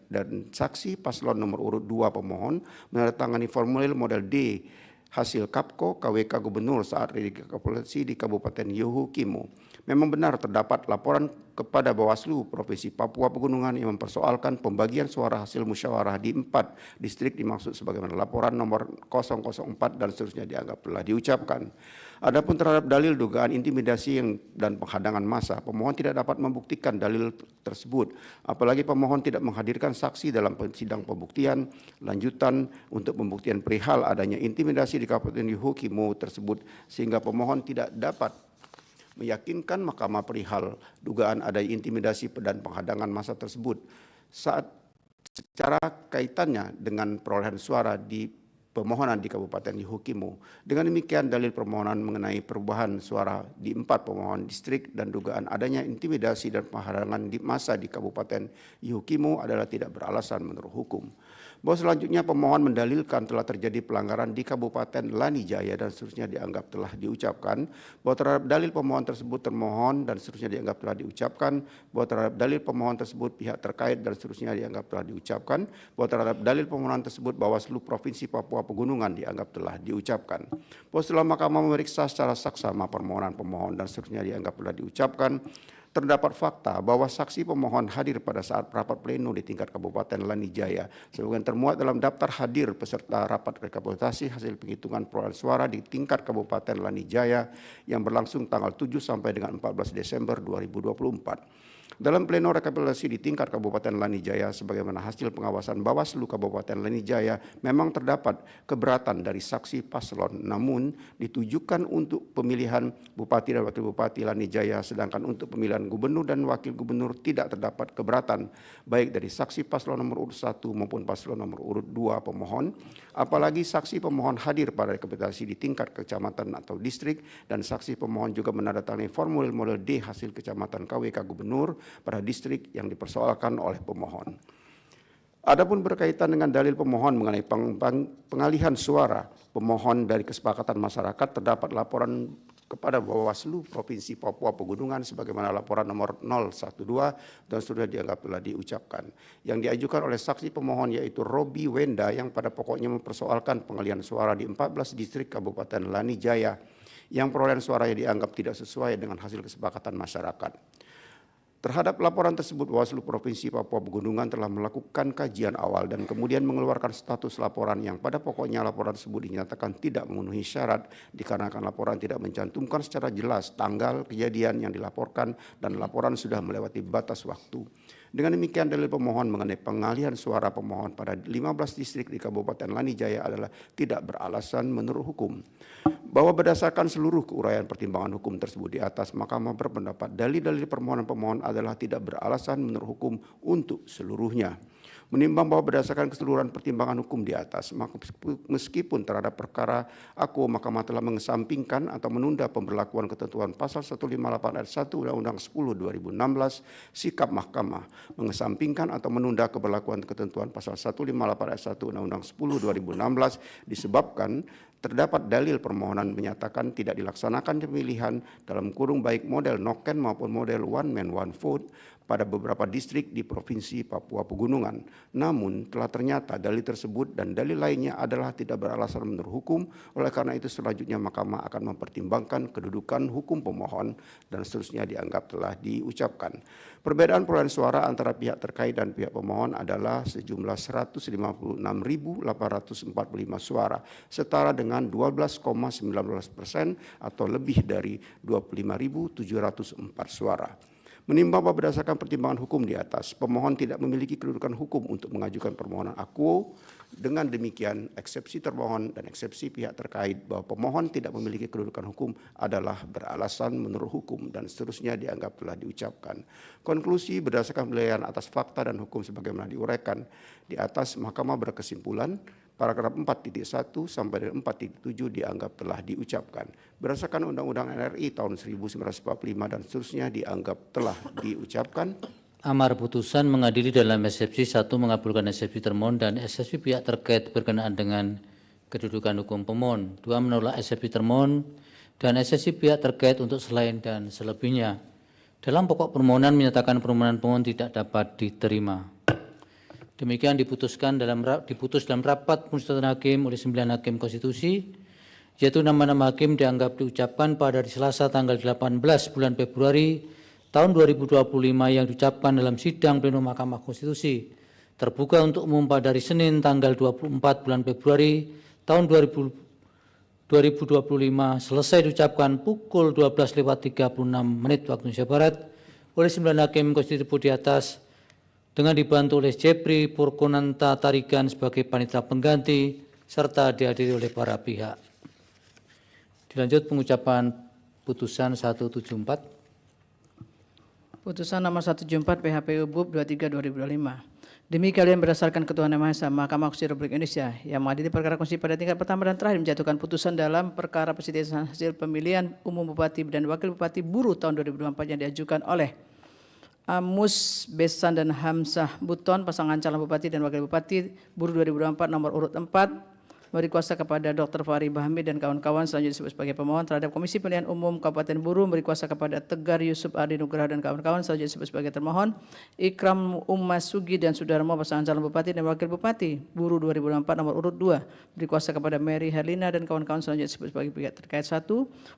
saksi paslon nomor urut 2 pemohon menandatangani formulir model D hasil KAPKO KWK Gubernur saat rekapitulasi di Kabupaten Yohukimo. Memang benar terdapat laporan kepada Bawaslu Provinsi Papua Pegunungan yang mempersoalkan pembagian suara hasil musyawarah di 4 distrik dimaksud sebagaimana laporan nomor 004 dan seterusnya dianggap telah diucapkan. Adapun terhadap dalil dugaan intimidasi dan penghadangan massa, pemohon tidak dapat membuktikan dalil tersebut. Apalagi pemohon tidak menghadirkan saksi dalam sidang pembuktian lanjutan untuk pembuktian perihal adanya intimidasi di Kabupaten Yohukimo tersebut, sehingga pemohon tidak dapat meyakinkan Mahkamah perihal dugaan adanya intimidasi dan penghadangan massa tersebut saat secara kaitannya dengan perolehan suara di pemohonan di Kabupaten Yohukimo. Dengan demikian, dalil permohonan mengenai perubahan suara di 4 pemohon distrik dan dugaan adanya intimidasi dan penghadangan massa di Kabupaten Yohukimo adalah tidak beralasan menurut hukum. Bahwa selanjutnya pemohon mendalilkan telah terjadi pelanggaran di Kabupaten Lanijaya dan seterusnya dianggap telah diucapkan, bahwa terhadap dalil pemohon tersebut termohon dan seterusnya dianggap telah diucapkan, bahwa terhadap dalil pemohon tersebut pihak terkait dan seterusnya dianggap telah diucapkan, bahwa terhadap dalil permohonan tersebut Bawaslu Provinsi Papua Pegunungan dianggap telah diucapkan. Bahwa setelah Mahkamah memeriksa secara saksama permohonan pemohon dan seterusnya dianggap telah diucapkan, terdapat fakta bahwa saksi pemohon hadir pada saat rapat pleno di tingkat Kabupaten Lanijaya sebagaimana termuat dalam daftar hadir peserta rapat rekapitulasi hasil penghitungan perolehan suara di tingkat Kabupaten Lanijaya yang berlangsung tanggal 7 sampai dengan 14 Desember 2024. Dalam pleno rekapitulasi di tingkat Kabupaten Lanijaya sebagaimana hasil pengawasan Bawaslu Kabupaten Lanijaya memang terdapat keberatan dari saksi paslon, namun ditujukan untuk pemilihan Bupati dan Wakil Bupati Lanijaya, sedangkan untuk pemilihan Gubernur dan Wakil Gubernur tidak terdapat keberatan baik dari saksi paslon nomor urut 1 maupun paslon nomor urut 2 pemohon, apalagi saksi pemohon hadir pada rekapitulasi di tingkat kecamatan atau distrik dan saksi pemohon juga menandatangani formulir model D hasil kecamatan KWK Gubernur pada distrik yang dipersoalkan oleh pemohon. Adapun berkaitan dengan dalil pemohon mengenai pengalihan suara pemohon dari kesepakatan masyarakat, terdapat laporan kepada Bawaslu Provinsi Papua Pegunungan sebagaimana laporan nomor 012 dan sudah dianggap telah diucapkan. Yang diajukan oleh saksi pemohon yaitu Robi Wenda yang pada pokoknya mempersoalkan pengalihan suara di 14 distrik Kabupaten Lanijaya yang perolehan suaranya dianggap tidak sesuai dengan hasil kesepakatan masyarakat. Terhadap laporan tersebut, Bawaslu Provinsi Papua Pegunungan telah melakukan kajian awal dan kemudian mengeluarkan status laporan yang pada pokoknya laporan tersebut dinyatakan tidak memenuhi syarat dikarenakan laporan tidak mencantumkan secara jelas tanggal kejadian yang dilaporkan dan laporan sudah melewati batas waktu. Dengan demikian dalil pemohon mengenai pengalihan suara pemohon pada 15 distrik di Kabupaten Lanijaya adalah tidak beralasan menurut hukum. Bahwa berdasarkan seluruh keuraian pertimbangan hukum tersebut di atas, Mahkamah berpendapat dalil-dalil permohonan pemohon adalah tidak beralasan menurut hukum untuk seluruhnya. Menimbang bahwa berdasarkan keseluruhan pertimbangan hukum di atas, meskipun terhadap perkara aku Mahkamah telah mengesampingkan atau menunda pemberlakuan ketentuan pasal 158 ayat 1 Undang-Undang 10 2016, sikap Mahkamah mengesampingkan atau menunda keberlakuan ketentuan pasal 158 ayat 1 Undang-Undang 10 2016 disebabkan terdapat dalil permohonan menyatakan tidak dilaksanakan pemilihan dalam kurung baik model noken maupun model one man one vote pada beberapa distrik di Provinsi Papua Pegunungan. Namun telah ternyata dalil tersebut dan dalil lainnya adalah tidak beralasan menurut hukum. Oleh karena itu selanjutnya Mahkamah akan mempertimbangkan kedudukan hukum pemohon dan seterusnya dianggap telah diucapkan. Perbedaan perolehan suara antara pihak terkait dan pihak pemohon adalah sejumlah 156.845 suara, setara dengan 12,19% atau lebih dari 25.704 suara. Menimbang bahwa berdasarkan pertimbangan hukum di atas, pemohon tidak memiliki kedudukan hukum untuk mengajukan permohonan akuo. Dengan demikian, eksepsi termohon dan eksepsi pihak terkait bahwa pemohon tidak memiliki kedudukan hukum adalah beralasan menurut hukum dan seterusnya dianggap telah diucapkan. Konklusi berdasarkan penilaian atas fakta dan hukum sebagaimana diuraikan di atas, Mahkamah berkesimpulan paragraf 4.1 sampai dengan 4.7 dianggap telah diucapkan. Berdasarkan Undang-Undang NRI tahun 1945 dan seterusnya dianggap telah diucapkan. Amar putusan mengadili dalam eksepsi 1 mengabulkan eksepsi termohon dan eksepsi pihak terkait berkenaan dengan kedudukan hukum pemohon. 2 menolak eksepsi termohon dan eksepsi pihak terkait untuk selain dan selebihnya. Dalam pokok permohonan menyatakan permohonan pemohon tidak dapat diterima. Demikian diputus dalam rapat permusyawaratan hakim oleh 9 hakim konstitusi, yaitu nama-nama hakim dianggap diucapkan pada hari Selasa tanggal 18 bulan Februari tahun 2025 yang diucapkan dalam sidang pleno Mahkamah Konstitusi terbuka untuk umum pada hari Senin tanggal 24 bulan Februari tahun 2025 selesai diucapkan pukul 12:36 waktu Indonesia Barat oleh 9 hakim konstitusi di atas dengan dibantu oleh Jepri Purkonanta Tarigan sebagai panitia pengganti serta dihadiri oleh para pihak. Dilanjut pengucapan putusan 174. Putusan nomor 174 PHPU BUP 23/2025. Demikian berdasarkan ketuhanan yang Maha Esa, Mahkamah Konstitusi Republik Indonesia yang mengadili perkara konstitusi pada tingkat pertama dan terakhir menjatuhkan putusan dalam perkara perselisihan hasil pemilihan umum Bupati dan Wakil Bupati Buru tahun 2024 yang diajukan oleh Amus Besan dan Hamzah Buton, pasangan calon Bupati dan Wakil Bupati Buru 2024 nomor urut 4, memberi kuasa kepada Dr. Fahri Bahmi dan kawan-kawan selanjutnya disebut sebagai pemohon terhadap Komisi Pemilihan Umum Kabupaten Buru, memberi kuasa kepada Tegar Yusuf Ardi Nugraha dan kawan-kawan selanjutnya disebut sebagai termohon, Ikram Ummasugi dan Sudarmo, pasangan calon Bupati dan Wakil Bupati Buru 2024 nomor urut 2, memberi kuasa kepada Mary Herlina dan kawan-kawan selanjutnya disebut sebagai pihak terkait 1,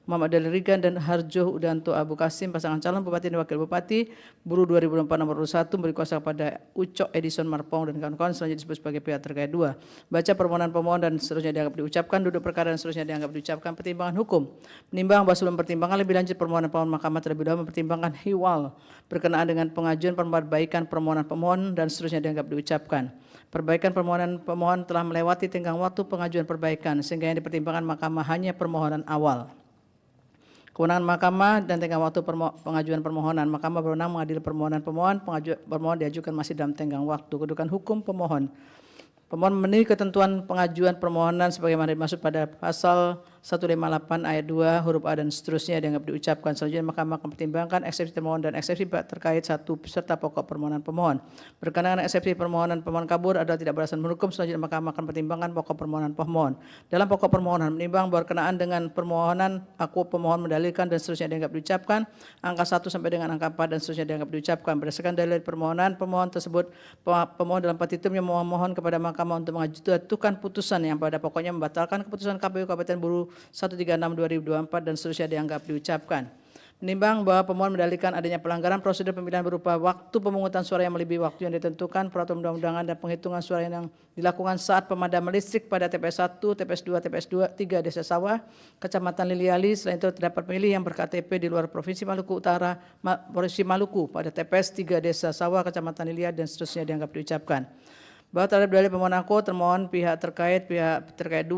Muhammad Dalil Rigan dan Harjo Udanto Abu Kasim, pasangan calon Bupati dan Wakil Bupati Buru 2024 nomor urut 1, memberi kuasa kepada Ucok Edison Marpong dan kawan-kawan selanjutnya disebut sebagai pihak terkait 2. Baca permohonan pemohon dan seterusnya dianggap diucapkan, duduk perkara dan seterusnya dianggap diucapkan, pertimbangan hukum. Menimbang bahwa sebelum pertimbangan lebih lanjut permohonan pemohon mahkamah terlebih dahulu mempertimbangkan hiwal berkenaan dengan pengajuan perbaikan permohonan pemohon dan seterusnya dianggap diucapkan. Perbaikan permohonan pemohon telah melewati tenggang waktu pengajuan perbaikan sehingga yang dipertimbangkan mahkamah hanya permohonan awal. Kewenangan mahkamah dan tenggang waktu pengajuan permohonan. Mahkamah berwenang mengadili permohonan pemohon, permohon diajukan masih dalam tenggang waktu. Kedudukan hukum pemohon. Pemohon memenuhi ketentuan pengajuan permohonan sebagaimana dimaksud pada pasal 158 ayat 2 huruf A dan seterusnya dianggap diucapkan. Selanjutnya mahkamah akan mempertimbangkan eksepsi termohon dan eksepsi terkait satu serta pokok permohonan pemohon. Berkenaan dengan eksepsi permohonan pemohon kabur adalah tidak berdasarkan hukum, selanjutnya mahkamah akan mempertimbangkan pokok permohonan pemohon. Dalam pokok permohonan menimbang berkenaan dengan permohonan aku pemohon mendalilkan dan seterusnya dianggap diucapkan, angka 1 sampai dengan angka 4 dan seterusnya dianggap diucapkan. Berdasarkan dalil permohonan pemohon tersebut, pemohon dalam petitumnya memohon kepada mahkamah untuk menjatuhkan putusan yang pada pokoknya membatalkan keputusan KPU Kabupaten Buru 136/2024 dan seterusnya dianggap diucapkan. Menimbang bahwa pemohon mendalilkan adanya pelanggaran prosedur pemilihan berupa waktu pemungutan suara yang melebihi waktu yang ditentukan, peraturan undang-undangan dan penghitungan suara yang dilakukan saat pemadaman listrik pada TPS 1, TPS 2, TPS 3 Desa Sawah, Kecamatan Liliali. Selain itu terdapat pemilih yang berKTP di luar Provinsi Maluku Utara, Provinsi Maluku pada TPS 3 Desa Sawah, Kecamatan Liliali dan seterusnya dianggap diucapkan. Bahwa terhadap dalil pemohon aku, termohon pihak terkait 2,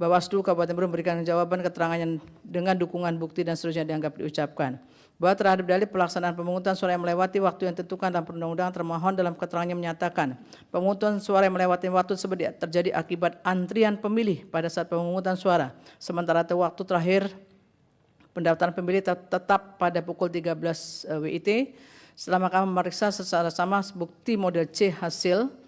Bawaslu Kabupaten Buru memberikan jawaban keterangannya dengan dukungan bukti dan seterusnya dianggap diucapkan. Bahwa terhadap dalil pelaksanaan pemungutan suara yang melewati waktu yang ditentukan dalam perundang-undangan, termohon dalam keterangannya menyatakan pemungutan suara yang melewati waktu tersebut terjadi akibat antrian pemilih pada saat pemungutan suara. Sementara itu waktu terakhir pendaftaran pemilih tetap pada pukul 13 WIT. Setelah mahkamah memeriksa secara sama bukti model C hasil,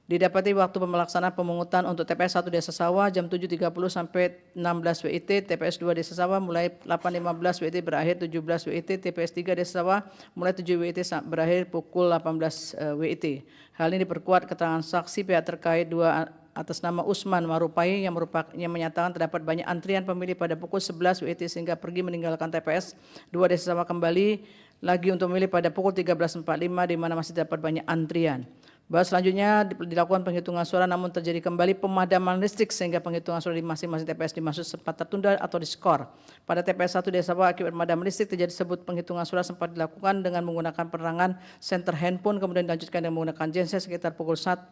didapati waktu pelaksanaan pemungutan untuk TPS 1 Desa Sawah jam 7.30 sampai 16 WIT, TPS 2 Desa Sawah mulai 8.15 WIT berakhir 17 WIT, TPS 3 Desa Sawah mulai 7 WIT berakhir pukul 18 WIT. Hal ini diperkuat keterangan saksi pihak terkait 2 atas nama Usman Marupai yang menyatakan terdapat banyak antrian pemilih pada pukul 11 WIT sehingga pergi meninggalkan TPS 2 Desa Sawah kembali lagi untuk memilih pada pukul 13.45 di mana masih terdapat banyak antrian. Bahwa selanjutnya dilakukan penghitungan suara namun terjadi kembali pemadaman listrik sehingga penghitungan suara di masing-masing TPS dimaksud sempat tertunda atau diskor. Pada TPS 1 Desa Sawah akibat pemadaman listrik terjadi sebut penghitungan suara sempat dilakukan dengan menggunakan penerangan senter handphone kemudian dilanjutkan dengan menggunakan genset sekitar pukul 1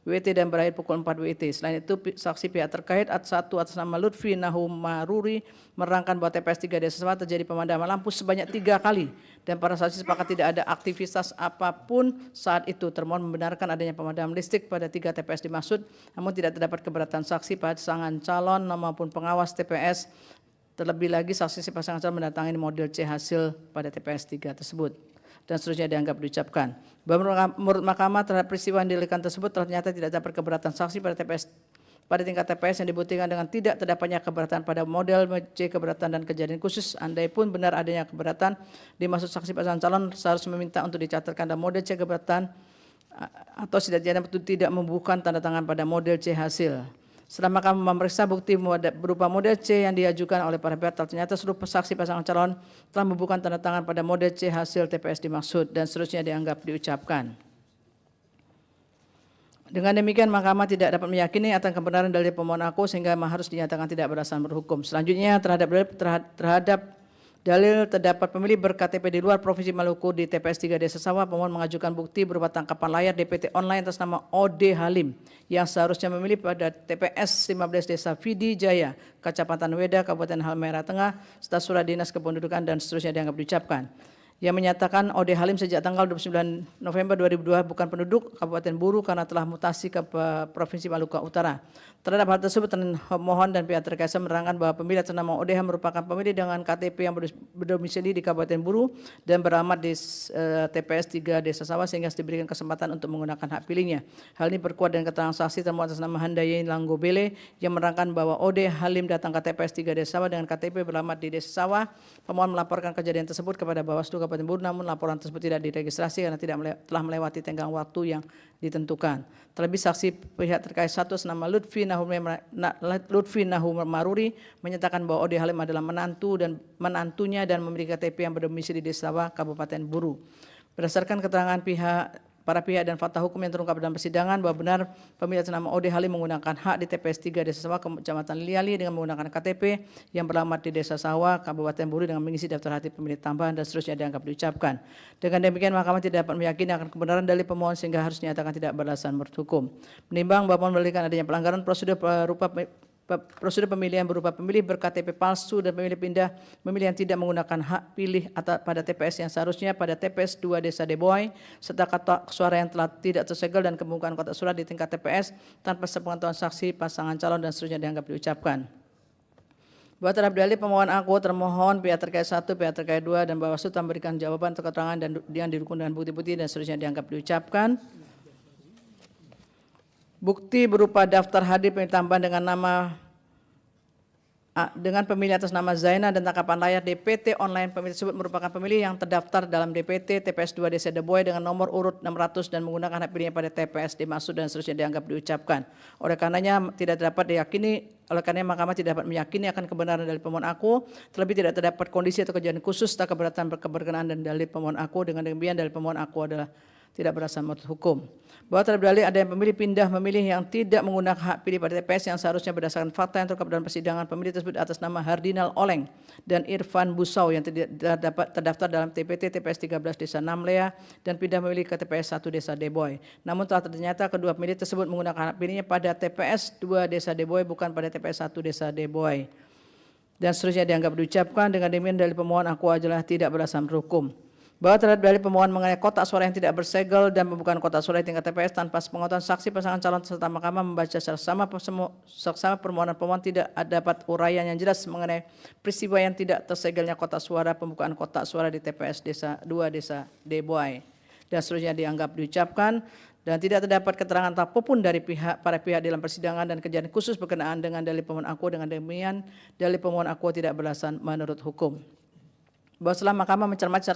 WIT dan berakhir pukul 4 WIT. Selain itu saksi pihak terkait atas nama Lutfi Nahum Maruri menerangkan bahwa TPS 3 Desa Sawah terjadi pemadaman lampu sebanyak 3 kali dan para saksi sepakat tidak ada aktivitas apapun saat itu. Termohon membenarkan adanya pemadaman listrik pada 3 TPS dimaksud, namun tidak terdapat keberatan saksi pasangan calon maupun pengawas TPS. Terlebih lagi saksi pasangan calon mendatangi model C hasil pada TPS 3 tersebut dan seterusnya dianggap diucapkan. Menurut mahkamah terhadap peristiwa yang didalilkan tersebut ternyata tidak dapat keberatan saksi pada tingkat TPS yang dibuktikan dengan tidak terdapatnya keberatan pada model C keberatan dan kejadian khusus. Andai pun benar adanya keberatan dimaksud saksi pasangan calon seharusnya meminta untuk dicatatkan dalam model C keberatan atau setidaknya tidak membubuhkan tanda tangan pada model C hasil. Setelah mahkamah memeriksa bukti berupa model C yang diajukan oleh para pihak, ternyata seluruh saksi pasangan calon telah membubuhkan tanda tangan pada model C hasil TPS dimaksud dan seterusnya dianggap diucapkan. Dengan demikian mahkamah tidak dapat meyakini akan kebenaran dalil pemohon aku sehingga harus dinyatakan tidak berdasarkan berhukum. Selanjutnya terhadap dalil terdapat pemilih berKTP di luar Provinsi Maluku di TPS 3 Desa Sawah, pemohon mengajukan bukti berupa tangkapan layar DPT online atas nama OD Halim yang seharusnya memilih pada TPS 15 Desa Vidi Jaya, Kecamatan Weda, Kabupaten Halmahera Tengah, serta surat dinas kependudukan dan seterusnya dianggap diucapkan. Yang menyatakan OD Halim sejak tanggal 29 November 2002 bukan penduduk Kabupaten Buru karena telah mutasi ke Provinsi Maluku Utara. Terhadap hal tersebut, termohon dan pihak terkait menerangkan bahwa pemilih atas nama ODH merupakan pemilih dengan KTP yang berdomisili di Kabupaten Buru dan beramat di TPS 3 Desa Sawah sehingga diberikan kesempatan untuk menggunakan hak pilihnya. Hal ini perkuat dengan keterangan saksi termohon atas nama Handayin Langgobele yang menerangkan bahwa OD Halim datang ke TPS 3 Desa Sawah dengan KTP beramat di Desa Sawah. Pemohon melaporkan kejadian tersebut kepada Bawaslu Kabupaten Buru, namun laporan tersebut tidak diregistrasi karena telah melewati tenggang waktu yang ditentukan. Terlebih saksi pihak terkait satu nama Lutfi Nahum Maruri menyatakan bahwa OD Halim adalah menantunya dan memiliki KTP yang berdomisili di Desa Sawah, Kabupaten Buru. Berdasarkan keterangan pihak para pihak dan fakta hukum yang terungkap dalam persidangan bahwa benar pemilih atas nama Ode Halim menggunakan hak di TPS 3 Desa Sawah, Kecamatan Liali dengan menggunakan KTP yang beralamat di Desa Sawah, Kabupaten Buru dengan mengisi daftar hati pemilih tambahan dan seterusnya dianggap diucapkan. Dengan demikian mahkamah tidak dapat meyakini akan kebenaran dalil pemohon sehingga harus dinyatakan tidak beralasan menurut hukum. Menimbang bahwa mendalilkan adanya pelanggaran prosedur pemilihan berupa pemilih berKTP palsu dan pemilih pindah memilih yang tidak menggunakan hak pilih pada TPS yang seharusnya pada TPS 2 Desa Deboy serta kotak suara yang telah tidak tersegel dan pembukaan kotak suara di tingkat TPS tanpa sepengetahuan saksi, pasangan calon dan seterusnya dianggap diucapkan. Bahwa terhadap dalil pemohon aku, termohon, pihak terkait 1, pihak terkait 2 dan Bawaslu telah memberikan jawaban atau keterangan dan yang didukung dengan bukti-bukti dan seterusnya dianggap diucapkan. Bukti berupa daftar hadir pemilih tambahan dengan pemilih atas nama Zaina dan tangkapan layar DPT online pemilih tersebut merupakan pemilih yang terdaftar dalam DPT TPS 2 Desa Deboy dengan nomor urut 600 dan menggunakan hak pilihnya pada TPS dimaksud dan seterusnya dianggap diucapkan. Oleh karenanya mahkamah tidak dapat meyakini akan kebenaran dari pemohon aku, terlebih tidak terdapat kondisi atau kejadian khusus tak keberatan berkenaan dan dalil pemohon aku. Dengan demikian dalil pemohon aku adalah tidak berdasarkan menurut hukum. Bahwa terhadap dalil ada yang pemilih pindah memilih yang tidak menggunakan hak pilih pada TPS yang seharusnya berdasarkan fakta yang terungkap dalam persidangan pemilih tersebut atas nama Hardinal Oleng dan Irfan Busau yang terdaftar dalam TPT TPS 13 Desa Namlea dan pindah memilih ke TPS 1 Desa Deboy. Namun telah ternyata kedua pemilih tersebut menggunakan hak pilihnya pada TPS 2 Desa Deboy bukan pada TPS 1 Desa Deboy. Dan seterusnya dianggap diucapkan. Dengan demikian dalil pemohon aku adalah tidak berdasarkan hukum. Bahwa terhadap dalil pemohon mengenai kotak suara yang tidak bersegel dan pembukaan kotak suara di tingkat TPS tanpa sepengetahuan saksi, pasangan calon serta mahkamah membaca secara sama permohonan pemohon tidak dapat uraian yang jelas mengenai peristiwa yang tidak tersegelnya kotak suara, pembukaan kotak suara di TPS Desa 2 Desa Deboy dan seterusnya dianggap diucapkan. Dan tidak terdapat keterangan apapun dari para pihak dalam persidangan dan kejadian khusus berkenaan dengan dalil pemohon aku. Dengan demikian dalil pemohon aku tidak beralasan menurut hukum. Bahwa setelah mahkamah mencermati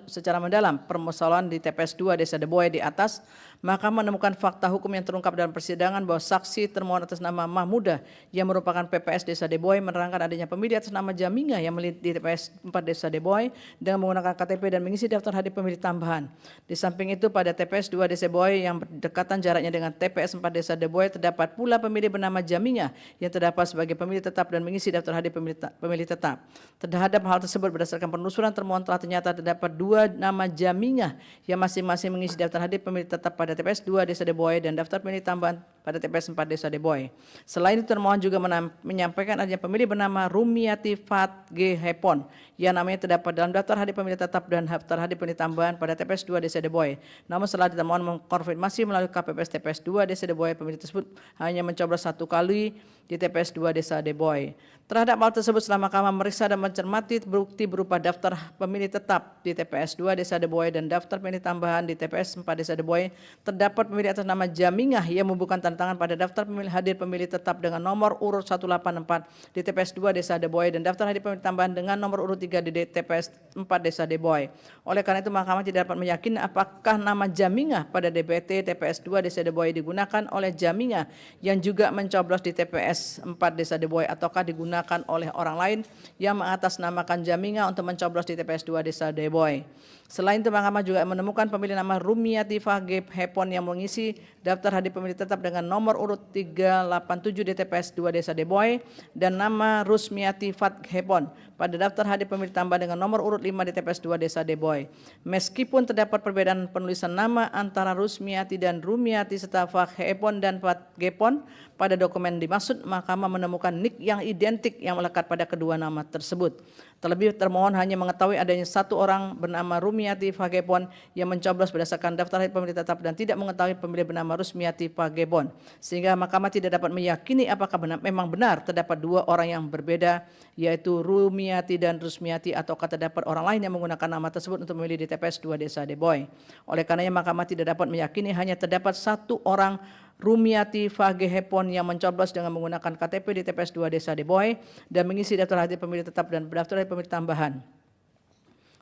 secara mendalam permasalahan di TPS 2 Desa Deboy di atas, mahkamah menemukan fakta hukum yang terungkap dalam persidangan bahwa saksi termohon atas nama Mahmudah yang merupakan PPS Desa Deboy menerangkan adanya pemilih atas nama Jamingah yang di TPS 4 Desa Deboy dengan menggunakan KTP dan mengisi daftar hadir pemilih tambahan. Di samping itu pada TPS 2 Desa Deboy yang berdekatan jaraknya dengan TPS 4 Desa Deboy terdapat pula pemilih bernama Jamingah yang terdapat sebagai pemilih tetap dan mengisi daftar hadir pemilih tetap. Terhadap hal tersebut berdasarkan penelusuran termohon telah ternyata terdapat 2 nama Jamingah yang masing-masing mengisi daftar hadir pemilih tetap pada TPS 2 Desa Deboy dan daftar pemilih tambahan pada TPS 4 Desa Deboy. Selain itu termohon juga menyampaikan adanya pemilih bernama Rumiati Fat G. Hepon yang namanya terdapat dalam daftar hadir pemilih tetap dan daftar hadir pemilih tambahan pada TPS 2 Desa Deboy. Namun setelah termohon mengkonfirmasi melalui KPPS TPS 2 Desa Deboy, pemilih tersebut hanya mencoblos 1 kali di TPS 2 Desa Deboy. Terhadap hal tersebut setelah mahkamah meriksa dan mencermati bukti berupa daftar pemilih tetap di TPS 2 Desa Deboy dan daftar pemilih tambahan di TPS 4 Desa Deboy, terdapat pemilih atas nama Jamingah yang membubuhkan tanda tangan pada daftar pemilih hadir pemilih tetap dengan nomor urut 184 di TPS 2 Desa Deboy dan daftar hadir pemilih tambahan dengan nomor urut 3 di TPS 4 Desa Deboy. Oleh karena itu mahkamah tidak dapat meyakini apakah nama Jamingah pada DPT TPS 2 Desa Deboy digunakan oleh Jamingah yang juga mencoblos di TPS 4 Desa Deboy ataukah digunakan oleh orang lain yang mengatasnamakan Jamingah untuk mencoblos di TPS 2 Desa Deboy. Selain itu mahkamah juga menemukan pemilih nama Rumiati Fagep Hepon yang mengisi daftar hadir pemilih tetap dengan nomor urut 387 di TPS 2 Desa Deboy dan nama Rusmiati Fat Hepon pada daftar hadir pemilih tambah dengan nomor urut 5 di TPS 2 Desa Deboy. Meskipun terdapat perbedaan penulisan nama antara Rusmiati dan Rumiati serta Fat Hepon dan Fat Gepon pada dokumen dimaksud, mahkamah menemukan nik yang identik yang melekat pada kedua nama tersebut. Terlebih termohon hanya mengetahui adanya 1 orang bernama Rumiati Fagepon yang mencoblos berdasarkan daftar hadir pemilih tetap dan tidak mengetahui pemilih bernama Rusmiati Fagepon, sehingga mahkamah tidak dapat meyakini apakah memang benar terdapat 2 orang yang berbeda, yaitu Rumiati dan Rusmiati, ataukah terdapat orang lain yang menggunakan nama tersebut untuk memilih di TPS 2 Desa Deboy. Oleh karenanya mahkamah tidak dapat meyakini hanya terdapat 1 orang Rumiati Fage Hepon yang mencoblos dengan menggunakan KTP di TPS 2 Desa Deboy dan mengisi daftar hadir pemilih tetap dan daftar hadir pemilih tambahan.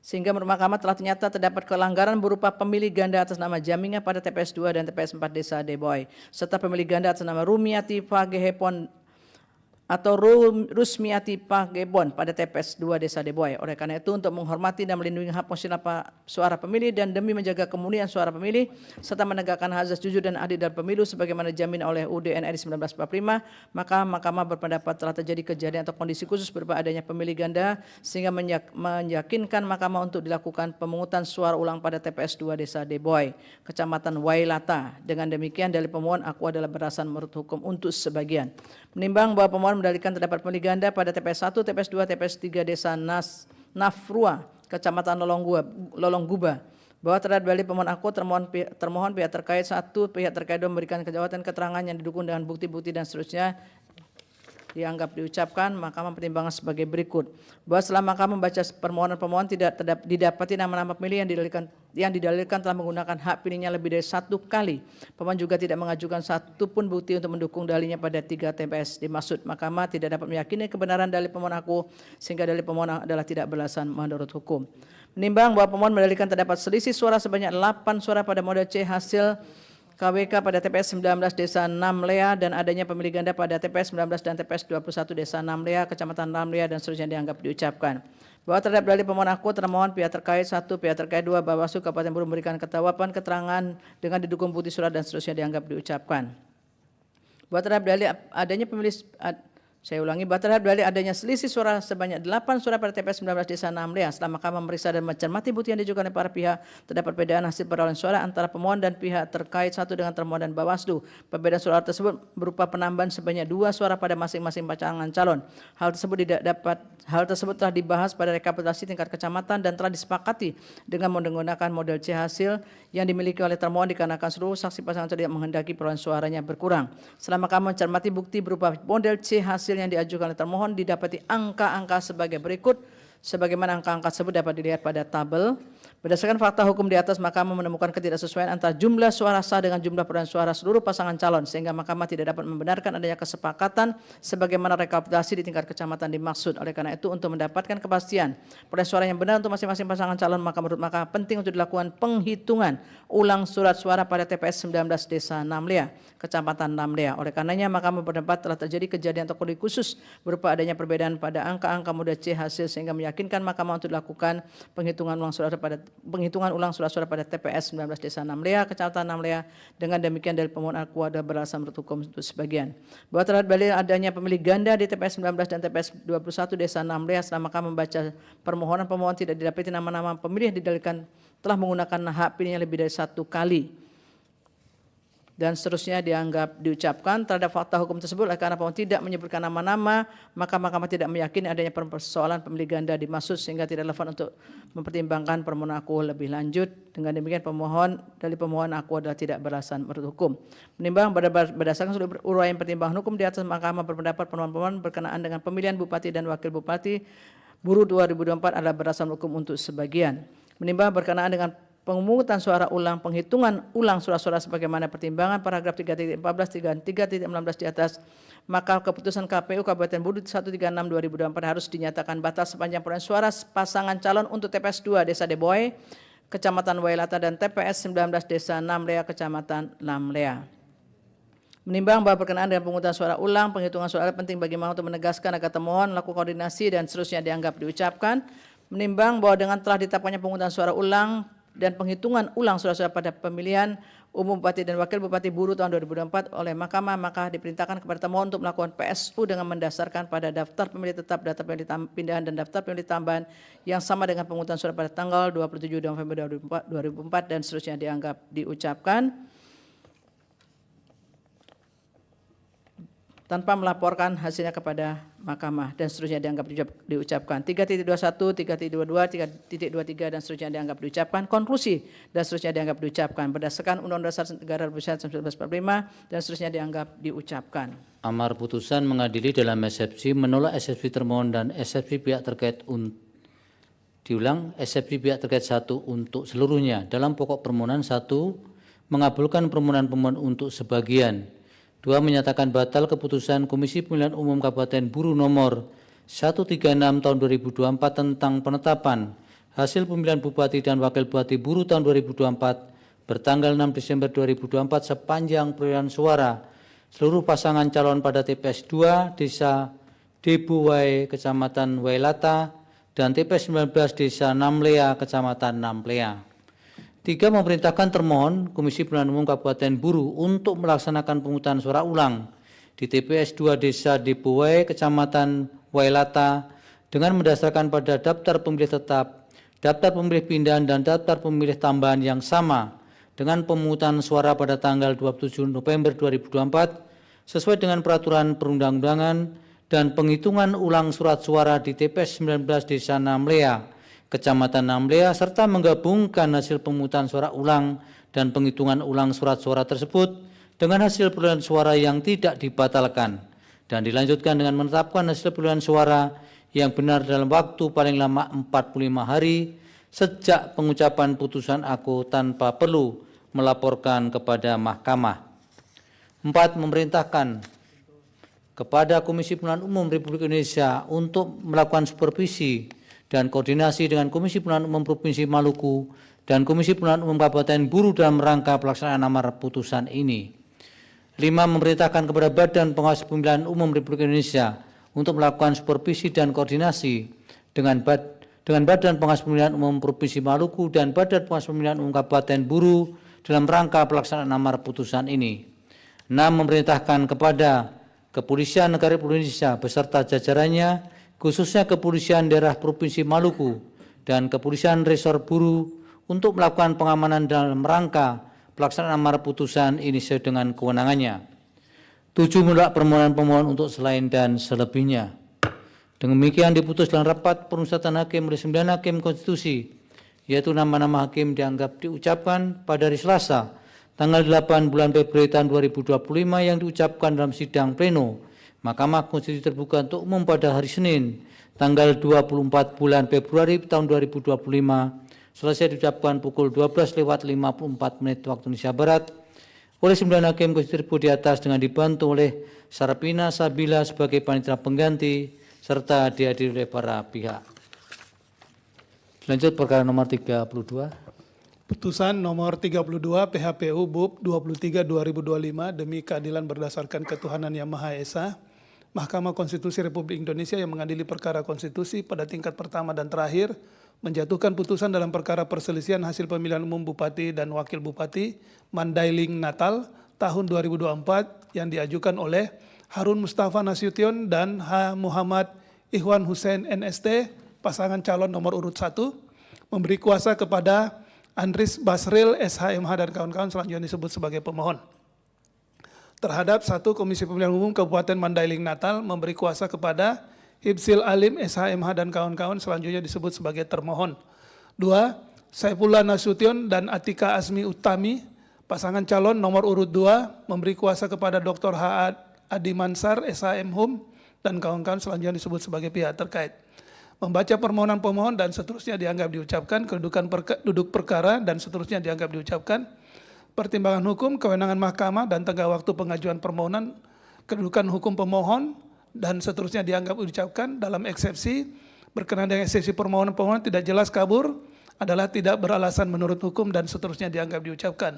Sehingga menurut mahkamah telah ternyata terdapat pelanggaran berupa pemilih ganda atas nama Jamingah pada TPS 2 dan TPS 4 Desa Deboy, serta pemilih ganda atas nama Rumiati Fage Hepon atau Rusmiati Pagebon pada TPS 2 Desa Deboy. Oleh karena itu, untuk menghormati dan melindungi hak konstitusional suara pemilih dan demi menjaga kemurnian suara pemilih serta menegakkan hak asasi jujur dan adil dalam pemilu sebagaimana dijamin oleh UUD NRI 1945, maka Mahkamah berpendapat telah terjadi kejadian atau kondisi khusus berupa adanya pemilih ganda sehingga meyakinkan Mahkamah untuk dilakukan pemungutan suara ulang pada TPS 2 Desa Deboy, Kecamatan Wailata. Dengan demikian, dalil pemohon aku adalah berdasarkan menurut hukum untuk sebagian. Menimbang bahwa pemohon mendalilkan terdapat pemilih ganda pada TPS 1, TPS 2, TPS 3 Desa Nafrua, Kecamatan Lolongguba, bahwa terhadap dalil pemohon aku termohon pihak terkait 1, pihak terkait 2 memberikan kejawatan keterangan yang didukung dengan bukti-bukti dan seterusnya dianggap diucapkan, Mahkamah mempertimbangkan sebagai berikut. Bahwa setelah Mahkamah membaca permohonan pemohon tidak didapati nama-nama pemilih yang didalilkan telah menggunakan hak pilihnya lebih dari 1 kali. Pemohon juga tidak mengajukan satu pun bukti untuk mendukung dalilnya pada 3 TPS dimaksud. Mahkamah tidak dapat meyakini kebenaran dalil pemohon aku sehingga dalil pemohon adalah tidak beralasan menurut hukum. Menimbang bahwa pemohon mendalilkan terdapat selisih suara sebanyak 8 suara pada model C hasil KWK pada TPS 19 Desa Namlea dan adanya pemilih ganda pada TPS 19 dan TPS 21 Desa Namlea, Kecamatan Namlea dan seterusnya dianggap diucapkan. Bahwa terhadap dalil pemohon aku termohon pihak terkait 1, pihak terkait 2, Bawaslu Kabupaten Buru memberikan jawaban keterangan dengan didukung bukti surat dan seterusnya dianggap diucapkan. Bahwa terhadap dalil adanya bahwa terhadap dalil adanya selisih suara sebanyak 8 suara pada TPS 19 Desa Namlea setelah Mahkamah memeriksa dan mencermati bukti yang diajukan oleh para pihak, terdapat perbedaan hasil perolehan suara antara pemohon dan pihak terkait 1 dengan termohon dan Bawaslu. Perbedaan suara tersebut berupa penambahan sebanyak 2 suara pada masing-masing pasangan calon. Hal tersebut telah dibahas pada rekapitulasi tingkat kecamatan dan telah disepakati dengan menggunakan model C hasil yang dimiliki oleh termohon dikarenakan seluruh saksi pasangan calon tidak menghendaki perolehan suaranya berkurang. Setelah Mahkamah mencermati bukti berupa model C hasil yang diajukan oleh termohon didapati angka-angka sebagai berikut. Sebagaimana angka-angka tersebut dapat dilihat pada tabel. Berdasarkan fakta hukum di atas, Mahkamah menemukan ketidaksesuaian antara jumlah suara sah dengan jumlah perolehan suara seluruh pasangan calon sehingga Mahkamah tidak dapat membenarkan adanya kesepakatan sebagaimana rekapitulasi di tingkat kecamatan dimaksud. Oleh karena itu, untuk mendapatkan kepastian perolehan suara yang benar untuk masing-masing pasangan calon, maka menurut Mahkamah penting untuk dilakukan penghitungan ulang surat suara pada TPS 19 Desa Namlea, Kecamatan Namlea. Oleh karenanya, Mahkamah berpendapat telah terjadi kejadian atau kondisi khusus berupa adanya perbedaan pada angka-angka model C hasil sehingga meyakinkan Mahkamah untuk dilakukan penghitungan ulang surat-suara pada TPS 19 Desa Namlea, Kecamatan Namlea. Dengan demikian dalil pemohon aku ada beralasan menurut hukum untuk sebagian. Bahwa terhadap dalil adanya pemilih ganda di TPS 19 dan TPS 21 Desa Namlea setelah Mahkamah membaca permohonan pemohon tidak didapati nama-nama pemilih yang didalilkan telah menggunakan hak pilihnya lebih dari 1 kali. Dan seterusnya dianggap diucapkan. Terhadap fakta hukum tersebut, karena pemohon tidak menyebutkan nama-nama, maka Mahkamah tidak meyakini adanya persoalan pemilih ganda dimaksud sehingga tidak relevan untuk mempertimbangkan permohonan aku lebih lanjut. Dengan demikian dalil pemohon aku adalah tidak beralasan menurut hukum. Menimbang berdasarkan seluruh uraian pertimbangan hukum di atas, Mahkamah berpendapat pemohon berkenaan dengan pemilihan Bupati dan Wakil Bupati Buru 2024 adalah berdasarkan hukum untuk sebagian. Menimbang berkenaan dengan pemungutan suara ulang, penghitungan ulang suara-suara sebagaimana pertimbangan paragraf 3.14 dan 3.16 di atas, maka keputusan KPU Kabupaten Buru 136/2024 harus dinyatakan batas sepanjang perolehan suara pasangan calon untuk TPS 2 Desa Deboy, Kecamatan Wailata dan TPS 19 Desa Namlea, Kecamatan Namlea. Menimbang bahwa berkenaan dengan pemungutan suara ulang, penghitungan suara penting bagi Mahkamah untuk menegaskan agar termohon melakukan koordinasi dan seterusnya dianggap diucapkan. Menimbang bahwa dengan telah ditetapkannya pemungutan suara ulang dan penghitungan ulang suara-suara pada pemilihan umum Bupati dan Wakil Bupati Buru tahun 2024 oleh Mahkamah, maka diperintahkan kepada termohon untuk melakukan PSU dengan mendasarkan pada daftar pemilih tetap, daftar pemilih pindahan dan daftar pemilih tambahan yang sama dengan pemungutan suara pada tanggal 27 November 2004 dan seterusnya dianggap diucapkan tanpa melaporkan hasilnya kepada Mahkamah dan seterusnya dianggap diucapkan. 3.21, 3.22, 3.23 dan seterusnya dianggap diucapkan. Konklusi dan seterusnya dianggap diucapkan berdasarkan Undang-Undang Dasar Negara Republik Indonesia 1945 dan seterusnya dianggap diucapkan. Amar putusan mengadili dalam eksepsi menolak eksepsi termohon dan eksepsi pihak terkait eksepsi pihak terkait 1 untuk seluruhnya. Dalam pokok permohonan 1 mengabulkan permohonan pemohon untuk sebagian. 2 menyatakan batal keputusan Komisi Pemilihan Umum Kabupaten Buru nomor 136 tahun 2024 tentang penetapan hasil pemilihan Bupati dan Wakil Bupati Buru tahun 2024 bertanggal 6 Desember 2024 sepanjang perolehan suara seluruh pasangan calon pada TPS 2 Desa di Buwai, Kecamatan Wailata, dan TPS 19 Desa Namlea, Kecamatan Namlea. 3. Memerintahkan termohon Komisi Pemilihan Umum Kabupaten Buru untuk melaksanakan pemungutan suara ulang di TPS 2 Desa di Buwai, Kecamatan Wailata dengan mendasarkan pada daftar pemilih tetap, daftar pemilih pindahan, dan daftar pemilih tambahan yang sama dengan pemungutan suara pada tanggal 27 November 2024 sesuai dengan peraturan perundang-undangan dan penghitungan ulang surat suara di TPS 19 Desa Namlea, Kecamatan Namlea, serta menggabungkan hasil pemungutan suara ulang dan penghitungan ulang surat suara tersebut dengan hasil perolehan suara yang tidak dibatalkan, dan dilanjutkan dengan menetapkan hasil perolehan suara yang benar dalam waktu paling lama 45 hari sejak pengucapan putusan aku tanpa perlu melaporkan kepada Mahkamah. 4. Memerintahkan kepada Komisi Pemilihan Umum Republik Indonesia untuk melakukan supervisi dan koordinasi dengan Komisi Pemilihan Umum Provinsi Maluku dan Komisi Pemilihan Umum Kabupaten Buru dalam rangka pelaksanaan amar putusan ini. 5. Memerintahkan kepada Badan Pengawas Pemilihan Umum Republik Indonesia untuk melakukan supervisi dan koordinasi dengan Badan Pengawas Pemilihan Umum Provinsi Maluku dan Badan Pengawas Pemilihan Umum Kabupaten Buru dalam rangka pelaksanaan amar putusan ini. 6. Memerintahkan kepada Kepolisian Negara Republik Indonesia beserta jajarannya, khususnya Kepolisian Daerah Provinsi Maluku dan Kepolisian Resor Buru untuk melakukan pengamanan dalam rangka pelaksanaan amar putusan ini sesuai dengan kewenangannya. 7. Menolak permohonan pemohon untuk selain dan selebihnya. Demikian diputus dalam rapat permusyawaratan hakim oleh 9 hakim konstitusi, yaitu nama-nama hakim dianggap diucapkan pada hari Selasa, tanggal 8 bulan Februari tahun 2025 yang diucapkan dalam sidang pleno Mahkamah Konstitusi terbuka untuk umum pada hari Senin, tanggal 24 bulan Februari tahun 2025, selesai diucapkan pukul 12:54 waktu Indonesia Barat oleh 9 hakim konstitusi tersebut di atas dengan dibantu oleh Sarapina Sabila sebagai panitia pengganti serta dihadiri oleh para pihak. Lanjut perkara nomor 32. Putusan nomor 32 PHPU BUP 23/2025 demi keadilan berdasarkan ketuhanan yang Maha Esa, Mahkamah Konstitusi Republik Indonesia yang mengadili perkara konstitusi pada tingkat pertama dan terakhir menjatuhkan putusan dalam perkara perselisihan hasil pemilihan umum Bupati dan Wakil Bupati Mandailing Natal tahun 2024 yang diajukan oleh Harun Mustafa Nasution dan H. Muhammad Ikhwan Hussein NST, pasangan calon nomor urut 1, memberi kuasa kepada Andris Basril SHMH dan kawan-kawan selanjutnya disebut sebagai pemohon. Terhadap 1. Komisi Pemilihan Umum Kabupaten Mandailing Natal memberi kuasa kepada Hibsil Alim SHMH dan kawan-kawan selanjutnya disebut sebagai termohon. 2. Saifullah Nasution dan Atika Asmi Utami, pasangan calon nomor urut 2, memberi kuasa kepada Dr. H. Adi Mansar SHM Hum dan kawan-kawan selanjutnya disebut sebagai pihak terkait. Membaca permohonan pemohon dan seterusnya dianggap diucapkan, kedudukan duduk perkara dan seterusnya dianggap diucapkan, pertimbangan hukum, kewenangan mahkamah dan tenggat waktu pengajuan permohonan, kedudukan hukum pemohon dan seterusnya dianggap diucapkan. Dalam eksepsi, berkenaan dengan eksepsi permohonan tidak jelas kabur adalah tidak beralasan menurut hukum dan seterusnya dianggap diucapkan.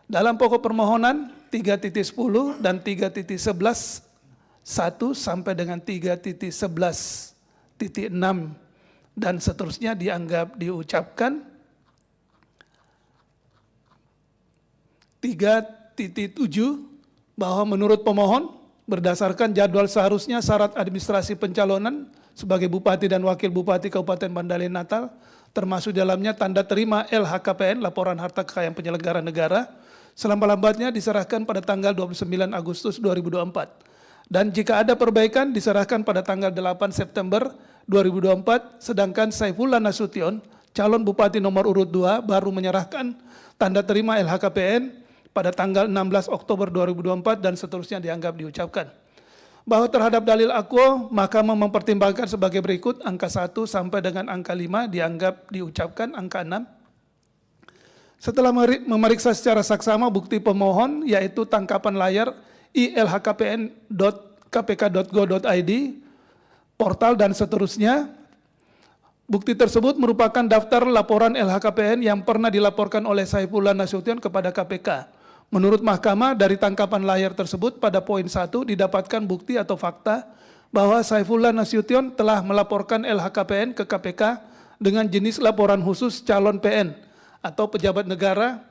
Dalam pokok permohonan 3.10 dan 3.11 1 sampai dengan 3.11 titik 6 dan seterusnya dianggap diucapkan. 3.7 bahwa menurut pemohon berdasarkan jadwal seharusnya syarat administrasi pencalonan sebagai Bupati dan Wakil Bupati Kabupaten Mandailing Natal termasuk dalamnya tanda terima LHKPN laporan harta kekayaan penyelenggara negara selama-lambatnya diserahkan pada tanggal 29 Agustus 2024. Dan jika ada perbaikan diserahkan pada tanggal 8 September 2024, sedangkan Saifullah Nasution, calon Bupati nomor urut 2, baru menyerahkan tanda terima LHKPN pada tanggal 16 Oktober 2024 dan seterusnya dianggap diucapkan. Bahwa terhadap dalil akuo, Mahkamah mempertimbangkan sebagai berikut, angka 1 sampai dengan angka 5 dianggap diucapkan, angka 6. Setelah memeriksa secara saksama bukti pemohon, yaitu tangkapan layar ilhkpn.kpk.go.id, portal dan seterusnya. Bukti tersebut merupakan daftar laporan LHKPN yang pernah dilaporkan oleh Saifullah Nasution kepada KPK. Menurut Mahkamah, dari tangkapan layar tersebut pada poin 1 didapatkan bukti atau fakta bahwa Saifullah Nasution telah melaporkan LHKPN ke KPK dengan jenis laporan khusus calon PN atau pejabat negara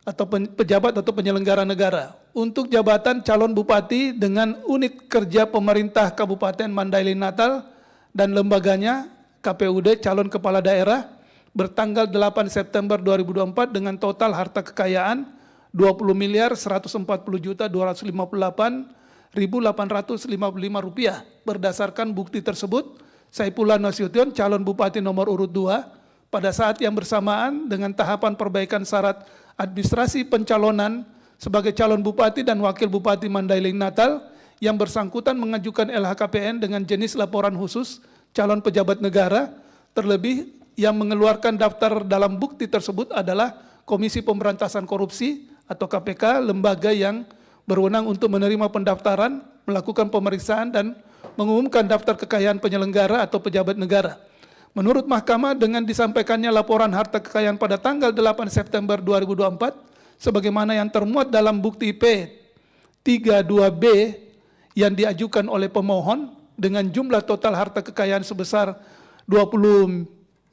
atau pejabat atau penyelenggara negara untuk jabatan calon bupati dengan unit kerja pemerintah Kabupaten Mandailing Natal dan lembaganya KPUD calon kepala daerah bertanggal 8 September 2024 dengan total harta kekayaan 20.140.258.855 rupiah. Berdasarkan bukti tersebut, Saifullah Nasution calon bupati nomor urut 2 pada saat yang bersamaan dengan tahapan perbaikan syarat administrasi pencalonan sebagai calon bupati dan wakil bupati Mandailing Natal yang bersangkutan mengajukan LHKPN dengan jenis laporan khusus calon pejabat negara, terlebih yang mengeluarkan daftar dalam bukti tersebut adalah Komisi Pemberantasan Korupsi atau KPK, lembaga yang berwenang untuk menerima pendaftaran, melakukan pemeriksaan dan mengumumkan daftar kekayaan penyelenggara atau pejabat negara. Menurut Mahkamah, dengan disampaikannya laporan harta kekayaan pada tanggal 8 September 2024, sebagaimana yang termuat dalam bukti P32B yang diajukan oleh pemohon dengan jumlah total harta kekayaan sebesar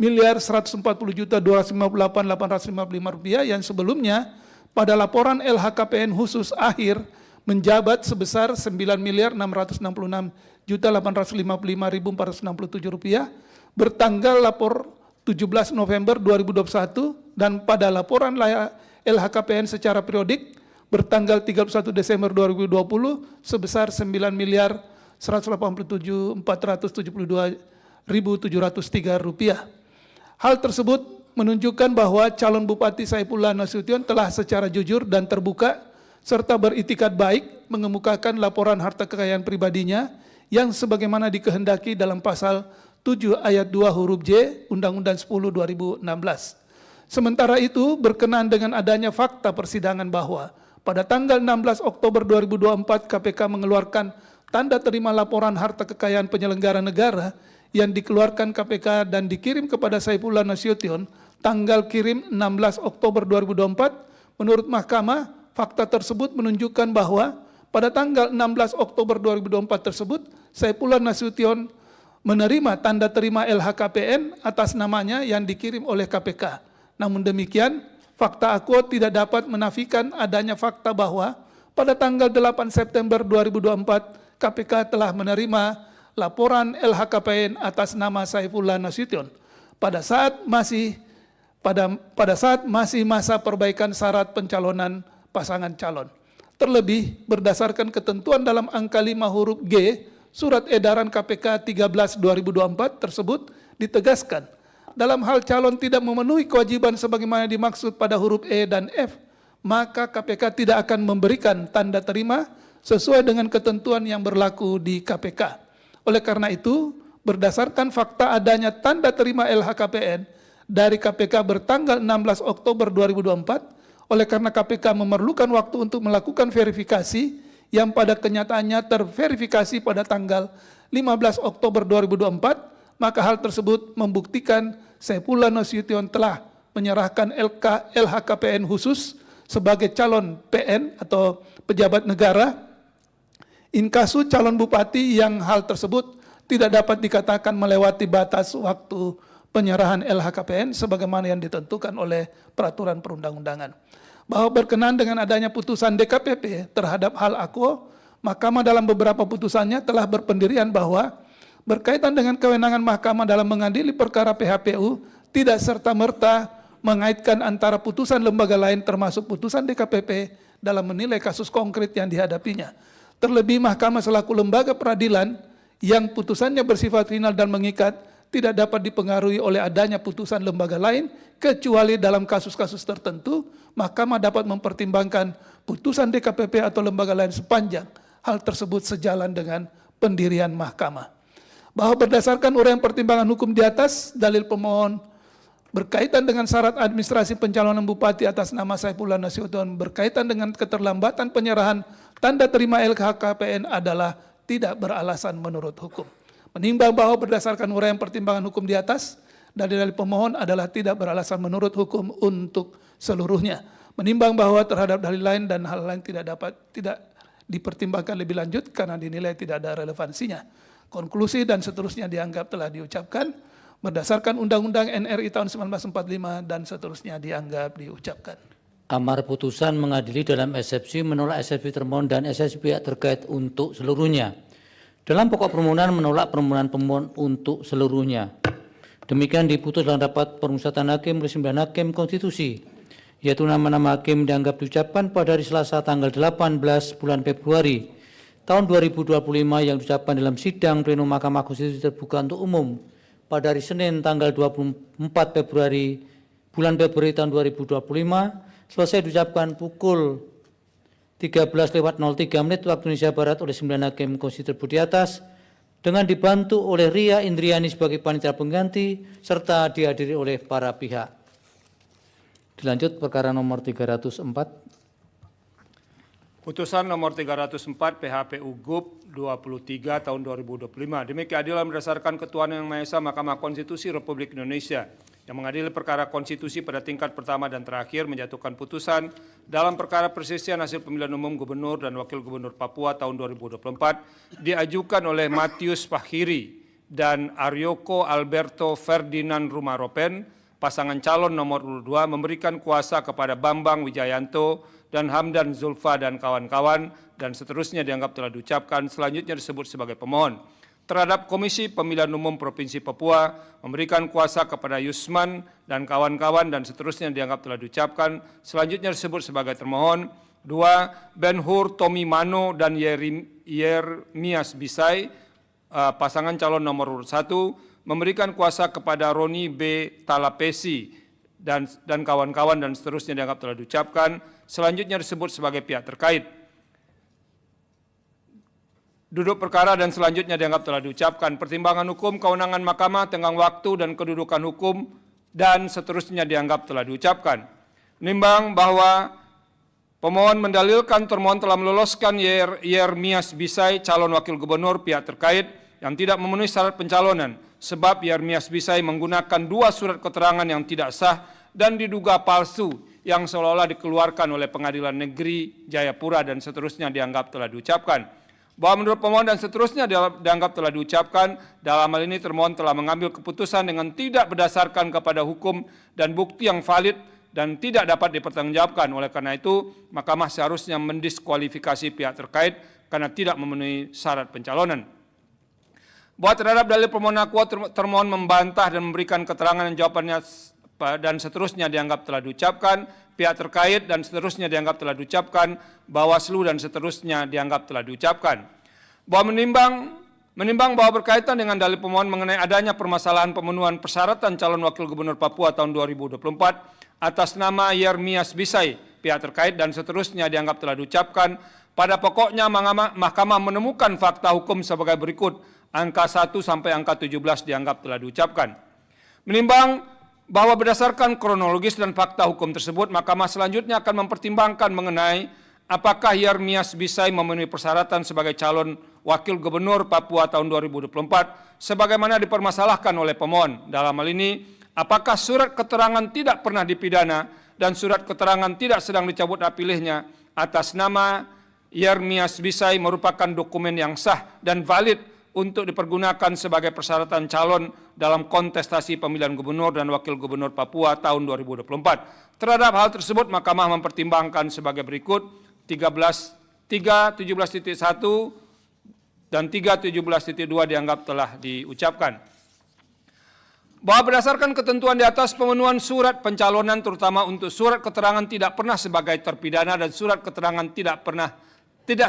20.140.258.855 rupiah yang sebelumnya pada laporan LHKPN khusus akhir menjabat sebesar 9.666.855.467 rupiah bertanggal lapor 17 November 2021 dan pada laporan LHKPN secara periodik bertanggal 31 Desember 2020 sebesar 9.187.472.703 rupiah. Hal tersebut menunjukkan bahwa calon Bupati Saifullah Nasution telah secara jujur dan terbuka serta beritikat baik mengemukakan laporan harta kekayaan pribadinya yang sebagaimana dikehendaki dalam pasal 7 ayat 2 huruf J Undang-Undang 10 2016. Sementara itu berkenaan dengan adanya fakta persidangan bahwa pada tanggal 16 Oktober 2024 KPK mengeluarkan tanda terima laporan harta kekayaan penyelenggara negara yang dikeluarkan KPK dan dikirim kepada Saifullah Nasution tanggal kirim 16 Oktober 2024, menurut Mahkamah, fakta tersebut menunjukkan bahwa pada tanggal 16 Oktober 2024 tersebut, Saifullah Nasution menerima tanda terima LHKPN atas namanya yang dikirim oleh KPK. Namun demikian, fakta akuo tidak dapat menafikan adanya fakta bahwa pada tanggal 8 September 2024, KPK telah menerima laporan LHKPN atas nama Saifullah Nasution pada saat masih masa perbaikan syarat pencalonan pasangan calon. Terlebih berdasarkan ketentuan dalam angka 5 huruf G Surat Edaran KPK 13/2024 tersebut ditegaskan dalam hal calon tidak memenuhi kewajiban sebagaimana dimaksud pada huruf E dan F, maka KPK tidak akan memberikan tanda terima sesuai dengan ketentuan yang berlaku di KPK. Oleh karena itu, berdasarkan fakta adanya tanda terima LHKPN dari KPK bertanggal 16 Oktober 2024, oleh karena KPK memerlukan waktu untuk melakukan verifikasi yang pada kenyataannya terverifikasi pada tanggal 15 Oktober 2024, maka hal tersebut membuktikan Saifullah Nasution telah menyerahkan LHKPN khusus sebagai calon PN atau pejabat negara inkasu calon bupati yang hal tersebut tidak dapat dikatakan melewati batas waktu penyerahan LHKPN sebagaimana yang ditentukan oleh peraturan perundang-undangan. Bahwa berkenaan dengan adanya putusan DKPP terhadap hal akuo, Mahkamah dalam beberapa putusannya telah berpendirian bahwa berkaitan dengan kewenangan Mahkamah dalam mengadili perkara PHPU tidak serta-merta mengaitkan antara putusan lembaga lain termasuk putusan DKPP dalam menilai kasus konkret yang dihadapinya. Terlebih Mahkamah selaku lembaga peradilan yang putusannya bersifat final dan mengikat tidak dapat dipengaruhi oleh adanya putusan lembaga lain kecuali dalam kasus-kasus tertentu, Mahkamah dapat mempertimbangkan putusan DKPP atau lembaga lain sepanjang hal tersebut sejalan dengan pendirian Mahkamah. Bahwa berdasarkan uraian pertimbangan hukum di atas, dalil pemohon berkaitan dengan syarat administrasi pencalonan bupati atas nama Saifullah Nasution berkaitan dengan keterlambatan penyerahan tanda terima LHKPN adalah tidak beralasan menurut hukum. Menimbang bahwa berdasarkan uraian pertimbangan hukum di atas, dalil pemohon adalah tidak beralasan menurut hukum untuk seluruhnya. Menimbang bahwa terhadap dalil lain dan hal lain tidak dipertimbangkan lebih lanjut karena dinilai tidak ada relevansinya. Konklusi dan seterusnya dianggap telah diucapkan berdasarkan Undang-Undang NRI tahun 1945 dan seterusnya dianggap diucapkan. Amar putusan mengadili dalam eksepsi menolak eksepsi termohon dan eksepsi pihak terkait untuk seluruhnya. Dalam pokok permohonan menolak permohonan pemohon untuk seluruhnya. Demikian diputus dalam rapat permusyawaratan hakim oleh 9 hakim konstitusi, yaitu nama-nama hakim dianggap diucapkan pada hari Selasa tanggal 18 bulan Februari tahun 2025 yang diucapkan dalam sidang pleno Mahkamah Konstitusi terbuka untuk umum pada hari Senin tanggal 24 Februari bulan Februari tahun 2025 selesai diucapkan pukul 13:03 waktu Indonesia Barat oleh 9 hakim konstitusi tersebut di atas dengan dibantu oleh Ria Indriani sebagai panitia pengganti serta dihadiri oleh para pihak. Dilanjut perkara nomor 304. Putusan nomor 304 PHPU GUP 23 tahun 2025. Demi keadilan berdasarkan Ketuhanan Yang Maha Esa, Mahkamah Konstitusi Republik Indonesia yang mengadili perkara konstitusi pada tingkat pertama dan terakhir menjatuhkan putusan dalam perkara persisian hasil pemilihan umum gubernur dan wakil gubernur Papua tahun 2024 diajukan oleh Matius Fahiri dan Aryoko Alberto Ferdinand Rumaropen, pasangan calon nomor urut 2, memberikan kuasa kepada Bambang Wijayanto dan Hamdan Zulfa dan kawan-kawan dan seterusnya dianggap telah diucapkan, selanjutnya disebut sebagai pemohon. Terhadap Komisi Pemilihan Umum Provinsi Papua memberikan kuasa kepada Yusman dan kawan-kawan dan seterusnya dianggap telah diucapkan, selanjutnya disebut sebagai termohon. 2. Ben-Hur Tomimano dan Yermias Bisai, pasangan calon nomor urut 1, memberikan kuasa kepada Roni B. Talapesi dan kawan-kawan dan seterusnya dianggap telah diucapkan, selanjutnya disebut sebagai pihak terkait. Duduk perkara dan selanjutnya dianggap telah diucapkan. Pertimbangan hukum, kewenangan mahkamah, tenggang waktu dan kedudukan hukum dan seterusnya dianggap telah diucapkan. Menimbang bahwa pemohon mendalilkan termohon telah meloloskan Yermias Bisai, calon wakil gubernur pihak terkait yang tidak memenuhi syarat pencalonan, sebab Yermias Bisai menggunakan 2 surat keterangan yang tidak sah dan diduga palsu yang seolah-olah dikeluarkan oleh Pengadilan Negeri Jayapura dan seterusnya dianggap telah diucapkan. Bahwa menurut pemohon dan seterusnya dianggap telah diucapkan, dalam hal ini termohon telah mengambil keputusan dengan tidak berdasarkan kepada hukum dan bukti yang valid dan tidak dapat dipertanggungjawabkan. Oleh karena itu, Mahkamah seharusnya mendiskualifikasi pihak terkait karena tidak memenuhi syarat pencalonan. Bahwa terhadap dalil permohonan akuo termohon membantah dan memberikan keterangan dan jawabannya dan seterusnya dianggap telah diucapkan, pihak terkait dan seterusnya dianggap telah diucapkan, Bawaslu dan seterusnya dianggap telah diucapkan. Bahwa menimbang bahwa berkaitan dengan dalil pemohon mengenai adanya permasalahan pemenuhan persyaratan calon wakil gubernur Papua tahun 2024 atas nama Yermias Bisai, pihak terkait dan seterusnya dianggap telah diucapkan, pada pokoknya Mahkamah menemukan fakta hukum sebagai berikut, angka 1 sampai angka 17 dianggap telah diucapkan. Menimbang bahwa berdasarkan kronologis dan fakta hukum tersebut, Mahkamah selanjutnya akan mempertimbangkan mengenai apakah Yermias Bisai memenuhi persyaratan sebagai calon wakil gubernur Papua tahun 2024 sebagaimana dipermasalahkan oleh pemohon. Dalam hal ini, apakah surat keterangan tidak pernah dipidana dan surat keterangan tidak sedang dicabut hak pilihnya atas nama Yermias Bisai merupakan dokumen yang sah dan valid untuk dipergunakan sebagai persyaratan calon dalam kontestasi pemilihan gubernur dan wakil gubernur Papua tahun 2024. Terhadap hal tersebut, Mahkamah mempertimbangkan sebagai berikut: 3.17.1 dan 3.17.2 dianggap telah diucapkan. Bahwa berdasarkan ketentuan di atas, pemenuhan surat pencalonan terutama untuk surat keterangan tidak pernah sebagai terpidana dan surat keterangan tidak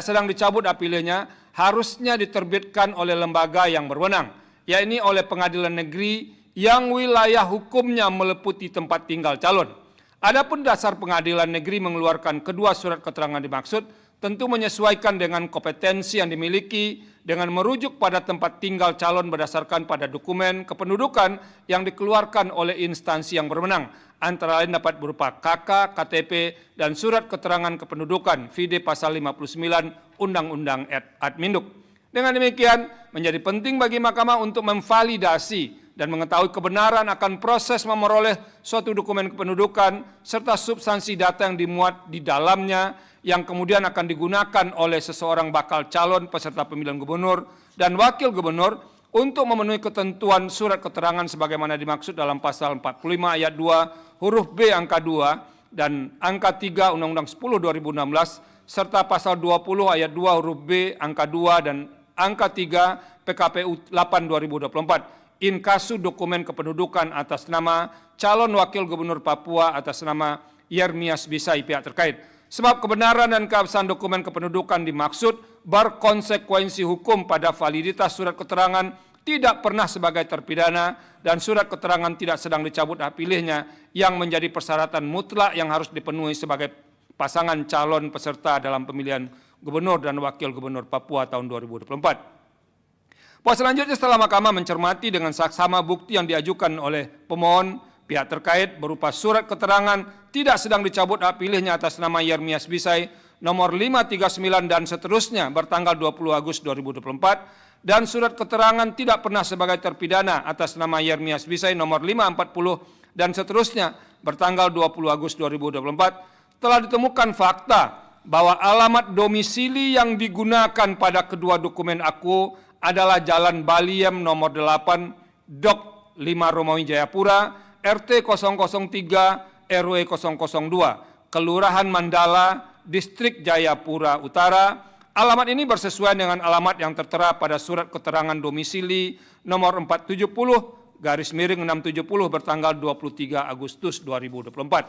sedang dicabut hak pilihnya harusnya diterbitkan oleh lembaga yang berwenang, yakni oleh Pengadilan Negeri yang wilayah hukumnya meliputi tempat tinggal calon. Adapun dasar Pengadilan Negeri mengeluarkan kedua surat keterangan dimaksud tentu menyesuaikan dengan kompetensi yang dimiliki dengan merujuk pada tempat tinggal calon berdasarkan pada dokumen kependudukan yang dikeluarkan oleh instansi yang berwenang, antara lain dapat berupa KK, KTP, dan surat keterangan kependudukan (VID pasal 59 Undang-Undang Adminduk. Dengan demikian, menjadi penting bagi Mahkamah untuk memvalidasi dan mengetahui kebenaran akan proses memperoleh suatu dokumen kependudukan serta substansi data yang dimuat di dalamnya yang kemudian akan digunakan oleh seseorang bakal calon peserta pemilihan gubernur dan wakil gubernur untuk memenuhi ketentuan surat keterangan sebagaimana dimaksud dalam pasal 45 ayat 2 huruf B angka 2 dan angka 3 Undang-Undang 10 2016 serta pasal 20 ayat 2 huruf B angka 2 dan angka 3 PKPU 8 2024 inkasu dokumen kependudukan atas nama calon wakil gubernur Papua atas nama Yermias Bisai pihak terkait. Sebab kebenaran dan keabsahan dokumen kependudukan dimaksud berkonsekuensi hukum pada validitas surat keterangan tidak pernah sebagai terpidana dan surat keterangan tidak sedang dicabut hak pilihnya yang menjadi persyaratan mutlak yang harus dipenuhi sebagai pasangan calon peserta dalam pemilihan gubernur dan wakil gubernur Papua tahun 2024. Bahwa selanjutnya setelah Mahkamah mencermati dengan saksama bukti yang diajukan oleh pemohon pihak terkait berupa surat keterangan tidak sedang dicabut hak pilihnya atas nama Yermias Bisai nomor 539 dan seterusnya bertanggal 20 Agustus 2024 dan surat keterangan tidak pernah sebagai terpidana atas nama Yermias Bisai nomor 540 dan seterusnya bertanggal 20 Agustus 2024 telah ditemukan fakta bahwa alamat domisili yang digunakan pada kedua dokumen aku adalah Jalan Baliem nomor 8 Dok 5 Romawi Jayapura RT 003 RW 002 Kelurahan Mandala Distrik Jayapura Utara. Alamat ini bersesuaian dengan alamat yang tertera pada surat keterangan domisili nomor 470/670 bertanggal 23 Agustus 2024.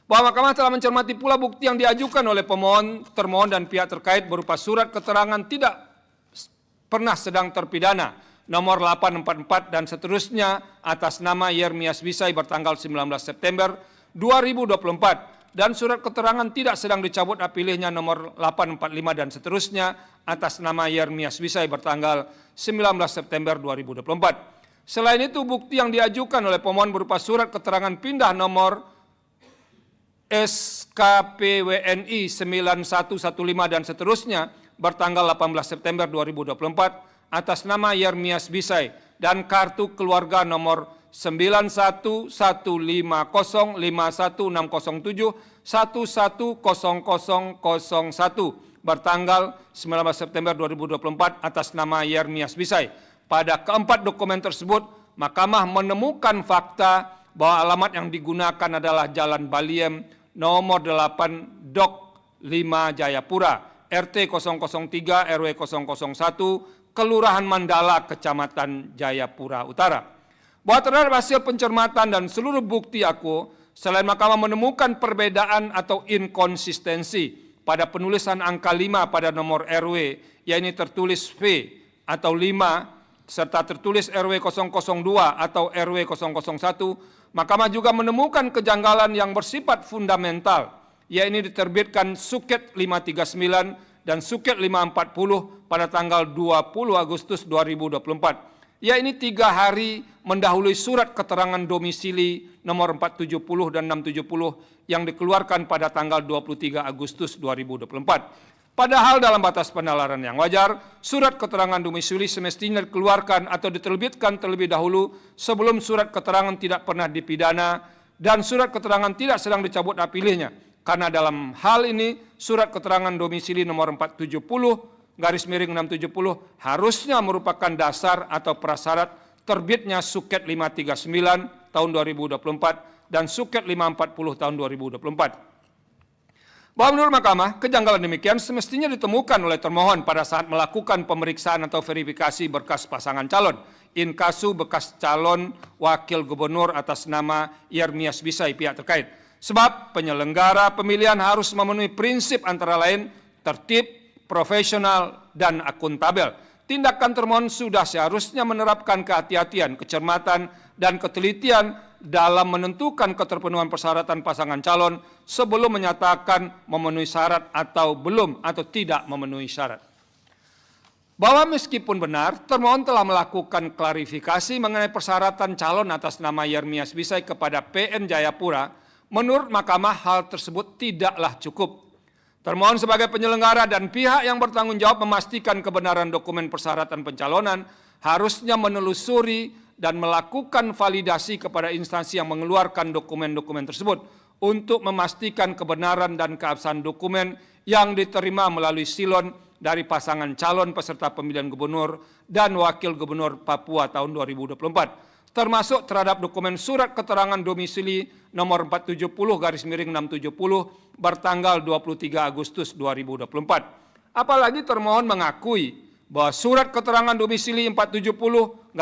Bahwa Mahkamah telah mencermati pula bukti yang diajukan oleh pemohon, termohon dan pihak terkait berupa surat keterangan tidak pernah sedang terpidana nomor 844 dan seterusnya atas nama Yermias Bisai bertanggal 19 September 2024 dan surat keterangan tidak sedang dicabut hak pilihnya nomor 845 dan seterusnya atas nama Yermias Bisai bertanggal 19 September 2024. Selain itu bukti yang diajukan oleh pemohon berupa surat keterangan pindah nomor SKPWNI 9115 dan seterusnya bertanggal 18 September 2024 atas nama Yermias Bisai dan kartu keluarga nomor 91505067110001 bertanggal 19 September 2024 atas nama Yermias Bisai. Pada keempat dokumen tersebut, Mahkamah menemukan fakta bahwa alamat yang digunakan adalah Jalan Baliem nomor 8 Dok 5 Jayapura RT 003 RW 001 Kelurahan Mandala, Kecamatan Jayapura Utara. Bahwa terhadap hasil pencermatan dan seluruh bukti aku, selain Mahkamah menemukan perbedaan atau inkonsistensi pada penulisan angka 5 pada nomor RW, yaitu tertulis V atau 5, serta tertulis RW 002 atau RW 001, Mahkamah juga menemukan kejanggalan yang bersifat fundamental, yaitu diterbitkan Suket 539 dan Suket 540 pada tanggal 20 Agustus 2024. Yaitu 3 hari mendahului surat keterangan domisili nomor 470 dan 670 yang dikeluarkan pada tanggal 23 Agustus 2024. Padahal dalam batas penalaran yang wajar, surat keterangan domisili semestinya dikeluarkan atau diterbitkan terlebih dahulu sebelum surat keterangan tidak pernah dipidana dan surat keterangan tidak sedang dicabut hak pilihnya. Karena dalam hal ini surat keterangan domisili nomor 470/670 harusnya merupakan dasar atau prasyarat terbitnya Suket 539 tahun 2024 dan Suket 540 tahun 2024. Bahwa menurut Mahkamah, kejanggalan demikian semestinya ditemukan oleh termohon pada saat melakukan pemeriksaan atau verifikasi berkas pasangan calon, inkasu bekas calon wakil gubernur atas nama Yermias Bisai pihak terkait. Sebab penyelenggara pemilihan harus memenuhi prinsip antara lain tertib, profesional, dan akuntabel. Tindakan termohon sudah seharusnya menerapkan kehati-hatian, kecermatan, dan ketelitian dalam menentukan keterpenuhan persyaratan pasangan calon sebelum menyatakan memenuhi syarat atau belum atau tidak memenuhi syarat. Bahwa meskipun benar, termohon telah melakukan klarifikasi mengenai persyaratan calon atas nama Yermias Bisai kepada PN Jayapura, menurut Mahkamah hal tersebut tidaklah cukup. Termohon sebagai penyelenggara dan pihak yang bertanggung jawab memastikan kebenaran dokumen persyaratan pencalonan harusnya menelusuri dan melakukan validasi kepada instansi yang mengeluarkan dokumen-dokumen tersebut untuk memastikan kebenaran dan keabsahan dokumen yang diterima melalui silon dari pasangan calon peserta pemilihan gubernur dan wakil gubernur Papua tahun 2024, termasuk terhadap dokumen surat keterangan domisili nomor 470/670 bertanggal 23 Agustus 2024. Apalagi termohon mengakui bahwa surat keterangan domisili 470/670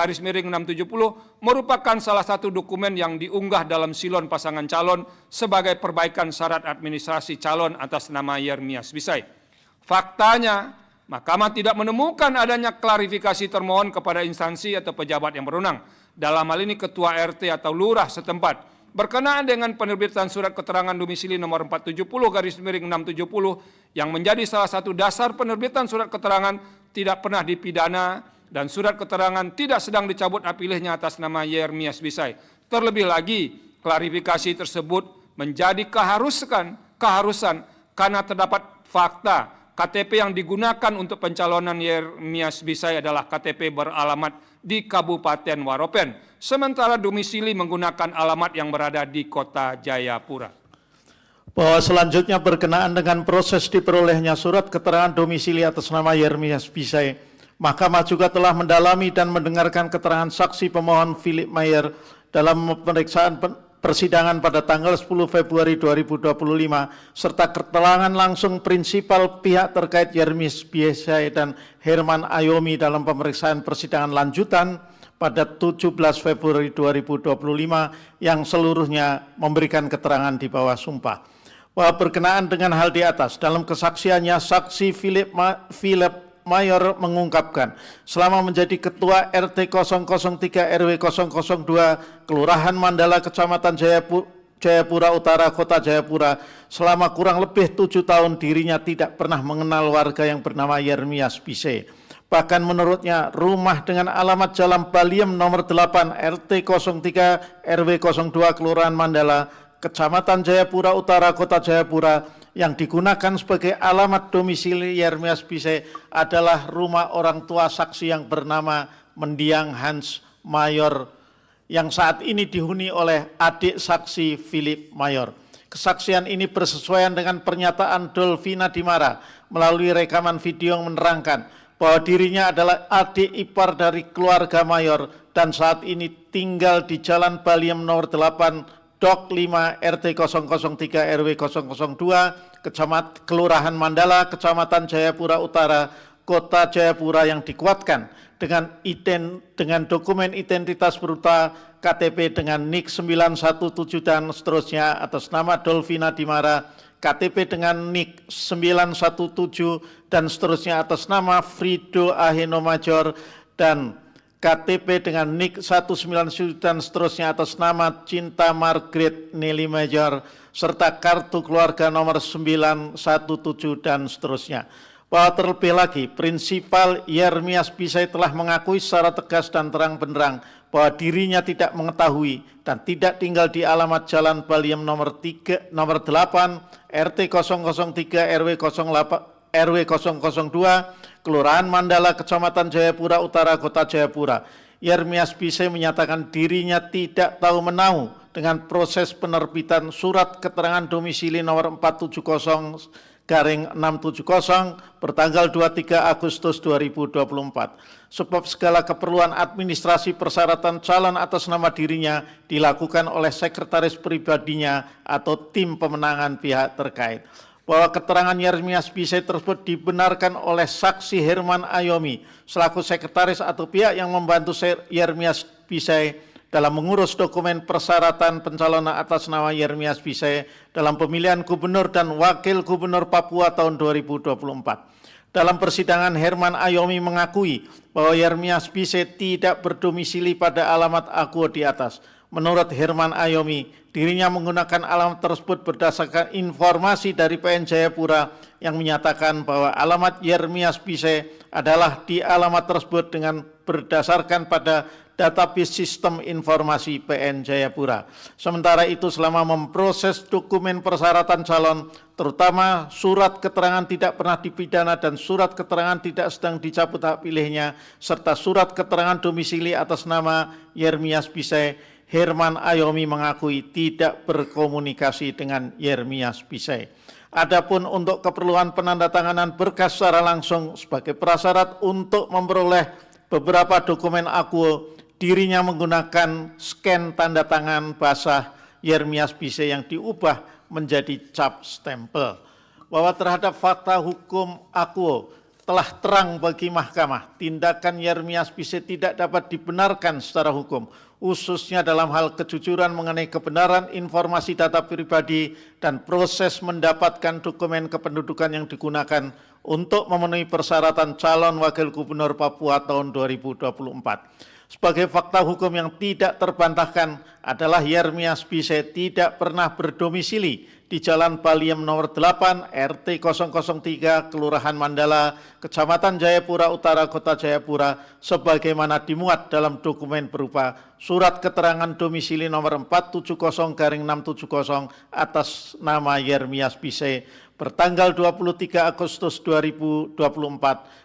merupakan salah satu dokumen yang diunggah dalam silon pasangan calon sebagai perbaikan syarat administrasi calon atas nama Yermias Bisai. Faktanya, Mahkamah tidak menemukan adanya klarifikasi termohon kepada instansi atau pejabat yang berwenang, dalam hal ini Ketua RT atau Lurah setempat, berkenaan dengan penerbitan surat keterangan domisili nomor 470/670 yang menjadi salah satu dasar penerbitan surat keterangan tidak pernah dipidana dan surat keterangan tidak sedang dicabut hak pilihnya atas nama Yermias Bisai. Terlebih lagi, klarifikasi tersebut menjadi keharusan karena terdapat fakta KTP yang digunakan untuk pencalonan Yermias Bisai adalah KTP beralamat di Kabupaten Waropen, sementara domisili menggunakan alamat yang berada di Kota Jayapura. Bahwa selanjutnya berkenaan dengan proses diperolehnya surat keterangan domisili atas nama Yermias Bisai, Mahkamah juga telah mendalami dan mendengarkan keterangan saksi pemohon Philip Mayer dalam pemeriksaan persidangan pada tanggal 10 Februari 2025 serta keterangan langsung prinsipal pihak terkait Yermias Bisai dan Herman Ayomi dalam pemeriksaan persidangan lanjutan pada 17 Februari 2025 yang seluruhnya memberikan keterangan di bawah sumpah. Bahwa berkenaan dengan hal di atas, dalam kesaksiannya saksi Philip Mayer mengungkapkan, selama menjadi Ketua RT 003 RW 002 Kelurahan Mandala Kecamatan Jayapura Utara Kota Jayapura, selama kurang lebih 7 tahun dirinya tidak pernah mengenal warga yang bernama Yermias Bisai. Bahkan menurutnya rumah dengan alamat Jalan Baliem nomor 8 RT 03 RW 02 Kelurahan Mandala Kecamatan Jayapura Utara Kota Jayapura yang digunakan sebagai alamat domisili Yermias Bisai adalah rumah orang tua saksi yang bernama Mendiang Hans Mayor yang saat ini dihuni oleh adik saksi Philip Mayor. Kesaksian ini bersesuaian dengan pernyataan Dolvina Dimara melalui rekaman video yang menerangkan bahwa dirinya adalah adik ipar dari keluarga Mayor dan saat ini tinggal di Jalan Baliem nomor 8 Dok 5 RT 003 RW 002 Kelurahan Mandala Kecamatan Jayapura Utara Kota Jayapura yang dikuatkan dengan dokumen identitas berupa KTP dengan NIK 917 dan seterusnya atas nama Dolvina Dimara, KTP dengan NIK 917 dan seterusnya atas nama Frido Aheno Major, dan KTP dengan NIK 197 dan seterusnya atas nama Cinta Margaret Nelly Major, serta kartu keluarga nomor 917 dan seterusnya. Bahwa terlebih lagi, prinsipal Yermias Bisai telah mengakui secara tegas dan terang-benderang bahwa dirinya tidak mengetahui dan tidak tinggal di alamat Jalan Baliem nomor 8 RT 003 RW 002 Kelurahan Mandala Kecamatan Jayapura Utara Kota Jayapura. Yermias Bisai menyatakan dirinya tidak tahu menahu dengan proses penerbitan surat keterangan domisili nomor 470/670 bertanggal 23 Agustus 2024. Sebab segala keperluan administrasi persyaratan calon atas nama dirinya dilakukan oleh sekretaris pribadinya atau tim pemenangan pihak terkait. Bahwa keterangan Yermias Bisai tersebut dibenarkan oleh saksi Herman Ayomi selaku sekretaris atau pihak yang membantu Yermias Bisai dalam mengurus dokumen persyaratan pencalonan atas nama Yermias Bisai dalam pemilihan gubernur dan wakil gubernur Papua tahun 2024. Dalam persidangan, Herman Ayomi mengakui bahwa Yermias Bisai tidak berdomisili pada alamat akuo di atas. Menurut Herman Ayomi, dirinya menggunakan alamat tersebut berdasarkan informasi dari PN Jayapura yang menyatakan bahwa alamat Yermias Bisai adalah di alamat tersebut dengan berdasarkan pada database sistem informasi PN Jayapura. Sementara itu selama memproses dokumen persyaratan calon, terutama surat keterangan tidak pernah dipidana dan surat keterangan tidak sedang dicabut hak pilihnya, serta surat keterangan domisili atas nama Yermias Bisai, Herman Ayomi mengakui tidak berkomunikasi dengan Yermias Pisey. Adapun untuk keperluan penandatanganan berkas secara langsung sebagai prasyarat untuk memperoleh beberapa dokumen akuo, dirinya menggunakan scan tanda tangan basah Yermias Pisey yang diubah menjadi cap stempel. Bahwa terhadap fakta hukum akuo telah terang bagi mahkamah, tindakan Yermias Pisey tidak dapat dibenarkan secara hukum, khususnya dalam hal kejujuran mengenai kebenaran informasi data pribadi dan proses mendapatkan dokumen kependudukan yang digunakan untuk memenuhi persyaratan calon wakil gubernur Papua tahun 2024. Sebagai fakta hukum yang tidak terbantahkan adalah Yermias Pisey tidak pernah berdomisili di Jalan Baliem nomor 8 RT 003 Kelurahan Mandala, Kecamatan Jayapura Utara, Kota Jayapura sebagaimana dimuat dalam dokumen berupa surat keterangan domisili nomor 470/670 atas nama Yermias Pisey bertanggal 23 Agustus 2024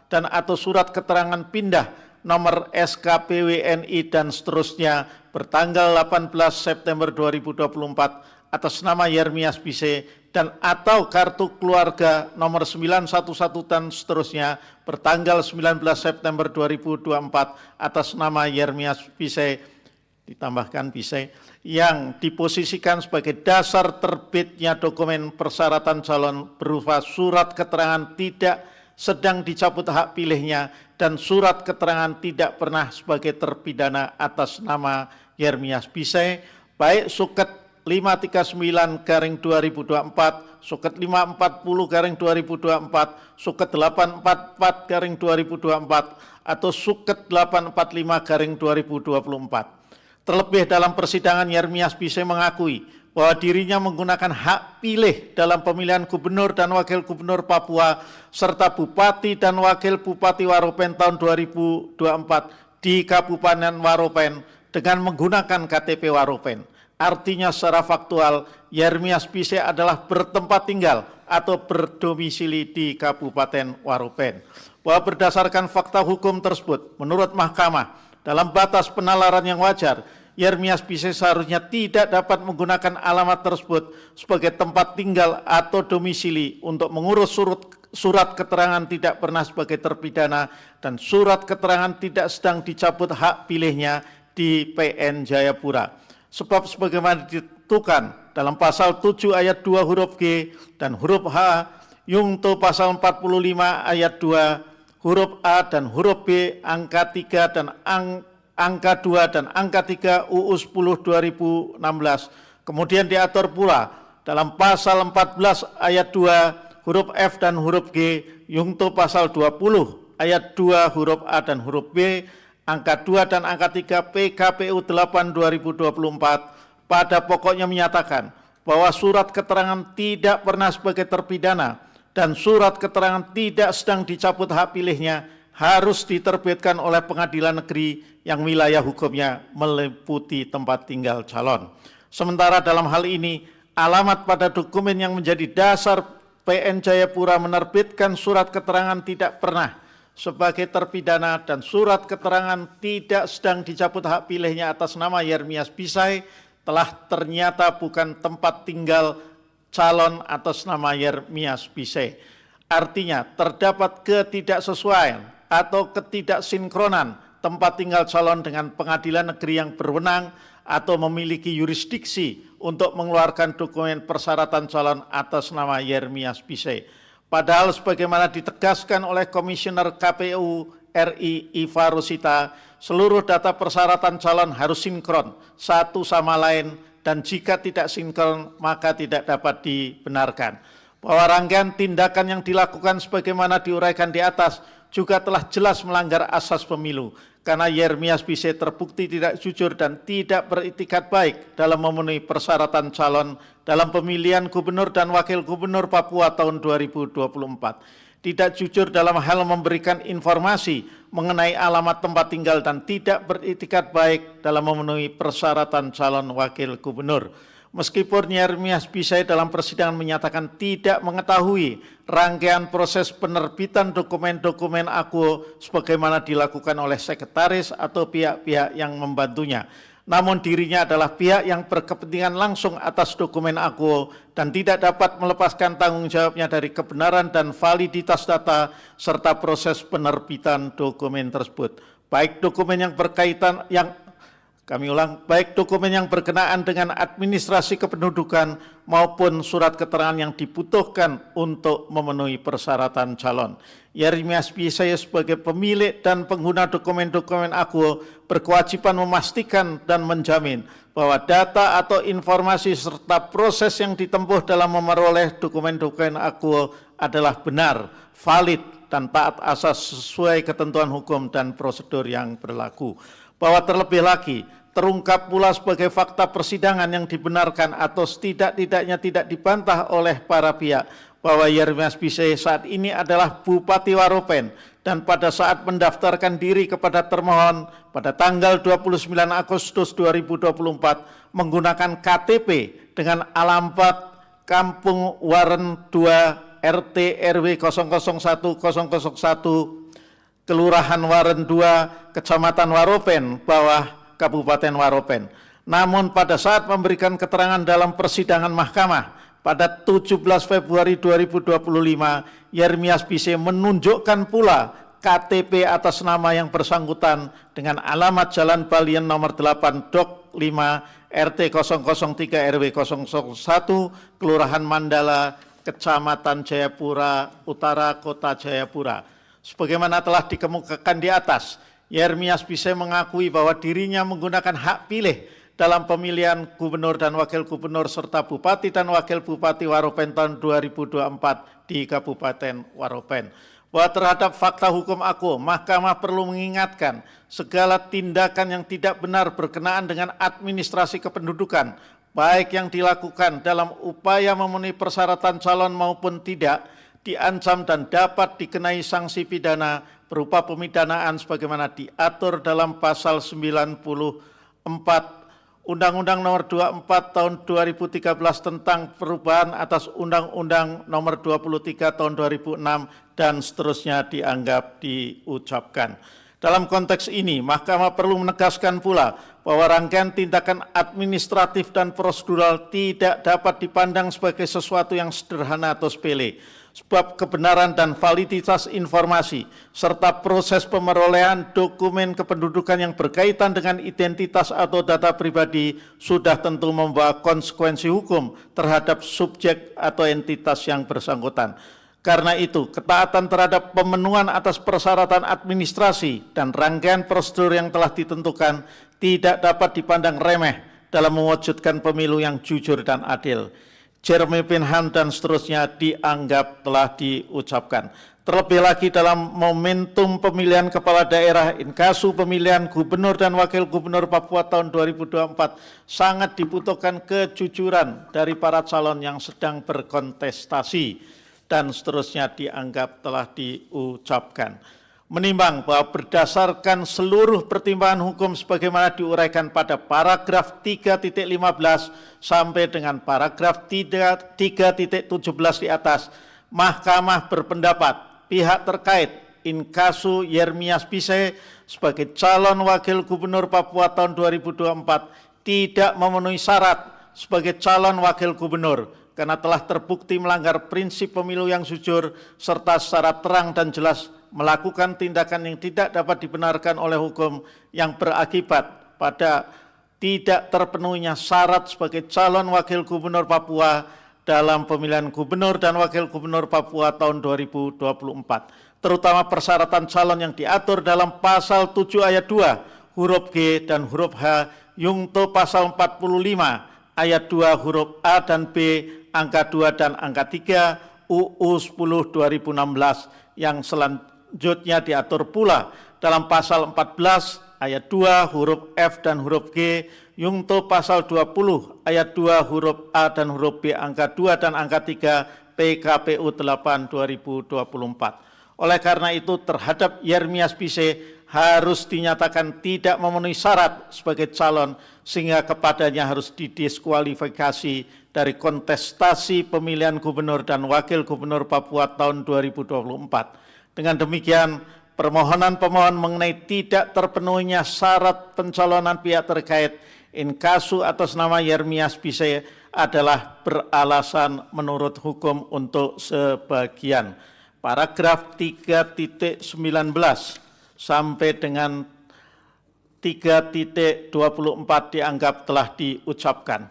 dan atau surat keterangan pindah nomor SKPWNI dan seterusnya bertanggal 18 September 2024 atas nama Yermias Pisey dan atau kartu keluarga nomor 911 dan seterusnya bertanggal 19 September 2024 atas nama Yermias Pisey ditambahkan Pisey yang diposisikan sebagai dasar terbitnya dokumen persyaratan calon berupa surat keterangan tidak sedang dicabut hak pilihnya dan surat keterangan tidak pernah sebagai terpidana atas nama Yermias Pisey, baik suket 539/2024, suket 540/2024, suket 844/2024, atau suket 845/2024. Terlebih dalam persidangan Yermias Pisey mengakui bahwa dirinya menggunakan hak pilih dalam pemilihan gubernur dan wakil gubernur Papua serta bupati dan wakil bupati Waropen tahun 2024 di Kabupaten Waropen dengan menggunakan KTP Waropen. Artinya secara faktual Yermias Pisey adalah bertempat tinggal atau berdomisili di Kabupaten Waropen. Bahwa berdasarkan fakta hukum tersebut menurut mahkamah dalam batas penalaran yang wajar, Yermias Pisey seharusnya tidak dapat menggunakan alamat tersebut sebagai tempat tinggal atau domisili untuk mengurus surat keterangan tidak pernah sebagai terpidana dan surat keterangan tidak sedang dicabut hak pilihnya di PN Jayapura. Sebab sebagaimana ditentukan dalam pasal 7 ayat 2 huruf G dan huruf H, Yungto pasal 45 ayat 2, huruf A dan huruf B, angka 3 dan angka 2 dan angka 3 UU 10 2016. Kemudian diatur pula dalam pasal 14 ayat 2 huruf F dan huruf G, Yungto pasal 20 ayat 2 huruf A dan huruf B, angka 2 dan angka 3 PKPU 8 2024 pada pokoknya menyatakan bahwa surat keterangan tidak pernah sebagai terpidana dan surat keterangan tidak sedang dicabut hak pilihnya harus diterbitkan oleh pengadilan negeri yang wilayah hukumnya meliputi tempat tinggal calon. Sementara dalam hal ini, alamat pada dokumen yang menjadi dasar PN Jayapura menerbitkan surat keterangan tidak pernah sebagai terpidana dan surat keterangan tidak sedang dicabut hak pilihnya atas nama Yermias Pisey telah ternyata bukan tempat tinggal calon atas nama Yermias Pisey. Artinya terdapat ketidaksesuaian atau ketidaksinkronan tempat tinggal calon dengan pengadilan negeri yang berwenang atau memiliki yurisdiksi untuk mengeluarkan dokumen persyaratan calon atas nama Yermias Pisey. Padahal sebagaimana ditegaskan oleh Komisioner KPU RI Iva Rosita, seluruh data persyaratan calon harus sinkron satu sama lain dan jika tidak sinkron maka tidak dapat dibenarkan. Bahwa rangkaian tindakan yang dilakukan sebagaimana diuraikan di atas juga telah jelas melanggar asas pemilu karena Yermias Pisey terbukti tidak jujur dan tidak beritikat baik dalam memenuhi persyaratan calon dalam pemilihan gubernur dan wakil gubernur Papua tahun 2024. Tidak jujur dalam hal memberikan informasi mengenai alamat tempat tinggal dan tidak beritikat baik dalam memenuhi persyaratan calon wakil gubernur. Meskipun Yermias Pisey dalam persidangan menyatakan tidak mengetahui rangkaian proses penerbitan dokumen-dokumen akuo sebagaimana dilakukan oleh sekretaris atau pihak-pihak yang membantunya. namun dirinya adalah pihak yang berkepentingan langsung atas dokumen akuo dan tidak dapat melepaskan tanggung jawabnya dari kebenaran dan validitas data serta proses penerbitan dokumen tersebut. Baik dokumen yang berkaitan baik dokumen yang berkenaan dengan administrasi kependudukan maupun surat keterangan yang dibutuhkan untuk memenuhi persyaratan calon. Yermias Piscei sebagai pemilik dan pengguna dokumen-dokumen akuo berkewajiban memastikan dan menjamin bahwa data atau informasi serta proses yang ditempuh dalam memperoleh dokumen-dokumen akuo adalah benar, valid, dan taat asas sesuai ketentuan hukum dan prosedur yang berlaku. Bahwa terlebih lagi, terungkap pula sebagai fakta persidangan yang dibenarkan atau setidak-tidaknya tidak dibantah oleh para pihak bahwa Yermias Piscei saat ini adalah Bupati Waropen dan pada saat mendaftarkan diri kepada termohon pada tanggal 29 Agustus 2024 menggunakan KTP dengan alamat Kampung Waren 2 RT RW 001001 Kelurahan Waren 2, Kecamatan Waropen, bawah Kabupaten Waropen. Namun pada saat memberikan keterangan dalam persidangan mahkamah pada 17 Februari 2025, Yermias Piscei menunjukkan pula KTP atas nama yang bersangkutan dengan alamat Jalan Balian nomor 8 Dok 5 RT 003 RW 001 Kelurahan Mandala, Kecamatan Jayapura Utara, Kota Jayapura. Sebagaimana telah dikemukakan di atas, Yermias Piscei mengakui bahwa dirinya menggunakan hak pilih dalam pemilihan gubernur dan wakil gubernur serta bupati dan wakil bupati Waropen tahun 2024 di Kabupaten Waropen. Bahwa terhadap fakta hukum akuo, Mahkamah perlu mengingatkan segala tindakan yang tidak benar berkenaan dengan administrasi kependudukan, baik yang dilakukan dalam upaya memenuhi persyaratan calon maupun tidak, diancam dan dapat dikenai sanksi pidana berupa pemidanaan sebagaimana diatur dalam pasal 94 Undang-Undang Nomor 24 Tahun 2013 tentang perubahan atas Undang-Undang Nomor 23 Tahun 2006 dan seterusnya dianggap diucapkan. Dalam konteks ini, Mahkamah perlu menegaskan pula bahwa rangkaian tindakan administratif dan prosedural tidak dapat dipandang sebagai sesuatu yang sederhana atau sepele. Sebab kebenaran dan validitas informasi serta proses pemerolehan dokumen kependudukan yang berkaitan dengan identitas atau data pribadi sudah tentu membawa konsekuensi hukum terhadap subjek atau entitas yang bersangkutan. Karena itu, ketaatan terhadap pemenuhan atas persyaratan administrasi dan rangkaian prosedur yang telah ditentukan tidak dapat dipandang remeh dalam mewujudkan pemilu yang jujur dan adil. Jeremy Pinhan dan seterusnya dianggap telah diucapkan. Terlebih lagi dalam momentum pemilihan kepala daerah inkasu pemilihan gubernur dan wakil gubernur Papua tahun 2024 sangat dibutuhkan kejujuran dari para calon yang sedang berkontestasi dan seterusnya dianggap telah diucapkan. Menimbang bahwa berdasarkan seluruh pertimbangan hukum sebagaimana diuraikan pada paragraf 3.15 sampai dengan paragraf 3.17 di atas, Mahkamah berpendapat pihak terkait inkasu Yermias Piscei sebagai calon wakil gubernur Papua tahun 2024 tidak memenuhi syarat sebagai calon wakil gubernur karena telah terbukti melanggar prinsip pemilu yang jujur serta secara terang dan jelas melakukan tindakan yang tidak dapat dibenarkan oleh hukum yang berakibat pada tidak terpenuhinya syarat sebagai calon wakil gubernur Papua dalam pemilihan gubernur dan wakil gubernur Papua tahun 2024, terutama persyaratan calon yang diatur dalam pasal 7 ayat 2 huruf G dan huruf H Yungto pasal 45 ayat 2 huruf A dan B angka 2 dan angka 3 UU 10 2016 yang selanjutnya diatur pula dalam pasal 14 ayat 2 huruf F dan huruf G Yungto pasal 20 ayat 2 huruf A dan huruf B angka 2 dan angka 3 PKPU 8 2024. Oleh karena itu terhadap Yermias Piscei harus dinyatakan tidak memenuhi syarat sebagai calon sehingga kepadanya harus didiskualifikasi dari kontestasi pemilihan gubernur dan wakil gubernur Papua tahun 2024. Dengan demikian, permohonan pemohon mengenai tidak terpenuhinya syarat pencalonan pihak terkait in casu atas nama Yermias Bisai adalah beralasan menurut hukum untuk sebagian. Paragraf 3.19 sampai dengan 3.24 dianggap telah diucapkan.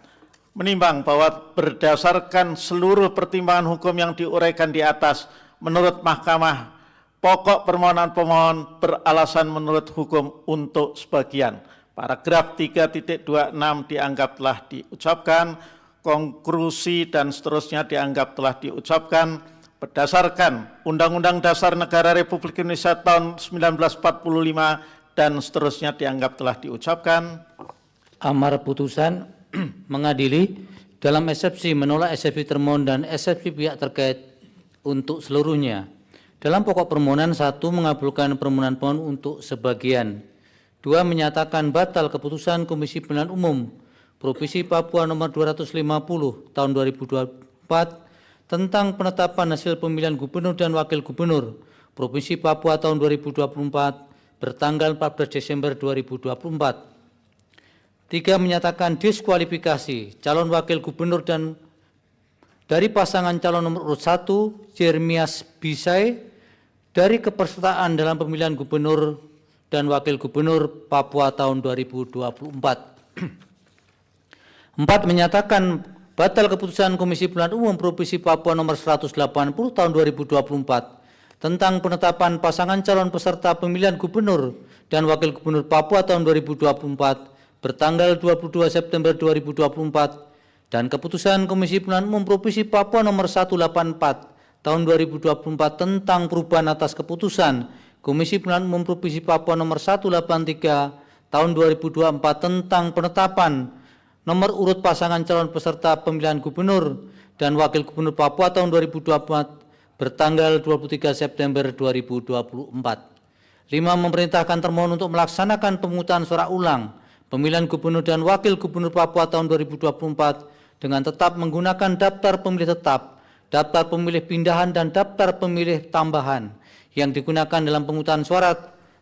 Menimbang bahwa berdasarkan seluruh pertimbangan hukum yang diuraikan di atas, menurut Mahkamah, pokok permohonan pemohon beralasan menurut hukum untuk sebagian. Paragraf 3.26 dianggap telah diucapkan, konklusi dan seterusnya dianggap telah diucapkan berdasarkan Undang-Undang Dasar Negara Republik Indonesia tahun 1945 dan seterusnya dianggap telah diucapkan. Amar putusan mengadili dalam eksepsi menolak eksepsi termohon dan eksepsi pihak terkait untuk seluruhnya. Dalam pokok permohonan 1 mengabulkan permohonan pemohon untuk sebagian. 2 menyatakan batal keputusan Komisi Pemilihan Umum Provinsi Papua nomor 250 tahun 2024 tentang penetapan hasil pemilihan gubernur dan wakil gubernur Provinsi Papua tahun 2024 bertanggal 14 Desember 2024. 3 menyatakan diskualifikasi calon wakil gubernur dan dari pasangan calon nomor urut 1 Yermias Bisai dari kepesertaan dalam pemilihan gubernur dan wakil gubernur Papua tahun 2024. 4 menyatakan batal keputusan Komisi Pemilihan Umum Provinsi Papua nomor 180 tahun 2024 tentang penetapan pasangan calon peserta pemilihan gubernur dan wakil gubernur Papua tahun 2024 bertanggal 22 September 2024 dan keputusan Komisi Pemilihan Umum Provinsi Papua nomor 184 tahun 2024 tentang perubahan atas keputusan Komisi Pemilihan Umum Provinsi Papua nomor 183 tahun 2024 tentang penetapan nomor urut pasangan calon peserta pemilihan gubernur dan wakil gubernur Papua tahun 2024 bertanggal 23 September 2024. 5 memerintahkan termohon untuk melaksanakan pemungutan suara ulang pemilihan gubernur dan wakil gubernur Papua tahun 2024 dengan tetap menggunakan daftar pemilih tetap, daftar pemilih pindahan dan daftar pemilih tambahan yang digunakan dalam pemungutan suara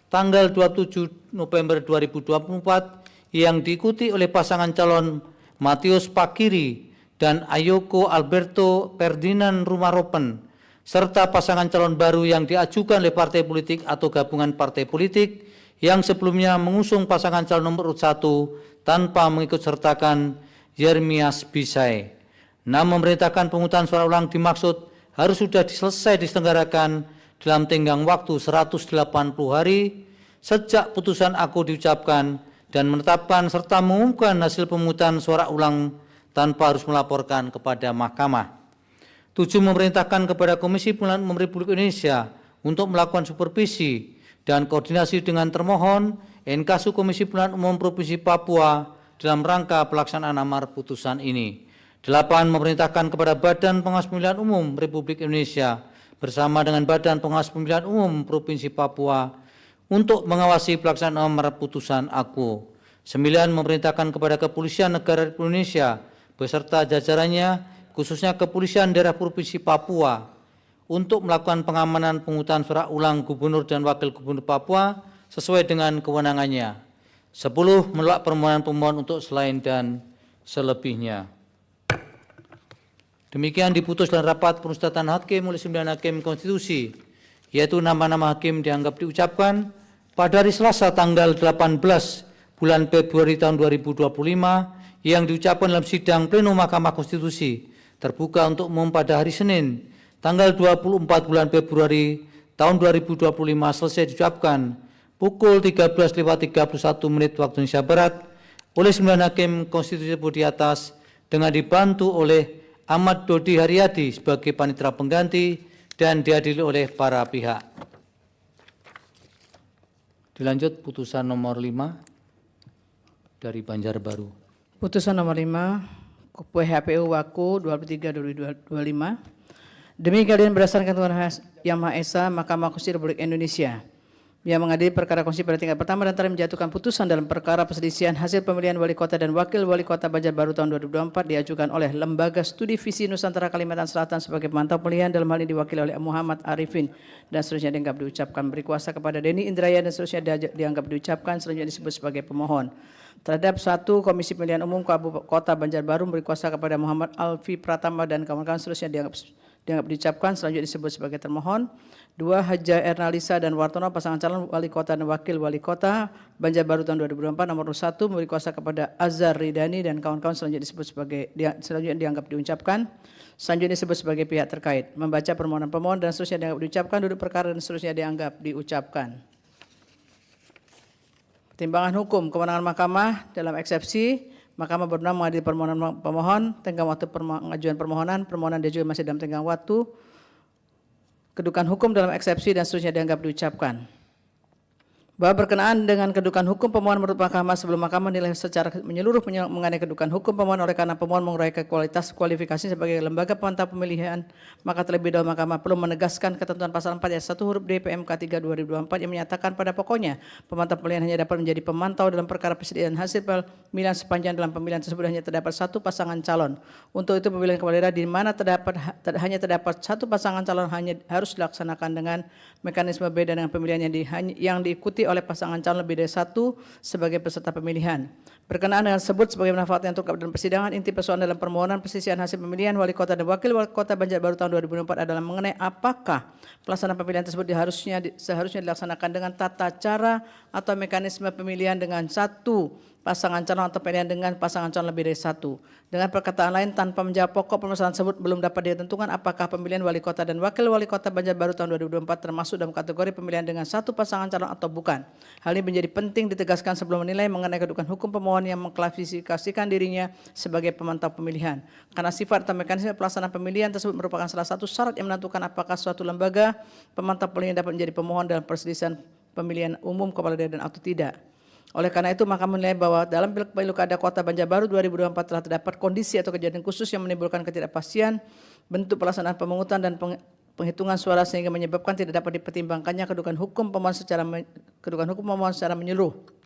tanggal 27 November 2024 yang diikuti oleh pasangan calon Matius Pakiri dan Ayoko Alberto Ferdinand Rumaropen serta pasangan calon baru yang diajukan oleh partai politik atau gabungan partai politik yang sebelumnya mengusung pasangan calon nomor urut 1 tanpa mengikut sertakan Yermias Bisai. 6 memerintahkan pemungutan suara ulang dimaksud harus sudah selesai diselenggarakan dalam tenggang waktu 180 hari sejak putusan aku diucapkan dan menetapkan serta mengumumkan hasil pemungutan suara ulang tanpa harus melaporkan kepada Mahkamah. 7 memerintahkan kepada Komisi Pemilihan Umum Republik Indonesia untuk melakukan supervisi dan koordinasi dengan termohon inkasu Komisi Pemilihan Umum Provinsi Papua dalam rangka pelaksanaan amar putusan ini. 8 memerintahkan kepada Badan Pengawas Pemilihan Umum Republik Indonesia bersama dengan Badan Pengawas Pemilihan Umum Provinsi Papua untuk mengawasi pelaksanaan amar putusan aku. 9 memerintahkan kepada Kepolisian Negara Republik Indonesia beserta jajarannya khususnya Kepolisian Daerah Provinsi Papua untuk melakukan pengamanan pemungutan suara ulang gubernur dan wakil gubernur Papua sesuai dengan kewenangannya. 10 menolak permohonan pemohon untuk selain dan selebihnya. Demikian diputus dalam rapat permusyawaratan hakim oleh 9 hakim konstitusi, yaitu nama-nama hakim dianggap diucapkan pada hari Selasa tanggal 18 bulan Februari tahun 2025 yang diucapkan dalam sidang pleno Mahkamah Konstitusi terbuka untuk umum pada hari Senin tanggal 24 bulan Februari tahun 2025 selesai diucapkan pukul 13.31 waktu Indonesia Barat oleh 9 hakim konstitusi di atas dengan dibantu oleh Ahmad Dodi Haryadi sebagai panitera pengganti dan dihadiri oleh para pihak. Dilanjut putusan nomor 5 dari Banjarbaru. Putusan nomor 5 PHPU Waku 23/2025. Demi keadilan berdasarkan ketentuan Yang Maha Esa, Mahkamah Konstitusi Republik Indonesia yang mengadili perkara konstitusi pada tingkat pertama dan terakhir menjatuhkan putusan dalam perkara perselisihan hasil pemilihan wali kota dan wakil wali kota Banjarbaru tahun 2024 diajukan oleh Lembaga Studi Visi Nusantara Kalimantan Selatan sebagai pemantau pemilihan, dalam hal ini diwakili oleh Muhammad Arifin dan seterusnya dianggap diucapkan. Beri kuasa kepada Denny Indraya dan seterusnya dianggap diucapkan, selanjutnya disebut sebagai pemohon. Terhadap 1, Komisi Pemilihan Umum Kota Banjarbaru beri kuasa kepada Muhammad Alfi Pratama dan kawan-kawan, seterusnya dianggap diucapkan, selanjutnya disebut sebagai termohon. 2, Haja Ernalisa dan Wartono pasangan calon wali kota dan wakil wali kota Banjarbaru tahun 2024 nomor 1 memberi kuasa kepada Azhar Ridani dan kawan-kawan, selanjutnya disebut sebagai dianggap diucapkan, selanjutnya disebut sebagai pihak terkait. Membaca permohonan pemohon dan seterusnya dianggap diucapkan, duduk perkara dan seterusnya dianggap diucapkan. Pertimbangan hukum kewenangan mahkamah dalam eksepsi, mahkamah berwenang mengadili permohonan pemohon, tenggang waktu pengajuan permohonan diajukan masih dalam tenggang waktu. Kedudukan hukum dalam eksepsi dan seterusnya dianggap diucapkan. Bahwa berkenaan dengan kedudukan hukum pemohon menurut mahkamah sebelum mahkamah menilai secara menyeluruh mengenai kedudukan hukum pemohon oleh karena pemohon menguraikan kualifikasi sebagai lembaga pemantau pemilihan, maka terlebih dahulu mahkamah perlu menegaskan ketentuan pasal 4 ayat 1 huruf D PMK 3 2024 yang menyatakan pada pokoknya pemantau pemilihan hanya dapat menjadi pemantau dalam perkara persediaan hasil pemilihan sepanjang dalam pemilihan tersebut hanya terdapat 1 pasangan calon. Untuk itu pemilihan kepala daerah di mana hanya terdapat 1 pasangan calon hanya harus dilaksanakan dengan mekanisme beda dengan pemilihan yang diikuti oleh pasangan calon lebih dari 1 sebagai peserta pemilihan. Berkenaan dengan tersebut sebagaimana fakta yang terungkap dalam persidangan, inti persoalan dalam permohonan perselisihan hasil pemilihan wali kota dan wakil wali kota Banjarbaru tahun 2024 adalah mengenai apakah pelaksanaan pemilihan tersebut seharusnya dilaksanakan dengan tata cara atau mekanisme pemilihan dengan 1 pasangan calon atau pemilihan dengan pasangan calon lebih dari 1. Dengan perkataan lain, tanpa menjawab pokok permasalahan tersebut belum dapat ditentukan apakah pemilihan wali kota dan wakil wali kota Banjarbaru tahun 2024 termasuk dalam kategori pemilihan dengan 1 pasangan calon atau bukan. Hal ini menjadi penting ditegaskan sebelum menilai mengenai kedudukan hukum pemohon yang mengklasifikasikan dirinya sebagai pemantau pemilihan. Karena sifat atau mekanisme pelaksanaan pemilihan tersebut merupakan salah satu syarat yang menentukan apakah suatu lembaga pemantau pemilihan dapat menjadi pemohon dalam perselisihan pemilihan umum kepala daerah dan atau tidak. Oleh karena itu, mahkamah menilai bahwa dalam Pilkada Kota Banjarbaru 2024 telah terdapat kondisi atau kejadian khusus yang menimbulkan ketidakpastian bentuk pelaksanaan pemungutan dan penghitungan suara sehingga menyebabkan tidak dapat dipertimbangkannya kedudukan hukum pemohon secara menyeluruh.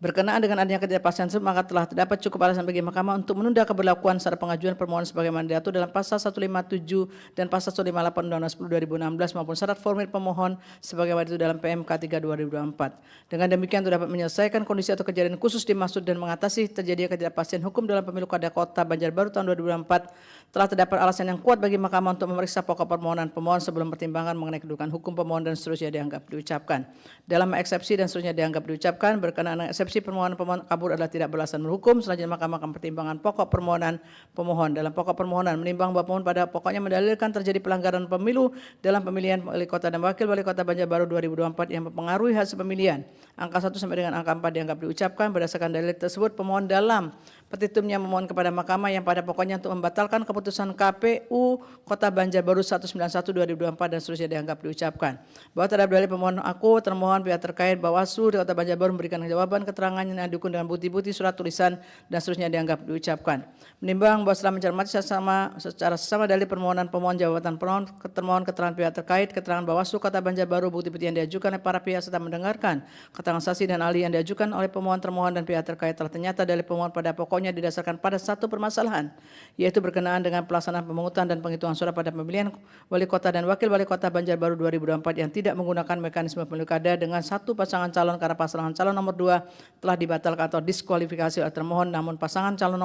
Berkenaan dengan adanya ketidakpastian tersebut, maka telah terdapat cukup alasan bagi mahkamah untuk menunda keberlakuan syarat pengajuan permohonan sebagaimana diatur dalam pasal 157 dan pasal 158 Undang-Undang 10 2016 maupun syarat formil pemohon sebagaimana itu dalam PMK 3 2024. Dengan demikian untuk dapat menyelesaikan kondisi atau kejadian khusus dimaksud dan mengatasi terjadinya ketidakpastian hukum dalam pemilu kada Kota Banjarbaru tahun 2024, telah terdapat alasan yang kuat bagi mahkamah untuk memeriksa pokok permohonan pemohon sebelum pertimbangan mengenai kedudukan hukum pemohon dan seterusnya dianggap diucapkan. Dalam eksepsi dan seterusnya dianggap diucapkan, berkenaan dengan eksepsi permohonan pemohon kabur adalah tidak beralasan berhukum. Selanjutnya mahkamah akan pertimbangan pokok permohonan pemohon. Dalam pokok permohonan menimbang bahwa pemohon pada pokoknya mendalilkan terjadi pelanggaran pemilu dalam pemilihan wali kota dan wakil wali kota Banjarbaru 2024 yang mempengaruhi hasil pemilihan. Angka 1 sampai dengan angka 4 dianggap diucapkan. Berdasarkan dalil tersebut, pemohon dalam petitumnya memohon kepada mahkamah yang pada pokoknya untuk membatalkan keputusan KPU Kota Banjarbaru 191/2024 dan seterusnya dianggap diucapkan. Bahwa terhadap dalil pemohon termohon pihak terkait Bawaslu di Kota Banjarbaru memberikan jawaban keterangan yang didukung dengan bukti-bukti surat tulisan dan seterusnya dianggap diucapkan. Menimbang bahwa setelah mencermati secara sesama dalil permohonan pemohon, jawatan pemohon, termohon, keterangan pihak terkait, keterangan Bawaslu Kota Banjarbaru, bukti-bukti yang diajukan oleh para pihak serta mendengarkan keterangan saksi dan ahli yang diajukan oleh pemohon, termohon dan pihak terkait, telah ternyata dalil pemohon pada pokoknya didasarkan pada satu permasalahan, yaitu berkenaan dengan pelaksanaan pemungutan dan penghitungan suara pada pemilihan wali kota dan wakil wali kota Banjarbaru 2024 yang tidak menggunakan mekanisme pemilu kada dengan 1 pasangan calon karena pasangan calon nomor 2 telah dibatalkan atau diskualifikasi oleh termohon, namun pasangan calon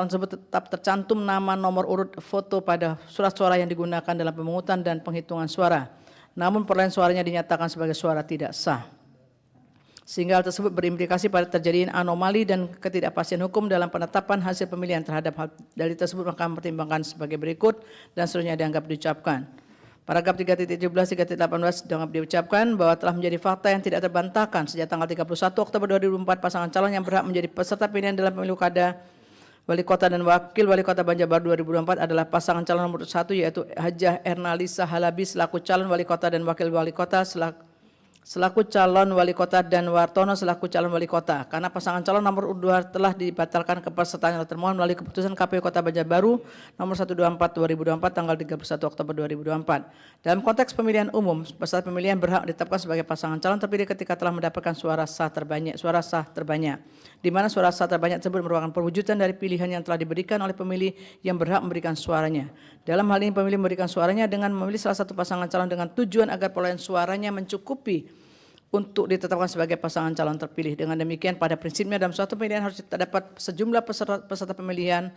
tersebut tetap tercantum nama nomor urut foto pada surat suara yang digunakan dalam pemungutan dan penghitungan suara. Namun perolehan suaranya dinyatakan sebagai suara tidak sah. Sehingga hal tersebut berimplikasi pada terjadinya anomali dan ketidakpastian hukum dalam penetapan hasil pemilihan. Terhadap hal dalil tersebut maka mempertimbangkan sebagai berikut dan seterusnya dianggap diucapkan. Paragraf 3.17, 3.18 dianggap diucapkan bahwa telah menjadi fakta yang tidak terbantahkan sejak tanggal 31 Oktober 2004 pasangan calon yang berhak menjadi peserta pilihan dalam pemilu kada wali kota dan wakil wali kota Banjarbaru 2024 adalah pasangan calon nomor 1 yaitu Hajah Ernalisa Halabi selaku calon wali kota dan wakil wali kota selaku calon wali kota dan Wartono selaku calon wali kota. Karena pasangan calon nomor urut 2 telah dibatalkan kepesertaan oleh termohon melalui keputusan KPU Kota Banjarbaru nomor 124/2024 tanggal 31 Oktober 2024. Dalam konteks pemilihan umum, peserta pemilihan berhak ditetapkan sebagai pasangan calon terpilih ketika telah mendapatkan suara sah terbanyak, di mana suara sah terbanyak tersebut merupakan perwujudan dari pilihan yang telah diberikan oleh pemilih yang berhak memberikan suaranya. Dalam hal ini pemilih memberikan suaranya dengan memilih salah satu pasangan calon dengan tujuan agar perolehan suaranya mencukupi untuk ditetapkan sebagai pasangan calon terpilih. Dengan demikian pada prinsipnya dalam suatu pemilihan harus terdapat sejumlah peserta pemilihan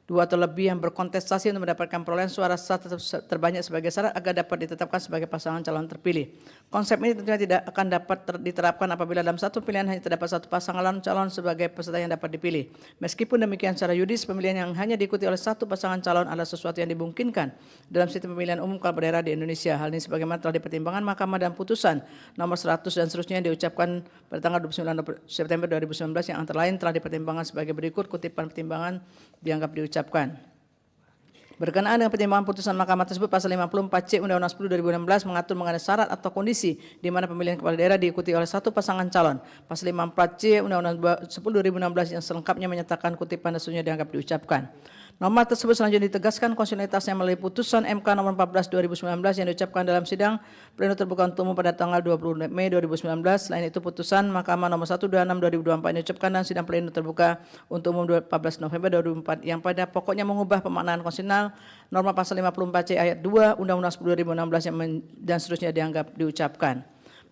2 atau lebih yang berkontestasi untuk mendapatkan perolehan suara sah terbanyak sebagai syarat agar dapat ditetapkan sebagai pasangan calon terpilih. Konsep ini tentunya tidak akan dapat diterapkan apabila dalam satu pilihan hanya terdapat satu pasangan calon sebagai peserta yang dapat dipilih. Meskipun demikian secara yuridis pemilihan yang hanya diikuti oleh satu pasangan calon adalah sesuatu yang dimungkinkan dalam sistem pemilihan umum kepala daerah di Indonesia. Hal ini sebagaimana telah dipertimbangkan Mahkamah dan putusan nomor 100 dan seterusnya yang diucapkan pada tanggal 29 September 2019 yang antara lain telah dipertimbangkan sebagai berikut. Kutipan pertimbangan dianggap diucapkan. Berkenaan dengan pertimbangan putusan Mahkamah tersebut, pasal 54C Undang-Undang 10 2016 mengatur mengenai syarat atau kondisi di mana pemilihan kepala daerah diikuti oleh satu pasangan calon. Pasal 54C Undang-Undang 10 2016 yang selengkapnya menyatakan kutipan tersebut dianggap diucapkan. Norma tersebut selanjutnya ditegaskan konstitusionalitasnya melalui putusan MK nomor 14 2019 yang diucapkan dalam sidang pleno terbuka untuk umum pada tanggal 20 Mei 2019. Selain itu putusan Mahkamah nomor 126 2024 yang diucapkan dalam sidang pleno terbuka untuk umum 14 November 2004 yang pada pokoknya mengubah pemaknaan konstitusional norma pasal 54C ayat 2 Undang-Undang 10 2016 dan seterusnya dianggap diucapkan.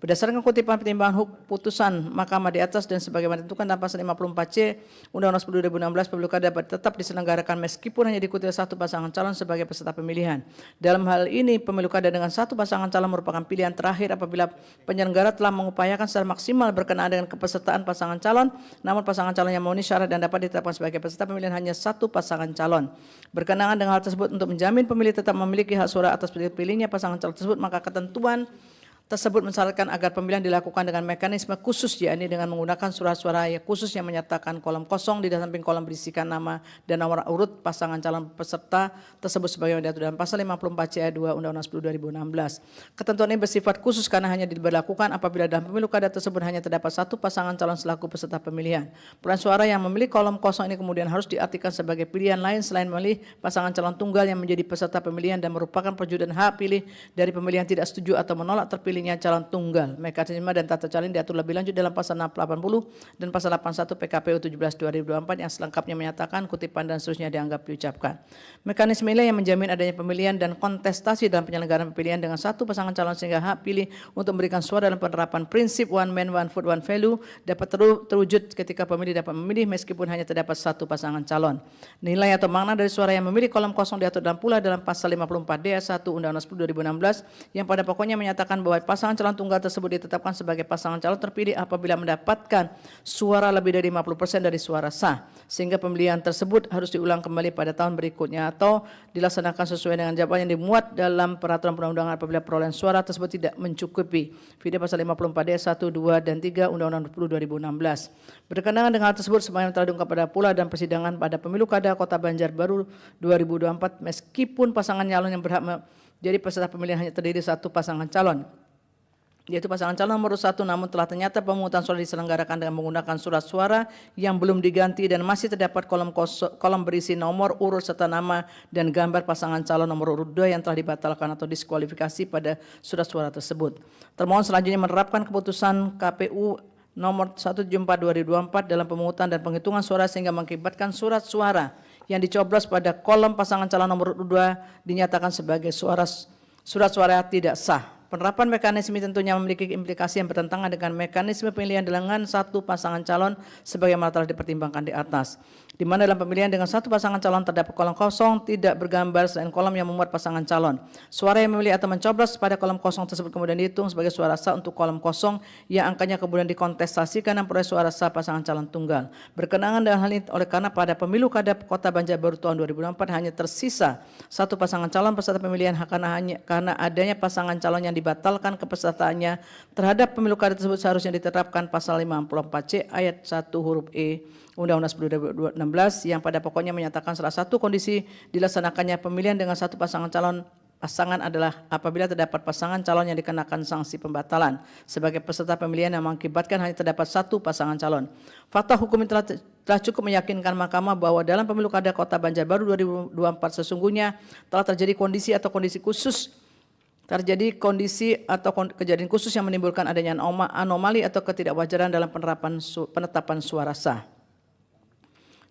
Berdasarkan kutipan pertimbangan putusan Mahkamah di atas dan sebagaimana ditentukan dalam pasal 54C Undang-Undang 10 2016, pemilu kada dapat tetap diselenggarakan meskipun hanya diikuti oleh satu pasangan calon sebagai peserta pemilihan. Dalam hal ini, pemilu kada dengan satu pasangan calon merupakan pilihan terakhir apabila penyelenggara telah mengupayakan secara maksimal berkenaan dengan kepesertaan pasangan calon, namun pasangan calon yang memenuhi syarat dan dapat ditetapkan sebagai peserta pemilihan hanya satu pasangan calon. Berkenaan dengan hal tersebut, untuk menjamin pemilih tetap memiliki hak suara atas pilihnya pasangan calon tersebut, maka ketentuan tersebut mensyaratkan agar pemilihan dilakukan dengan mekanisme khusus, yakni dengan menggunakan surat suara khusus yang menyatakan kolom kosong di samping kolom berisikan nama dan nomor urut pasangan calon peserta tersebut sebagaimana diatur dalam pasal 54C ayat 2 Undang-Undang 10 2016. Ketentuan ini bersifat khusus karena hanya diberlakukan apabila dalam pemilu kada tersebut hanya terdapat satu pasangan calon selaku peserta pemilihan. Perolehan suara yang memilih kolom kosong ini kemudian harus diartikan sebagai pilihan lain selain memilih pasangan calon tunggal yang menjadi peserta pemilihan dan merupakan perjudian hak pilih dari pemilihan tidak setuju atau menolak terpilihnya calon tunggal. Mekanisme dan tata cara ini diatur lebih lanjut dalam pasal 680 dan pasal 81 PKPU 17 2024 yang selengkapnya menyatakan kutipan dan seterusnya dianggap diucapkan. Mekanisme ini yang menjamin adanya pemilihan dan kontestasi dalam penyelenggaraan pemilihan dengan satu pasangan calon sehingga hak pilih untuk memberikan suara dalam penerapan prinsip one man one vote one value dapat terwujud ketika pemilih dapat memilih meskipun hanya terdapat satu pasangan calon. Nilai atau makna dari suara yang memilih kolom kosong diatur dalam pula dalam pasal 54D ayat 1 Undang-Undang 10 2016 yang pada pokoknya menyatakan bahwa pasangan calon tunggal tersebut ditetapkan sebagai pasangan calon terpilih apabila mendapatkan suara lebih dari 50% dari suara sah, sehingga pemilihan tersebut harus diulang kembali pada tahun berikutnya atau dilaksanakan sesuai dengan jadwal yang dimuat dalam peraturan perundang-undangan apabila perolehan suara tersebut tidak mencukupi. Video pasal 54D 1, 2, dan 3 Undang-Undang 20 2016. Berkenaan dengan hal tersebut sebagaimana telah diungkap pada pula dan persidangan pada pemilu kada Kota Banjarbaru 2024 meskipun pasangan calon yang berhak menjadi peserta pemilihan hanya terdiri satu pasangan calon, yaitu pasangan calon nomor 1, namun telah ternyata pemungutan suara diselenggarakan dengan menggunakan surat suara yang belum diganti dan masih terdapat kolom berisi nomor urut serta nama dan gambar pasangan calon nomor urut 2 yang telah dibatalkan atau diskualifikasi pada surat suara tersebut. Termohon selanjutnya menerapkan keputusan KPU nomor 174/2024 dalam pemungutan dan penghitungan suara sehingga mengakibatkan surat suara yang dicoblos pada kolom pasangan calon nomor urut 2 dinyatakan sebagai surat suara tidak sah. Penerapan mekanisme tentunya memiliki implikasi yang bertentangan dengan mekanisme pemilihan dengan satu pasangan calon sebagaimana telah dipertimbangkan di atas. Di mana dalam pemilihan dengan satu pasangan calon terdapat kolom kosong tidak bergambar selain kolom yang memuat pasangan calon. Suara yang memilih atau mencoblos pada kolom kosong tersebut kemudian dihitung sebagai suara sah untuk kolom kosong yang angkanya kemudian dikontestasikan dan peroleh suara sah pasangan calon tunggal. Berkenaan dengan hal ini oleh karena pada pemilu kada Kota Banjarbaru tahun 2024 hanya tersisa satu pasangan calon peserta pemilihan karena adanya pasangan calon yang dibatalkan kepesertaannya terhadap pemilu kada tersebut seharusnya diterapkan pasal 54C ayat 1 huruf E Undang-Undang 10 2016 yang pada pokoknya menyatakan salah satu kondisi dilaksanakannya pemilihan dengan satu pasangan calon pasangan adalah apabila terdapat pasangan calon yang dikenakan sanksi pembatalan sebagai peserta pemilihan yang mengakibatkan hanya terdapat satu pasangan calon. Fakta hukum ini telah cukup meyakinkan Mahkamah bahwa dalam pemilu kada Kota Banjarbaru 2024 sesungguhnya telah terjadi kondisi atau kejadian khusus yang menimbulkan adanya anomali atau ketidakwajaran dalam penetapan suara sah.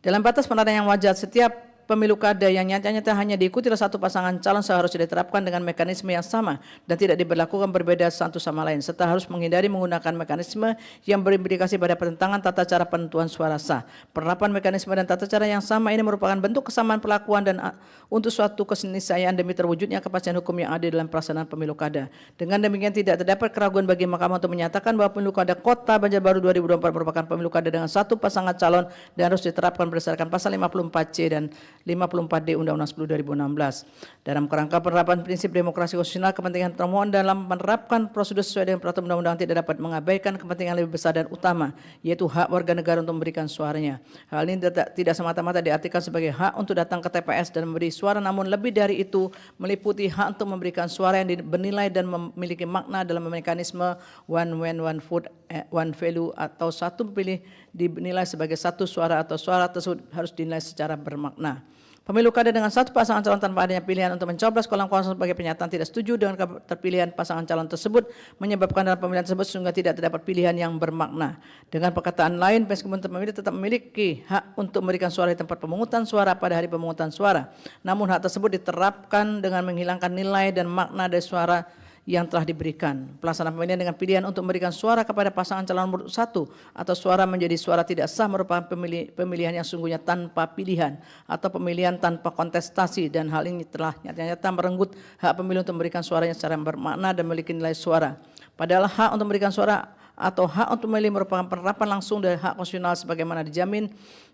Dalam batas penilaian yang wajar, setiap pemilu kada yang nyata-nyata hanya diikuti oleh satu pasangan calon seharusnya diterapkan dengan mekanisme yang sama dan tidak diberlakukan berbeda satu sama lain, serta harus menghindari menggunakan mekanisme yang berimplikasi pada pertentangan tata cara penentuan suara sah. Penerapan mekanisme dan tata cara yang sama ini merupakan bentuk kesamaan perlakuan dan untuk suatu keniscayaan demi terwujudnya kepastian hukum yang ada dalam pelaksanaan pemilu kada. Dengan demikian tidak terdapat keraguan bagi Mahkamah untuk menyatakan bahwa pemilu kada Kota Banjarbaru 2024 merupakan pemilu kada dengan satu pasangan calon dan harus diterapkan berdasarkan pasal 54C dan 54D Undang-Undang 10 2016. Dalam kerangka penerapan prinsip demokrasi konstitusional, kepentingan termohon dalam menerapkan prosedur sesuai dengan peraturan undang-undang tidak dapat mengabaikan kepentingan lebih besar dan utama, yaitu hak warga negara untuk memberikan suaranya. Hal ini tidak semata-mata diartikan sebagai hak untuk datang ke TPS dan memberi suara, namun lebih dari itu meliputi hak untuk memberikan suara yang bernilai dan memiliki makna dalam mekanisme one man, one vote, one value atau satu pemilih dinilai sebagai satu suara atau suara tersebut harus dinilai secara bermakna. Pemilu kada dengan satu pasangan calon tanpa adanya pilihan untuk mencoblos kolam kosong sebagai pernyataan tidak setuju dengan keterpilihan pasangan calon tersebut menyebabkan dalam pemilihan tersebut sehingga tidak terdapat pilihan yang bermakna. Dengan perkataan lain, meskipun pemilih tetap memiliki hak untuk memberikan suara di tempat pemungutan suara pada hari pemungutan suara, namun hak tersebut diterapkan dengan menghilangkan nilai dan makna dari suara yang telah diberikan. Pelaksanaan pemilihan dengan pilihan untuk memberikan suara kepada pasangan calon nomor 1 atau suara menjadi suara tidak sah merupakan pemilihan yang sungguhnya tanpa pilihan atau pemilihan tanpa kontestasi, dan hal ini telah nyata-nyata merenggut hak pemilih untuk memberikan suaranya secara bermakna dan memiliki nilai suara. Padahal hak untuk memberikan suara atau hak untuk memilih merupakan penerapan langsung dari hak konstitusional sebagaimana dijamin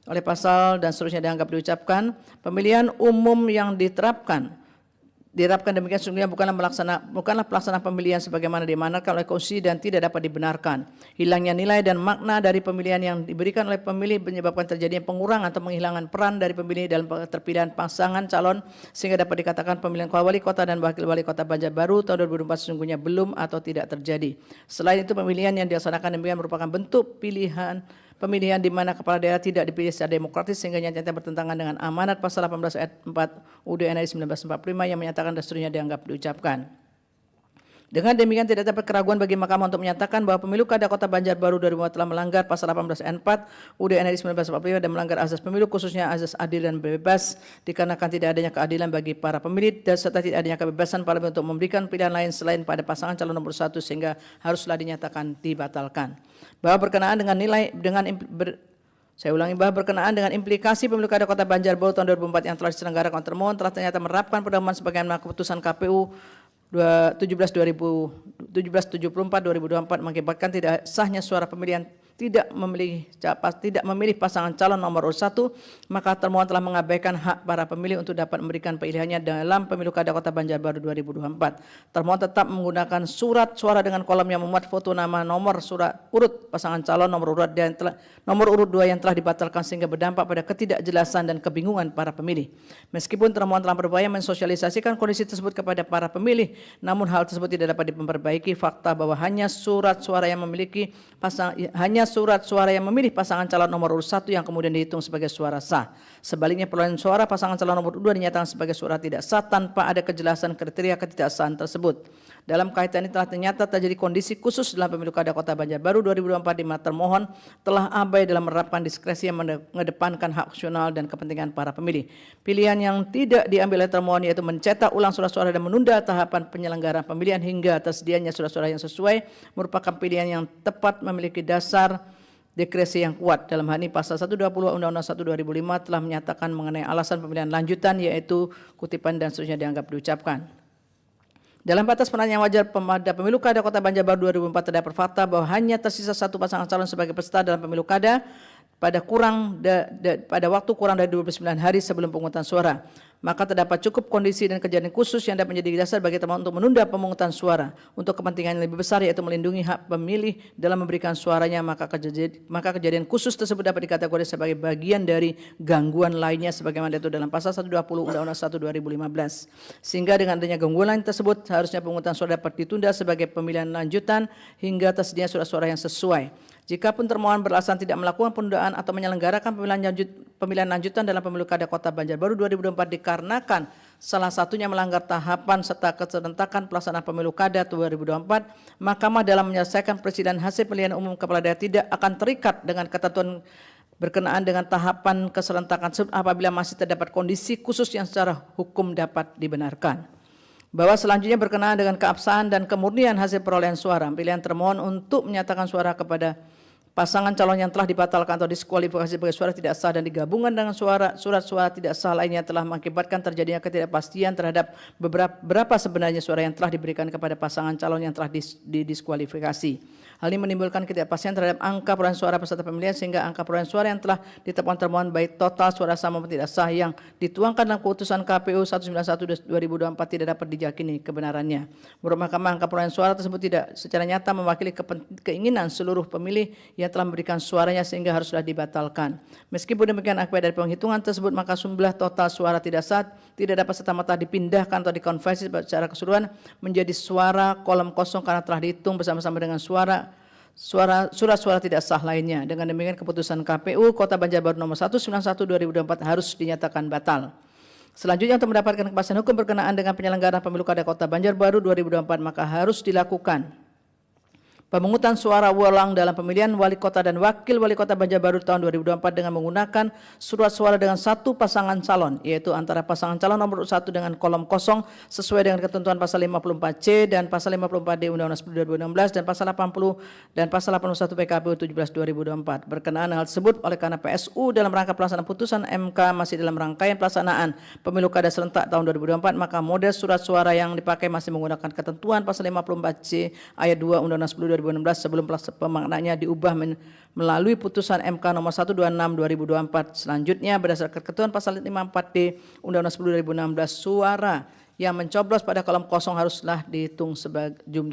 oleh pasal dan seterusnya dianggap diucapkan. Pemilihan umum yang diterapkan demikian sungguhnya bukanlah pelaksanaan pemilihan sebagaimana diamanatkan oleh Konstitusi dan tidak dapat dibenarkan. Hilangnya nilai dan makna dari pemilihan yang diberikan oleh pemilih menyebabkan terjadinya pengurangan atau penghilangan peran dari pemilih dalam terpilihan pasangan calon sehingga dapat dikatakan pemilihan kepala wali kota dan wakil wali kota Banjarbaru tahun 2024 sesungguhnya belum atau tidak terjadi. Selain itu, pemilihan yang dilaksanakan demikian merupakan bentuk pemilihan di mana kepala daerah tidak dipilih secara demokratis sehingga nyata bertentangan dengan amanat pasal 18 ayat 4 UUD NRI 1945 yang menyatakan dan seterusnya dianggap diucapkan. Dengan demikian tidak dapat keraguan bagi Mahkamah untuk menyatakan bahwa pemilu kada Kota Banjarbaru 2024 telah melanggar pasal 18 ayat 4 UUD NRI 1945 dan melanggar azas pemilu khususnya azas adil dan bebas dikarenakan tidak adanya keadilan bagi para pemilih dan serta tidak adanya kebebasan parlemen untuk memberikan pilihan lain selain pada pasangan calon nomor 1 sehingga haruslah dinyatakan dibatalkan. Bahwa berkenaan dengan berkenaan dengan implikasi pemilu kada Kota Banjarbaru tahun 2004 yang telah diselenggarakan termohon telah ternyata menerapkan pedoman sebagaimana keputusan KPU 17/2024 mengakibatkan tidak sahnya suara pemilihan tidak memilih pasangan calon nomor urut 1, maka termohon telah mengabaikan hak para pemilih untuk dapat memberikan pilihannya dalam pemilu kada Kota Banjarbaru 2024. Termohon tetap menggunakan surat suara dengan kolom yang memuat foto nama nomor surat urut pasangan calon nomor urut 2 yang telah dibatalkan sehingga berdampak pada ketidakjelasan dan kebingungan para pemilih. Meskipun termohon telah berupaya mensosialisasikan kondisi tersebut kepada para pemilih, namun hal tersebut tidak dapat diperbaiki fakta bahwa hanya surat suara yang memilih pasangan calon nomor urut 1 yang kemudian dihitung sebagai suara sah. Sebaliknya perolehan suara pasangan calon nomor 2 dinyatakan sebagai suara tidak sah tanpa ada kejelasan kriteria ketidaksahan tersebut. Dalam kaitan ini telah ternyata terjadi kondisi khusus dalam pemilu kada Kota Banjarbaru 2024 di mana termohon telah abai dalam menerapkan diskresi yang mengedepankan hak konstitusional dan kepentingan para pemilih. Pilihan yang tidak diambil oleh termohon yaitu mencetak ulang surat suara dan menunda tahapan penyelenggaraan pemilihan hingga tersedianya surat-suara yang sesuai merupakan pilihan yang tepat memiliki dasar diskresi yang kuat. Dalam hal ini pasal 120 Undang-Undang 1 2005 telah menyatakan mengenai alasan pemilihan lanjutan yaitu kutipan dan seterusnya dianggap diucapkan. Dalam batas penilaian yang wajar pada pemilu kada Kota Banjarbaru 2004 terdapat fakta bahwa hanya tersisa satu pasangan calon sebagai peserta dalam pemilu kada pada waktu kurang dari 29 hari sebelum pemungutan suara, maka terdapat cukup kondisi dan kejadian khusus yang dapat menjadi dasar bagi termohon untuk menunda pemungutan suara untuk kepentingan yang lebih besar, yaitu melindungi hak pemilih dalam memberikan suaranya, maka kejadian khusus tersebut dapat dikategorikan sebagai bagian dari gangguan lainnya sebagaimana diatur dalam pasal 120 Undang-Undang 1 2015. Sehingga dengan adanya gangguan lain tersebut, harusnya pemungutan suara dapat ditunda sebagai pemilihan lanjutan hingga tersedia surat suara yang sesuai. Jikapun termohon beralasan tidak melakukan penundaan atau menyelenggarakan pemilihan lanjutan dalam pemilu kada Kota Banjarbaru 2024 dikarenakan salah satunya melanggar tahapan serta keserentakan pelaksanaan pemilu kada 2024, Mahkamah dalam menyelesaikan persidangan hasil pemilihan umum kepala daerah tidak akan terikat dengan ketentuan berkenaan dengan tahapan keserentakan apabila masih terdapat kondisi khusus yang secara hukum dapat dibenarkan. Bahwa selanjutnya berkenaan dengan keabsahan dan kemurnian hasil perolehan suara, pilihan termohon untuk menyatakan suara kepada pasangan calon yang telah dibatalkan atau diskualifikasi sebagai suara tidak sah dan digabungkan dengan surat suara tidak sah lainnya telah mengakibatkan terjadinya ketidakpastian terhadap berapa sebenarnya suara yang telah diberikan kepada pasangan calon yang telah didiskualifikasi. Hal ini menimbulkan ketidakpastian terhadap angka perolehan suara peserta pemilihan, sehingga angka perolehan suara yang telah ditetapkan termohon baik total suara sah maupun tidak sah yang dituangkan dalam keputusan KPU 191/2024 tidak dapat diyakini kebenarannya. Menurut Mahkamah, angka perolehan suara tersebut tidak secara nyata mewakili keinginan seluruh pemilih yang telah memberikan suaranya, sehingga haruslah dibatalkan. Meskipun demikian, akibat dari penghitungan tersebut, maka jumlah total suara tidak sah tidak dapat serta-merta dipindahkan atau dikonversi secara keseluruhan menjadi suara kolom kosong karena telah dihitung bersama-sama dengan surat suara tidak sah lainnya. Dengan demikian, keputusan KPU Kota Banjarbaru nomor 191/2024 harus dinyatakan batal. Selanjutnya, untuk mendapatkan kepastian hukum berkenaan dengan penyelenggaraan pemilu kada Kota Banjarbaru 2024, maka harus dilakukan pemungutan suara ulang dalam pemilihan wali kota dan wakil wali kota Banjarbaru tahun 2024 dengan menggunakan surat suara dengan satu pasangan calon, yaitu antara pasangan calon nomor 1 dengan kolom kosong sesuai dengan ketentuan pasal 54C dan pasal 54D Undang-Undang 10 2016 dan pasal 80 dan pasal 81 PKPU 17/2024. Berkenaan hal tersebut, oleh karena PSU dalam rangka pelaksanaan putusan MK masih dalam rangkaian pelaksanaan pemilu kada serentak tahun 2024, maka model surat suara yang dipakai masih menggunakan ketentuan pasal 54C ayat 2 Undang-Undang 10 2016 sebelum pemaknaannya diubah melalui putusan MK nomor 126/2024. Selanjutnya, berdasarkan ketentuan pasal 54D Undang-Undang 10 2016, suara yang mencoblos pada kolom kosong haruslah dihitung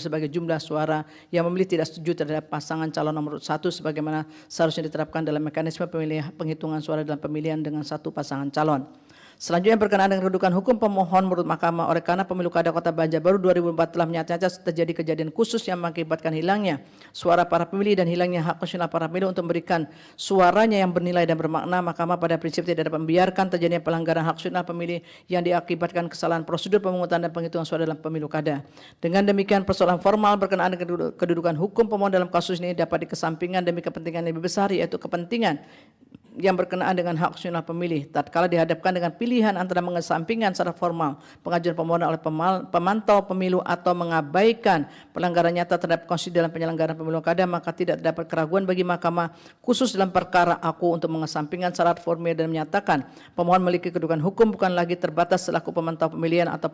sebagai jumlah suara yang memilih tidak setuju terhadap pasangan calon nomor 1 sebagaimana seharusnya diterapkan dalam mekanisme penghitungan suara dalam pemilihan dengan satu pasangan calon. Selanjutnya, berkenaan dengan kedudukan hukum pemohon menurut Mahkamah, oleh karena pemilu kada Kota Banjarbaru 2024 telah nyata-nyata terjadi kejadian khusus yang mengakibatkan hilangnya suara para pemilih dan hilangnya hak konstitusional para pemilih untuk memberikan suaranya yang bernilai dan bermakna, Mahkamah pada prinsip tidak dapat membiarkan terjadinya pelanggaran hak konstitusional pemilih yang diakibatkan kesalahan prosedur pemungutan dan penghitungan suara dalam pemilu kada. Dengan demikian, persoalan formal berkenaan dengan kedudukan hukum pemohon dalam kasus ini dapat dikesampingkan demi kepentingan yang lebih besar, yaitu kepentingan yang berkenaan dengan hak konstitusional pemilih. Tatkala dihadapkan dengan pilihan antara mengesampingkan secara formal pengajuan permohonan oleh pemantau pemilu atau mengabaikan pelanggaran nyata terhadap konstitusi dalam penyelenggaraan pemilu kada, maka tidak terdapat keraguan bagi Mahkamah khusus dalam perkara aku untuk mengesampingkan syarat formil dan menyatakan pemohon memiliki kedudukan hukum bukan lagi terbatas selaku pemantau pemilihan atau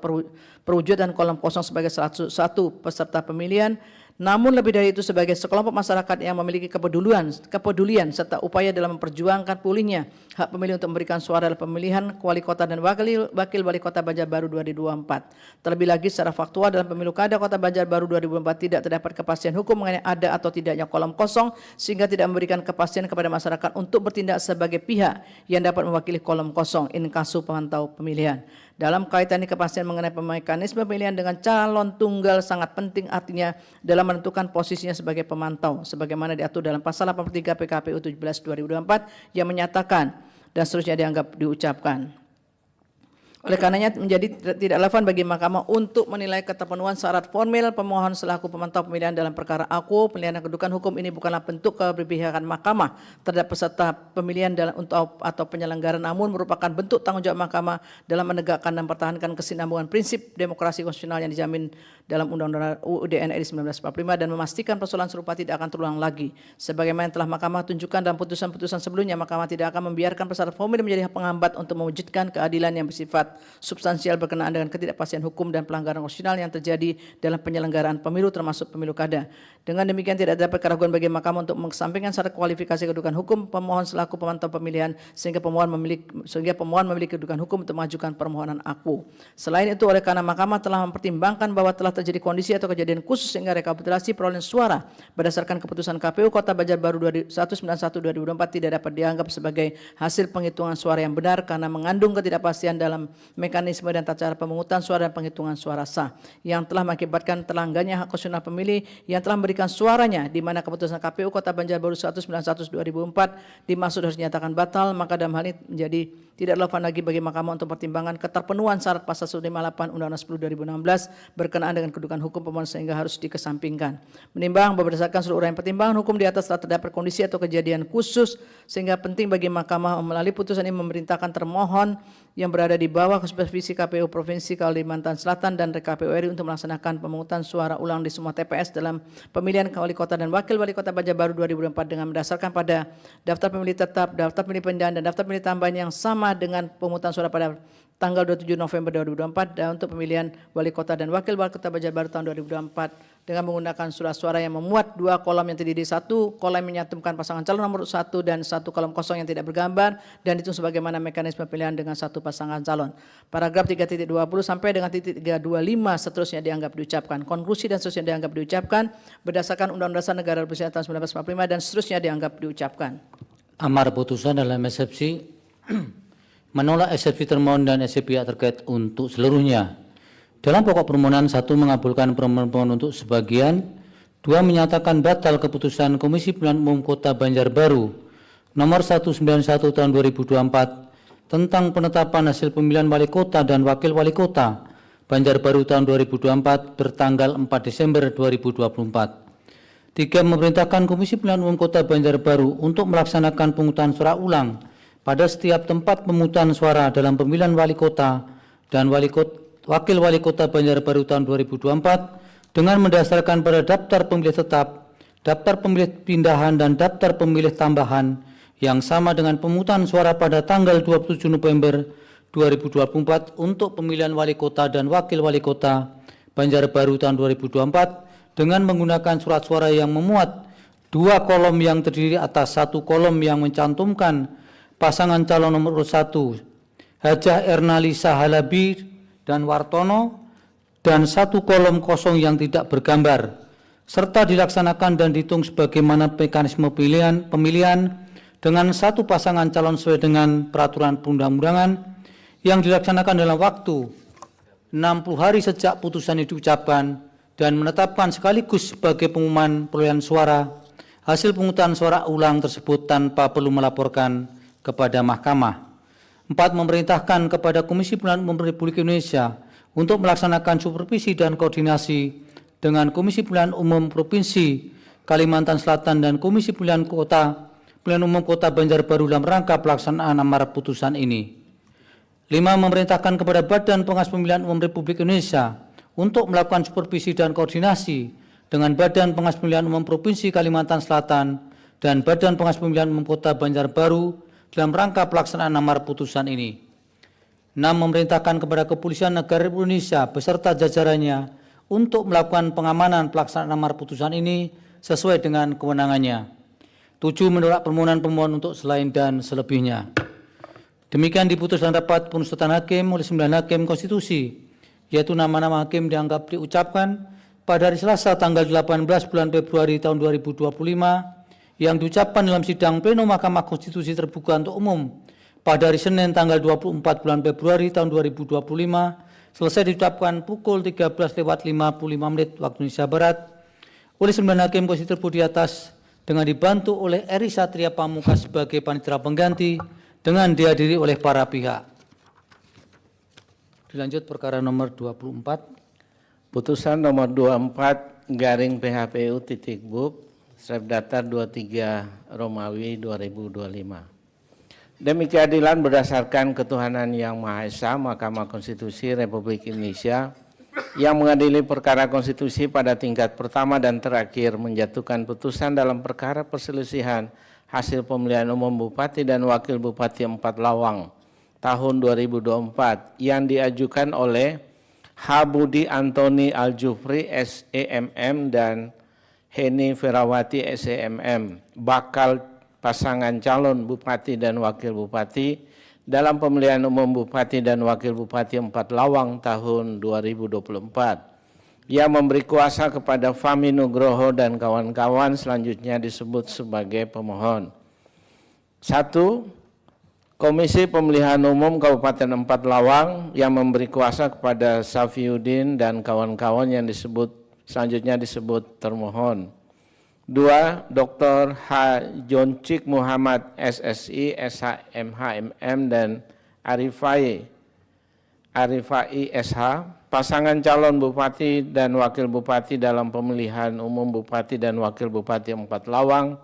perwujudan kolom kosong sebagai satu peserta pemilihan, namun lebih dari itu sebagai sekelompok masyarakat yang memiliki kepedulian serta upaya dalam memperjuangkan pulihnya hak pemilih untuk memberikan suara dalam pemilihan wali kota dan wakil wali kota Banjarbaru 2024. Terlebih lagi, secara faktual dalam pemilu kada Kota Banjarbaru 2024 tidak terdapat kepastian hukum mengenai ada atau tidaknya kolom kosong, sehingga tidak memberikan kepastian kepada masyarakat untuk bertindak sebagai pihak yang dapat mewakili kolom kosong in kasu pemantau pemilihan. Dalam kaitan ini, kepastian mengenai mekanisme pemilihan dengan calon tunggal sangat penting, artinya dalam menentukan posisinya sebagai pemantau sebagaimana diatur dalam pasal 83 PKPU 17/2024 yang menyatakan dan seterusnya dianggap diucapkan. Oleh karenanya, menjadi tidak relevan bagi Mahkamah untuk menilai keterpenuhan syarat formil pemohon selaku pemantau pemilihan dalam perkara aku. Penilaian kedudukan hukum ini bukanlah bentuk keberpihakan Mahkamah terhadap peserta pemilihan atau penyelenggara, namun merupakan bentuk tanggung jawab Mahkamah dalam menegakkan dan mempertahankan kesinambungan prinsip demokrasi konstitusional yang dijamin dalam Undang-Undang UUD NRI 1945 dan memastikan persoalan serupa tidak akan terulang lagi. Sebagaimana telah Mahkamah tunjukkan dalam putusan-putusan sebelumnya, Mahkamah tidak akan membiarkan syarat formil menjadi penghambat untuk mewujudkan keadilan yang bersifat bersifat substansial berkenaan dengan ketidakpastian hukum dan pelanggaran konstitusional yang terjadi dalam penyelenggaraan pemilu termasuk pemilu kada. Dengan demikian tidak ada keraguan bagi Mahkamah untuk mengesampingkan syarat kualifikasi kedudukan hukum pemohon selaku pemantau pemilihan sehingga pemohon memiliki kedudukan hukum untuk mengajukan permohonan aku. Selain itu, oleh karena Mahkamah telah mempertimbangkan bahwa telah terjadi kondisi atau kejadian khusus sehingga rekapitulasi perolehan suara berdasarkan keputusan KPU Kota Banjarbaru 191/2024 tidak dapat dianggap sebagai hasil penghitungan suara yang benar karena mengandung ketidakpastian dalam mekanisme dan tata cara pemungutan suara dan penghitungan suara sah yang telah mengakibatkan terlanggarnya hak konstitusional pemilih yang telah memberikan suaranya, di mana keputusan KPU Kota Banjarbaru 191/2004 dimaksud harus dinyatakan batal, maka dalam hal ini menjadi tidak relevan lagi bagi Mahkamah untuk pertimbangan keterpenuhan syarat pasal 158 Undang-Undang 10 2016 berkenaan dengan kedudukan hukum pemohon sehingga harus dikesampingkan. Menimbang bahwa berdasarkan seluruh uraian pertimbangan hukum di atas telah terdapat kondisi atau kejadian khusus sehingga penting bagi Mahkamah melalui putusan ini memerintahkan termohon yang berada di bawah supervisi KPU Provinsi Kalimantan Selatan dan KPU RI untuk melaksanakan pemungutan suara ulang di semua TPS dalam pemilihan wali kota dan wakil wali kota Banjarbaru 2024 dengan berdasarkan pada daftar pemilih tetap, daftar pemilih pindahan dan daftar pemilih tambahan yang sama dengan pemungutan suara pada tanggal 27 November 2024 dan untuk pemilihan wali kota dan wakil wali kota Banjarbaru tahun 2024 dengan menggunakan surat suara yang memuat dua kolom yang terdiri satu kolom yang menyantumkan pasangan calon nomor 1 dan satu kolom kosong yang tidak bergambar dan itu sebagaimana mekanisme pilihan dengan satu pasangan calon. Paragraf 3.20 sampai dengan titik 325 seterusnya dianggap diucapkan. Konklusi dan seterusnya dianggap diucapkan berdasarkan Undang-Undang Dasar Negara Republik Indonesia tahun 1945 dan seterusnya dianggap diucapkan. Amar putusan dalam eksepsi menolak eksepsi termohon dan eksepsi pihak terkait untuk seluruhnya. Dalam pokok permohonan 1 mengabulkan permohonan untuk sebagian, 2 menyatakan batal keputusan Komisi Pemilihan Umum Kota Banjarbaru nomor 191 tahun 2024 tentang penetapan hasil pemilihan wali kota dan wakil wali kota Banjarbaru tahun 2024 bertanggal 4 Desember 2024. 3 memerintahkan Komisi Pemilihan Umum Kota Banjarbaru untuk melaksanakan pemungutan suara ulang pada setiap tempat pemungutan suara dalam pemilihan wali kota dan wakil wali kota Banjarbaru tahun 2024 dengan mendasarkan pada daftar pemilih tetap, daftar pemilih pindahan dan daftar pemilih tambahan yang sama dengan pemungutan suara pada tanggal 27 November 2024 untuk pemilihan wali kota dan wakil wali kota Banjarbaru tahun 2024 dengan menggunakan surat suara yang memuat 2 kolom yang terdiri atas 1 kolom yang mencantumkan pasangan calon nomor 1 Hajah Ernalisa Halabi dan Wartono dan 1 kolom kosong yang tidak bergambar serta dilaksanakan dan dihitung sebagaimana mekanisme pemilihan dengan 1 pasangan calon sesuai dengan peraturan perundang-undangan yang dilaksanakan dalam waktu 60 hari sejak putusan itu diucapkan dan menetapkan sekaligus sebagai pengumuman perolehan suara hasil pemungutan suara ulang tersebut tanpa perlu melaporkan kepada Mahkamah. 4 memerintahkan kepada Komisi Pemilihan Umum Republik Indonesia untuk melaksanakan supervisi dan koordinasi dengan Komisi Pemilihan Umum Provinsi Kalimantan Selatan dan Komisi Pemilihan Umum Kota Banjarbaru dalam rangka pelaksanaan amar putusan ini. 5 memerintahkan kepada Badan Pengawas Pemilihan Umum Republik Indonesia untuk melakukan supervisi dan koordinasi dengan Badan Pengawas Pemilihan Umum Provinsi Kalimantan Selatan dan Badan Pengawas Pemilihan Umum Kota Banjarbaru dalam rangka pelaksanaan amar putusan ini. 6 memerintahkan kepada Kepolisian Negara Republik Indonesia beserta jajarannya untuk melakukan pengamanan pelaksanaan amar putusan ini sesuai dengan kewenangannya. 7 menolak permohonan pemohon untuk selain dan selebihnya. Demikian diputus dalam rapat pemusatan hakim oleh 9 hakim konstitusi, yaitu nama-nama hakim dianggap diucapkan pada hari Selasa tanggal 18 bulan Februari tahun 2025 yang diucapkan dalam sidang pleno Mahkamah Konstitusi terbuka untuk umum pada hari Senin tanggal 24 bulan Februari tahun 2025 selesai diucapkan pukul 13.55 waktu Indonesia Barat oleh 9 hakim konstitusi tersebut di atas dengan dibantu oleh Eri Satria Pamungkas sebagai panitera pengganti dengan dihadiri oleh para pihak. Dilanjut perkara nomor 24. Putusan nomor 24 garing PHPU titik bub Strep Datar 23 Romawi 2025. Demi keadilan berdasarkan ketuhanan yang Maha Esa, Mahkamah Konstitusi Republik Indonesia yang mengadili perkara konstitusi pada tingkat pertama dan terakhir menjatuhkan putusan dalam perkara perselisihan hasil pemilihan umum Bupati dan Wakil Bupati 4 Lawang tahun 2024 yang diajukan oleh H. Budi Antoni Aljufri SEMM dan Heni Ferawati SEMM, bakal pasangan calon Bupati dan Wakil Bupati dalam pemilihan umum Bupati dan Wakil Bupati 4 Lawang tahun 2024 yang memberi kuasa kepada Fahmi Nugroho dan kawan-kawan selanjutnya disebut sebagai pemohon. 1. Komisi Pemilihan Umum Kabupaten 4 Lawang yang memberi kuasa kepada Safiuddin dan kawan-kawan yang selanjutnya disebut termohon. 2. Dr. H. Joncik Muhammad SSI, SHMHMM dan Arifai SH, pasangan calon Bupati dan Wakil Bupati dalam pemilihan umum Bupati dan Wakil Bupati 4 Lawang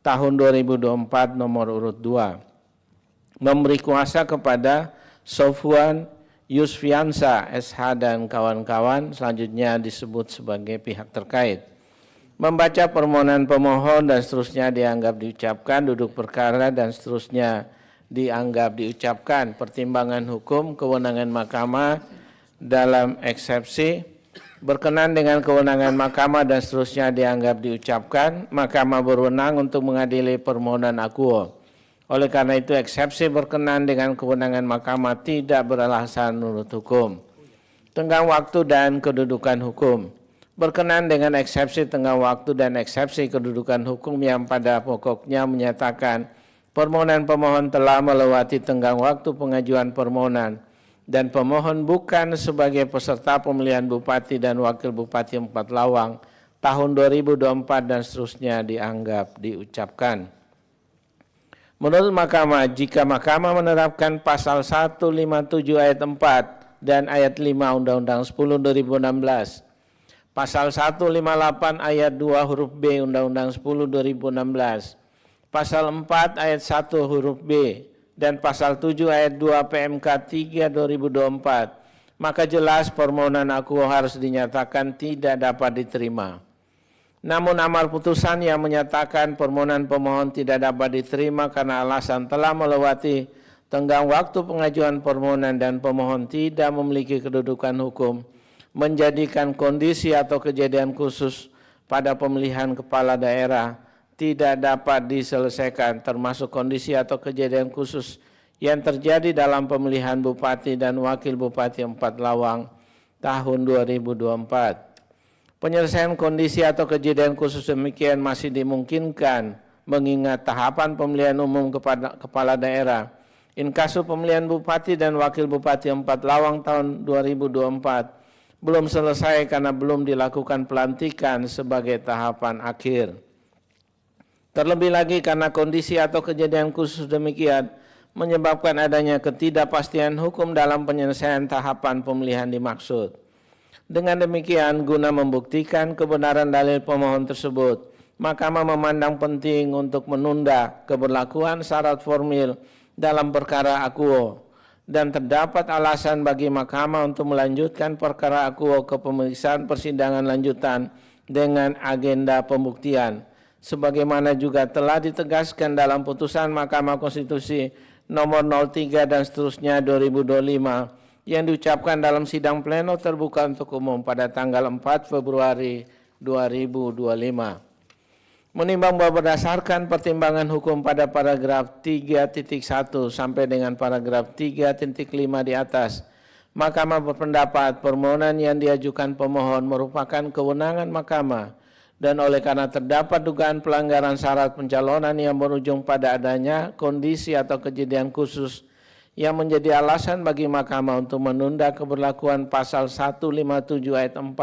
tahun 2024 nomor urut 2. Memberi kuasa kepada Sofwan Yusfiansa SH dan kawan-kawan selanjutnya disebut sebagai pihak terkait. Membaca permohonan pemohon dan seterusnya dianggap diucapkan, duduk perkara dan seterusnya dianggap diucapkan. Pertimbangan hukum kewenangan mahkamah dalam eksepsi berkenan dengan kewenangan mahkamah dan seterusnya dianggap diucapkan. Mahkamah berwenang untuk mengadili permohonan akuo. Oleh karena itu eksepsi berkenan dengan kewenangan mahkamah tidak beralasan menurut hukum. Tenggang waktu dan kedudukan hukum. Berkenan dengan eksepsi tenggang waktu dan eksepsi kedudukan hukum yang pada pokoknya menyatakan permohonan pemohon telah melewati tenggang waktu pengajuan permohonan dan pemohon bukan sebagai peserta pemilihan Bupati dan Wakil Bupati 4 Lawang tahun 2024 dan seterusnya dianggap diucapkan. Menurut Mahkamah, jika Mahkamah menerapkan pasal 157 ayat 4 dan ayat 5 Undang-Undang 10 2016, pasal 158 ayat 2 huruf B Undang-Undang 10 2016, pasal 4 ayat 1 huruf B, dan pasal 7 ayat 2 PMK 3 2024, maka jelas permohonan akuo harus dinyatakan tidak dapat diterima. Namun amar putusan yang menyatakan permohonan pemohon tidak dapat diterima karena alasan telah melewati tenggang waktu pengajuan permohonan dan pemohon tidak memiliki kedudukan hukum, menjadikan kondisi atau kejadian khusus pada pemilihan kepala daerah tidak dapat diselesaikan, termasuk kondisi atau kejadian khusus yang terjadi dalam pemilihan Bupati dan Wakil Bupati 4 Lawang tahun 2024. Penyelesaian kondisi atau kejadian khusus demikian masih dimungkinkan mengingat tahapan pemilihan umum kepada kepala daerah inkasu pemilihan Bupati dan Wakil Bupati 4 Lawang tahun 2024 belum selesai karena belum dilakukan pelantikan sebagai tahapan akhir. Terlebih lagi karena kondisi atau kejadian khusus demikian menyebabkan adanya ketidakpastian hukum dalam penyelesaian tahapan pemilihan dimaksud. Dengan demikian, guna membuktikan kebenaran dalil pemohon tersebut, Mahkamah memandang penting untuk menunda keberlakuan syarat formil dalam perkara akuo dan terdapat alasan bagi Mahkamah untuk melanjutkan perkara akuo ke pemeriksaan persidangan lanjutan dengan agenda pembuktian. Sebagaimana juga telah ditegaskan dalam putusan Mahkamah Konstitusi nomor 03 dan seterusnya 2025 yang diucapkan dalam sidang pleno terbuka untuk umum pada tanggal 4 Februari 2025. Menimbang bahwa berdasarkan pertimbangan hukum pada paragraf 3.1 sampai dengan paragraf 3.5 di atas, Mahkamah berpendapat permohonan yang diajukan pemohon merupakan kewenangan Mahkamah dan oleh karena terdapat dugaan pelanggaran syarat pencalonan yang berujung pada adanya kondisi atau kejadian khusus yang menjadi alasan bagi Mahkamah untuk menunda keberlakuan pasal 157 ayat 4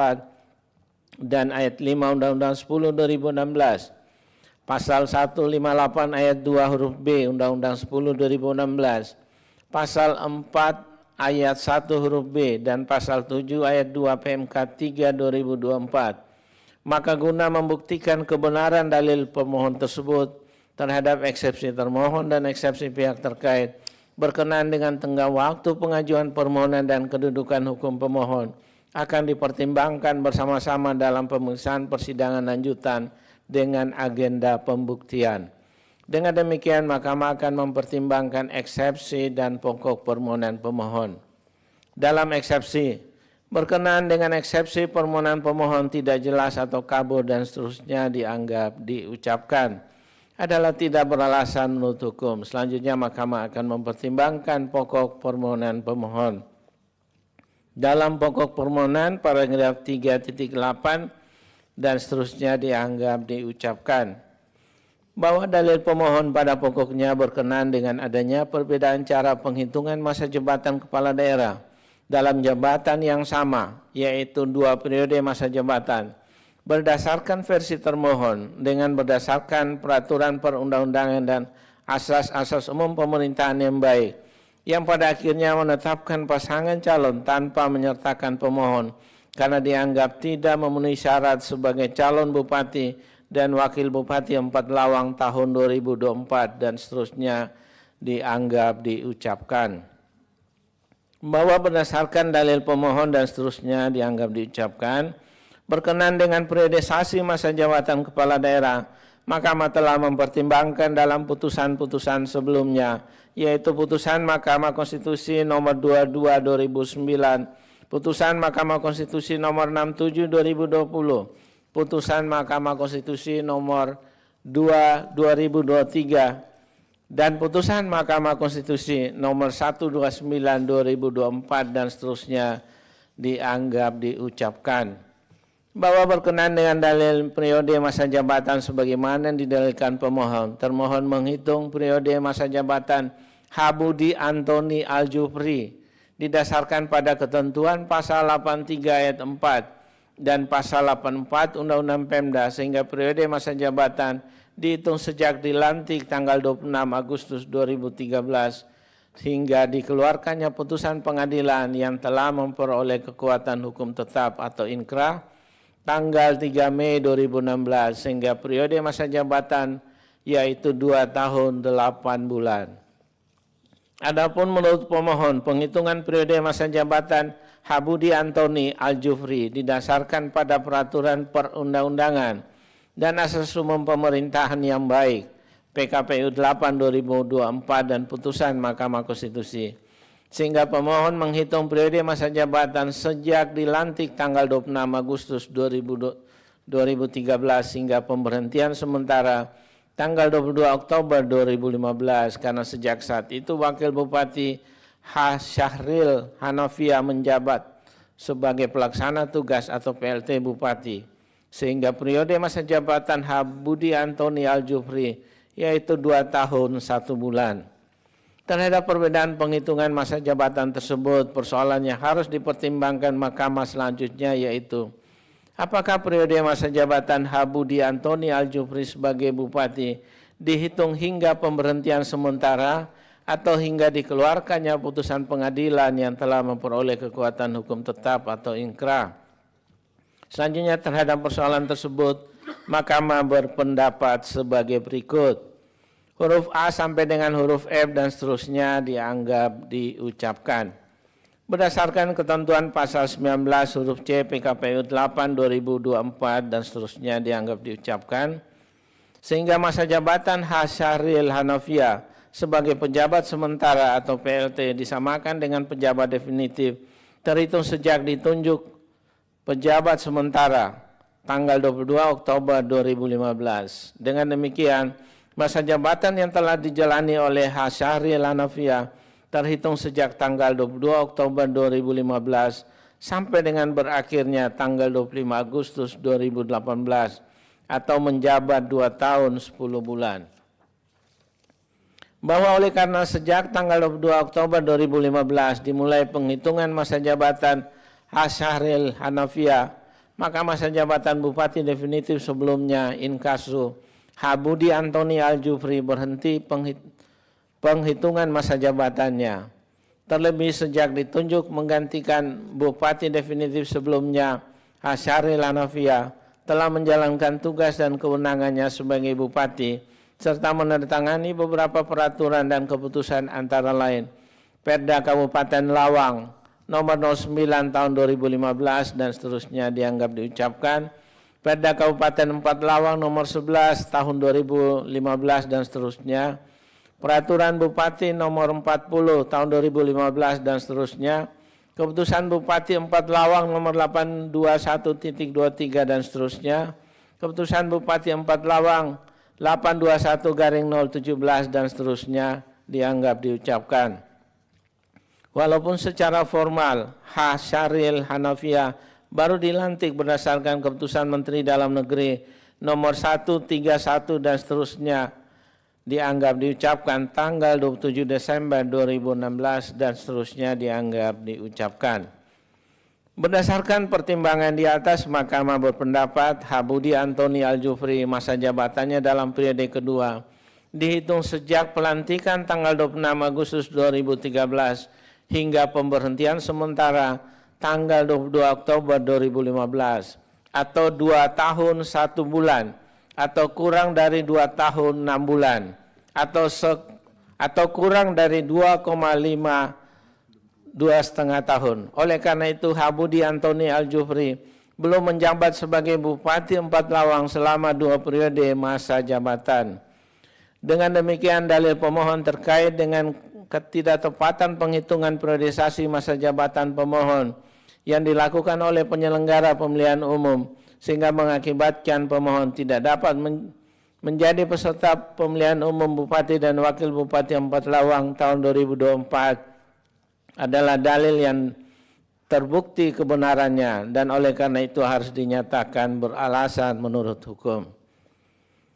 dan ayat 5 Undang-Undang 10 2016, pasal 158 ayat 2 huruf B Undang-Undang 10 2016, pasal 4 ayat 1 huruf B dan pasal 7 ayat 2 PMK 3 2024. Maka guna membuktikan kebenaran dalil pemohon tersebut terhadap eksepsi termohon dan eksepsi pihak terkait, berkenaan dengan tenggang waktu pengajuan permohonan dan kedudukan hukum pemohon akan dipertimbangkan bersama-sama dalam pemeriksaan persidangan lanjutan dengan agenda pembuktian. Dengan demikian, Mahkamah akan mempertimbangkan eksepsi dan pokok permohonan pemohon. Dalam eksepsi, berkenaan dengan eksepsi permohonan pemohon tidak jelas atau kabur dan seterusnya dianggap diucapkan adalah tidak beralasan menurut hukum. Selanjutnya, Mahkamah akan mempertimbangkan pokok permohonan pemohon. Dalam pokok permohonan, paragraf 3.8 dan seterusnya dianggap diucapkan bahwa dalil pemohon pada pokoknya berkenaan dengan adanya perbedaan cara penghitungan masa jabatan kepala daerah dalam jabatan yang sama, yaitu 2 periode masa jabatan, berdasarkan versi termohon dengan berdasarkan peraturan perundang-undangan dan asas-asas umum pemerintahan yang baik, yang pada akhirnya menetapkan pasangan calon tanpa menyertakan pemohon karena dianggap tidak memenuhi syarat sebagai calon bupati dan wakil bupati 4 Lawang tahun 2024 dan seterusnya dianggap diucapkan. Bahwa berdasarkan dalil pemohon dan seterusnya dianggap diucapkan, berkenaan dengan periodisasi masa jabatan kepala daerah, Mahkamah telah mempertimbangkan dalam putusan-putusan sebelumnya, yaitu putusan Mahkamah Konstitusi nomor 22/2009, putusan Mahkamah Konstitusi nomor 67/2020, putusan Mahkamah Konstitusi nomor 2/2023 dan putusan Mahkamah Konstitusi nomor 129/2024 dan seterusnya dianggap diucapkan. Bahwa berkenaan dengan dalil periode masa jabatan sebagaimana didalilkan pemohon, termohon menghitung periode masa jabatan Habudi Antoni Aljufri didasarkan pada ketentuan pasal 83 ayat 4 dan pasal 84 Undang-Undang Pemda, sehingga periode masa jabatan dihitung sejak dilantik tanggal 26 Agustus 2013 hingga dikeluarkannya putusan pengadilan yang telah memperoleh kekuatan hukum tetap atau inkrah tanggal 3 Mei 2016, sehingga periode masa jabatan yaitu 2 tahun 8 bulan. Adapun menurut pemohon, penghitungan periode masa jabatan Habudi Antoni Aljufri didasarkan pada peraturan perundang-undangan dan asas umum pemerintahan yang baik PKPU 8/2024 dan putusan Mahkamah Konstitusi, sehingga pemohon menghitung periode masa jabatan sejak dilantik tanggal 26 Agustus 2013 hingga pemberhentian sementara tanggal 22 Oktober 2015 karena sejak saat itu Wakil Bupati Syahril Hanafia menjabat sebagai pelaksana tugas atau PLT Bupati, sehingga periode masa jabatan Habudi Antoni Aljufri yaitu 2 tahun 1 bulan. Terhadap perbedaan penghitungan masa jabatan tersebut, persoalannya harus dipertimbangkan Mahkamah selanjutnya, yaitu apakah periode masa jabatan Habudi Antoni Aljufri sebagai Bupati dihitung hingga pemberhentian sementara atau hingga dikeluarkannya putusan pengadilan yang telah memperoleh kekuatan hukum tetap atau inkrah. Selanjutnya terhadap persoalan tersebut, Mahkamah berpendapat sebagai berikut. Huruf A sampai dengan huruf F dan seterusnya dianggap diucapkan. Berdasarkan ketentuan pasal 19 huruf C PKPU 8/2024 dan seterusnya dianggap diucapkan, sehingga masa jabatan Syahril Hanafia sebagai pejabat sementara atau PLT disamakan dengan pejabat definitif terhitung sejak ditunjuk pejabat sementara tanggal 22 Oktober 2015. Dengan demikian, masa jabatan yang telah dijalani oleh Syahril Hanafia terhitung sejak tanggal 22 Oktober 2015 sampai dengan berakhirnya tanggal 25 Agustus 2018 atau menjabat 2 tahun 10 bulan. Bahwa oleh karena sejak tanggal 22 Oktober 2015 dimulai penghitungan masa jabatan Syahril Hanafia, maka masa jabatan Bupati definitif sebelumnya inkasu Habudi Antoni Aljufri berhenti penghitungan masa jabatannya. Terlebih sejak ditunjuk menggantikan Bupati definitif sebelumnya, Syahril Hanafia telah menjalankan tugas dan kewenangannya sebagai Bupati serta menandatangani beberapa peraturan dan keputusan antara lain Perda Kabupaten Lawang nomor 09 tahun 2015 dan seterusnya dianggap diucapkan, Perda Kabupaten 4 Lawang nomor 11 tahun 2015 dan seterusnya, Peraturan Bupati nomor 40 tahun 2015 dan seterusnya, Keputusan Bupati 4 Lawang nomor 821.23 dan seterusnya, Keputusan Bupati 4 Lawang 821/017 dan seterusnya dianggap diucapkan. Walaupun secara formal H. Syahril Hanafiah baru dilantik berdasarkan Keputusan Menteri Dalam Negeri nomor 131 dan seterusnya dianggap diucapkan tanggal 27 Desember 2016 dan seterusnya dianggap diucapkan. Berdasarkan pertimbangan di atas, Mahkamah berpendapat Habudi Antoni Aljufri masa jabatannya dalam periode kedua dihitung sejak pelantikan tanggal 26 Agustus 2013 hingga pemberhentian sementara tanggal 22 Oktober 2015 atau 2 tahun 1 bulan atau kurang dari 2 tahun 6 bulan atau kurang dari 2,5 tahun. Oleh karena itu Habudi Antoni Aljufri belum menjabat sebagai Bupati 4 Lawang selama 2 periode masa jabatan. Dengan demikian dalil pemohon terkait dengan ketidaktepatan penghitungan periodisasi masa jabatan pemohon yang dilakukan oleh penyelenggara pemilihan umum sehingga mengakibatkan pemohon tidak dapat menjadi peserta pemilihan umum Bupati dan Wakil Bupati 4 Lawang tahun 2024 adalah dalil yang terbukti kebenarannya dan oleh karena itu harus dinyatakan beralasan menurut hukum.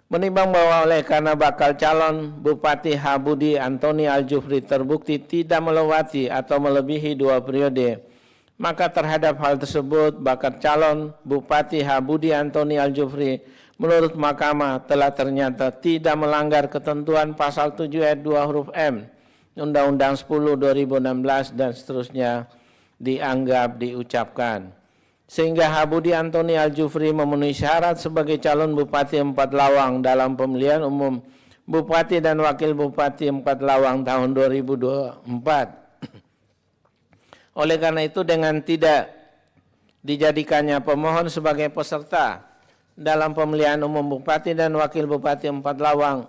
Menimbang bahwa oleh karena bakal calon Bupati Habudi Antoni Aljufri terbukti tidak melewati atau melebihi 2 periode, maka terhadap hal tersebut bakal calon Bupati Habudi Antoni Aljufri menurut Mahkamah telah ternyata tidak melanggar ketentuan pasal 7 ayat 2 huruf M Undang-Undang 10 2016 dan seterusnya dianggap diucapkan. Sehingga Habudi Antoni Aljufri memenuhi syarat sebagai calon Bupati 4 Lawang dalam pemilihan umum Bupati dan Wakil Bupati 4 Lawang tahun 2024. Oleh karena itu dengan tidak dijadikannya pemohon sebagai peserta dalam pemilihan umum Bupati dan Wakil Bupati 4 Lawang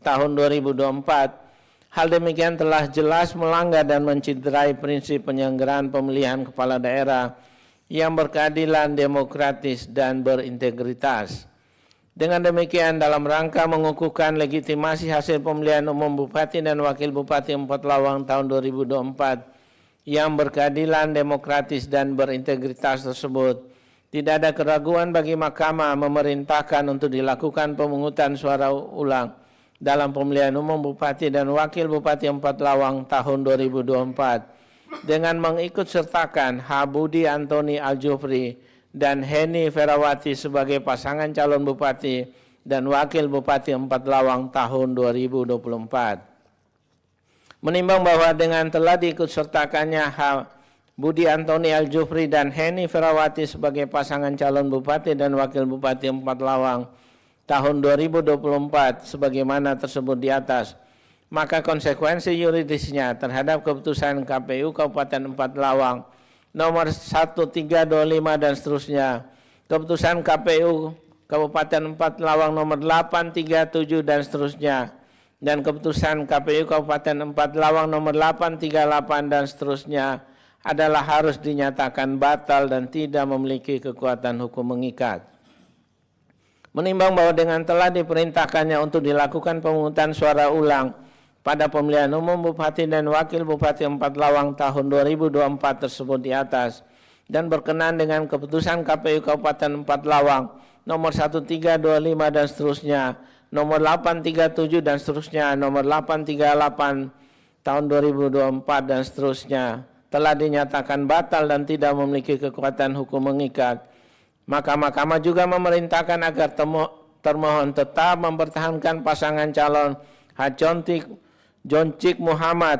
tahun 2024, hal demikian telah jelas melanggar dan menciderai prinsip penyelenggaraan pemilihan kepala daerah yang berkeadilan, demokratis, dan berintegritas. Dengan demikian, dalam rangka mengukuhkan legitimasi hasil pemilihan umum Bupati dan Wakil Bupati 4 Lawang tahun 2024 yang berkeadilan, demokratis, dan berintegritas tersebut, tidak ada keraguan bagi Mahkamah memerintahkan untuk dilakukan pemungutan suara ulang dalam pemilihan umum Bupati dan Wakil Bupati 4 Lawang tahun 2024 dengan mengikut sertakan Habudi Antoni Aljufri dan Heni Ferawati sebagai pasangan calon Bupati dan Wakil Bupati 4 Lawang tahun 2024. Menimbang bahwa dengan telah diikut sertakannya Habudi Antoni Aljufri dan Heni Ferawati sebagai pasangan calon Bupati dan Wakil Bupati 4 Lawang tahun 2024 sebagaimana tersebut di atas, maka konsekuensi yuridisnya terhadap keputusan KPU Kabupaten 4 Lawang nomor 1325 dan seterusnya, keputusan KPU Kabupaten 4 Lawang nomor 837 dan seterusnya, dan keputusan KPU Kabupaten 4 Lawang nomor 838 dan seterusnya adalah harus dinyatakan batal dan tidak memiliki kekuatan hukum mengikat. Menimbang bahwa dengan telah diperintahkannya untuk dilakukan pemungutan suara ulang pada pemilihan umum Bupati dan Wakil Bupati 4 Lawang tahun 2024 tersebut di atas dan berkenan dengan keputusan KPU Kabupaten 4 Lawang nomor 1325 dan seterusnya, nomor 837 dan seterusnya, nomor 838 tahun 2024 dan seterusnya telah dinyatakan batal dan tidak memiliki kekuatan hukum mengikat, maka Mahkamah juga memerintahkan agar termohon tetap mempertahankan pasangan calon Joncik Muhammad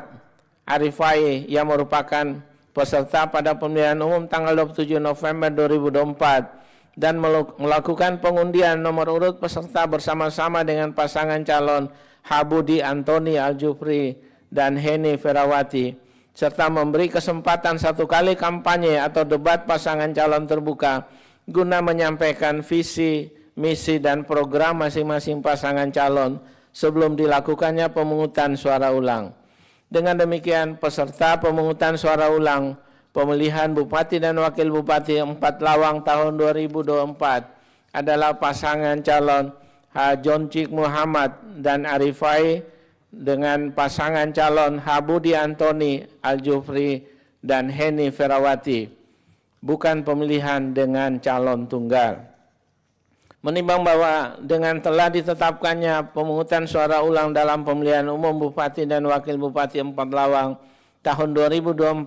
Arifai yang merupakan peserta pada pemilihan umum tanggal 27 November 2024 dan melakukan pengundian nomor urut peserta bersama-sama dengan pasangan calon Habudi Antoni Aljufri dan Heni Ferawati, serta memberi kesempatan 1 kali kampanye atau debat pasangan calon terbuka guna menyampaikan visi, misi, dan program masing-masing pasangan calon sebelum dilakukannya pemungutan suara ulang. Dengan demikian, peserta pemungutan suara ulang pemilihan Bupati dan Wakil Bupati 4 Lawang tahun 2024 adalah pasangan calon H. Joncik Muhammad dan Arifai dengan pasangan calon H. Budi Antoni Aljufri dan Heni Ferawati, bukan pemilihan dengan calon tunggal. Menimbang bahwa dengan telah ditetapkannya pemungutan suara ulang dalam pemilihan umum Bupati dan Wakil Bupati 4 Lawang tahun 2024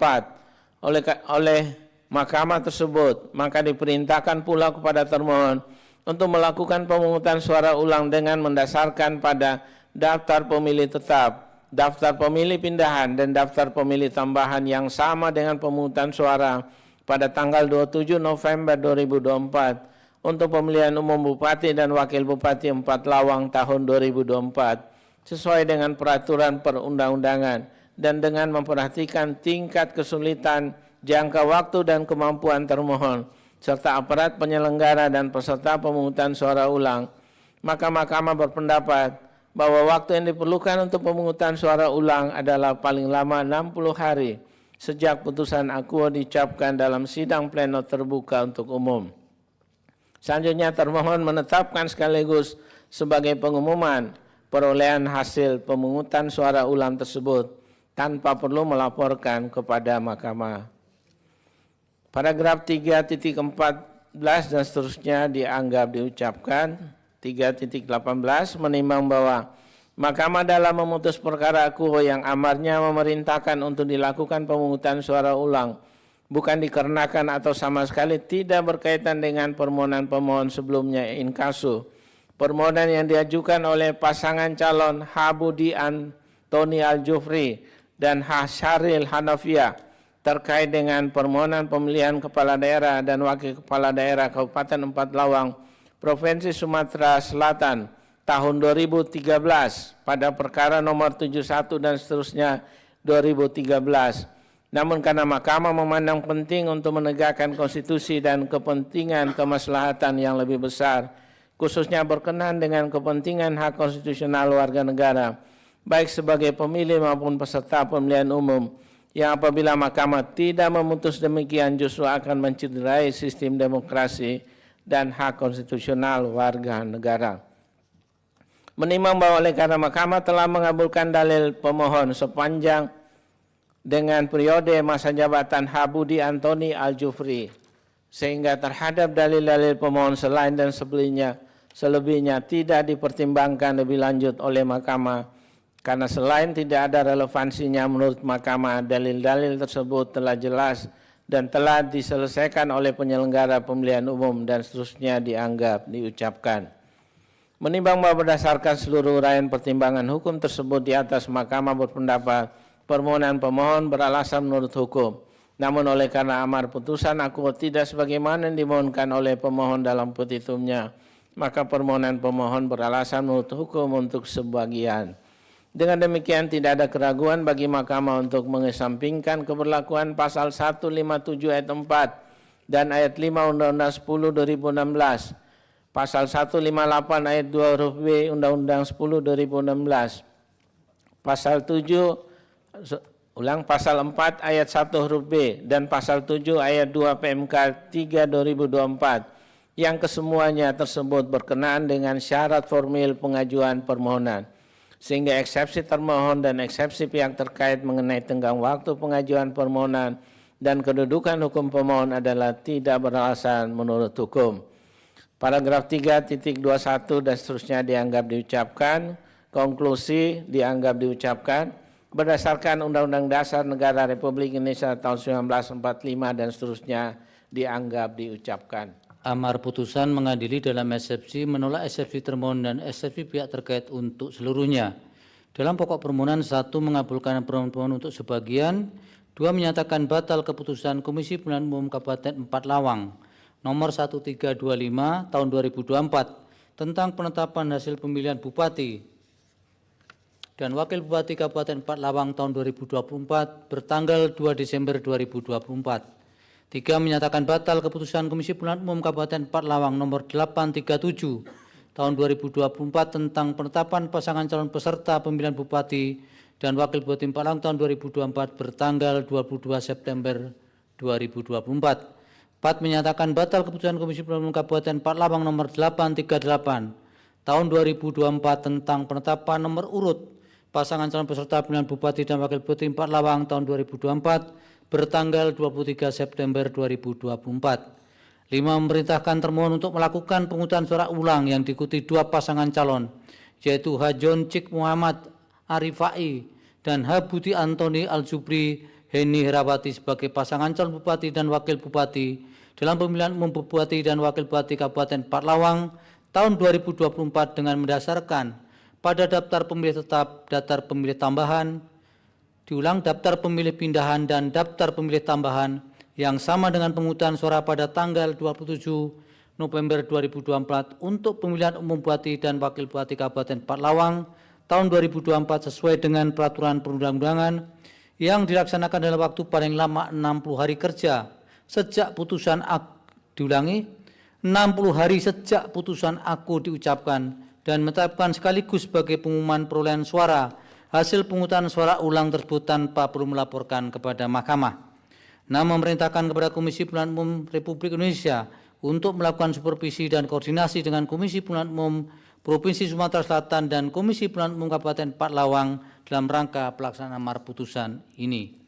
oleh Mahkamah tersebut, maka diperintahkan pula kepada termohon untuk melakukan pemungutan suara ulang dengan mendasarkan pada daftar pemilih tetap, daftar pemilih pindahan, dan daftar pemilih tambahan yang sama dengan pemungutan suara pada tanggal 27 November 2024 untuk pemilihan umum Bupati dan Wakil Bupati 4 Lawang tahun 2024 sesuai dengan peraturan perundang-undangan dan dengan memperhatikan tingkat kesulitan, jangka waktu, dan kemampuan termohon serta aparat penyelenggara dan peserta pemungutan suara ulang, maka Mahkamah berpendapat bahwa waktu yang diperlukan untuk pemungutan suara ulang adalah paling lama 60 hari sejak putusan akuo diucapkan dalam sidang pleno terbuka untuk umum. Selanjutnya termohon menetapkan sekaligus sebagai pengumuman perolehan hasil pemungutan suara ulang tersebut tanpa perlu melaporkan kepada Mahkamah. Paragraf 3.14 dan seterusnya dianggap diucapkan. 3.18 menimbang bahwa Mahkamah dalam memutus perkara akuo yang amarnya memerintahkan untuk dilakukan pemungutan suara ulang bukan dikarenakan atau sama sekali tidak berkaitan dengan permohonan pemohon sebelumnya in casu. Permohonan yang diajukan oleh pasangan calon H. Budi Antoni Aljufri dan H. Syaril Hanafiah terkait dengan permohonan pemilihan kepala daerah dan wakil kepala daerah Kabupaten 4 Lawang, Provinsi Sumatera Selatan tahun 2013 pada perkara nomor 71 dan seterusnya 2013. Namun karena Mahkamah memandang penting untuk menegakkan konstitusi dan kepentingan kemaslahatan yang lebih besar, khususnya berkenaan dengan kepentingan hak konstitusional warga negara, baik sebagai pemilih maupun peserta pemilihan umum, yang apabila Mahkamah tidak memutus demikian justru akan mencederai sistem demokrasi dan hak konstitusional warga negara. Menimbang bahwa oleh karena Mahkamah telah mengabulkan dalil pemohon sepanjang dengan periode masa jabatan H. Budi Antoni Aljufri, sehingga terhadap dalil-dalil pemohon selain dan selebihnya tidak dipertimbangkan lebih lanjut oleh Mahkamah, karena selain tidak ada relevansinya menurut Mahkamah, dalil-dalil tersebut telah jelas dan telah diselesaikan oleh penyelenggara pemilihan umum dan seterusnya dianggap diucapkan. Menimbang bahwa berdasarkan seluruh uraian pertimbangan hukum tersebut di atas, Mahkamah berpendapat permohonan pemohon beralasan menurut hukum. Namun oleh karena amar putusan akuo tidak sebagaimana yang dimohonkan oleh pemohon dalam petitumnya, maka permohonan pemohon beralasan menurut hukum untuk sebagian. Dengan demikian tidak ada keraguan bagi Mahkamah untuk mengesampingkan keberlakuan pasal 157 ayat 4 dan ayat 5 Undang-Undang 10 2016, pasal 158 ayat 2 huruf B Undang-Undang 10 2016, pasal 4 ayat 1 huruf B dan pasal 7 ayat 2 PMK 3 2024 yang kesemuanya tersebut berkenaan dengan syarat formil pengajuan permohonan, sehingga eksepsi termohon dan eksepsi pihak terkait mengenai tenggang waktu pengajuan permohonan dan kedudukan hukum pemohon adalah tidak beralasan menurut hukum. Paragraf 3.21 dan seterusnya dianggap diucapkan. Konklusi dianggap diucapkan. Berdasarkan Undang-Undang Dasar Negara Republik Indonesia tahun 1945 dan seterusnya dianggap diucapkan. Amar putusan mengadili dalam eksepsi menolak eksepsi termohon dan eksepsi pihak terkait untuk seluruhnya. Dalam pokok permohonan 1 mengabulkan permohonan untuk sebagian, 2 menyatakan batal keputusan Komisi Pemilihan Umum Kabupaten 4 Lawang nomor 1325 tahun 2024 tentang penetapan hasil pemilihan Bupati dan Wakil Bupati Kabupaten 4 Lawang tahun 2024 bertanggal 2 Desember 2024. 3. Menyatakan batal keputusan Komisi Pemilihan Umum Kabupaten Empat-Lawang nomor 837 tahun 2024 tentang penetapan pasangan calon peserta pemilihan Bupati dan Wakil Bupati Empat-Lawang tahun 2024 bertanggal 22 September 2024. 4. Menyatakan batal keputusan Komisi Pemilihan Umum Kabupaten Empat-Lawang nomor 838 tahun 2024 tentang penetapan nomor urut pasangan calon peserta pemilihan Bupati dan Wakil Bupati Empat-Lawang tahun 2024 bertanggal 23 September 2024. 5. Memerintahkan termohon untuk melakukan penghutang suara ulang yang diikuti 2 pasangan calon, yaitu H. John Cik Muhammad Arifai dan H. Budi Antoni Al-Jubri Heni Herawati sebagai pasangan calon Bupati dan Wakil Bupati dalam pemilihan umum Bupati dan Wakil Bupati Kabupaten Empat-Lawang tahun 2024 dengan mendasarkan pada daftar pemilih tetap, daftar pemilih tambahan, diulang daftar pemilih pindahan dan daftar pemilih tambahan yang sama dengan pemungutan suara pada tanggal 27 November 2024 untuk pemilihan umum Bupati dan Wakil Bupati Kabupaten Empat-Lawang tahun 2024 sesuai dengan peraturan perundang-undangan yang dilaksanakan dalam waktu paling lama 60 hari kerja sejak putusan diulangi 60 hari sejak putusan aku diucapkan dan menetapkan sekaligus sebagai pengumuman perolehan suara hasil penghutang suara ulang tersebut tanpa perlu melaporkan kepada Mahkamah. 6. Memerintahkan kepada Komisi Pemilihan Umum Republik Indonesia untuk melakukan supervisi dan koordinasi dengan Komisi Pemilihan Umum Provinsi Sumatera Selatan dan Komisi Pemilihan Umum Kabupaten Empat-Lawang dalam rangka pelaksanaan amar putusan ini.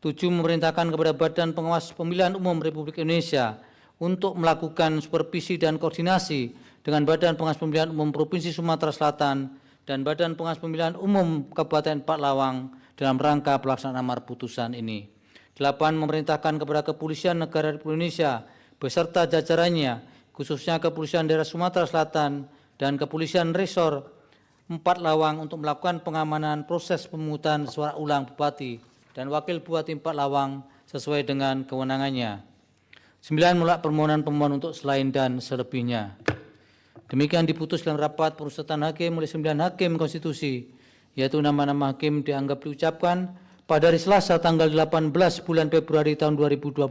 7. Memerintahkan kepada Badan Pengawas Pemilihan Umum Republik Indonesia untuk melakukan supervisi dan koordinasi dengan Badan Pengawas Pemilihan Umum Provinsi Sumatera Selatan dan Badan Pengawas Pemilihan Umum Kabupaten Empat-Lawang dalam rangka pelaksanaan amar putusan ini. 8. Memerintahkan kepada Kepolisian Negara Republik Indonesia beserta jajarannya, khususnya Kepolisian Daerah Sumatera Selatan dan Kepolisian Resor Empat-Lawang untuk melakukan pengamanan proses pemungutan suara ulang Bupati dan Wakil Bupati Empat-Lawang sesuai dengan kewenangannya. 9. Menolak permohonan pemohon untuk selain dan selebihnya. Demikian diputus dalam rapat pemusatan hakim oleh 9 hakim konstitusi, yaitu nama-nama hakim dianggap diucapkan pada hari Selasa tanggal 18 bulan Februari tahun 2025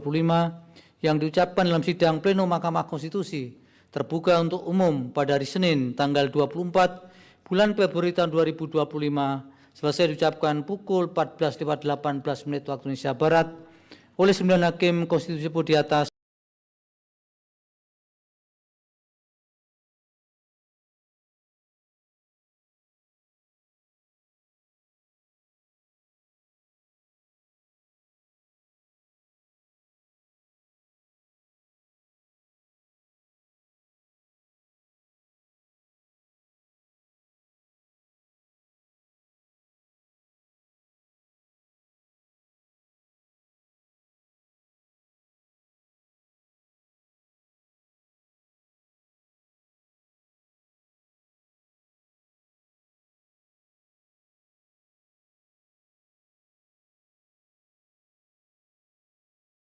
yang diucapkan dalam sidang pleno Mahkamah Konstitusi terbuka untuk umum pada hari Senin tanggal 24 bulan Februari tahun 2025 selesai diucapkan pukul 14.18 waktu Indonesia Barat oleh 9 hakim konstitusi di atas.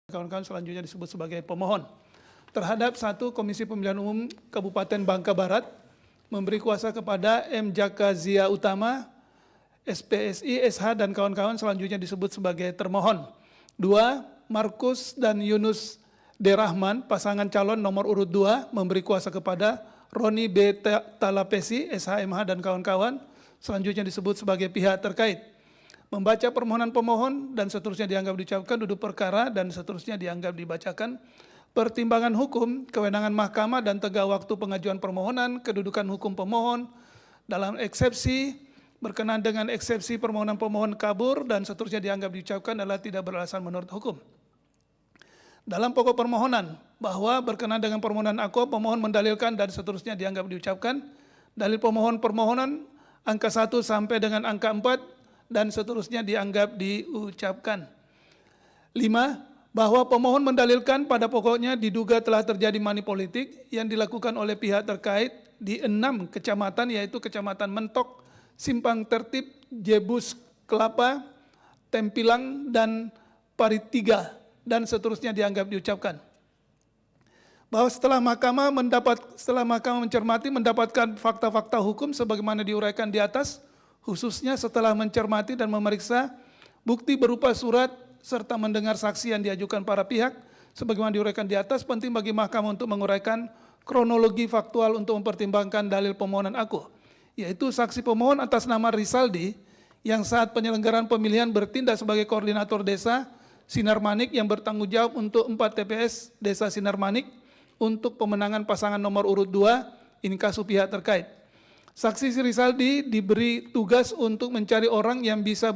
Kawan-kawan selanjutnya disebut sebagai pemohon. Terhadap 1. Komisi Pemilihan Umum Kabupaten Bangka Barat memberi kuasa kepada M. Jaka Zia Utama, SPSI, SH, dan kawan-kawan selanjutnya disebut sebagai termohon. 2. Markus dan Yunus D. Rahman, pasangan calon nomor urut 2, memberi kuasa kepada Roni B. Talapesi, SHMH, dan kawan-kawan selanjutnya disebut sebagai pihak terkait. Membaca permohonan pemohon dan seterusnya dianggap diucapkan, duduk perkara dan seterusnya dianggap dibacakan, pertimbangan hukum, kewenangan mahkamah dan tegak waktu pengajuan permohonan, kedudukan hukum pemohon, dalam eksepsi, berkenaan dengan eksepsi permohonan pemohon kabur dan seterusnya dianggap diucapkan adalah tidak beralasan menurut hukum. Dalam pokok permohonan, bahwa berkenaan dengan permohonan aku, pemohon mendalilkan dan seterusnya dianggap diucapkan, dalil pemohon permohonan angka 1 sampai dengan angka 4, dan seterusnya dianggap diucapkan. 5. Bahwa pemohon mendalilkan pada pokoknya diduga telah terjadi money politik yang dilakukan oleh pihak terkait di 6 kecamatan, yaitu Kecamatan Mentok, Simpang Tertib, Jebus Kelapa, Tempilang, dan Paritiga, dan seterusnya dianggap diucapkan. Bahwa setelah mahkamah mencermati mendapatkan fakta-fakta hukum sebagaimana diuraikan di atas, khususnya setelah mencermati dan memeriksa bukti berupa surat serta mendengar saksi yang diajukan para pihak, Sebagaimana diuraikan di atas, penting bagi Mahkamah untuk menguraikan kronologi faktual untuk mempertimbangkan dalil pemohonan aku, yaitu saksi pemohon atas nama Rizaldi yang saat penyelenggaraan pemilihan bertindak sebagai koordinator desa Sinar Manik yang bertanggung jawab untuk 4 TPS Desa Sinar Manik untuk pemenangan pasangan nomor urut 2 inkasu pihak terkait. Saksi Rizaldi diberi tugas untuk mencari orang yang bisa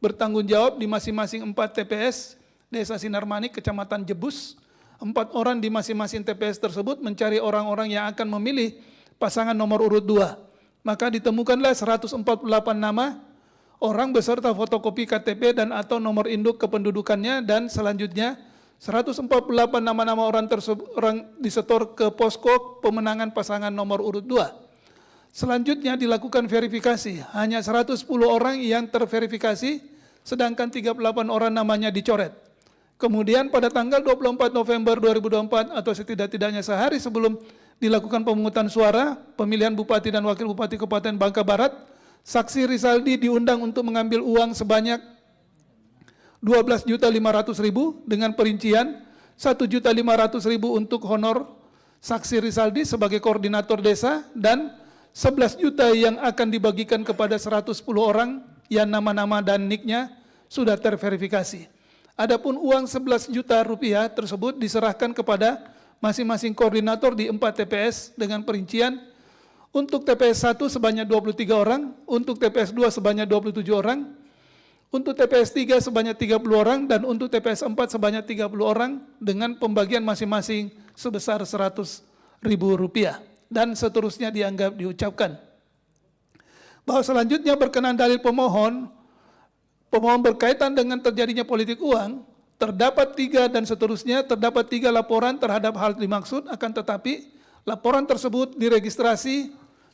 bertanggung jawab di masing-masing 4 TPS Desa Sinar Manik, Kecamatan Jebus. 4 orang di masing-masing TPS tersebut mencari orang-orang yang akan memilih pasangan nomor urut 2. Maka ditemukanlah 148 nama orang beserta fotokopi KTP dan atau nomor induk kependudukannya, dan selanjutnya 148 nama-nama orang tersebut disetor ke posko pemenangan pasangan nomor urut 2. Selanjutnya dilakukan verifikasi, hanya 110 orang yang terverifikasi, sedangkan 38 orang namanya dicoret. Kemudian pada tanggal 24 November 2024 atau setidak-tidaknya sehari sebelum dilakukan pemungutan suara pemilihan Bupati dan Wakil Bupati Kabupaten Bangka Barat, saksi Rizaldi diundang untuk mengambil uang sebanyak 12.500.000 dengan perincian 1.500.000 untuk honor saksi Rizaldi sebagai koordinator desa dan 11 juta yang akan dibagikan kepada 110 orang yang nama-nama dan nicknya sudah terverifikasi. Adapun uang 11 juta rupiah tersebut diserahkan kepada masing-masing koordinator di 4 TPS dengan perincian untuk TPS 1 sebanyak 23 orang, untuk TPS 2 sebanyak 27 orang, untuk TPS 3 sebanyak 30 orang, dan untuk TPS 4 sebanyak 30 orang dengan pembagian masing-masing sebesar Rp100.000 dan seterusnya dianggap diucapkan. Bahwa selanjutnya berkenan dalil pemohon berkaitan dengan terjadinya politik uang, terdapat 3 dan seterusnya, terdapat 3 laporan terhadap hal dimaksud, akan tetapi laporan tersebut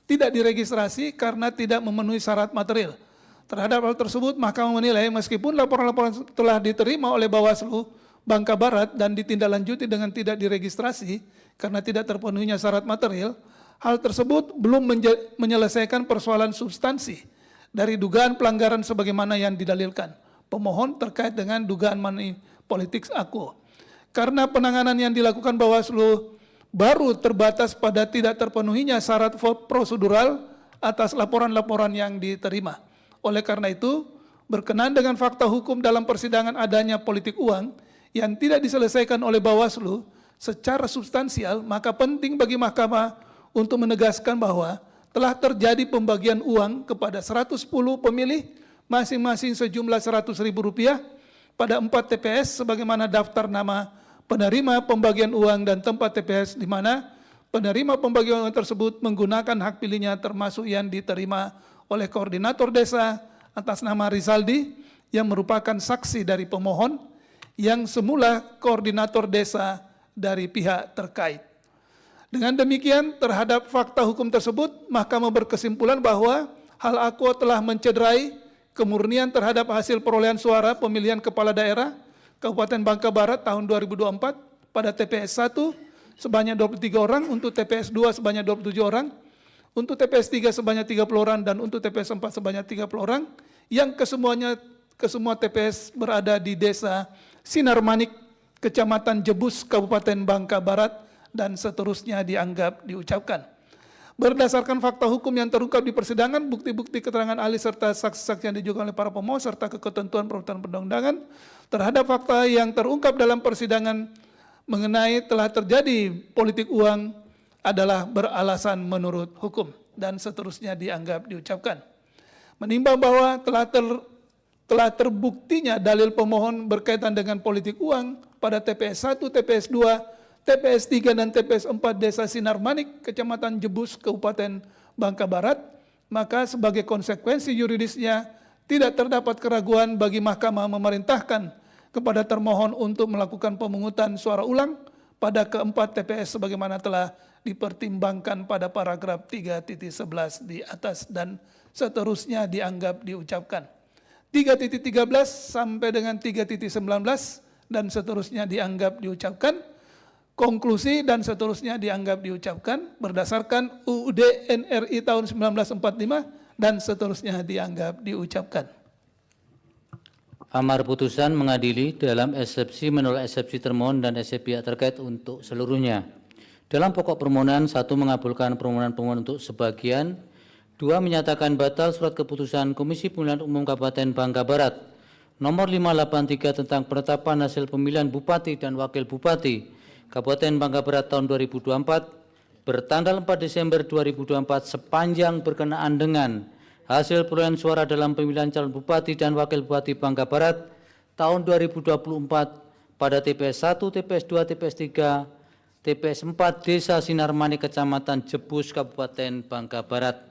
tidak diregistrasi karena tidak memenuhi syarat material. Terhadap hal tersebut, Mahkamah menilai meskipun laporan-laporan telah diterima oleh Bawaslu Bangka Barat dan ditindaklanjuti dengan tidak diregistrasi karena tidak terpenuhinya syarat material, hal tersebut belum menyelesaikan persoalan substansi dari dugaan pelanggaran sebagaimana yang didalilkan pemohon terkait dengan dugaan money politics aku. Karena penanganan yang dilakukan Bawaslu baru terbatas pada tidak terpenuhinya syarat prosedural atas laporan-laporan yang diterima. Oleh karena itu, berkenaan dengan fakta hukum dalam persidangan adanya politik uang yang tidak diselesaikan oleh Bawaslu secara substansial, maka penting bagi Mahkamah untuk menegaskan bahwa telah terjadi pembagian uang kepada 110 pemilih masing-masing sejumlah Rp100.000 pada 4 TPS sebagaimana daftar nama penerima pembagian uang dan tempat TPS di mana penerima pembagian uang tersebut menggunakan hak pilihnya termasuk yang diterima oleh koordinator desa atas nama Rizaldi yang merupakan saksi dari pemohon yang semula koordinator desa dari pihak terkait. Dengan demikian, terhadap fakta hukum tersebut, Mahkamah berkesimpulan bahwa hal aku telah mencederai kemurnian terhadap hasil perolehan suara pemilihan kepala daerah Kabupaten Bangka Barat tahun 2024 pada TPS 1 sebanyak 23 orang, untuk TPS 2 sebanyak 27 orang, untuk TPS 3 sebanyak 30 orang, dan untuk TPS 4 sebanyak 30 orang, yang kesemua TPS berada di Desa Sinar Manik, Kecamatan Jebus, Kabupaten Bangka Barat, dan seterusnya dianggap diucapkan. Berdasarkan fakta hukum yang terungkap di persidangan, bukti-bukti keterangan ahli serta saksi-saksi yang diajukan oleh para pemohon serta ketentuan peraturan perundang-undangan terhadap fakta yang terungkap dalam persidangan mengenai telah terjadi politik uang adalah beralasan menurut hukum, dan seterusnya dianggap diucapkan. Menimbang bahwa telah terbuktinya dalil pemohon berkaitan dengan politik uang pada TPS 1, TPS 2, TPS 3 dan TPS 4 Desa Sinar Manik, Kecamatan Jebus, Kabupaten Bangka Barat, maka sebagai konsekuensi yuridisnya tidak terdapat keraguan bagi Mahkamah memerintahkan kepada termohon untuk melakukan pemungutan suara ulang pada keempat TPS sebagaimana telah dipertimbangkan pada paragraf 3.11 di atas, dan seterusnya dianggap diucapkan. 3.13 sampai dengan 3.19 dan seterusnya dianggap diucapkan. Konklusi dan seterusnya dianggap diucapkan berdasarkan UUD NRI tahun 1945 dan seterusnya dianggap diucapkan. Amar putusan mengadili dalam eksepsi menolak eksepsi termohon dan eksepsi pihak terkait untuk seluruhnya. Dalam pokok permohonan, 1 mengabulkan permohonan pemohon untuk sebagian, 2 menyatakan batal surat keputusan Komisi Pemilihan Umum Kabupaten Bangka Barat nomor 583 tentang penetapan hasil pemilihan Bupati dan Wakil Bupati Kabupaten Bangka Barat tahun 2024 bertanggal 4 Desember 2024 sepanjang berkenaan dengan hasil perolehan suara dalam pemilihan calon Bupati dan Wakil Bupati Bangka Barat tahun 2024 pada TPS 1, TPS 2, TPS 3, TPS 4 Desa Sinarmani Kecamatan Jebus Kabupaten Bangka Barat.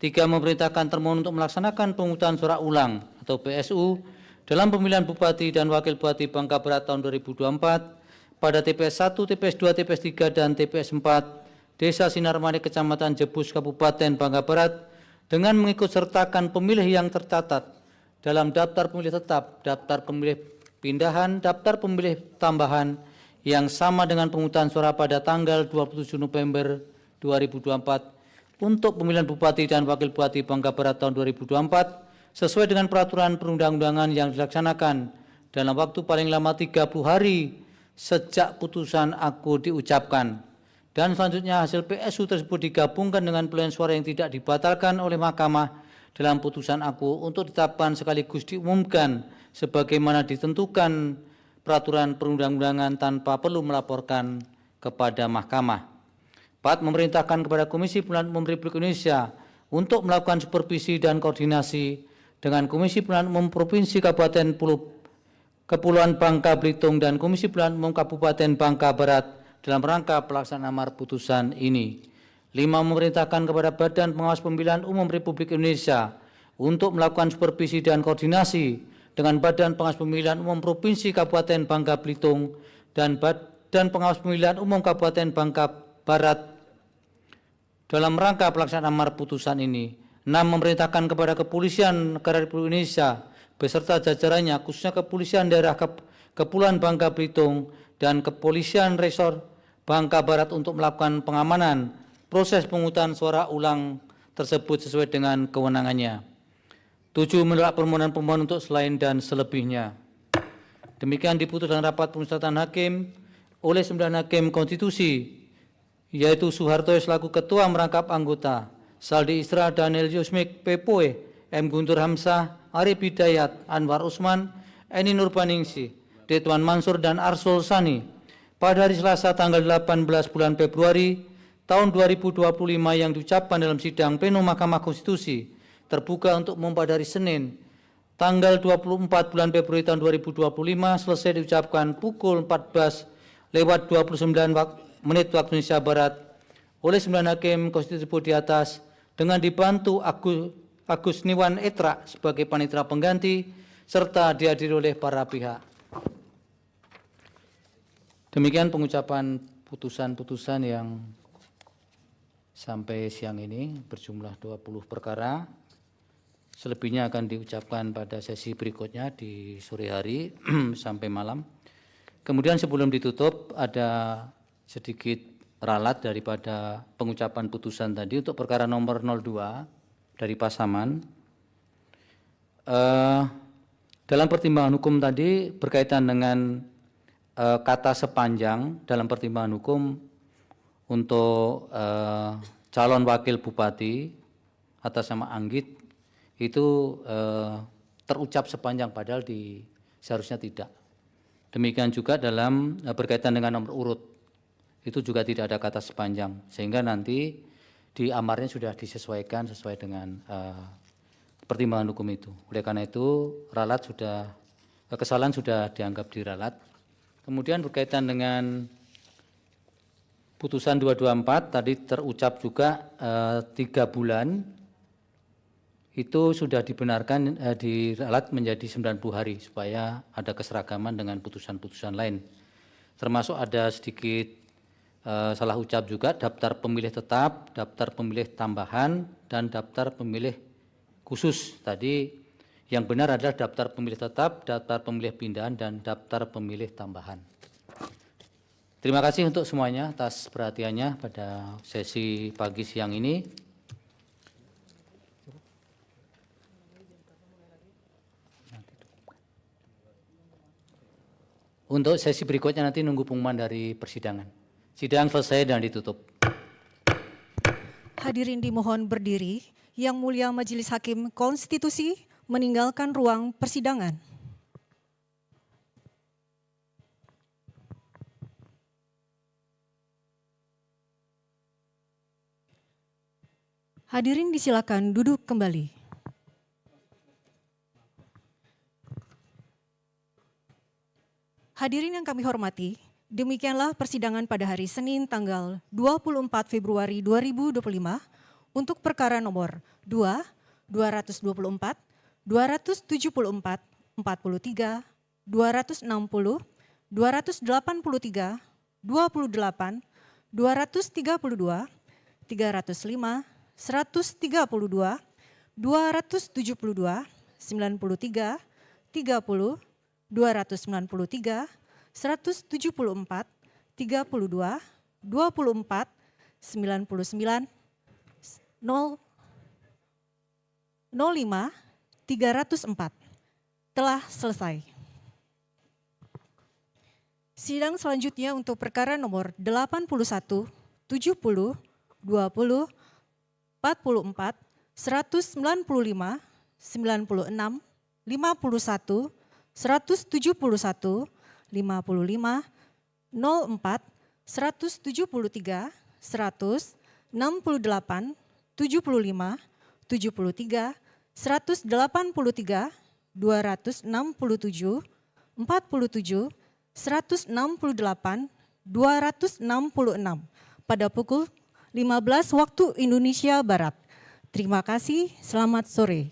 3 memerintahkan termohon untuk melaksanakan pemungutan suara ulang atau PSU dalam pemilihan Bupati dan Wakil Bupati Bangka Barat tahun 2024 pada TPS 1, TPS 2, TPS 3, dan TPS 4 Desa Sinarmani Kecamatan Jebus Kabupaten Bangka Barat dengan mengikutsertakan pemilih yang tercatat dalam daftar pemilih tetap, daftar pemilih pindahan, daftar pemilih tambahan yang sama dengan pemungutan suara pada tanggal 27 November 2024 untuk pemilihan Bupati dan Wakil Bupati Bangka Barat tahun 2024 sesuai dengan peraturan perundang-undangan yang dilaksanakan dalam waktu paling lama 30 hari sejak putusan aku diucapkan. Dan selanjutnya hasil PSU tersebut digabungkan dengan perolehan suara yang tidak dibatalkan oleh Mahkamah dalam putusan aku untuk ditetapkan sekaligus diumumkan sebagaimana ditentukan peraturan perundang-undangan tanpa perlu melaporkan kepada Mahkamah. 4. Memerintahkan kepada Komisi Pemilihan Umum Republik Indonesia untuk melakukan supervisi dan koordinasi dengan Komisi Pemilihan Umum Provinsi Kabupaten Kepulauan Bangka Belitung dan Komisi Pemilihan Umum Kabupaten Bangka Barat dalam rangka pelaksanaan amar putusan ini. 5. Memerintahkan kepada Badan Pengawas Pemilihan Umum Republik Indonesia untuk melakukan supervisi dan koordinasi dengan Badan Pengawas Pemilihan Umum Provinsi Kabupaten Bangka Belitung dan Badan Pengawas Pemilihan Umum Kabupaten Bangka Barat dalam rangka pelaksanaan amar putusan ini. 6. Memerintahkan kepada Kepolisian Negara Republik Indonesia beserta jajarannya khususnya Kepolisian Daerah Kepulauan Bangka Belitung dan Kepolisian Resor Bangka Barat untuk melakukan pengamanan proses pemungutan suara ulang tersebut sesuai dengan kewenangannya. 7. Menolak permohonan pemohon untuk selain dan selebihnya. Demikian diputus dalam rapat pemusyawaratan hakim oleh 9 hakim konstitusi, yaitu Soeharto selaku ketua merangkap anggota, Saldi Isra, Daniel Yusmik, Pepoe, M. Guntur Hamzah, Arif Hidayat, Anwar Usman, Eni Nurbaningsih, Ridwan Mansur, dan Arsul Sani pada hari Selasa tanggal 18 bulan Februari tahun 2025 yang diucapkan dalam sidang pleno Mahkamah Konstitusi terbuka untuk umum pada hari Senin tanggal 24 bulan Februari tahun 2025 selesai diucapkan pukul 14:29 menit waktu Indonesia Barat oleh 9 hakim konstitusi di atas dengan dibantu Agus Niwan Etra sebagai panitera pengganti serta dihadiri oleh para pihak. Demikian pengucapan putusan-putusan yang sampai siang ini berjumlah 20 perkara. Selebihnya akan diucapkan pada sesi berikutnya di sore hari sampai malam. Kemudian sebelum ditutup ada sedikit ralat daripada pengucapan putusan tadi untuk perkara nomor 02 dari Pasaman. Dalam pertimbangan hukum tadi berkaitan dengan kata sepanjang dalam pertimbangan hukum untuk calon wakil bupati atas nama Anggit itu terucap sepanjang padahal seharusnya tidak. Demikian juga dalam berkaitan dengan nomor urut itu juga tidak ada kata sepanjang sehingga nanti di amarnya sudah disesuaikan sesuai dengan pertimbangan hukum itu. Oleh karena itu kesalahan sudah dianggap diralat. Kemudian berkaitan dengan putusan 224 tadi terucap juga 3 bulan itu sudah dibenarkan diralat menjadi 90 hari supaya ada keseragaman dengan putusan-putusan lain. Termasuk ada sedikit salah ucap juga daftar pemilih tetap, daftar pemilih tambahan dan daftar pemilih khusus. Tadi yang benar adalah daftar pemilih tetap, daftar pemilih pindahan, dan daftar pemilih tambahan. Terima kasih untuk semuanya atas perhatiannya pada sesi pagi siang ini. Untuk sesi berikutnya nanti nunggu pengumuman dari persidangan. Sidang selesai dan ditutup. Hadirin dimohon berdiri. Yang Mulia Majelis Hakim Konstitusi meninggalkan ruang persidangan. Hadirin disilakan duduk kembali. Hadirin yang kami hormati, demikianlah persidangan pada hari Senin tanggal 24 Februari 2025 untuk perkara nomor 2, 224, 274, 43, 260, 283, 28, 232, 305, 132, 272, 93, 30, 293, 174, 32, 24, 99, 0, 05, 304 telah selesai. Sidang selanjutnya untuk perkara nomor 81, 70, 20, 44, 195, 96, 51, 171, 55, 04, 173, 100, 68, 75, 73, 183, 267, 47, 168, 266 pada pukul 15 waktu Indonesia Barat. Terima kasih, selamat sore.